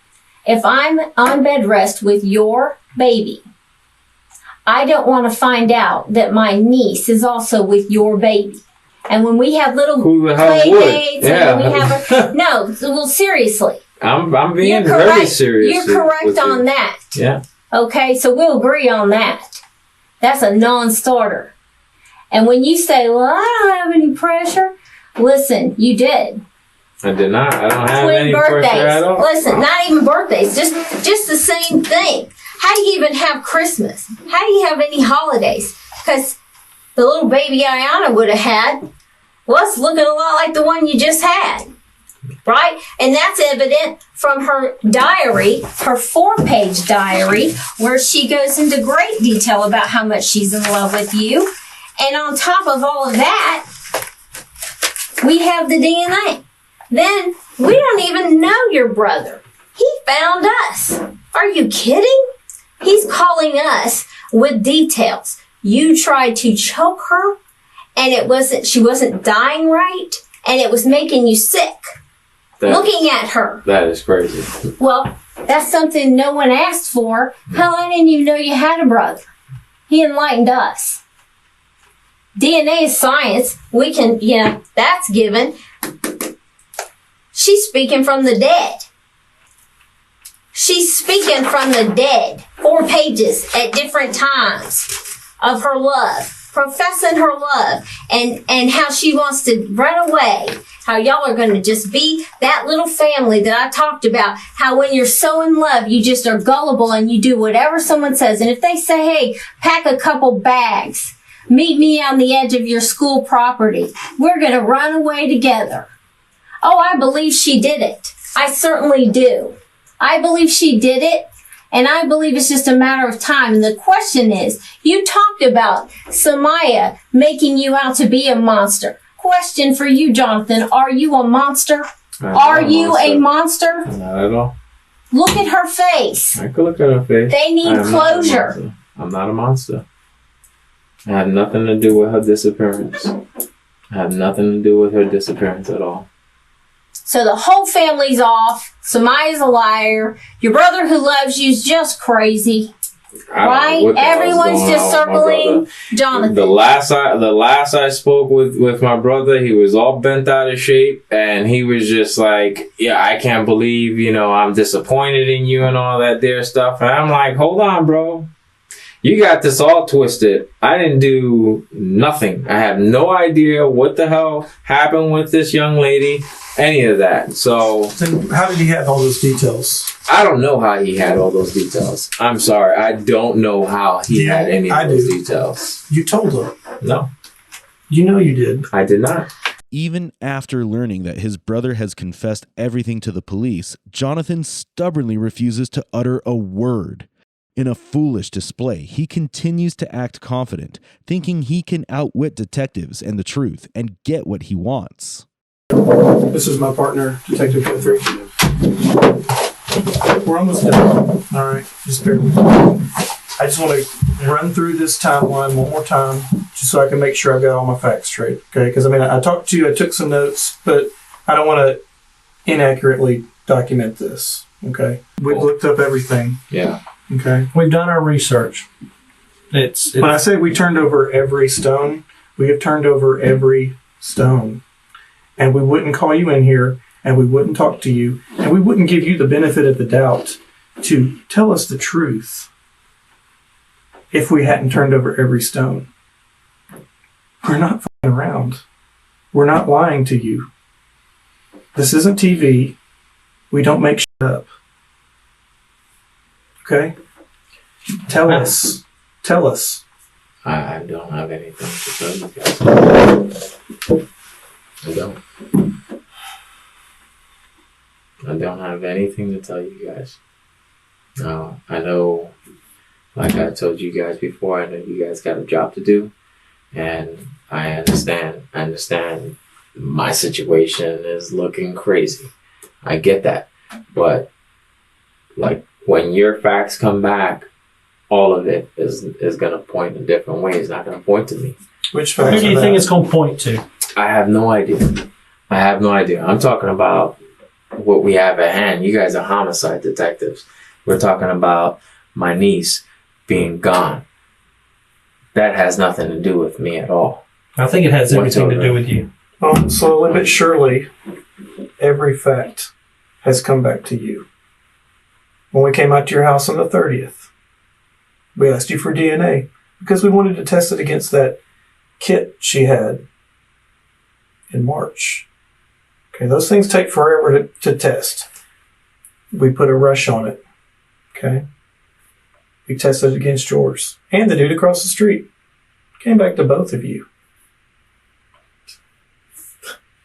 Speaker 16: if I'm on bed rest with your baby, I don't want to find out that my niece is also with your baby. And when we have little play dates, and we have well, seriously.
Speaker 17: I'm being very serious.
Speaker 16: You're correct on that.
Speaker 17: Yeah.
Speaker 16: Okay, so we'll agree on that. That's a non-starter. And when you say, well, I don't have any pressure, listen, you did.
Speaker 17: I did not. I don't have
Speaker 16: Twin
Speaker 17: any
Speaker 16: birthdays.
Speaker 17: pressure at all.
Speaker 16: Listen, not even birthdays, just the same thing. How do you even have Christmas? How do you have any holidays? Because the little baby Ayana would have had was looking a lot like the one you just had. Right? And that's evident from her diary, her 4-page diary, where she goes into great detail about how much she's in love with you. And on top of all of that, we have the DNA. Then we don't even know your brother. He found us. Are you kidding? He's calling us with details. You tried to choke her, and she wasn't dying right, and it was making you sick. Looking at her.
Speaker 17: That is crazy.
Speaker 16: Well, that's something no one asked for. Hell, I didn't even know you had a brother. He enlightened us. DNA is science. We can, that's given. She's speaking from the dead. She's speaking from the dead. 4 pages at different times of her love, professing her love, and how she wants to run away. How y'all are going to just be that little family that I talked about. How when you're so in love, you just are gullible and you do whatever someone says. And if they say, hey, pack a couple bags, meet me on the edge of your school property, we're going to run away together. Oh, I believe she did it. I certainly do. I believe she did it. And I believe it's just a matter of time. And the question is, you talked about Samaya making you out to be a monster. Question for you, Jonathan. Are you a monster? Are you a monster?
Speaker 17: Not at all.
Speaker 16: Look at her face.
Speaker 17: I could look at her face.
Speaker 16: They need closure.
Speaker 17: I'm not a monster. I had nothing to do with her disappearance. I have nothing to do with her disappearance at all.
Speaker 16: So the whole family's off. Samaya's a liar. Your brother who loves you is just crazy. Right? Everyone's just circling Jonathan.
Speaker 17: The last I spoke with my brother, he was all bent out of shape, and he was just like, yeah, I can't believe, I'm disappointed in you and all that there stuff. And I'm like, hold on, bro. You got this all twisted. I didn't do nothing. I have no idea what the hell happened with this young lady, any of that. So
Speaker 15: then how did he have all those details?
Speaker 17: I don't know how he had all those details. I'm sorry. I don't know how he had any of those details.
Speaker 15: You told him.
Speaker 17: No.
Speaker 15: You know you did.
Speaker 17: I did not.
Speaker 2: Even after learning that his brother has confessed everything to the police, Jonathan stubbornly refuses to utter a word. In a foolish display, he continues to act confident, thinking he can outwit detectives and the truth and get what he wants.
Speaker 15: This is my partner, Detective K3. We're almost done. All right, just bear with me. I just want to run through this timeline one more time, just so I can make sure I got all my facts straight. Okay, because I talked to you, I took some notes, but I don't want to inaccurately document this. Okay, we've looked up everything.
Speaker 17: Yeah.
Speaker 15: Okay, we've done our research.
Speaker 1: It's
Speaker 15: when I say we turned over every stone, we have turned over every stone. And we wouldn't call you in here, and we wouldn't talk to you, and we wouldn't give you the benefit of the doubt to tell us the truth if we hadn't turned over every stone. We're not fucking around. We're not lying to you. This isn't TV. We don't make shit up. Okay? Tell us. Tell us.
Speaker 17: I don't have anything to tell you guys. I don't. I don't have anything to tell you guys. No, I know, like I told you guys before, I know you guys got a job to do. And I understand. I understand my situation is looking crazy. I get that. But, like, when your facts come back, all of it is going to point in different ways. It's not going to point to me.
Speaker 15: Which facts?
Speaker 1: Who do you think it's going to point to?
Speaker 17: I have no idea. I have no idea. I'm talking about what we have at hand. You guys are homicide detectives. We're talking about my niece being gone. That has nothing to do with me at all.
Speaker 1: I think it has everything to do with you.
Speaker 15: Slowly but surely, every fact has come back to you. When we came out to your house on the 30th, we asked you for DNA because we wanted to test it against that kit she had in March. Okay, those things take forever to test. We put a rush on it. Okay? We tested it against yours. And the dude across the street. Came back to both of you.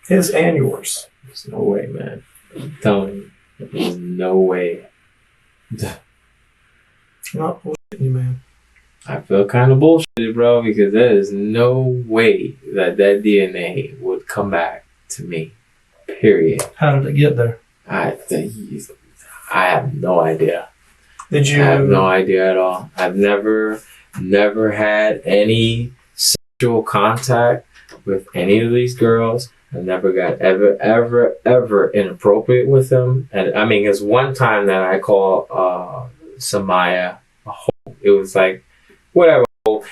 Speaker 15: His and yours.
Speaker 17: There's no way, man. I'm telling you. There's no way.
Speaker 15: I'm not bullshitting you, man.
Speaker 17: I feel kind of bullshitted, bro, because there is no way that DNA would come back to me. Period.
Speaker 1: How did it get there?
Speaker 17: I have no idea.
Speaker 15: Did you?
Speaker 17: I have no idea at all. I've never had any sexual contact with any of these girls. I never got ever inappropriate with them. And I mean, it's one time that I call Samaya a hoe. It was like, whatever,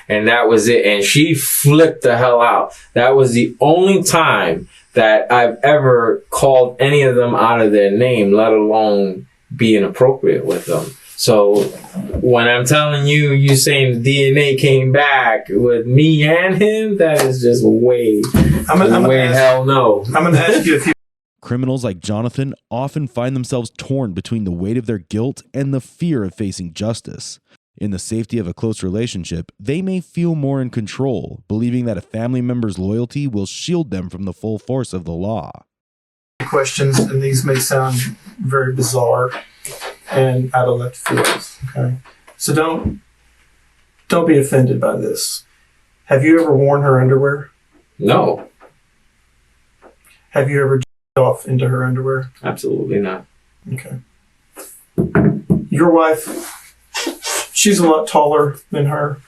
Speaker 17: and that was it. And she flipped the hell out. That was the only time that I've ever called any of them out of their name, let alone be inappropriate with them. So when I'm telling you, you saying the DNA came back with me and him, that is just way hell no.
Speaker 15: I'm going to ask you a few.
Speaker 2: Criminals like Jonathan often find themselves torn between the weight of their guilt and the fear of facing justice. In the safety of a close relationship, they may feel more in control, believing that a family member's loyalty will shield them from the full force of the law.
Speaker 15: Questions, and these may sound very bizarre and out of left field. Okay, so don't be offended by this. Have you ever worn her underwear?
Speaker 17: No.
Speaker 15: Have you ever jerked off into her underwear?
Speaker 17: Absolutely not.
Speaker 15: Okay. Your wife, she's a lot taller than her.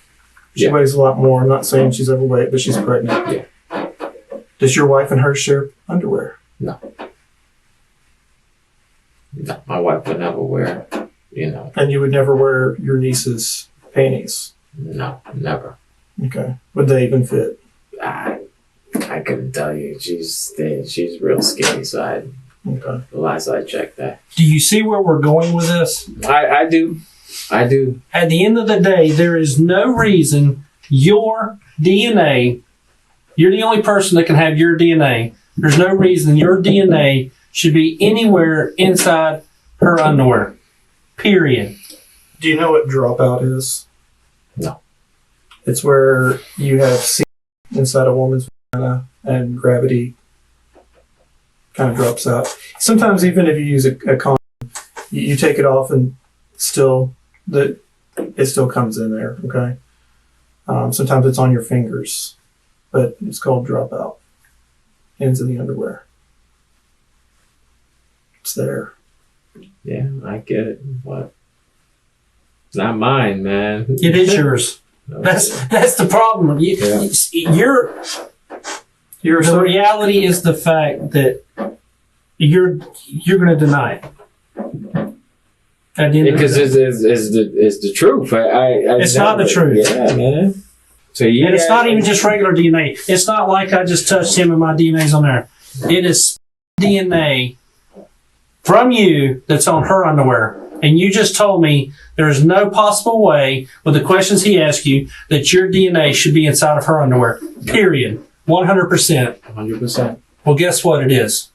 Speaker 15: She weighs a lot more. I'm not saying she's overweight, but she's pregnant.
Speaker 17: Yeah.
Speaker 15: Does your wife and her share underwear?
Speaker 17: No. No, my wife would never wear,
Speaker 15: And you would never wear your niece's panties?
Speaker 17: No, never.
Speaker 15: Okay. Would they even fit?
Speaker 17: I couldn't tell you. She's real skinny, so the last I checked that.
Speaker 1: Do you see where we're going with this?
Speaker 17: I do. I do.
Speaker 1: At the end of the day, there is no reason your DNA, you're the only person that can have your DNA. There's no reason your DNA should be anywhere inside her underwear. Period.
Speaker 15: Do you know what dropout is?
Speaker 17: No.
Speaker 15: It's where you have semen inside a woman's vagina and gravity kind of drops out. Sometimes even if you use a condom, you take it off and it still comes in there, okay? Sometimes it's on your fingers, but it's called dropout. Ends of the underwear. It's there.
Speaker 17: Yeah, I get it, but it's not mine, man.
Speaker 1: It is yours. That's the problem. The reality is the fact that you're going to deny it. At the end of the
Speaker 17: Because
Speaker 1: day.
Speaker 17: it's the truth.
Speaker 1: It's not the truth.
Speaker 17: Yeah, man. So you
Speaker 1: and it's not even just regular DNA. It's not like I just touched him and my DNA's on there. It is DNA from you that's on her underwear. And you just told me there is no possible way, with the questions he asked you, that your DNA should be inside of her underwear. Period. 100%.
Speaker 17: 100%.
Speaker 1: Well, guess what it is?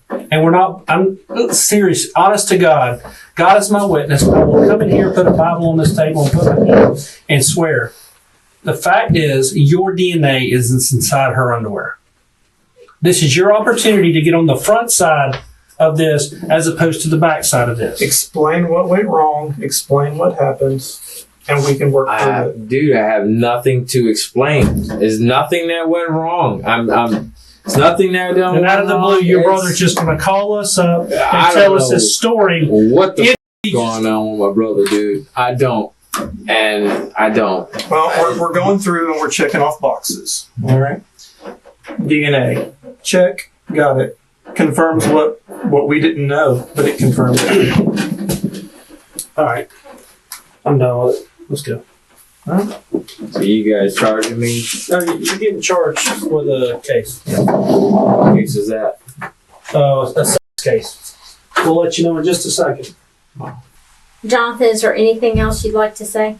Speaker 1: And I'm serious, honest to God. God is my witness. I will come in here, put a Bible on this table, and put my hand and swear. The fact is, your DNA is inside her underwear. This is your opportunity to get on the front side of this as opposed to the back side of this.
Speaker 15: Explain what went wrong. Explain what happened, and we can work through it.
Speaker 17: Dude, I have nothing to explain. There's nothing that went wrong. It's nothing that done went wrong.
Speaker 1: And out of the blue, your brother's just going to call us up and tell us his story.
Speaker 17: What the f- going on with my brother, dude? I don't. And I don't.
Speaker 15: Well, we're going through and we're checking off boxes. All right. DNA. Check. Got it. Confirms what we didn't know, but it confirms it.
Speaker 1: All right. I'm done with it. Let's go.
Speaker 17: Huh? So you guys charging me?
Speaker 1: No, you're getting charged for the case.
Speaker 17: What case is that?
Speaker 1: A sex case. We'll let you know in just a second.
Speaker 16: Jonathan, is there anything else you'd like to say?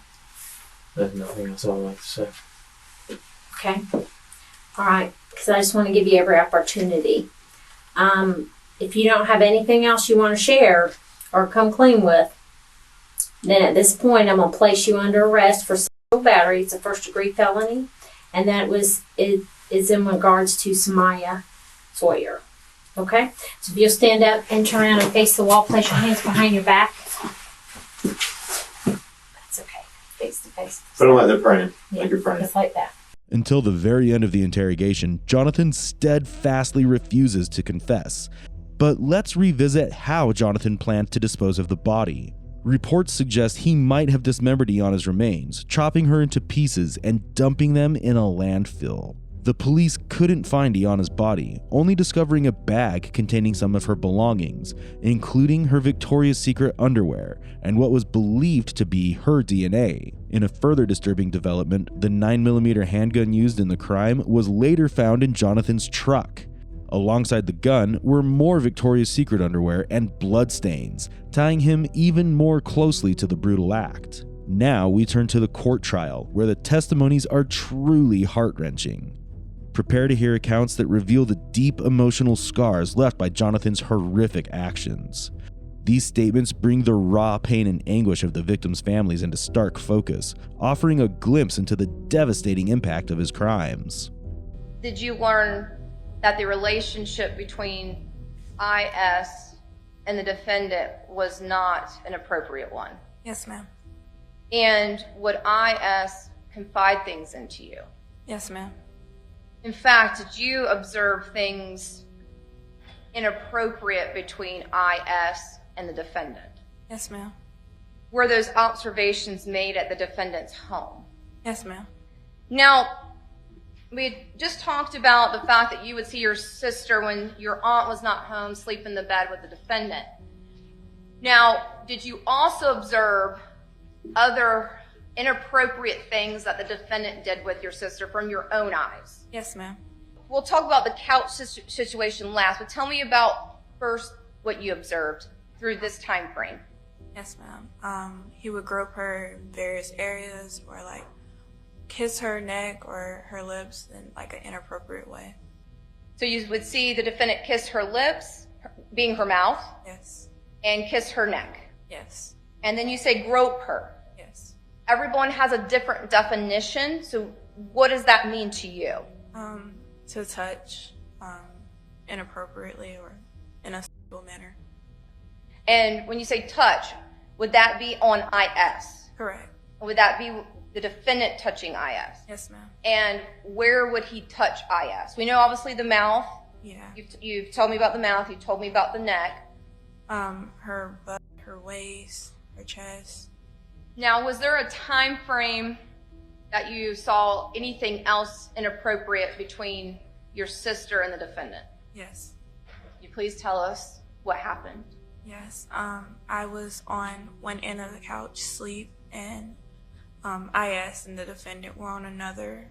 Speaker 17: There's nothing else I would like to say.
Speaker 16: Okay. All right. Because I just want to give you every opportunity. If you don't have anything else you want to share or come clean with, then at this point I'm going to place you under arrest for sexual battery. It's a first-degree felony, and it is in regards to Samaya Sawyer. Okay? So if you'll stand up and turn around and face the wall, place your hands behind your back. That's okay. Face to face.
Speaker 3: Put them like they're praying.
Speaker 16: Yeah,
Speaker 3: like you're praying.
Speaker 16: just like that.
Speaker 2: Until the very end of the interrogation, Jonathan steadfastly refuses to confess. But let's revisit how Jonathan planned to dispose of the body. Reports suggest he might have dismembered Iana's remains, chopping her into pieces and dumping them in a landfill. The police couldn't find Iana's body, only discovering a bag containing some of her belongings, including her Victoria's Secret underwear and what was believed to be her DNA. In a further disturbing development, the 9mm handgun used in the crime was later found in Jonathan's truck. Alongside the gun were more Victoria's Secret underwear and bloodstains, tying him even more closely to the brutal act. Now we turn to the court trial, where the testimonies are truly heart-wrenching. Prepare to hear accounts that reveal the deep emotional scars left by Jonathan's horrific actions. These statements bring the raw pain and anguish of the victims' families into stark focus, offering a glimpse into the devastating impact of his crimes.
Speaker 6: Did you learn that the relationship between IS and the defendant was not an appropriate one?
Speaker 4: Yes, ma'am.
Speaker 6: And would IS confide things into you?
Speaker 4: Yes, ma'am.
Speaker 6: In fact, did you observe things inappropriate between IS and the defendant?
Speaker 4: Yes, ma'am.
Speaker 6: Were those observations made at the defendant's home?
Speaker 4: Yes, ma'am.
Speaker 6: Now, we just talked about the fact that you would see your sister when your aunt was not home, sleep in the bed with the defendant. Now, did you also observe other inappropriate things that the defendant did with your sister from your own eyes?
Speaker 4: Yes, ma'am.
Speaker 6: We'll talk about the couch situation last, but tell me about first what you observed through this time frame.
Speaker 4: Yes, ma'am. He would grope her in various areas or like kiss her neck or her lips in like an inappropriate way.
Speaker 6: So you would see the defendant kiss her lips, being her mouth.
Speaker 4: Yes.
Speaker 6: And kiss her neck.
Speaker 4: Yes.
Speaker 6: And then you say grope her.
Speaker 4: Yes.
Speaker 6: Everyone has a different definition, so what does that mean to you?
Speaker 4: To touch inappropriately or in a sexual manner.
Speaker 6: And when you say touch, would that be on IS?
Speaker 4: Correct.
Speaker 6: Would that be the defendant touching IS?
Speaker 4: Yes, ma'am.
Speaker 6: And where would he touch IS? We know obviously the mouth.
Speaker 4: Yeah.
Speaker 6: You've told me about the mouth. You told me about the neck.
Speaker 4: Her butt, her waist, her chest.
Speaker 6: Now, was there a time frame that you saw anything else inappropriate between your sister and the defendant?
Speaker 4: Yes.
Speaker 6: Can you please tell us what happened?
Speaker 4: Yes. I was on one end of the couch, sleep, and IS and the defendant were on another,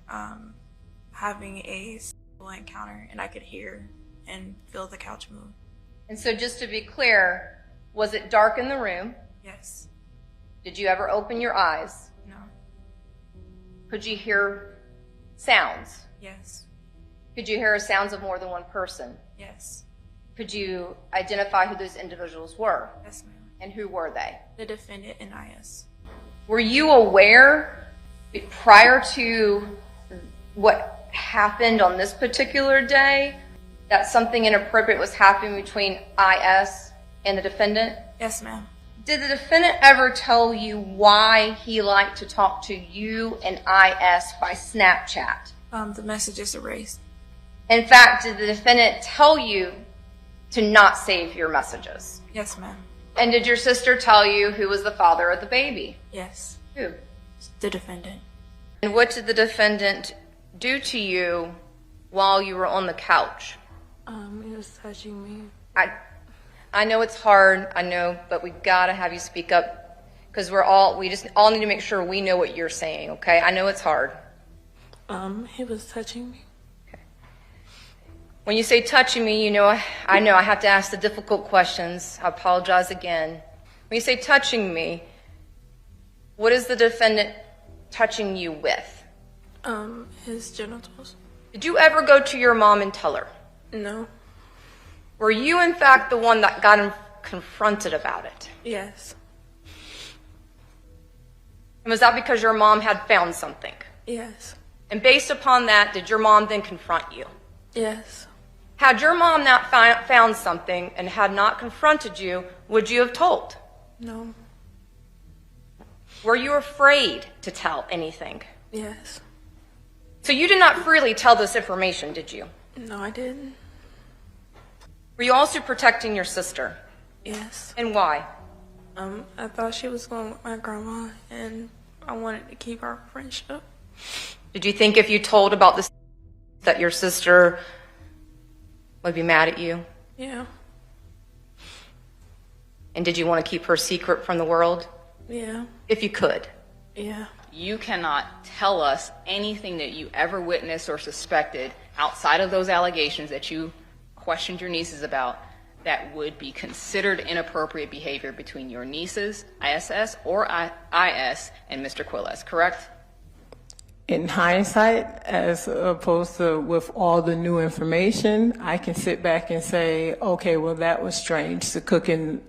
Speaker 4: having a sexual encounter, and I could hear and feel the couch move.
Speaker 6: And so just to be clear, was it dark in the room?
Speaker 4: Yes.
Speaker 6: Did you ever open your eyes?
Speaker 4: No.
Speaker 6: Could you hear sounds?
Speaker 4: Yes.
Speaker 6: Could you hear sounds of more than one person?
Speaker 4: Yes.
Speaker 6: Could you identify who those individuals were?
Speaker 4: Yes, ma'am.
Speaker 6: And who were they?
Speaker 4: The defendant and IS.
Speaker 6: Were you aware prior to what happened on this particular day that something inappropriate was happening between IS and the defendant?
Speaker 4: Yes, ma'am.
Speaker 6: Did the defendant ever tell you why he liked to talk to you and IS by Snapchat?
Speaker 4: The message is erased.
Speaker 6: In fact, did the defendant tell you to not save your messages?
Speaker 4: Yes, ma'am.
Speaker 6: And did your sister tell you who was the father of the baby?
Speaker 4: Yes.
Speaker 6: Who?
Speaker 4: The defendant.
Speaker 6: And what did the defendant do to you while you were on the couch?
Speaker 4: He was touching me.
Speaker 6: I know it's hard, I know, but we gotta have you speak up because we just all need to make sure we know what you're saying, okay? I know it's hard.
Speaker 4: He was touching me.
Speaker 6: Okay. When you say touching me, I know I have to ask the difficult questions. I apologize again. When you say touching me, what is the defendant touching you with?
Speaker 4: His genitals.
Speaker 6: Did you ever go to your mom and tell her?
Speaker 4: No.
Speaker 6: Were you, in fact, the one that got confronted about it?
Speaker 4: Yes.
Speaker 6: And was that because your mom had found something?
Speaker 4: Yes.
Speaker 6: And based upon that, did your mom then confront you?
Speaker 4: Yes.
Speaker 6: Had your mom not found something and had not confronted you, would you have told?
Speaker 4: No.
Speaker 6: Were you afraid to tell anything?
Speaker 4: Yes.
Speaker 6: So you did not freely tell this information, did you?
Speaker 4: No, I didn't.
Speaker 6: Were you also protecting your sister?
Speaker 4: Yes.
Speaker 6: And why?
Speaker 4: I thought she was going with my grandma, and I wanted to keep our friendship.
Speaker 6: Did you think if you told about this that your sister would be mad at you?
Speaker 4: Yeah.
Speaker 6: And did you want to keep her secret from the world?
Speaker 4: Yeah.
Speaker 6: If you could.
Speaker 4: Yeah.
Speaker 3: You cannot tell us anything that you ever witnessed or suspected outside of those allegations that you questioned your nieces about that would be considered inappropriate behavior between your nieces, ISS or IS, and Mr. Quilles, correct?
Speaker 7: In hindsight, as opposed to with all the new information, I can sit back and say, okay, well, that was strange, to cooking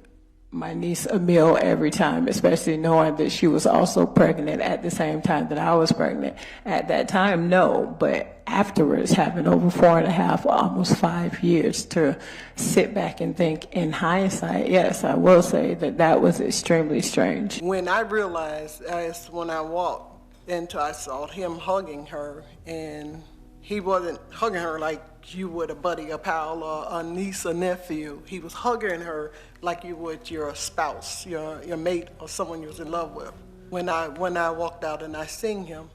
Speaker 7: my niece a meal every time, especially knowing that she was also pregnant at the same time that I was pregnant. At that time, no, but afterwards, having over 4.5, almost 5 years to sit back and think in hindsight, yes, I will say that that was extremely strange.
Speaker 10: When I realized, as when I walked into, I saw him hugging her, and he wasn't hugging her like you would a buddy, a pal, or a niece or nephew. He was hugging her like you would your spouse, your mate, or someone you was in love with. When I walked out and I seen him,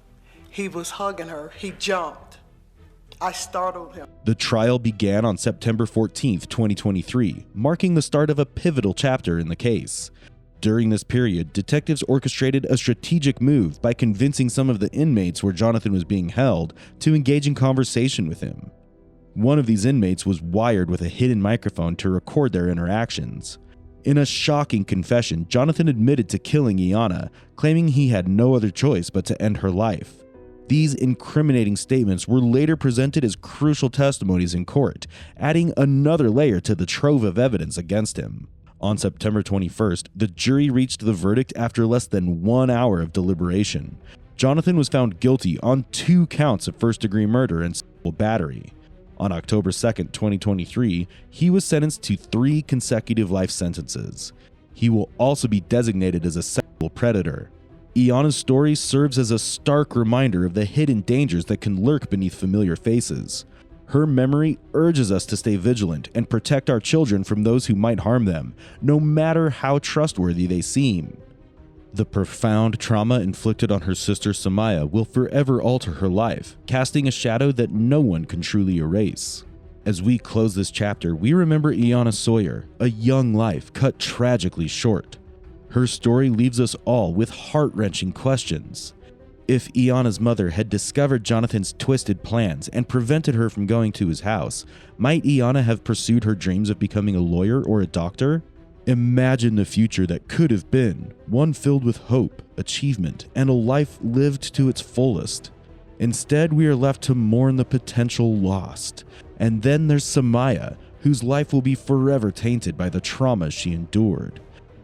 Speaker 10: he was hugging her. He jumped. I startled him.
Speaker 2: The trial began on September 14th, 2023, marking the start of a pivotal chapter in the case. During this period, detectives orchestrated a strategic move by convincing some of the inmates where Jonathan was being held to engage in conversation with him. One of these inmates was wired with a hidden microphone to record their interactions. In a shocking confession, Jonathan admitted to killing Iana, claiming he had no other choice but to end her life. These incriminating statements were later presented as crucial testimonies in court, adding another layer to the trove of evidence against him. On September 21st, the jury reached the verdict after less than 1 hour of deliberation. Jonathan was found guilty on 2 counts of first-degree murder and sexual battery. On October 2nd, 2023, he was sentenced to 3 consecutive life sentences. He will also be designated as a sexual predator. Iana's story serves as a stark reminder of the hidden dangers that can lurk beneath familiar faces. Her memory urges us to stay vigilant and protect our children from those who might harm them, no matter how trustworthy they seem. The profound trauma inflicted on her sister Samaya will forever alter her life, casting a shadow that no one can truly erase. As we close this chapter, we remember Iana Sawyer, a young life cut tragically short. Her story leaves us all with heart-wrenching questions. If Iana's mother had discovered Jonathan's twisted plans and prevented her from going to his house, might Iana have pursued her dreams of becoming a lawyer or a doctor? Imagine the future that could have been, one filled with hope, achievement, and a life lived to its fullest. Instead, we are left to mourn the potential lost. And then there's Samaya, whose life will be forever tainted by the trauma she endured.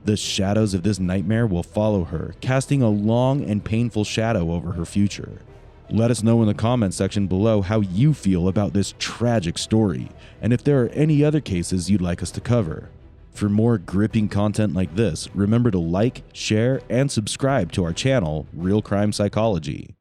Speaker 2: The shadows of this nightmare will follow her, casting a long and painful shadow over her future. Let us know in the comments section below how you feel about this tragic story, and if there are any other cases you'd like us to cover. For more gripping content like this, remember to like, share, and subscribe to our channel, Real Crime Psychology.